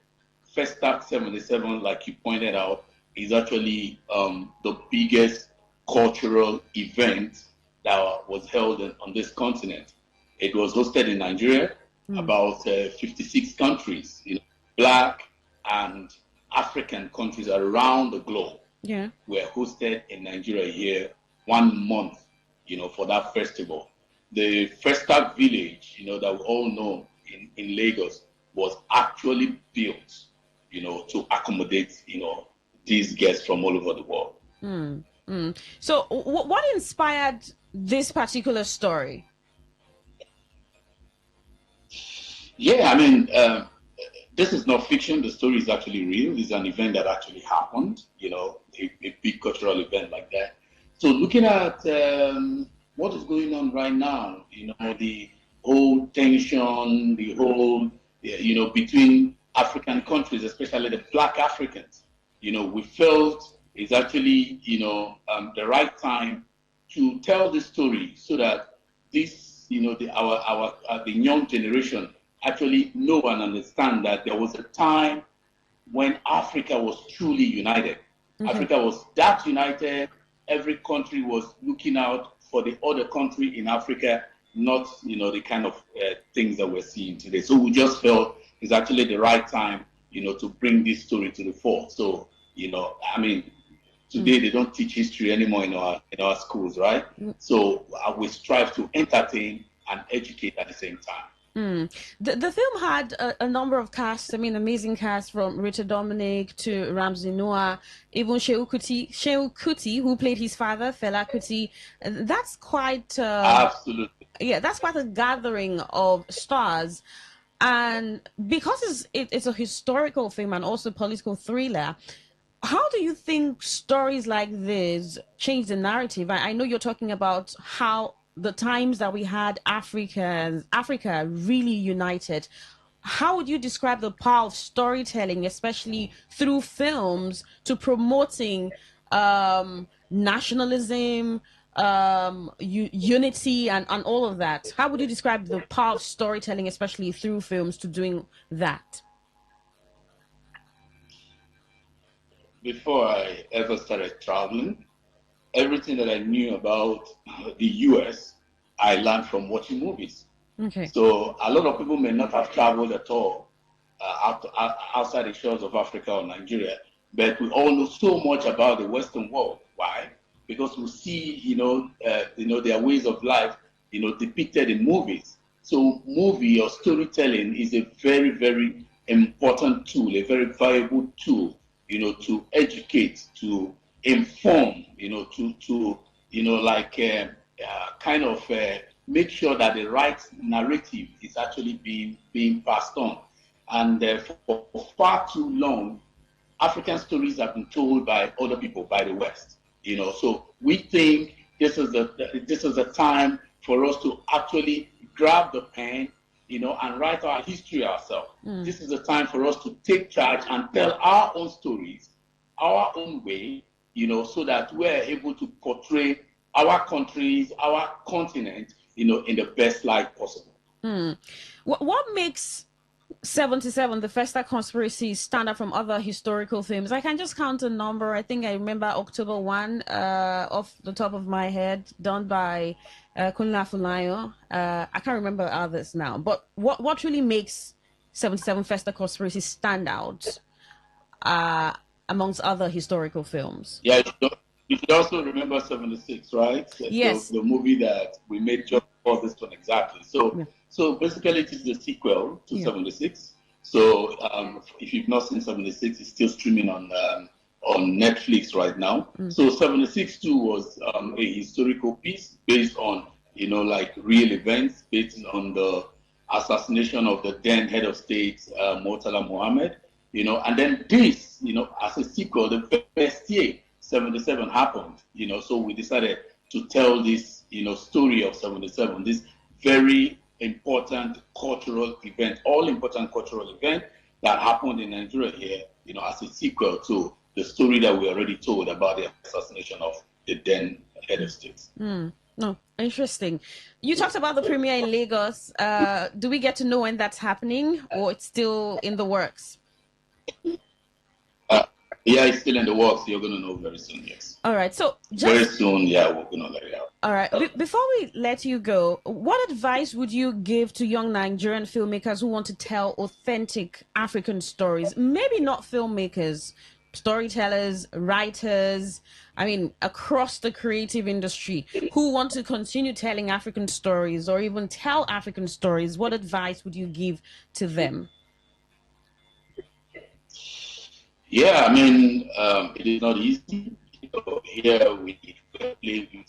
[SPEAKER 6] Festa 77, like you pointed out, is actually the biggest cultural event that was held on this continent. It was hosted in Nigeria, about 56 countries, you know, Black and African countries around the globe were hosted in Nigeria here 1 month, you know, for that festival. The Festa village, you know, that we all know in Lagos was actually built, you know, to accommodate, you know, these guests from all over the world.
[SPEAKER 18] So what inspired this particular story?
[SPEAKER 6] Yeah, I mean, this is not fiction. The story is actually real. It's an event that actually happened, you know, a big cultural event like that. So looking at what is going on right now, you know, the whole tension, the whole, you know, between African countries, especially the Black Africans, you know, we felt it's actually, you know, the right time to tell the story so that this, you know, the young generation actually know and understand that there was a time when Africa was truly united. Africa was that united. Every country was looking out for the other country in Africa, not, you know, the kind of things that we're seeing today. So we just felt it's actually the right time, you know, to bring this story to the fore. So, you know, I mean, today they don't teach history anymore in our schools, right? So we strive to entertain and educate at the same time.
[SPEAKER 18] The film had a number of casts. I mean, amazing cast from Richard Dominic to Ramsey Noah, even Shehu Kuti, who played his father, Fela Kuti. That's quite
[SPEAKER 6] absolutely.
[SPEAKER 18] Yeah, that's quite a gathering of stars. And because it's a historical film and also political thriller, how do you think stories like this change the narrative? I know you're talking about how the times that we had Africa really united. How would you describe the power of storytelling, especially through films, to promoting nationalism, unity, and all of that? How would you describe the power of storytelling, especially through films, to doing that?
[SPEAKER 6] before I ever started traveling, everything that I knew about the US, I learned from watching movies.
[SPEAKER 18] Okay.
[SPEAKER 6] So a lot of people may not have traveled at all outside the shores of Africa or Nigeria, but we all know so much about the Western world. Why? Because we see, their ways of life, depicted in movies. So movie or storytelling is a very, very important tool, a very valuable tool, to educate, to inform, make sure that the right narrative is actually being passed on. And for far too long, African stories have been told by other people, by the West. So we think this is a time for us to actually grab the pen, and write our history ourselves. This is a time for us to take charge and tell our own stories, our own way, so that we're able to portray our countries, our continent, in the best light possible.
[SPEAKER 18] What makes 77, the Festa Conspiracy, stand out from other historical films? I can just count a number. I think I remember October 1 off the top of my head, done by Kunle Afolayan. I can't remember others now. But what really makes 77 Festa Conspiracy stand out amongst other historical films?
[SPEAKER 6] Yeah, you should also remember 76, right?
[SPEAKER 18] Yes.
[SPEAKER 6] The movie that we made just for this one, exactly. So basically, it is the sequel to 76. So if you've not seen 76, it's still streaming on Netflix right now. So 76 too was a historical piece based on, real events, based on the assassination of the then head of state, Murtala Mohammed. And then this, as a sequel, the first year 77 happened. So we decided to tell this, story of 77, this very important cultural event, all-important cultural event that happened in Nigeria here, as a sequel to the story that we already told about the assassination of the then head of state.
[SPEAKER 18] No, interesting. You talked about the premiere in Lagos. Do we get to know when that's happening, or it's still in the works?
[SPEAKER 6] Yeah, it's still in the works. You're going to know very soon, yes.
[SPEAKER 18] All right. So
[SPEAKER 6] very soon, yeah, we're going to let it out.
[SPEAKER 18] All right. Before we let you go, what advice would you give to young Nigerian filmmakers who want to tell authentic African stories? Maybe not filmmakers, storytellers, writers, across the creative industry, who want to continue telling African stories or even tell African stories. What advice would you give to them?
[SPEAKER 6] Yeah, it is not easy. Here we play with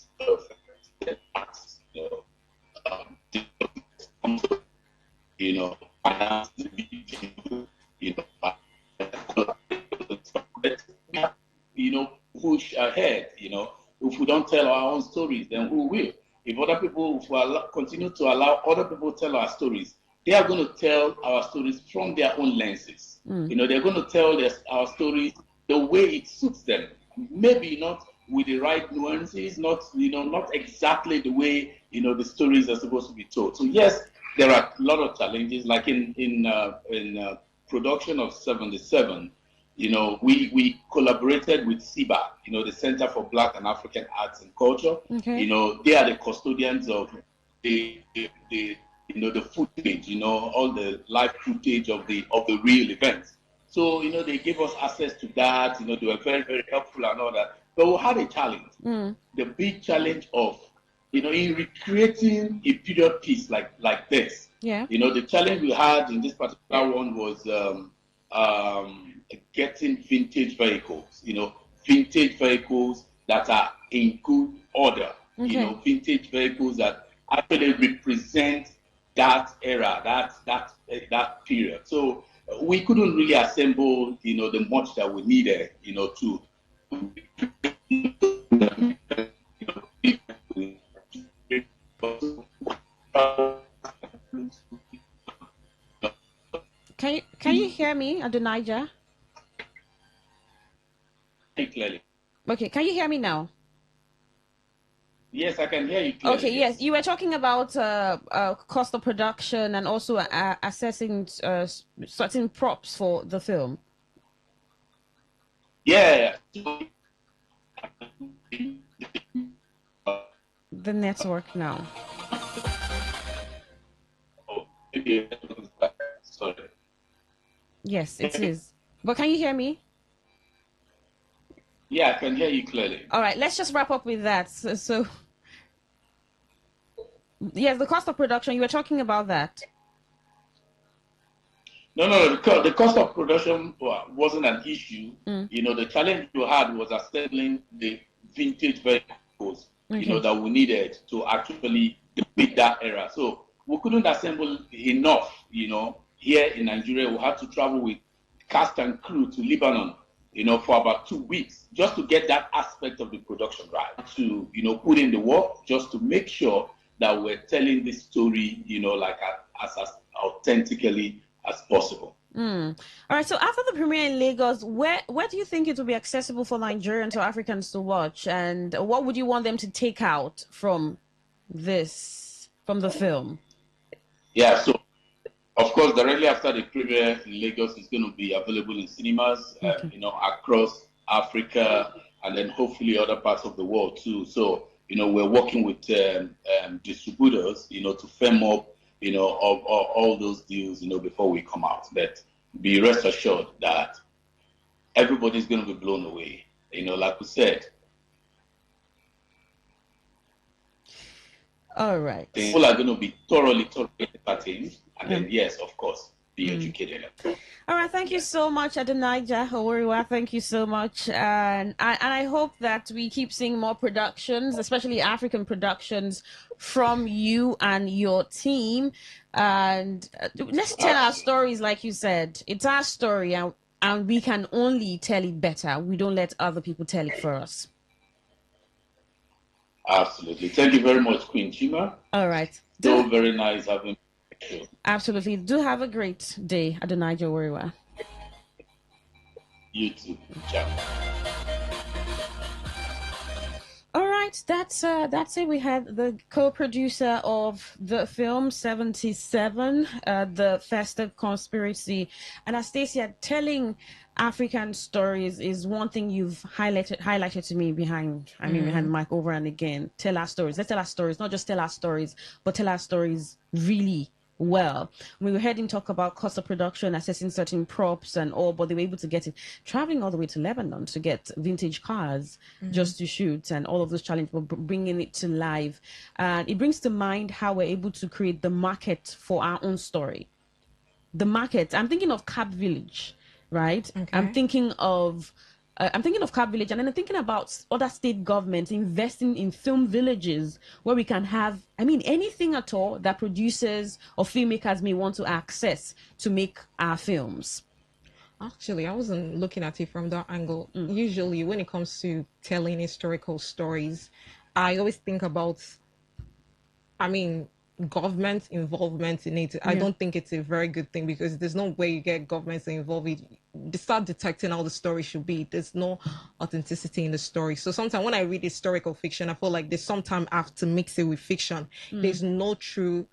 [SPEAKER 6] push ahead. If we don't tell our own stories, then who will? If we continue to allow other people to tell our stories, they are going to tell our stories from their own lenses. They're going to tell our stories the way it suits them. Maybe not with the right nuances, not exactly the way the stories are supposed to be told. So yes, there are a lot of challenges. Like in production of 77, we collaborated with CIBA, the Center for Black and African Arts and Culture.
[SPEAKER 18] Okay.
[SPEAKER 6] They are the custodians of the footage, all the live footage of the real events. So, they gave us access to that. They were very, very helpful and all that. But we had a challenge. The big challenge of, in recreating a period piece like this.
[SPEAKER 18] Yeah.
[SPEAKER 6] The challenge we had in this particular one was getting vintage vehicles. Vintage vehicles that are in good order.
[SPEAKER 18] Okay.
[SPEAKER 6] Vintage vehicles that actually represent that era, that period. So we couldn't really assemble, the much that we needed, to.
[SPEAKER 18] Can you hear me, Adonijah?
[SPEAKER 6] Clearly.
[SPEAKER 18] Okay, can you hear me now?
[SPEAKER 6] Yes, I can hear you clearly.
[SPEAKER 18] Okay, yes. You were talking about cost of production and also assessing certain props for the film.
[SPEAKER 6] Yeah.
[SPEAKER 18] The network now.
[SPEAKER 6] Oh, sorry.
[SPEAKER 18] Yes, it is. But can you hear me?
[SPEAKER 6] Yeah, I can hear you clearly.
[SPEAKER 18] All right, let's just wrap up with that. So yes, the cost of production, you were talking about that.
[SPEAKER 6] No, the cost of production wasn't an issue. The challenge we had was assembling the vintage vehicles, that we needed to actually depict that era. So we couldn't assemble enough, here in Nigeria. We had to travel with cast and crew to Lebanon, for about 2 weeks just to get that aspect of the production right. To, put in the work just to make sure that we're telling this story, like as authentically as possible.
[SPEAKER 18] All right. So after the premiere in Lagos, where do you think it will be accessible for Nigerians or Africans to watch, and what would you want them to take out from the film?
[SPEAKER 6] Yeah. So, of course, directly after the premiere in Lagos, it's going to be available in cinemas, across Africa, and then hopefully other parts of the world too. So, we're working with distributors, to firm up, of all those deals, before we come out. But be rest assured that everybody's going to be blown away. Like we said.
[SPEAKER 18] All right.
[SPEAKER 6] People are going to be thoroughly entertained, and then yes, of course, be educated.
[SPEAKER 18] All right, thank you so much, Adonijah Howariwa. Thank you so much, and I hope that we keep seeing more productions, especially African productions, from you and your team. And let's tell our stories, like you said. It's our story, and we can only tell it better. We don't let other people tell it for us.
[SPEAKER 6] Absolutely. Thank you very much, Queen Chima.
[SPEAKER 18] All right.
[SPEAKER 6] So very nice having you.
[SPEAKER 18] Absolutely. Do have a great day, Adonijah Howariwa.
[SPEAKER 6] You too. Ciao.
[SPEAKER 18] All right, that's it. We had the co-producer of the film 77, the Festive Conspiracy, and Anastasia. Telling African stories is one thing you've highlighted to me behind the mic over and again. Tell our stories. Let's tell our stories. Not just tell our stories, but tell our stories really well. We heard him talk about cost of production, assessing certain props and all, but they were able to get it, traveling all the way to Lebanon to get vintage cars just to shoot, and all of those challenges, but bringing it to life. And it brings to mind how we're able to create the market for our own story. The market, I'm thinking of Cap Village, right? Okay. I'm thinking of Cap Village, and then I'm thinking about other state governments investing in film villages where we can have, anything at all that producers or filmmakers may want to access to make our films.
[SPEAKER 19] Actually, I wasn't looking at it from that angle. Usually, when it comes to telling historical stories, I always think about, government involvement in it. I don't think it's a very good thing, because there's no way you get governments involved. They start detecting how the story should be. There's no authenticity in the story. So sometimes when I read historical fiction, I feel like they sometimes have to mix it with fiction. There's no true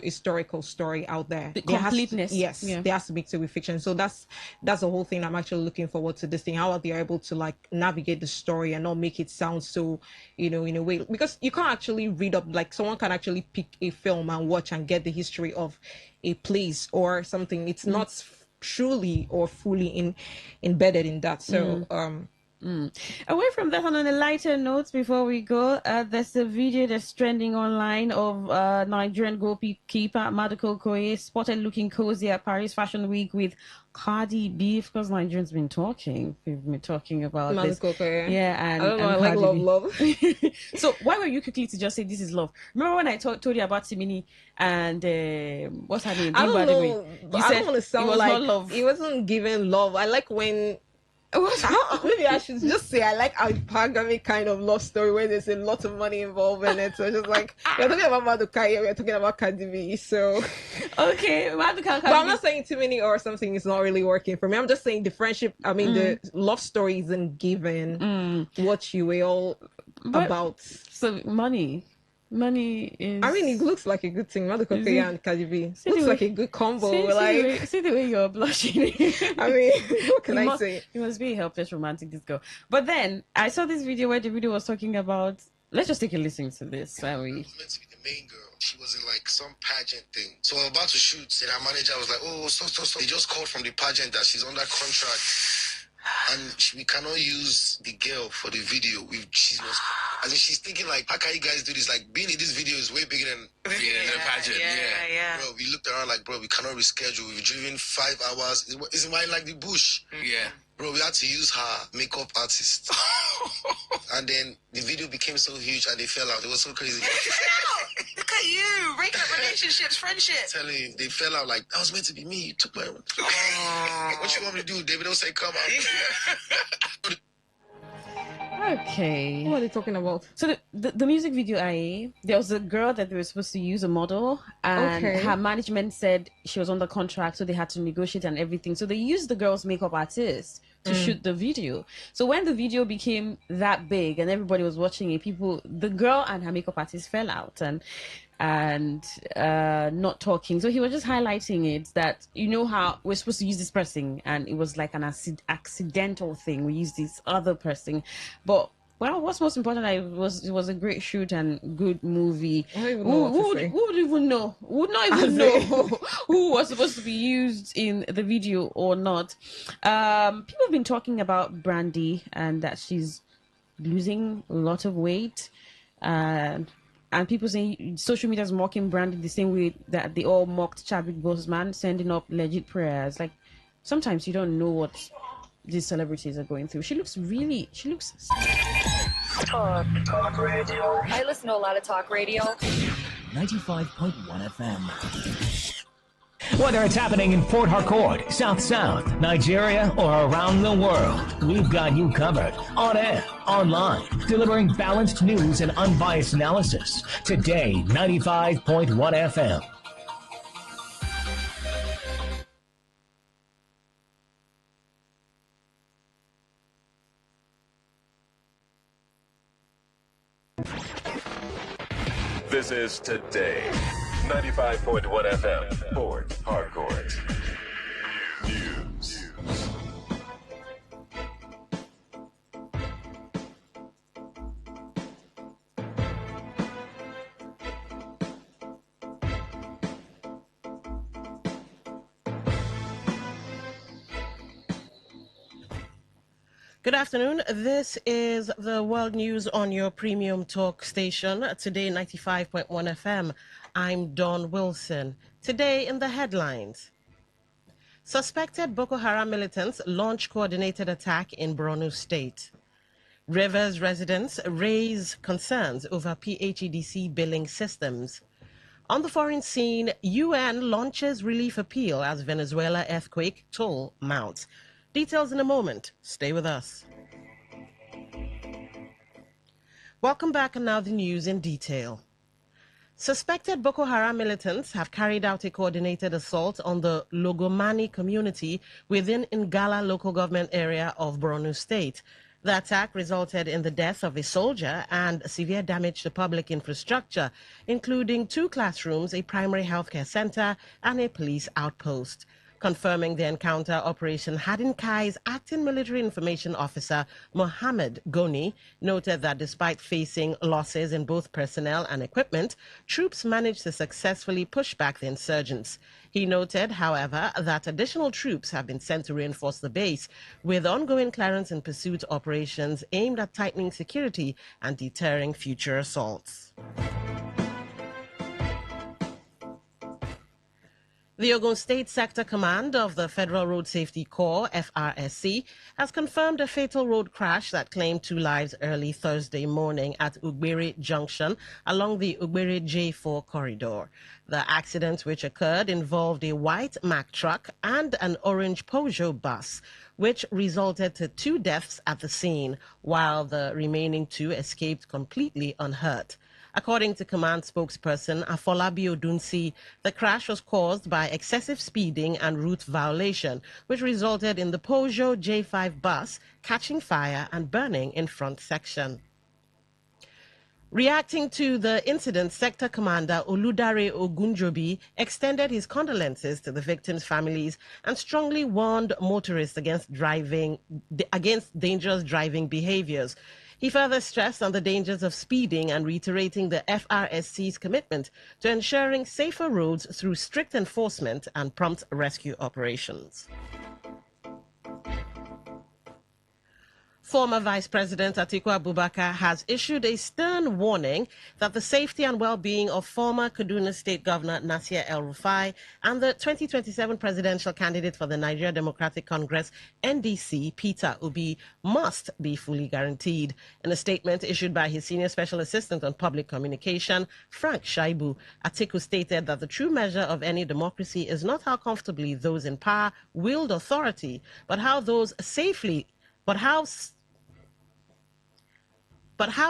[SPEAKER 19] historical story out there.
[SPEAKER 18] The completeness.
[SPEAKER 19] There has to mix it with fiction. So that's the whole thing. I'm actually looking forward to this thing. How are they able to navigate the story and not make it sound so, in a way, because you can't actually read up, someone can actually pick a film and watch and get the history of a place or something. It's not truly or fully embedded in that. So
[SPEAKER 18] away from that, on a lighter note, before we go, there's a video that's trending online of Nigerian goalkeeper Maduka Okoye spotted looking cozy at Paris Fashion Week with Cardi B. Of course, Nigerians been talking. We've been talking about this. And
[SPEAKER 19] I don't know. I like love.
[SPEAKER 18] So why were you quickly to just say this is love? Remember when I told you about Timini and what's her name?
[SPEAKER 19] I don't know. I don't want to sound like
[SPEAKER 18] not love.
[SPEAKER 19] It wasn't giving love. I like when. Maybe I should just say I like a pandemic kind of love story where there's a lot of money involved in it. So just like we're talking about Maduka here, we're talking about Cardi B. So
[SPEAKER 18] okay, Maduka.
[SPEAKER 19] But I'm not saying too many or something is not really working for me. I'm just saying the friendship. The love story isn't given what you were all about.
[SPEAKER 18] So money. Money is.
[SPEAKER 19] I mean, it looks like a good thing. Maduka
[SPEAKER 18] Is it-
[SPEAKER 19] and Cardi B.
[SPEAKER 18] See
[SPEAKER 19] Looks
[SPEAKER 18] the
[SPEAKER 19] like
[SPEAKER 18] way-
[SPEAKER 19] a good combo.
[SPEAKER 18] See the way you're blushing.
[SPEAKER 19] I mean, what can
[SPEAKER 18] You
[SPEAKER 19] I
[SPEAKER 18] must-
[SPEAKER 19] say?
[SPEAKER 18] You must be a helpless romantic disco. But then I saw this video where the video was talking about. Let's just take a listen to this. Shall we?
[SPEAKER 10] Meant to be the main girl. She was in like some pageant thing. So I'm about to shoot, and our manager was like, "Oh, stop. They just called from the pageant that she's under contract, and we cannot use the girl for the video. She's not. I mean, she's thinking like, how can you guys do this? Like, being in this video is way bigger than the pageant. Yeah. Bro, we looked around like, bro, we cannot reschedule. We've driven 5 hours. It's in like the bush. Yeah. Bro, we had to use her makeup artist. And then the video became so huge and they fell out. It was so crazy.
[SPEAKER 21] Look at you, breaking up relationships, friendships.
[SPEAKER 10] Telling you, they fell out like, that was meant to be me. You took my... What you want me to do? David, don't say come out.
[SPEAKER 18] Okay.
[SPEAKER 19] What are they talking about?
[SPEAKER 18] So the music video, there was a girl that they were supposed to use, a model, and
[SPEAKER 19] Okay.
[SPEAKER 18] her management said she was under contract, so they had to negotiate and everything. So they used the girl's makeup artist to shoot the video. So when the video became that big and everybody was watching it, the girl and her makeup artist fell out and not talking. So he was just highlighting it that, you know how we're supposed to use this person and it was like an accidental thing. We use this other person. But well, what's most important, it was a great shoot and good movie.
[SPEAKER 19] I don't even know what to say.
[SPEAKER 18] Who would even know? Who would not even know who was supposed to be used in the video or not? People have been talking about Brandy and that she's losing a lot of weight. And people saying social media is mocking Brandy the same way that they all mocked Chadwick Boseman, sending up legit prayers. Like, sometimes you don't know what these celebrities are going through. She looks
[SPEAKER 16] Talk radio. I listen to a lot of talk radio.
[SPEAKER 17] 95.1 FM.
[SPEAKER 22] Whether it's happening in Port Harcourt, South South, Nigeria, or around the world, we've got you covered. On air, online, delivering balanced news and unbiased analysis. Today, 95.1 FM.
[SPEAKER 23] This is Today, 95.1 FM, Port Harcourt. News.
[SPEAKER 24] Good afternoon. This is the World News on your premium talk station, Today 95.1 FM. I'm Dawn Wilson. Today in the headlines. Suspected Boko Haram militants launch coordinated attack in Borno State. Rivers residents raise concerns over PHEDC billing systems. On the foreign scene, UN launches relief appeal as Venezuela earthquake toll mounts. Details in a moment. Stay with us. Welcome back, and now the news in detail. Suspected Boko Haram militants have carried out a coordinated assault on the Logomani community within Ngala local government area of Borno State. The attack resulted in the death of a soldier and severe damage to public infrastructure, including 2 classrooms, a primary healthcare center, and a police outpost. Confirming the encounter, Operation Hadinkai's acting military information officer, Mohammed Goni, noted that despite facing losses in both personnel and equipment, troops managed to successfully push back the insurgents. He noted, however, that additional troops have been sent to reinforce the base, with ongoing clearance and pursuit operations aimed at tightening security and deterring future assaults. The Ogun State Sector Command of the Federal Road Safety Corps, FRSC, has confirmed a fatal road crash that claimed 2 lives early Thursday morning at Ugbere Junction along the Ugbere J4 corridor. The accident, which occurred, involved a white Mack truck and an orange Peugeot bus, which resulted to 2 deaths at the scene, while the remaining 2 escaped completely unhurt. According to command spokesperson Afolabi Odunsi, the crash was caused by excessive speeding and route violation, which resulted in the Peugeot J5 bus catching fire and burning in front section. Reacting to the incident, Sector Commander Oludare Ogunjobi extended his condolences to the victims' families and strongly warned motorists against dangerous driving behaviors. He further stressed on the dangers of speeding and reiterating the FRSC's commitment to ensuring safer roads through strict enforcement and prompt rescue operations. Former Vice President Atiku Abubakar has issued a stern warning that the safety and well-being of former Kaduna State Governor Nasir El-Rufai and the 2027 presidential candidate for the Nigeria Democratic Congress, NDC, Peter Obi, must be fully guaranteed. In a statement issued by his Senior Special Assistant on Public Communication, Frank Shaibu, Atiku stated that the true measure of any democracy is not how comfortably those in power wield authority, but how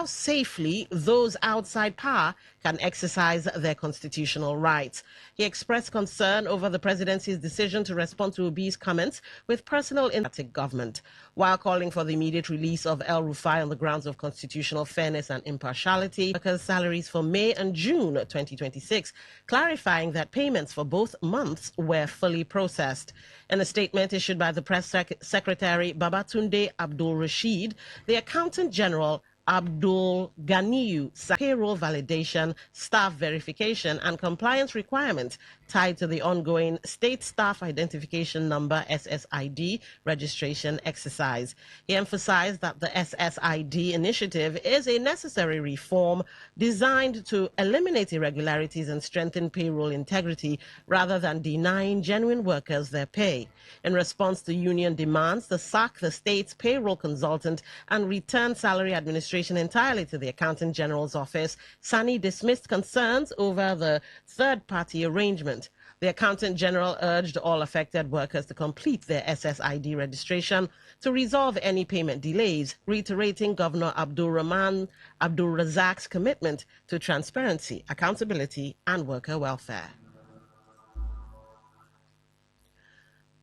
[SPEAKER 24] safely those outside power can exercise their constitutional rights. He expressed concern over the presidency's decision to respond to Obi's comments with personal democratic government, while calling for the immediate release of El-Rufai on the grounds of constitutional fairness and impartiality, workers' salaries for May and June 2026, clarifying that payments for both months were fully processed. In a statement issued by the press secretary Babatunde Abdul Rashid, the Accountant General Abdul Ganiyu payroll validation, staff verification, and compliance requirements tied to the ongoing State Staff Identification Number SSID registration exercise. He emphasized that the SSID initiative is a necessary reform designed to eliminate irregularities and strengthen payroll integrity rather than denying genuine workers their pay. In response to union demands to sack the state's payroll consultant and return salary administration entirely to the Accountant General's office, Sani dismissed concerns over the third-party arrangement. The Accountant General urged all affected workers to complete their SSID registration to resolve any payment delays, reiterating Governor Abdul Razak's commitment to transparency, accountability, and worker welfare.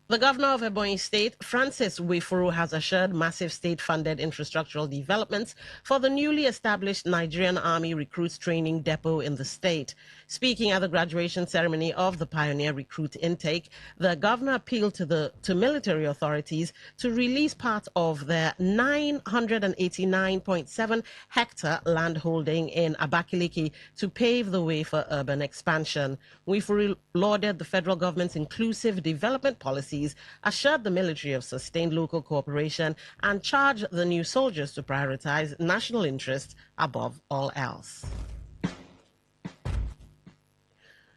[SPEAKER 24] The governor of Ebonyi State, Francis Wifuru, has assured massive state-funded infrastructural developments for the newly established Nigerian Army Recruits Training Depot in the state. Speaking at the graduation ceremony of the Pioneer Recruit Intake, the governor appealed to military authorities to release part of their 989.7 hectare land holding in Abakaliki to pave the way for urban expansion. Wifuru lauded the federal government's inclusive development policies, assured the military of sustained local cooperation, and charged the new soldiers to prioritize national interests above all else.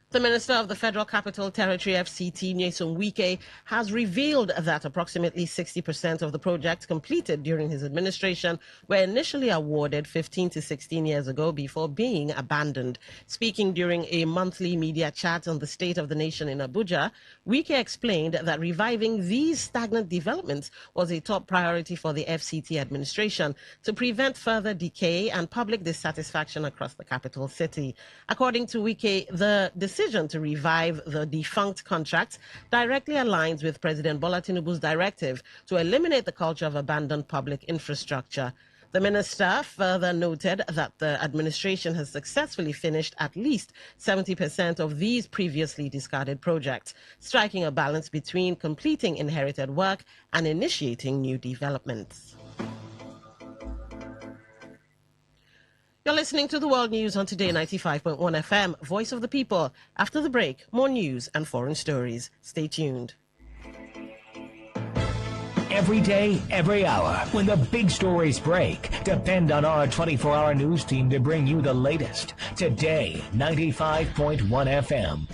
[SPEAKER 24] The Minister of the Federal Capital Territory, FCT, Nyesom Wike, has revealed that approximately 60% of the projects completed during his administration were initially awarded 15 to 16 years ago before being abandoned. Speaking during a monthly media chat on the state of the nation in Abuja, Wike explained that reviving these stagnant developments was a top priority for the FCT administration to prevent further decay and public dissatisfaction across the capital city. According to Wike, the decision to revive the defunct contracts directly aligns with President Bola Tinubu's directive to eliminate the culture of abandoned public infrastructure. The minister further noted that the administration has successfully finished at least 70% of these previously discarded projects, striking a balance between completing inherited work and initiating new developments. You're listening to the World News on Today 95.1 FM, Voice of the People. After the break, more news and foreign stories. Stay tuned.
[SPEAKER 22] Every day, every hour, when the big stories break, depend on our 24-hour news team to bring you the latest. Today 95.1 FM.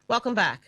[SPEAKER 24] Welcome back.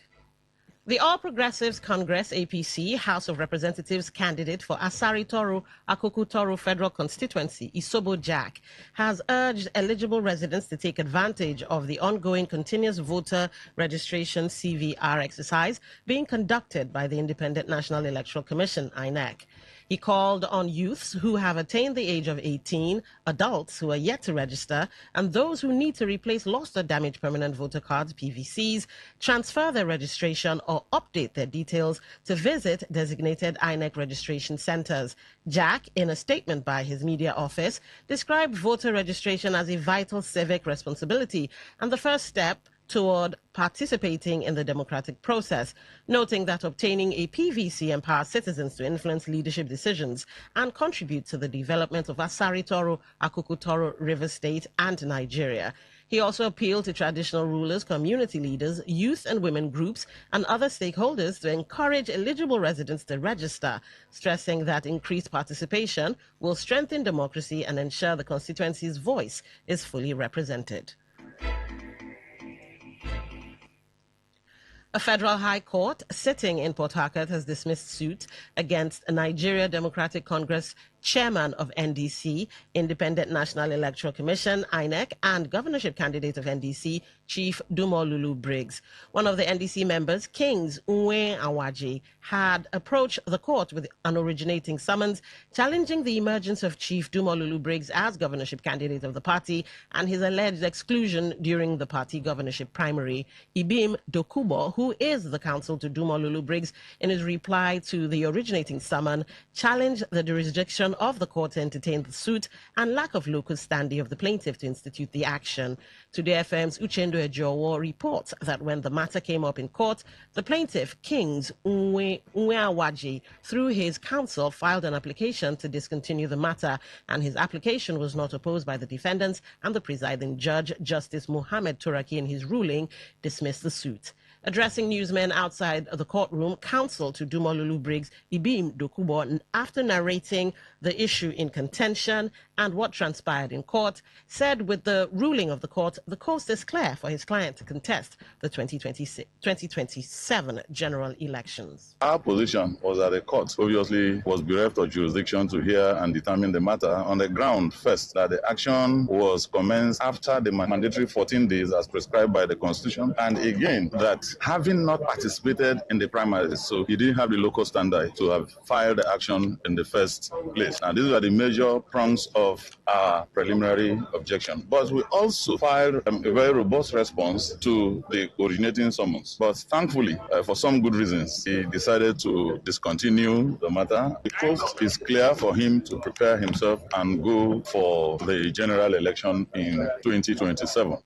[SPEAKER 24] The All Progressives Congress, APC, House of Representatives candidate for Asari Toru, Akoku Toru Federal Constituency, Isobo Jack, has urged eligible residents to take advantage of the ongoing continuous voter registration CVR exercise being conducted by the Independent National Electoral Commission, INEC. He called on youths who have attained the age of 18, adults who are yet to register, and those who need to replace lost or damaged permanent voter cards, PVCs, transfer their registration or update their details to visit designated INEC registration centers. Jack, in a statement by his media office, described voter registration as a vital civic responsibility and the first step toward participating in the democratic process, noting that obtaining a PVC empowers citizens to influence leadership decisions and contribute to the development of Asari Toro, Akuku Toro, River State, and Nigeria. He also appealed to traditional rulers, community leaders, youth and women groups, and other stakeholders to encourage eligible residents to register, stressing that increased participation will strengthen democracy and ensure the constituency's voice is fully represented. A federal high court sitting in Port Harcourt has dismissed suit against a Nigeria Democratic Congress chairman of NDC, Independent National Electoral Commission, INEC, and governorship candidate of NDC, Chief Dumolulu Briggs. One of the NDC members, Kings Unwe Awaji, had approached the court with an originating summons challenging the emergence of Chief Dumolulu Briggs as governorship candidate of the party and his alleged exclusion during the party governorship primary. Ibim Dokubo, who is the counsel to Dumolulu Briggs, in his reply to the originating summon, challenged the jurisdiction of the court to entertain the suit and lack of local standing of the plaintiff to institute the action. Today FM's Uchendo Ejowo reports that when the matter came up in court, the plaintiff, Kings Unwe Awaji, through his counsel, filed an application to discontinue the matter, and his application was not opposed by the defendants, and the presiding judge, Justice Mohammed Turaki, in his ruling, dismissed the suit. Addressing newsmen outside the courtroom, counsel to Dumolulu Briggs, Ibim Dokubo, after narrating the issue in contention and what transpired in court, said with the ruling of the court, the coast is clear for his client to contest the 2027 general elections.
[SPEAKER 5] Our position was that the court obviously was bereft of jurisdiction to hear and determine the matter on the ground, first, that the action was commenced after the mandatory 14 days as prescribed by the Constitution, and again, that having not participated in the primaries, so he didn't have the local standard to have filed the action in the first place. And these are the major prongs of our preliminary objection. But we also filed a very robust response to the originating summons. But thankfully, for some good reasons, he decided to discontinue the matter. The coast is clear for him to prepare himself and go for the general election in 2027.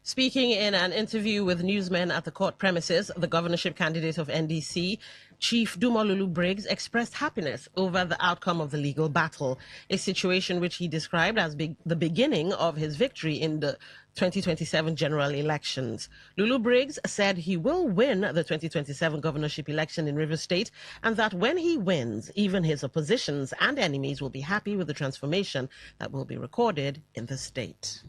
[SPEAKER 24] Speaking in an interview with newsmen at the court premises, the governorship candidate of NDC, Chief Dumolulu Briggs, expressed happiness over the outcome of the legal battle, a situation which he described as the beginning of his victory in the 2027 general elections. Lulu Briggs said he will win the 2027 governorship election in River State, and that when he wins, even his oppositions and enemies will be happy with the transformation that will be recorded in the state.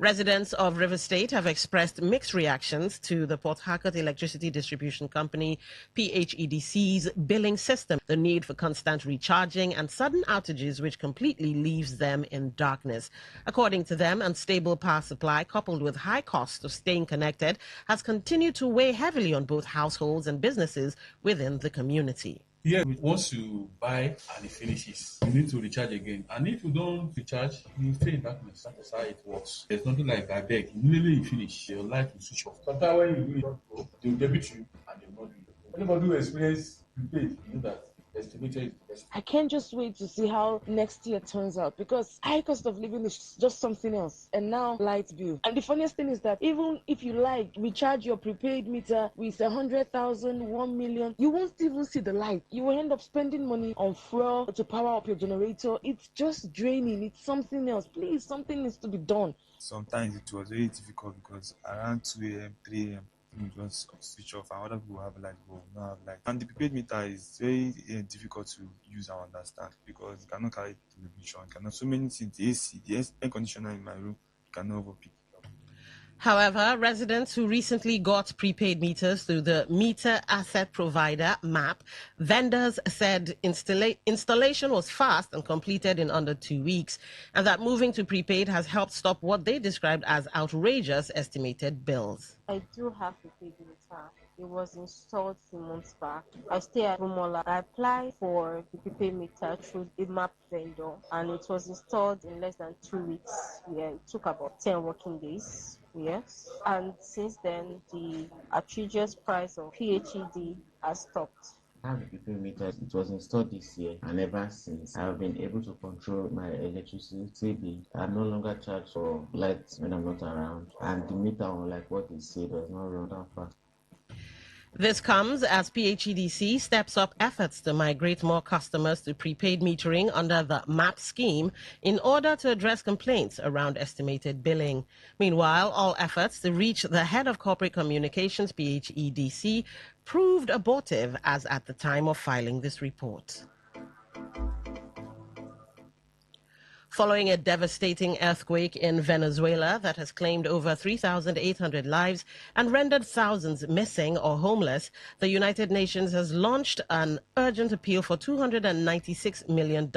[SPEAKER 24] Residents of River State have expressed mixed reactions to the Port Harcourt Electricity Distribution Company, PHEDC's billing system, the need for constant recharging and sudden outages which completely leaves them in darkness. According to them, unstable power supply coupled with high costs of staying connected has continued to weigh heavily on both households and businesses within the community.
[SPEAKER 7] Yeah, once you buy and it finishes, you need to recharge again. And if you don't recharge, you stay in darkness. That's how it works. There's nothing like that beg. Immediately you finish, your life will switch off. Sometimes when you do it, they'll debit you and they'll not do it. Anybody who experience prepaid, you know that estimated is the best.
[SPEAKER 9] I can't just wait to see how next year turns out, because high cost of living is just something else. And now light bill. And the funniest thing is that even if you recharge your prepaid meter with 100,000, 1 million, you won't even see the light. You will end up spending money on fuel to power up your generator. It's just draining. It's something else. Please, something needs to be done.
[SPEAKER 11] Sometimes it was very difficult because around 2 a.m., 3 a.m., you just switch off, and other people have light, but we don't have light. And the prepaid meter is very difficult to use and understand because you cannot carry television, cannot so many things. The AC, the air conditioner in my room, you cannot overpick it up.
[SPEAKER 24] However, residents who recently got prepaid meters through the meter asset provider MAP, vendors said installation was fast and completed in under 2 weeks, and that moving to prepaid has helped stop what they described as outrageous estimated bills.
[SPEAKER 9] I do have a prepaid meter. It was installed 2 months back. I stay at Rumola. I applied for the prepaid meter through a map vendor, and it was installed in less than 2 weeks. Yeah, it took about 10 working days. Yes. And since then, the outrageous price of PHED has stopped.
[SPEAKER 8] I have a prepaid meter. It was installed this year, and ever since I have been able to control my electricity bill. I no longer charge for lights when I'm not around, and the meter, unlike what they say, does not run that fast.
[SPEAKER 24] This comes as PHEDC steps up efforts to migrate more customers to prepaid metering under the MAP scheme in order to address complaints around estimated billing. Meanwhile, all efforts to reach the head of corporate communications, PHEDC, proved abortive as at the time of filing this report. Following a devastating earthquake in Venezuela that has claimed over 3,800 lives and rendered thousands missing or homeless, the United Nations has launched an urgent appeal for $296 million.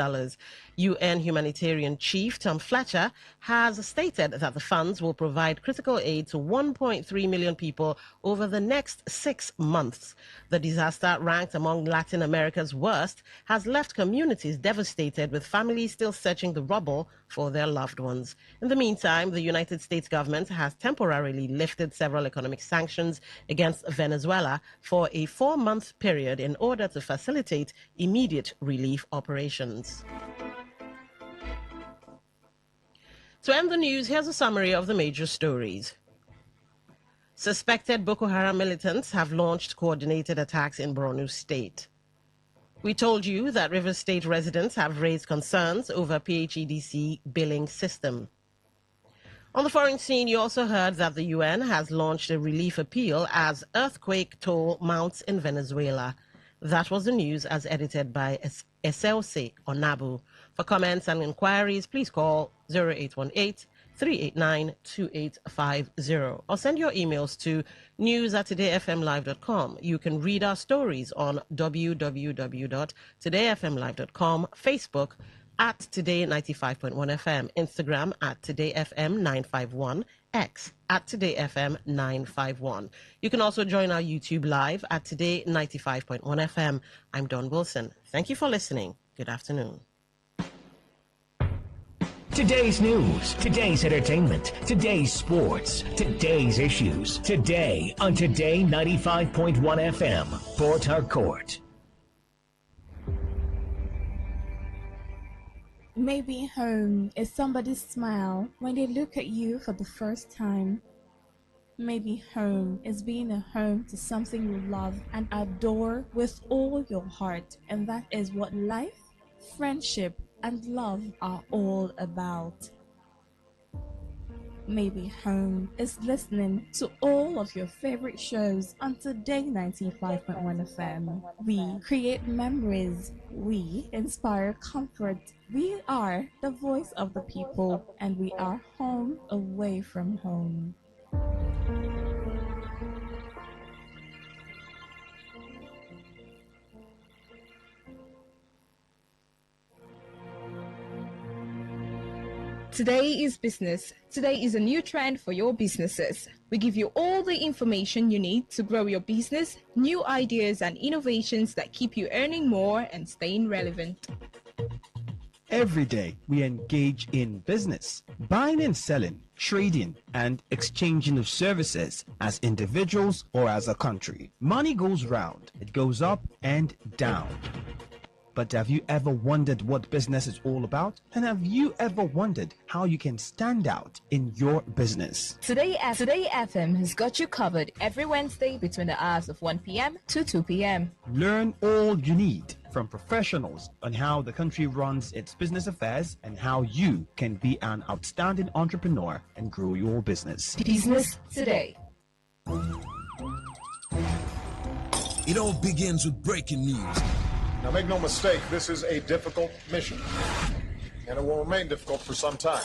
[SPEAKER 24] UN humanitarian chief Tom Fletcher has stated that the funds will provide critical aid to 1.3 million people over the next 6 months. The disaster, ranked among Latin America's worst, has left communities devastated, with families still searching the rubble for their loved ones. In the meantime, the United States government has temporarily lifted several economic sanctions against Venezuela for a 4-month period in order to facilitate immediate relief operations. To end the news, here's a summary of the major stories. Suspected Boko Haram militants have launched coordinated attacks in Borno State. We told you that Rivers State residents have raised concerns over PHEDC billing system. On the foreign scene, you also heard that the UN has launched a relief appeal as earthquake toll mounts in Venezuela. That was the news as edited by Eselse Onabu. For comments and inquiries, please call 0818-389-2850 or send your emails to news@todayfmlive.com. You can read our stories on www.todayfmlive.com, Facebook at Today95.1fm, Instagram at TodayFM951, X at TodayFM951. You can also join our YouTube live at Today95.1fm. I'm Don Wilson. Thank you for listening. Good afternoon.
[SPEAKER 22] Today's news, today's entertainment, today's sports, today's issues. Today on Today 95.1 FM, Port Harcourt.
[SPEAKER 12] Maybe home is somebody's smile when they look at you for the first time. Maybe home is being a home to something you love and adore with all your heart, and that is what life, friendship, and love are all about. Maybe home is listening to all of your favorite shows on Today 95.1 FM. We create memories. We inspire comfort. We are the voice of the people, and we are home away from home.
[SPEAKER 14] Today is business. Today is a new trend for your businesses. We give you all the information you need to grow your business, new ideas and innovations that keep you earning more and staying relevant.
[SPEAKER 15] Every day, we engage in business, buying and selling, trading, and exchanging of services as individuals or as a country. Money goes round, it goes up and down. But have you ever wondered what business is all about? And have you ever wondered how you can stand out in your business?
[SPEAKER 14] Today FM has got you covered every Wednesday between the hours of 1 p.m. to 2 p.m.
[SPEAKER 15] Learn all you need from professionals on how the country runs its business affairs and how you can be an outstanding entrepreneur and grow your business.
[SPEAKER 14] Business Today.
[SPEAKER 20] It all begins with breaking news.
[SPEAKER 25] Now, make no mistake, this is a difficult mission, and it will remain difficult for some time.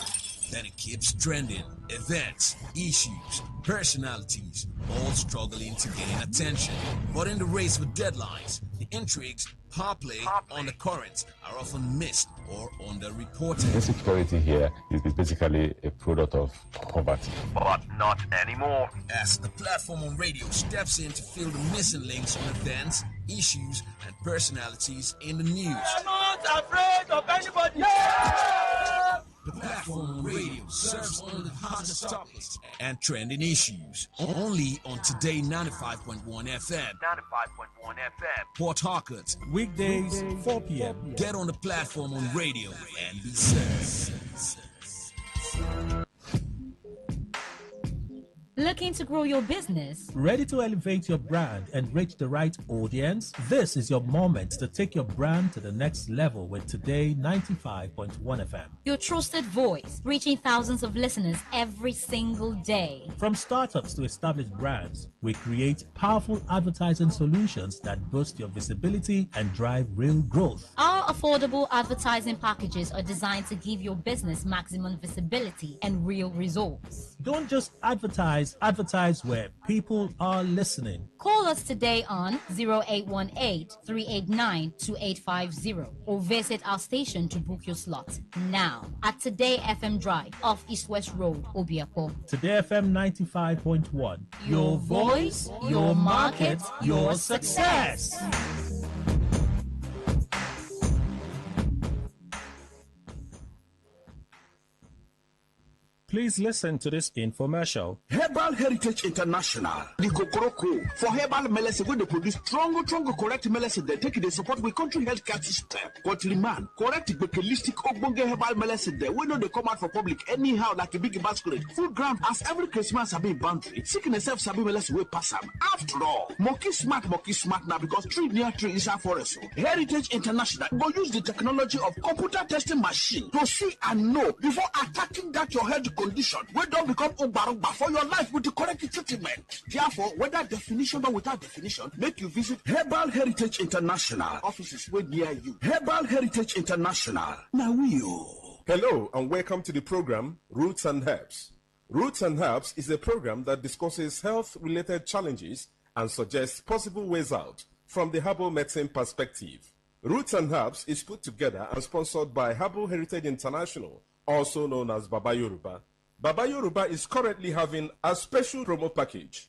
[SPEAKER 20] then it keeps trending. Events, issues, personalities, all struggling to gain attention. But in the race for deadlines, the intrigues, power play on the current are often missed or underreported.
[SPEAKER 1] Insecurity here is basically a product of poverty.
[SPEAKER 20] But not anymore. As the platform on radio steps in to fill the missing links on events, issues, and personalities in the news.
[SPEAKER 2] I'm not afraid of anybody.
[SPEAKER 20] The platform on radio serves only the hottest topics and trending issues. Only on Today 95.1 FM. 95.1 FM. Port Harcourt.
[SPEAKER 22] Weekdays, 4 p.m.
[SPEAKER 20] Get on the platform on radio and be served.
[SPEAKER 3] Looking to grow your business?
[SPEAKER 22] Ready to elevate your brand and reach the right audience? This is your moment to take your brand to the next level with Today 95.1 FM.
[SPEAKER 3] Your trusted voice, reaching thousands of listeners every single day.
[SPEAKER 22] From startups to established brands, we create powerful advertising solutions that boost your visibility and drive real growth.
[SPEAKER 3] Our affordable advertising packages are designed to give your business maximum visibility and real results.
[SPEAKER 22] Don't just advertise where people are listening.
[SPEAKER 3] Call us today on 0818-389-2850 or visit our station to book your slot now at Today FM Drive off East West Road, Obiapo.
[SPEAKER 22] Today FM 95.1.
[SPEAKER 3] Your voice, your market, your success.
[SPEAKER 22] Please listen to this infomercial.
[SPEAKER 13] Herbal Heritage International, the Kokoroko, for herbal medicine, when they produce strong, correct medicine, they take it, they support with country healthcare system. Countryman, correct, holistic, ogbonge herbal medicine, they know they come out for public anyhow, like a big basket. Full ground, as every Christmas have been boundary. Sickness self sabi medicine will pass them. After all, monkey smart now because tree near tree is our forest. Heritage International will use the technology of computer testing machine to see and know before attacking that your health condition. We don't become Ubarugba for your life with the correct treatment. Therefore, whether definition or without definition, make you visit Herbal Heritage International. Offices way near you. Herbal Heritage International. Now
[SPEAKER 25] Hello and welcome to the program Roots and Herbs. Roots and Herbs is a program that discusses health-related challenges and suggests possible ways out from the herbal medicine perspective. Roots and Herbs is put together and sponsored by Herbal Heritage International, also known as Baba Yoruba. Baba Yoruba is currently having a special promo package.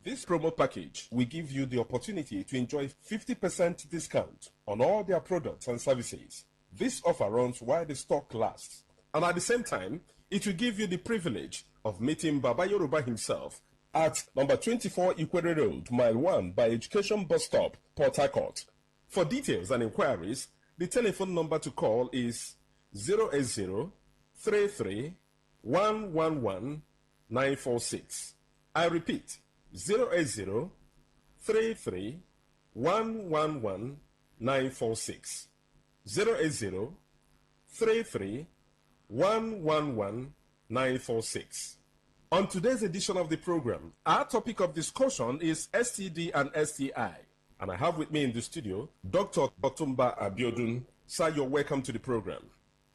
[SPEAKER 25] This promo package will give you the opportunity to enjoy 50% discount on all their products and services. This offer runs while the stock lasts, and at the same time, it will give you the privilege of meeting Baba Yoruba himself at number 24 Ikwere Road, Mile 1 by Education Bus Stop, Port Harcourt. For details and inquiries, the telephone number to call is 080-33-111-946. I repeat, 080-33-111-946. 080-33-111-946. On today's edition of the program, our topic of discussion is STD and STI. And I have with me in the studio, Dr. Otumba Abiodun. Sir, you're welcome to the program.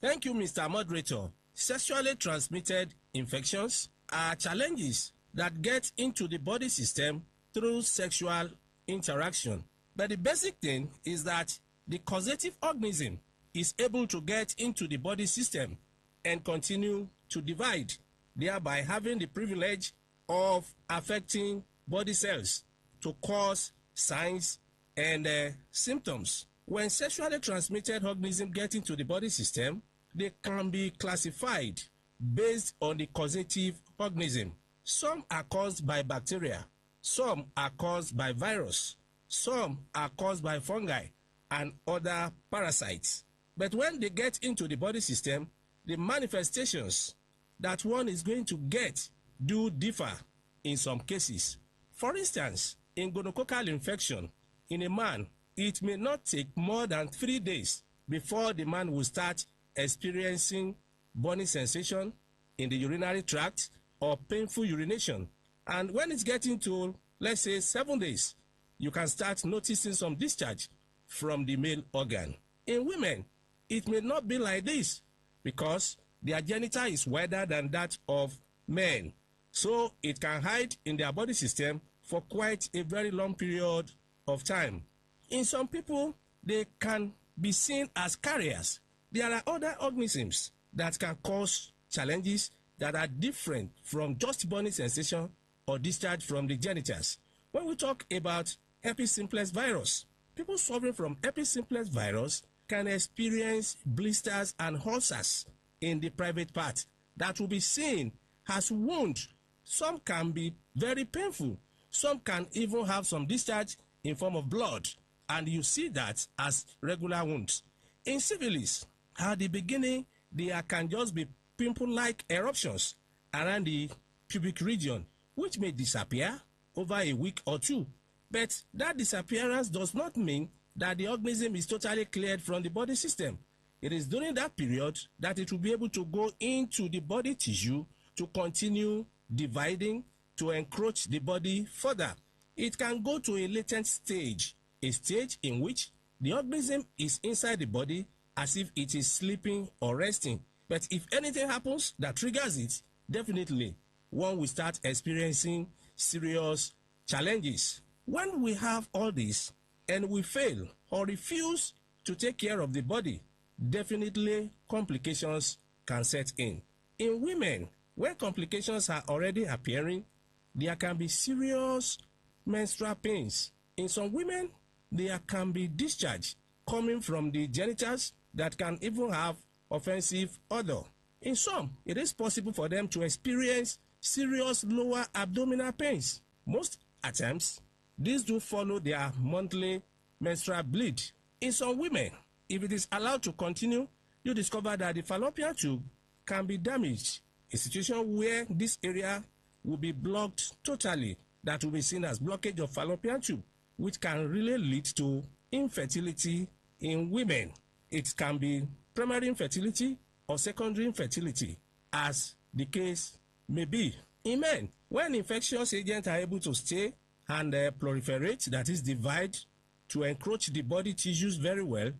[SPEAKER 26] Thank you, Mr. Moderator. Sexually transmitted infections are challenges that get into the body system through sexual interaction. But the basic thing is that the causative organism is able to get into the body system and continue to divide, thereby having the privilege of affecting body cells to cause signs and symptoms. When sexually transmitted organisms get into the body system, they can be classified based on the causative organism. Some are caused by bacteria, some are caused by virus, some are caused by fungi and other parasites. But when they get into the body system, the manifestations that one is going to get do differ in some cases. For instance, in gonococcal infection, in a man, it may not take more than 3 days before the man will start experiencing burning sensation in the urinary tract or painful urination. And when it's getting to, let's say, 7 days, you can start noticing some discharge from the male organ. In women, it may not be like this because their genital is wider than that of men, so it can hide in their body system for quite a very long period of time. In some people, they can be seen as carriers. There are other organisms that can cause challenges that are different from just burning sensation or discharge from the genitals. When we talk about herpes simplex virus, people suffering from herpes simplex virus can experience blisters and ulcers in the private part that will be seen as wounds. Some can be very painful. Some can even have some discharge in form of blood, and you see that as regular wounds. In syphilis, at the beginning, there can just be pimple-like eruptions around the pubic region, which may disappear over a week or two. But that disappearance does not mean that the organism is totally cleared from the body system. It is during that period that it will be able to go into the body tissue to continue dividing, to encroach the body further. It can go to a latent stage, a stage in which the organism is inside the body as if it is sleeping or resting. But if anything happens that triggers it, definitely one will start experiencing serious challenges. When we have all this and we fail or refuse to take care of the body, definitely complications can set in. In women, when complications are already appearing, there can be serious menstrual pains. In some women, there can be discharge coming from the genitals that can even have offensive odor. In some, it is possible for them to experience serious lower abdominal pains. Most attempts, these do follow their monthly menstrual bleed. In some women, if it is allowed to continue, you discover that the fallopian tube can be damaged, a situation where this area will be blocked totally. That will be seen as blockage of fallopian tube, which can really lead to infertility in women. It can be primary infertility or secondary infertility, as the case may be. In men, when infectious agents are able to stay and proliferate, that is divide, to encroach the body tissues very well,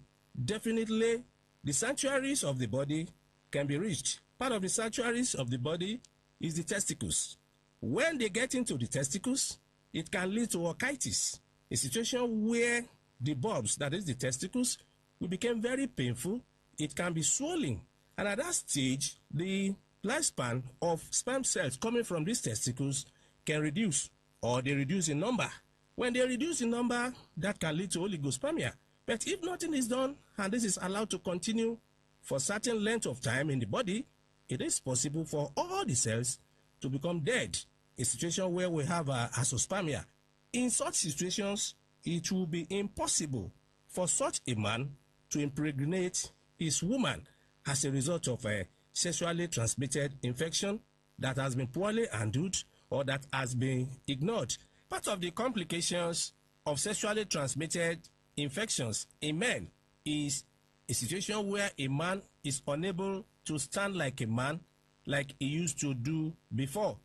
[SPEAKER 26] definitely the sanctuaries of the body can be reached. Part of the sanctuaries of the body is the testicles. When they get into the testicles, it can lead to orchitis, a situation where the bulbs, that is the testicles, will become very painful. It can be swollen, and at that stage, the lifespan of sperm cells coming from these testicles can reduce, or they reduce in number. When they reduce in number, that can lead to oligospermia. But if nothing is done, and this is allowed to continue for a certain length of time in the body, it is possible for all the cells to become dead, a situation where we have azoospermia. In such situations, it will be impossible for such a man to impregnate his woman as a result of a sexually transmitted infection that has been poorly handled or that has been ignored. Part of the complications of sexually transmitted infections in men is a situation where a man is unable to stand like a man like he used to do before.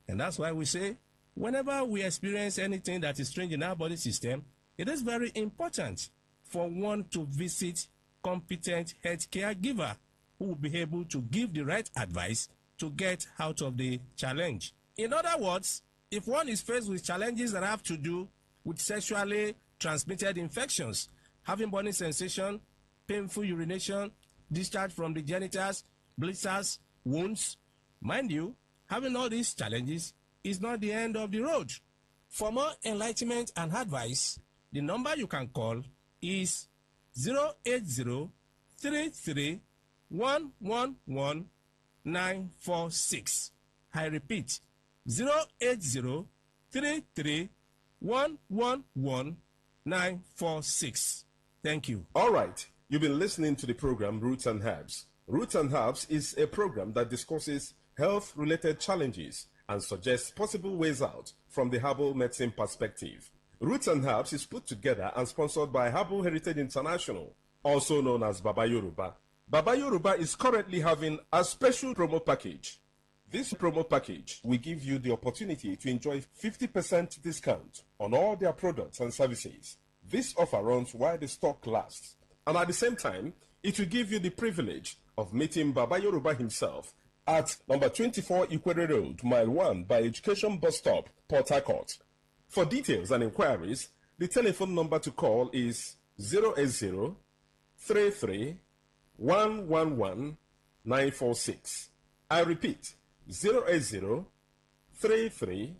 [SPEAKER 26] And that's why we say, whenever we experience anything that is strange in our body system, it is very important for one to visit competent healthcare giver who will be able to give the right advice to get out of the challenge. In other words, if one is faced with challenges that have to do with sexually transmitted infections, having burning sensation, painful urination, discharge from the genitals, blisters, wounds, mind you, having all these challenges is not the end of the road. For more enlightenment and advice, the number you can call is 080-33-111-946. I repeat, 080-33-111-946. Thank you.
[SPEAKER 25] All right. You've been listening to the program Roots and Herbs. Roots and Herbs is a program that discusses health-related challenges and suggests possible ways out from the herbal medicine perspective. Roots and Herbs is put together and sponsored by Herbal Heritage International, also known as Baba Yoruba. Baba Yoruba is currently having a special promo package. This promo package will give you the opportunity to enjoy 50% discount on all their products and services. This offer runs while the stock lasts, and at the same time, it will give you the privilege of meeting Baba Yoruba himself at number 24 Equator Road, Mile 1 by Education Bus Stop, Port Harcourt. For details and inquiries, the telephone number to call is 080 33 111 946. I repeat, 080 33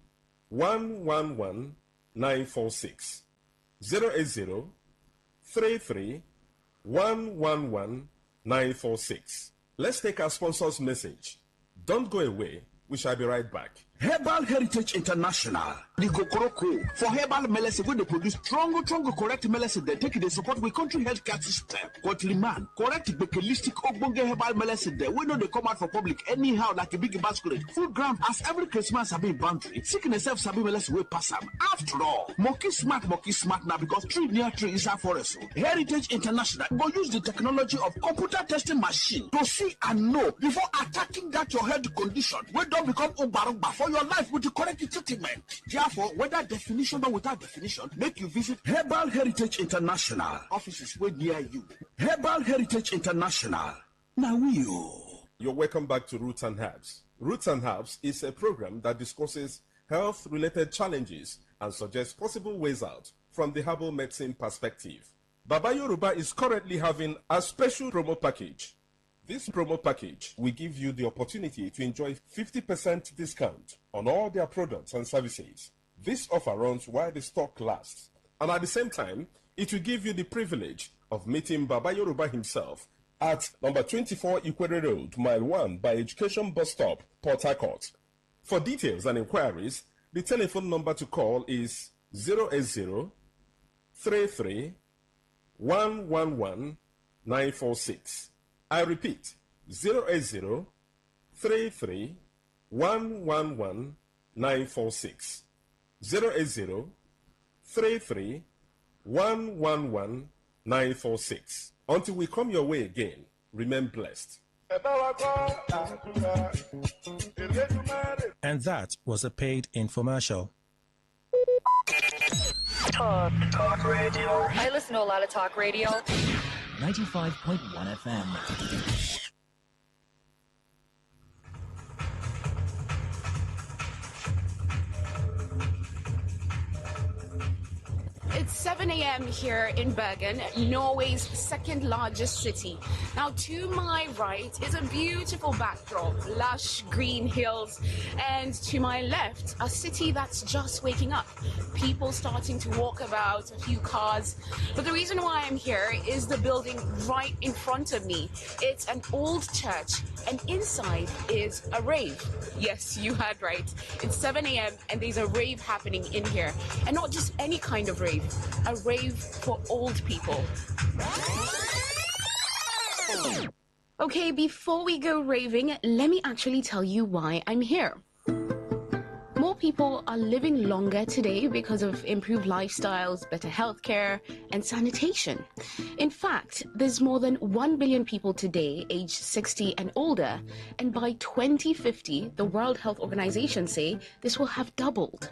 [SPEAKER 25] 111 946. 080 33 111 946. Let's take our sponsor's message. Don't go away. We shall be right back.
[SPEAKER 13] Herbal Heritage International, the Kokoroko for herbal medicine when they produce strong, correct medicine. They take it, they support with country healthcare system. Quantly man, correct bekelistic ogbonge herbal medicine. They we know they come out for public anyhow like a big basket. Food ground as every Christmas have been boundary. Sickness self sabi medicine will pass them. After all, monkey smart now because tree near tree is our forest. Heritage International go use the technology of computer testing machine to see and know before attacking that your health condition. We don't become umbarumba for your life with the correct treatment. Therefore, whether definition or without definition, make you visit Herbal Heritage International. Offices way near you. Herbal Heritage International. Now
[SPEAKER 25] You're welcome back to Roots and Herbs. Roots and Herbs is a program that discusses health-related challenges and suggests possible ways out from the herbal medicine perspective. Baba Yoruba is currently having a special promo package. This promo package will give you the opportunity to enjoy 50% discount on all their products and services. This offer runs while the stock lasts, and at the same time, it will give you the privilege of meeting Baba Yoruba himself at number 24 Equator Road, Mile 1 by Education Bus Stop, Port Harcourt. For details and inquiries, the telephone number to call is 080 33 111 946. I repeat, 080 33 111 946. 080 33 111 946. Until we come your way again, remain blessed.
[SPEAKER 22] And that was a paid infomercial.
[SPEAKER 16] Talk radio. I listen to a lot of talk radio.
[SPEAKER 17] 95.1 FM.
[SPEAKER 4] It's 7 a.m. here in Bergen, Norway's second largest city. Now, to my right is a beautiful backdrop, lush green hills, and to my left, a city that's just waking up. People starting to walk about, a few cars. But the reason why I'm here is the building right in front of me. It's an old church, and inside is a rave. Yes, you heard right. It's 7 a.m. and there's a rave happening in here. And not just any kind of rave. A rave for old people. Okay, before we go raving, let me actually tell you why I'm here. More people are living longer today because of improved lifestyles, better healthcare, and sanitation. In fact, there's more than 1 billion people today aged 60 and older, and by 2050, the World Health Organization say this will have doubled.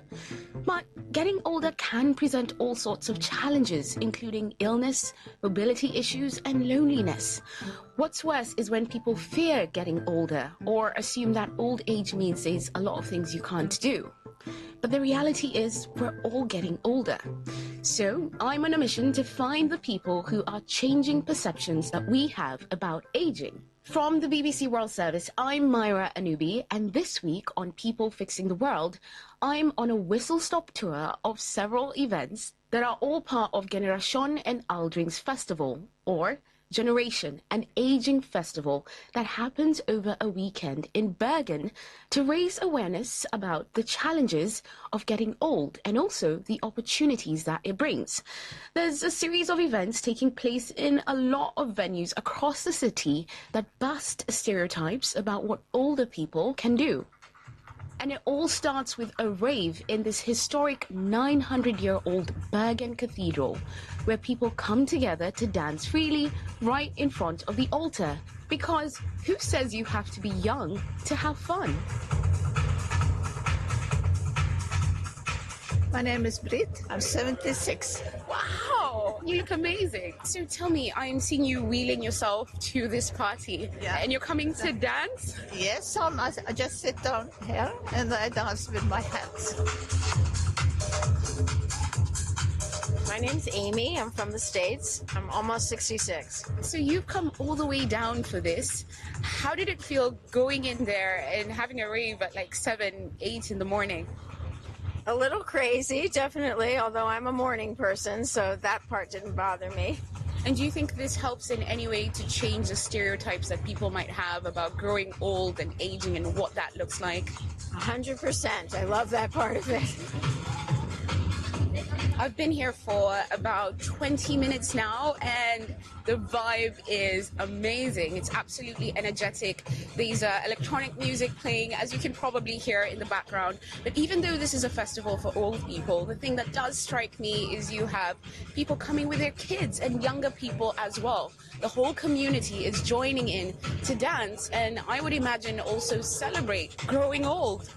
[SPEAKER 4] But getting older can present all sorts of challenges, including illness, mobility issues, and loneliness. What's worse is when people fear getting older or assume that old age means there's a lot of things you can't do. But the reality is we're all getting older. So I'm on a mission to find the people who are changing perceptions that we have about aging. From the BBC World Service, I'm Myra Anubi, and this week on People Fixing the World, I'm on a whistle-stop tour of several events that are all part of Generation and Aldring's Festival, or Generation, an aging festival that happens over a weekend in Bergen to raise awareness about the challenges of getting old and also the opportunities that it brings. There's a series of events taking place in a lot of venues across the city that bust stereotypes about what older people can do. And it all starts with a rave in this historic 900-year-old Bergen Cathedral, where people come together to dance freely right in front of the altar. Because who says you have to be young to have fun?
[SPEAKER 6] My name is Britt. I'm 76.
[SPEAKER 4] Wow! You look amazing. So tell me, I'm seeing you wheeling yourself to this party.
[SPEAKER 6] Yeah.
[SPEAKER 4] And you're coming to dance?
[SPEAKER 6] Yes, I just sit down here and I dance with my hands.
[SPEAKER 10] My name's Amy. I'm from the States. I'm almost 66.
[SPEAKER 4] So you've come all the way down for this. How did it feel going in there and having a rave at like 7, 8 in the morning?
[SPEAKER 10] A little crazy, definitely, although I'm a morning person, so that part didn't bother me.
[SPEAKER 4] And do you think this helps in any way to change the stereotypes that people might have about growing old and aging and what that looks like?
[SPEAKER 10] 100%. I love that part of it.
[SPEAKER 4] I've been here for about 20 minutes now and the vibe is amazing. It's absolutely energetic. There's electronic music playing, as you can probably hear in the background. But even though this is a festival for old people, the thing that does strike me is you have people coming with their kids and younger people as well. The whole community is joining in to dance and I would imagine also celebrate growing old.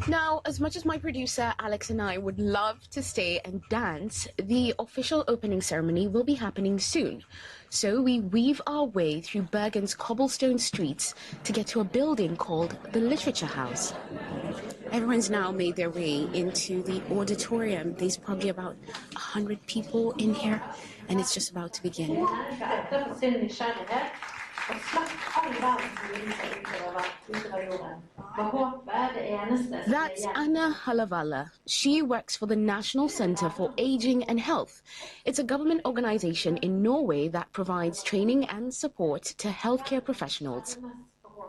[SPEAKER 4] Now, as much as my producer Alex and I would love to stay and dance, the official opening ceremony will be happening soon. So we weave our way through Bergen's cobblestone streets to get to a building called the Literature House. Everyone's now made their way into the auditorium. There's probably about 100 people in here, and it's just about to begin. That's Anna Halavala. She works for the National Centre for Aging and Health. It's a government organisation in Norway that provides training and support to healthcare professionals.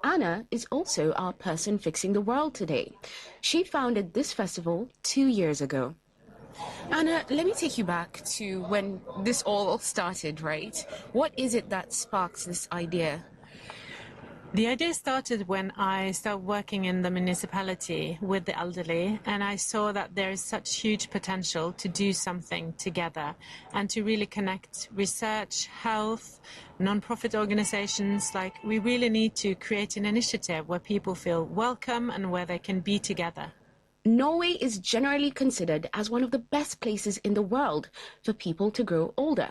[SPEAKER 4] Anna is also our person fixing the world today. She founded this festival 2 years ago. Anna, let me take you back to when this all started, right? What is it that sparks this idea?
[SPEAKER 18] The idea started when I started working in the municipality with the elderly, and I saw that there is such huge potential to do something together and to really connect research, health, non-profit organizations. Like, we really need to create an initiative where people feel welcome and where they can be together.
[SPEAKER 4] Norway is generally considered as one of the best places in the world for people to grow older.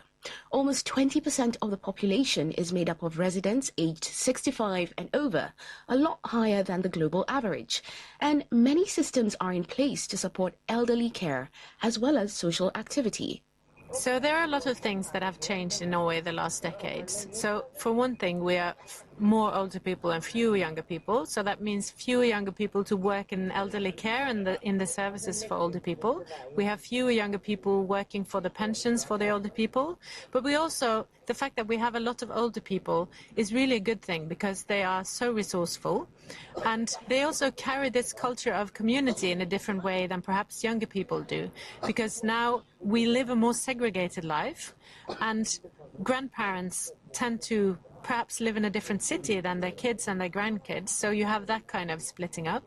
[SPEAKER 4] Almost 20% of the population is made up of residents aged 65 and over, a lot higher than the global average. And many systems are in place to support elderly care as well as social activity.
[SPEAKER 18] So there are a lot of things that have changed in Norway the last decades. So for one thing, we are more older people and fewer younger people. So that means fewer younger people to work in elderly care and in the services for older people. We have fewer younger people working for the pensions for the older people. But we also, the fact that we have a lot of older people is really a good thing because they are so resourceful. And they also carry this culture of community in a different way than perhaps younger people do. Because now we live a more segregated life, and grandparents tend to perhaps live in a different city than their kids and their grandkids, so you have that kind of splitting up.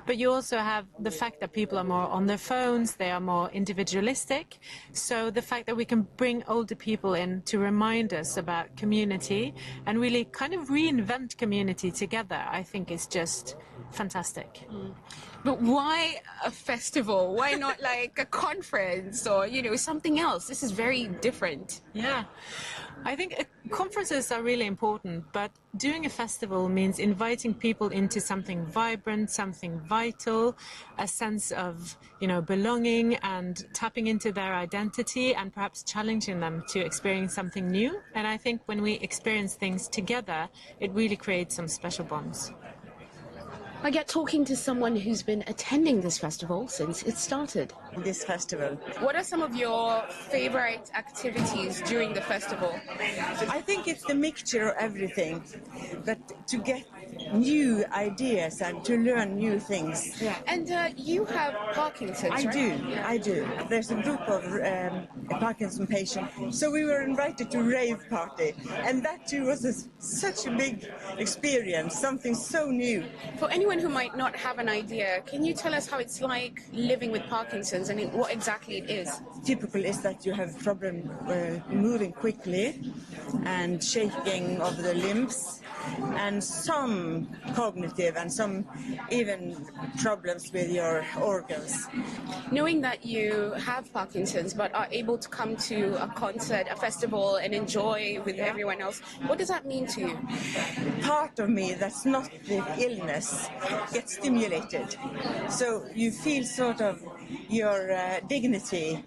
[SPEAKER 18] But you also have the fact that people are more on their phones, they are more individualistic, so the fact that we can bring older people in to remind us about community and really kind of reinvent community together, I think is just fantastic.
[SPEAKER 4] But why a festival? Why not like a conference or, something else? This is very different.
[SPEAKER 18] Yeah. I think conferences are really important, but doing a festival means inviting people into something vibrant, something vital, a sense of, belonging and tapping into their identity and perhaps challenging them to experience something new. And I think when we experience things together, it really creates some special bonds.
[SPEAKER 4] I get talking to someone who's been attending this festival since it started.
[SPEAKER 6] This festival.
[SPEAKER 4] What are some of your favorite activities during the festival?
[SPEAKER 6] I think it's the mixture of everything, but to get new ideas and to learn new things.
[SPEAKER 4] Yeah. And you have Parkinson's,
[SPEAKER 6] I
[SPEAKER 4] right?
[SPEAKER 6] do, yeah. I do. There's a group of Parkinson patients, so we were invited to a rave party, and that too was such a big experience, something so new.
[SPEAKER 4] For anyone anyone who might not have an idea, can you tell us how it's like living with Parkinson's and what exactly it is?
[SPEAKER 6] Typical is that you have problem moving quickly and shaking of the limbs, and some cognitive and some even problems with your organs.
[SPEAKER 4] Knowing that you have Parkinson's but are able to come to a concert, a festival, and enjoy with everyone else, what does that mean to you?
[SPEAKER 6] Part of me that's not the illness gets stimulated. So you feel sort of your dignity.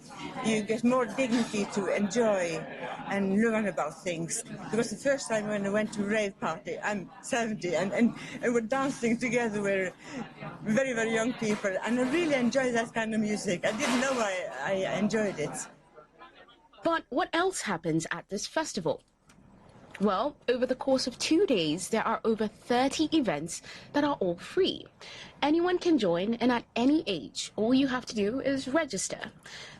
[SPEAKER 6] You get more dignity to enjoy and learn about things. Because the first time when I went to a rave party, I'm 70, and we're dancing together with very, very young people, and I really enjoy that kind of music. I didn't know I enjoyed it.
[SPEAKER 4] But what else happens at this festival? Well, over the course of 2 days, there are over 30 events that are all free. Anyone can join, and at any age, all you have to do is register.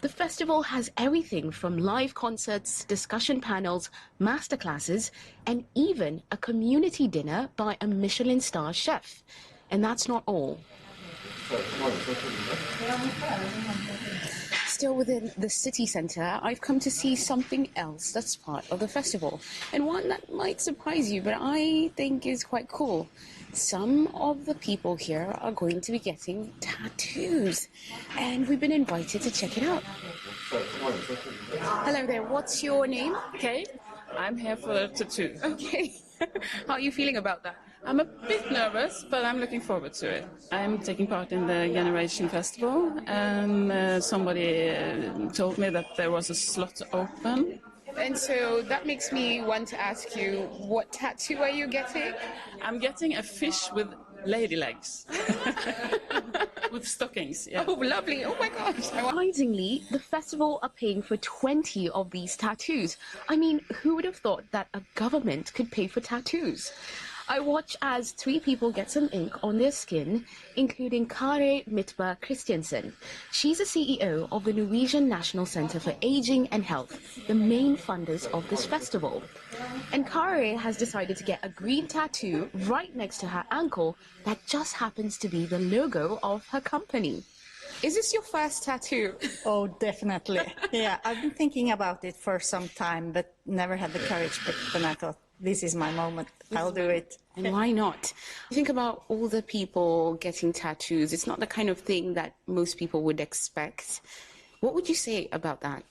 [SPEAKER 4] The festival has everything from live concerts, discussion panels, masterclasses, and even a community dinner by a Michelin star chef. And that's not all. Still within the city centre, I've come to see something else that's part of the festival, and one that might surprise you, but I think is quite cool. Some of the people here are going to be getting tattoos, and we've been invited to check it out. Hello there, what's your name?
[SPEAKER 5] Okay, I'm here for a tattoo.
[SPEAKER 4] Okay, how are you feeling about that?
[SPEAKER 5] I'm a bit nervous, but I'm looking forward to it. I'm taking part in the Generation Festival, and somebody told me that there was a slot open.
[SPEAKER 4] And so that makes me want to ask you, what tattoo are you getting?
[SPEAKER 5] I'm getting a fish with lady legs. With stockings, yeah.
[SPEAKER 4] Oh, lovely. Oh, my gosh. Surprisingly, the festival are paying for 20 of these tattoos. I mean, who would have thought that a government could pay for tattoos? I watch as 3 people get some ink on their skin, including Kari Mitba Christiansen. She's the CEO of the Norwegian National Centre for Aging and Health, the main funders of this festival. And Kari has decided to get a green tattoo right next to her ankle that just happens to be the logo of her company. Is this your first tattoo?
[SPEAKER 7] Oh, definitely. Yeah, I've been thinking about it for some time, but never had the courage. But then I thought, this is my moment. I'll do it.
[SPEAKER 4] And why not? Think about all the people getting tattoos. It's not the kind of thing that most people would expect. What would you say about that?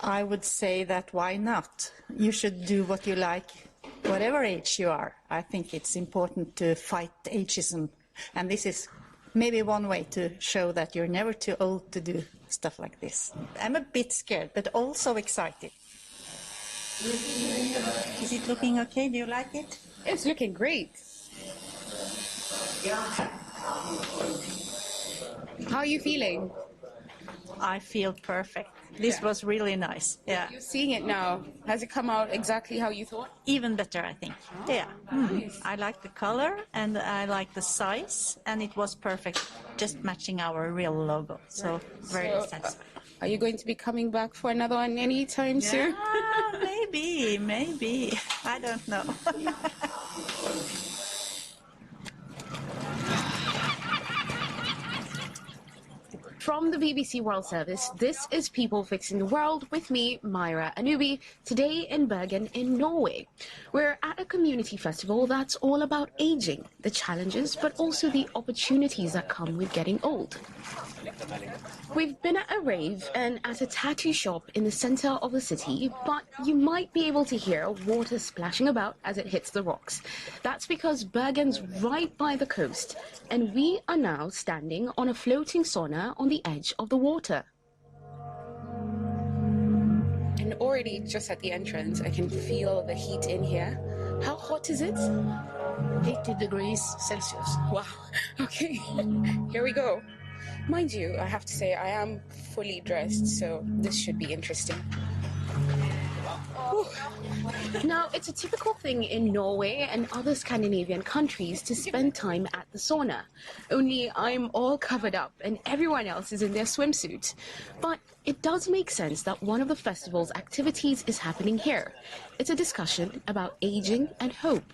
[SPEAKER 7] I would say that why not? You should do what you like, whatever age you are. I think it's important to fight ageism. And this is maybe one way to show that you're never too old to do stuff like this. I'm a bit scared, but also excited. Is it looking okay? Do you like it?
[SPEAKER 4] It's looking great. How are you feeling?
[SPEAKER 7] I feel perfect. This was really nice. Yeah.
[SPEAKER 4] You're seeing it now. Has it come out exactly how you thought?
[SPEAKER 7] Even better, I think. Yeah. Nice. I like the color and I like the size, and it was perfect, just matching our real logo. So very satisfying.
[SPEAKER 4] Are you going to be coming back for another one anytime soon?
[SPEAKER 7] Maybe. I don't know.
[SPEAKER 4] From the BBC World Service, this is People Fixing the World with me, Myra Anubi, today in Bergen in Norway. We're at a community festival that's all about aging, the challenges, but also the opportunities that come with getting old. We've been at a rave and at a tattoo shop in the center of the city, but you might be able to hear water splashing about as it hits the rocks. That's because Bergen's right by the coast, and we are now standing on a floating sauna on the edge of the water. And already just at the entrance, I can feel the heat in here. How hot is it? 80 degrees Celsius. Wow. Okay, here we go. Mind you, I have to say I am fully dressed, so this should be interesting. Now, it's a typical thing in Norway and other Scandinavian countries to spend time at the sauna. Only I'm all covered up and everyone else is in their swimsuit. But it does make sense that one of the festival's activities is happening here. It's a discussion about aging and hope.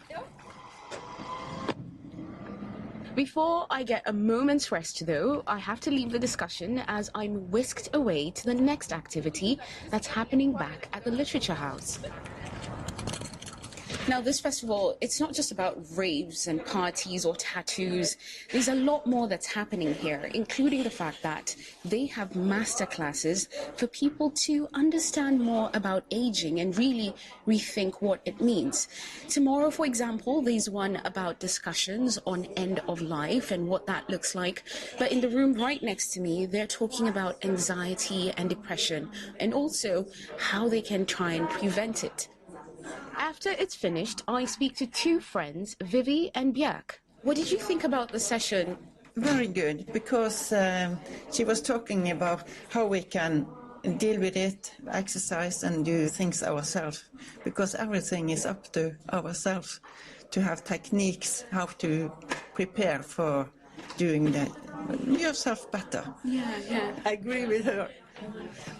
[SPEAKER 4] Before I get a moment's rest, though, I have to leave the discussion as I'm whisked away to the next activity that's happening back at the Literature House. Now, this festival, it's not just about raves and parties or tattoos. There's a lot more that's happening here, including the fact that they have master classes for people to understand more about aging and really rethink what it means. Tomorrow, for example, there's one about discussions on end of life and what that looks like. But in the room right next to me, they're talking about anxiety and depression and also how they can try and prevent it. After it's finished, I speak to two friends, Vivi and Björk. What did you think about the session?
[SPEAKER 8] Very good, because she was talking about how we can deal with it, exercise and do things ourselves, because everything is up to ourselves to have techniques, how to prepare for doing that yourself better.
[SPEAKER 4] Yeah.
[SPEAKER 9] I agree with her,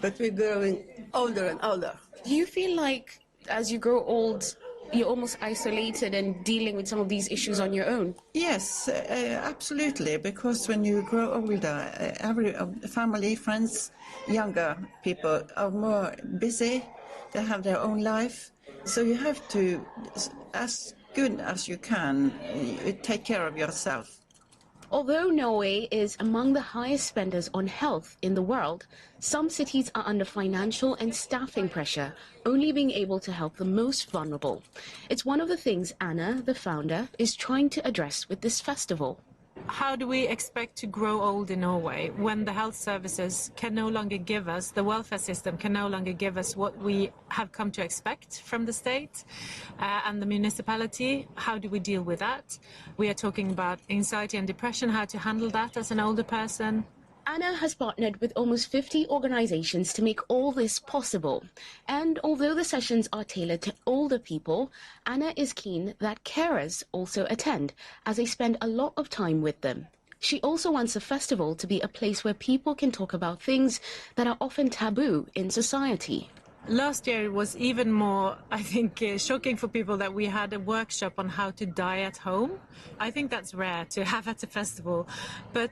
[SPEAKER 9] but we're growing older and older.
[SPEAKER 4] Do you feel like as you grow old, you're almost isolated and dealing with some of these issues on your own?
[SPEAKER 8] Yes, absolutely, because when you grow older, every family, friends, younger people are more busy, they have their own life, so you have to, as good as you can, take care of yourself.
[SPEAKER 4] Although Norway is among the highest spenders on health in the world, some cities are under financial and staffing pressure, only being able to help the most vulnerable. It's one of the things Anna, the founder, is trying to address with this festival.
[SPEAKER 18] How do we expect to grow old in Norway when the health services can no longer give us, the welfare system can no longer give us what we have come to expect from the state and the municipality? How do we deal with that? We are talking about anxiety and depression, how to handle that as an older person.
[SPEAKER 4] Anna has partnered with almost 50 organizations to make all this possible. And although the sessions are tailored to older people, Anna is keen that carers also attend, as they spend a lot of time with them. She also wants the festival to be a place where people can talk about things that are often taboo in society.
[SPEAKER 18] Last year it was even more, I think, shocking for people that we had a workshop on how to die at home. I think that's rare to have at a festival. But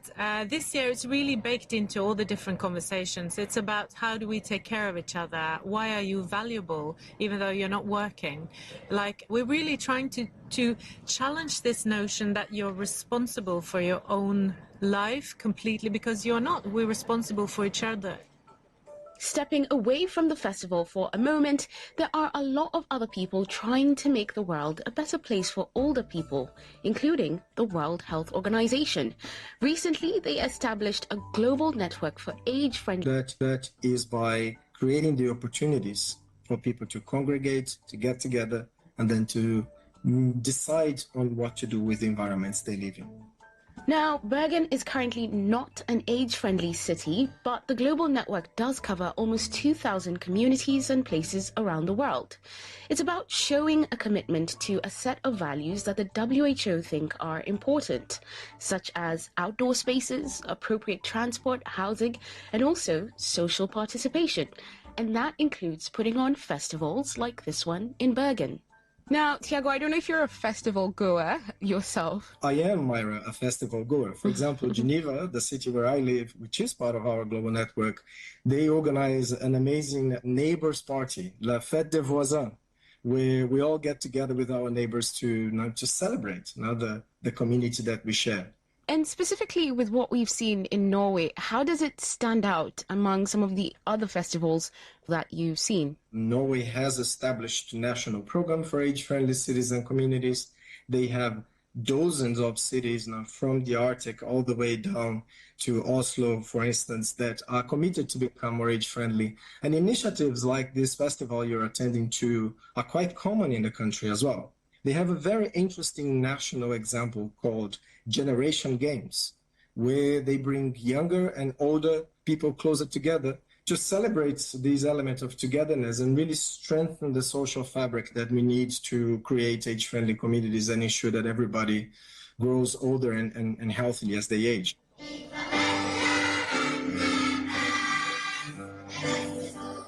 [SPEAKER 18] this year it's really baked into all the different conversations. It's about how do we take care of each other? Why are you valuable even though you're not working? Like, we're really trying to challenge this notion that you're responsible for your own life completely, because you're not. We're responsible for each other.
[SPEAKER 4] Stepping away from the festival for a moment, there are a lot of other people trying to make the world a better place for older people, including the World Health Organization. Recently, they established a global network for age-friendly...
[SPEAKER 11] That is by creating the opportunities for people to congregate, to get together, and then to decide on what to do with the environments they live in.
[SPEAKER 4] Now, Bergen is currently not an age-friendly city, but the global network does cover almost 2,000 communities and places around the world. It's about showing a commitment to a set of values that the WHO think are important, such as outdoor spaces, appropriate transport, housing, and also social participation. And that includes putting on festivals like this one in Bergen. Now, Tiago, I don't know if you're a festival goer yourself.
[SPEAKER 11] I am, Myra, a festival goer. For example, Geneva, the city where I live, which is part of our global network, they organize an amazing neighbors party, La Fête des Voisins, where we all get together with our neighbors to celebrate the community that we share.
[SPEAKER 4] And specifically with what we've seen in Norway, how does it stand out among some of the other festivals that you've seen?
[SPEAKER 11] Norway has established a national program for age-friendly cities and communities. They have dozens of cities now, from the Arctic all the way down to Oslo, for instance, that are committed to become more age-friendly. And initiatives like this festival you're attending to are quite common in the country as well. They have a very interesting national example called Generation Games, where they bring younger and older people closer together to celebrate these elements of togetherness and really strengthen the social fabric that we need to create age-friendly communities and ensure that everybody grows older and healthy as they age.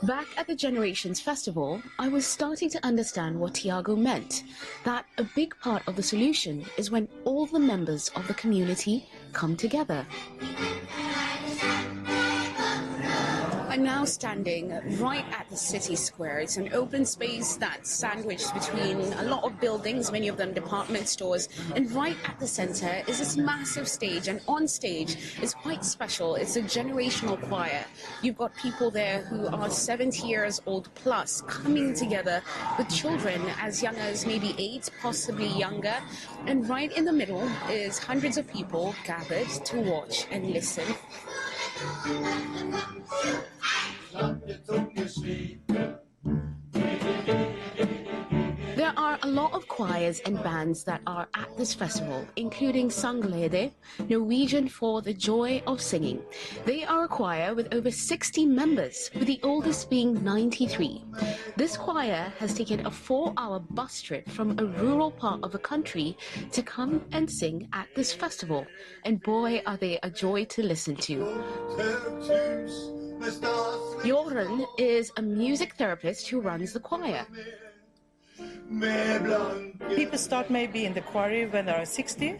[SPEAKER 4] Back at the Generations Festival, I was starting to understand what Tiago meant, that a big part of the solution is when all the members of the community come together. I'm now standing right at the city square. It's an open space that's sandwiched between a lot of buildings, many of them department stores, and right at the center is this massive stage, and on stage is quite special. It's a generational choir. You've got people there who are 70 years old plus coming together with children as young as maybe 8, possibly younger, and right in the middle is hundreds of people gathered to watch and listen. There are a lot of choirs and bands that are at this festival, including Sanglede, Norwegian for the joy of singing. They are a choir with over 60 members, with the oldest being 93. This choir has taken a 4-hour bus trip from a rural part of the country to come and sing at this festival. And boy, are they a joy to listen to. Joran is a music therapist who runs the choir.
[SPEAKER 12] People start maybe in the choir when they are 60,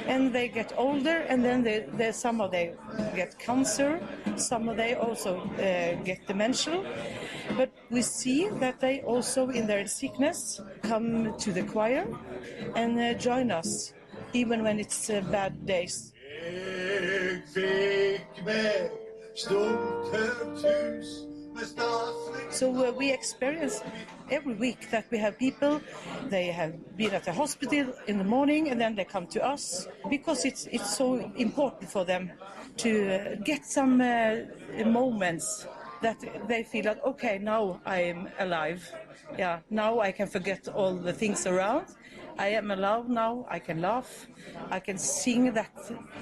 [SPEAKER 12] and they get older, and then some of them get cancer, some of them also get dementia. But we see that they also, in their sickness, come to the choir and join us, even when it's bad days. So we experience every week that we have people, they have been at the hospital in the morning and then they come to us because it's so important for them to get some moments that they feel that, okay, now I am alive. Yeah, now I can forget all the things around. I am alive now, I can laugh, I can sing that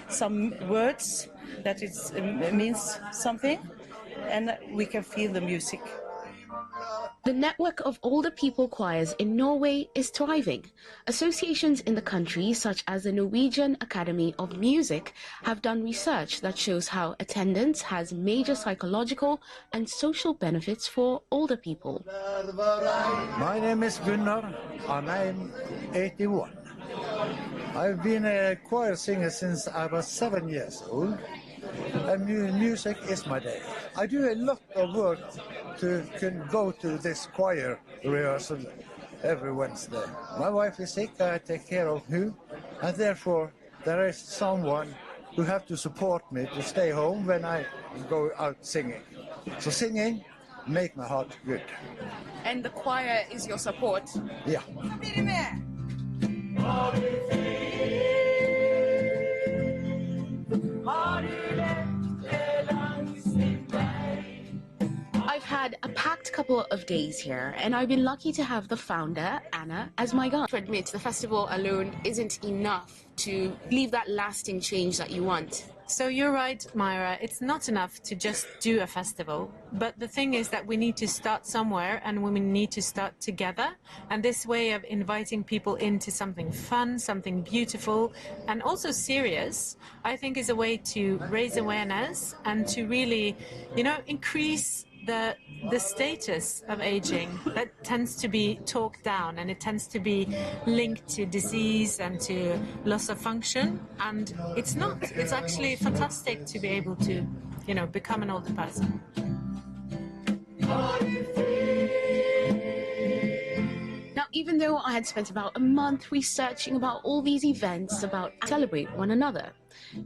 [SPEAKER 12] some words that it means something, and we can feel the music.
[SPEAKER 4] The network of older people choirs in Norway is thriving. Associations in the country, such as the Norwegian Academy of Music, have done research that shows how attendance has major psychological and social benefits for older people.
[SPEAKER 15] My name is Gunnar, and I'm 81. I've been a choir singer since I was 7 years old, and music is my day. I do a lot of work to go to this choir rehearsal every Wednesday. My wife is sick, I take care of her, and therefore there is someone who have to support me to stay home when I go out singing. So singing make my heart good.
[SPEAKER 4] And the choir is your support?
[SPEAKER 15] Yeah.
[SPEAKER 4] I've had a packed couple of days here, and I've been lucky to have the founder, Anna, as my guide. To admit, the festival alone isn't enough to leave that lasting change that you want.
[SPEAKER 18] So you're right, Myra. It's not enough to just do a festival. But the thing is that we need to start somewhere, and we need to start together. And this way of inviting people into something fun, something beautiful, and also serious, I think is a way to raise awareness and to really, increase the status of aging that tends to be talked down, and it tends to be linked to disease and to loss of function, and it's not. It's actually fantastic to be able to, become an older person.
[SPEAKER 4] Now, even though I had spent about a month researching about all these events, about celebrate one another,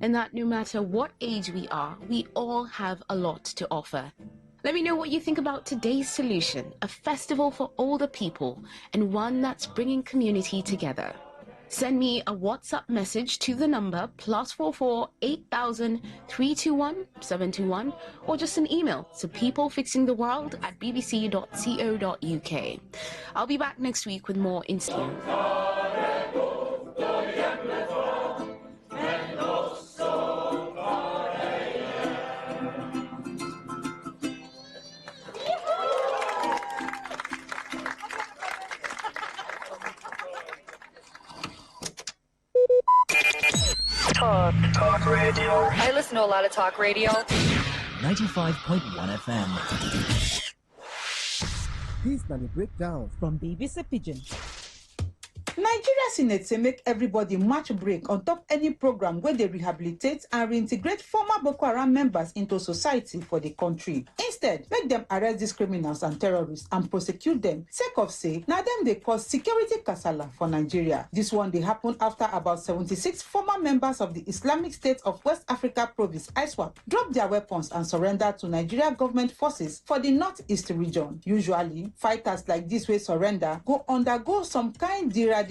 [SPEAKER 4] and that no matter what age we are, we all have a lot to offer. Let me know what you think about today's solution, a festival for older people and one that's bringing community together. Send me a WhatsApp message to the number +44 8000 321 721, or just an email to peoplefixingtheworld@bbc.co.uk. I'll be back next week with more insight.
[SPEAKER 16] Talk radio. I listen to a lot of talk radio.
[SPEAKER 17] 95.1 FM.
[SPEAKER 1] This na the breakdown from BBC Pidgin.
[SPEAKER 14] Nigeria Senate say make everybody match break on top any program where they rehabilitate and reintegrate former Boko Haram members into society for the country. Instead, make them arrest these criminals and terrorists and prosecute them, sake of say, now them they cause security kasala for Nigeria. This one they happen after about 76 former members of the Islamic State of West Africa Province ISWAP dropped their weapons and surrendered to Nigeria government forces for the northeast region. Usually, fighters like this way surrender go undergo some kind de-radicalization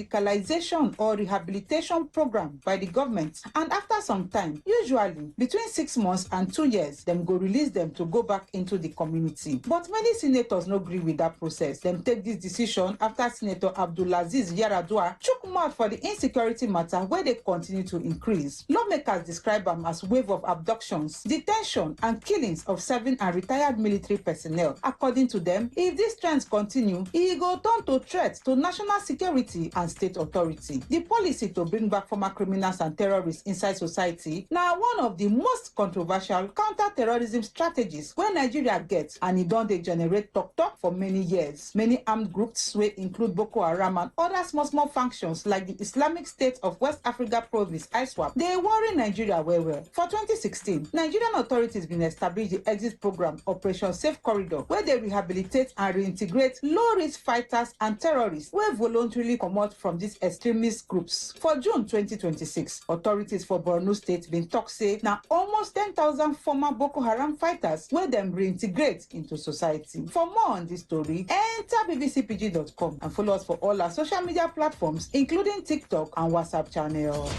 [SPEAKER 14] or rehabilitation program by the government, and after some time, usually between 6 months and 2 years, them go release them to go back into the community. But many senators no agree with that process. Them take this decision after Senator Abdulaziz Yaradua chook mouth for the insecurity matter where they continue to increase. Lawmakers describe them as wave of abductions, detention, and killings of serving and retired military personnel. According to them, if these trends continue, it go turn to threat to national security and state authority. The policy to bring back former criminals and terrorists inside society now one of the most controversial counter-terrorism strategies where Nigeria gets, and it don't they generate talk for many years. Many armed groups wey include Boko Haram and other small functions like the Islamic State of West Africa Province ISWAP, they worry Nigeria well. For 2016, Nigerian authorities been established the exit program Operation Safe Corridor, where they rehabilitate and reintegrate low-risk fighters and terrorists where voluntarily come out from these extremist groups. For June 2026, authorities for Borno State been talk say now almost 10,000 former Boko Haram fighters where them reintegrate into society. For more on this story, enter bbcpg.com and follow us for all our social media platforms, including TikTok and WhatsApp channel.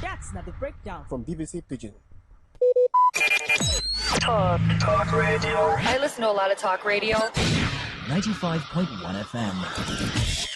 [SPEAKER 1] That's not the breakdown from BBC Pidgin.
[SPEAKER 16] Talk radio. I listen to a lot of talk radio.
[SPEAKER 17] 95.1 FM.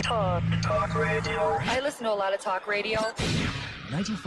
[SPEAKER 16] Talk radio. I listen to a lot of talk radio.
[SPEAKER 17] 95.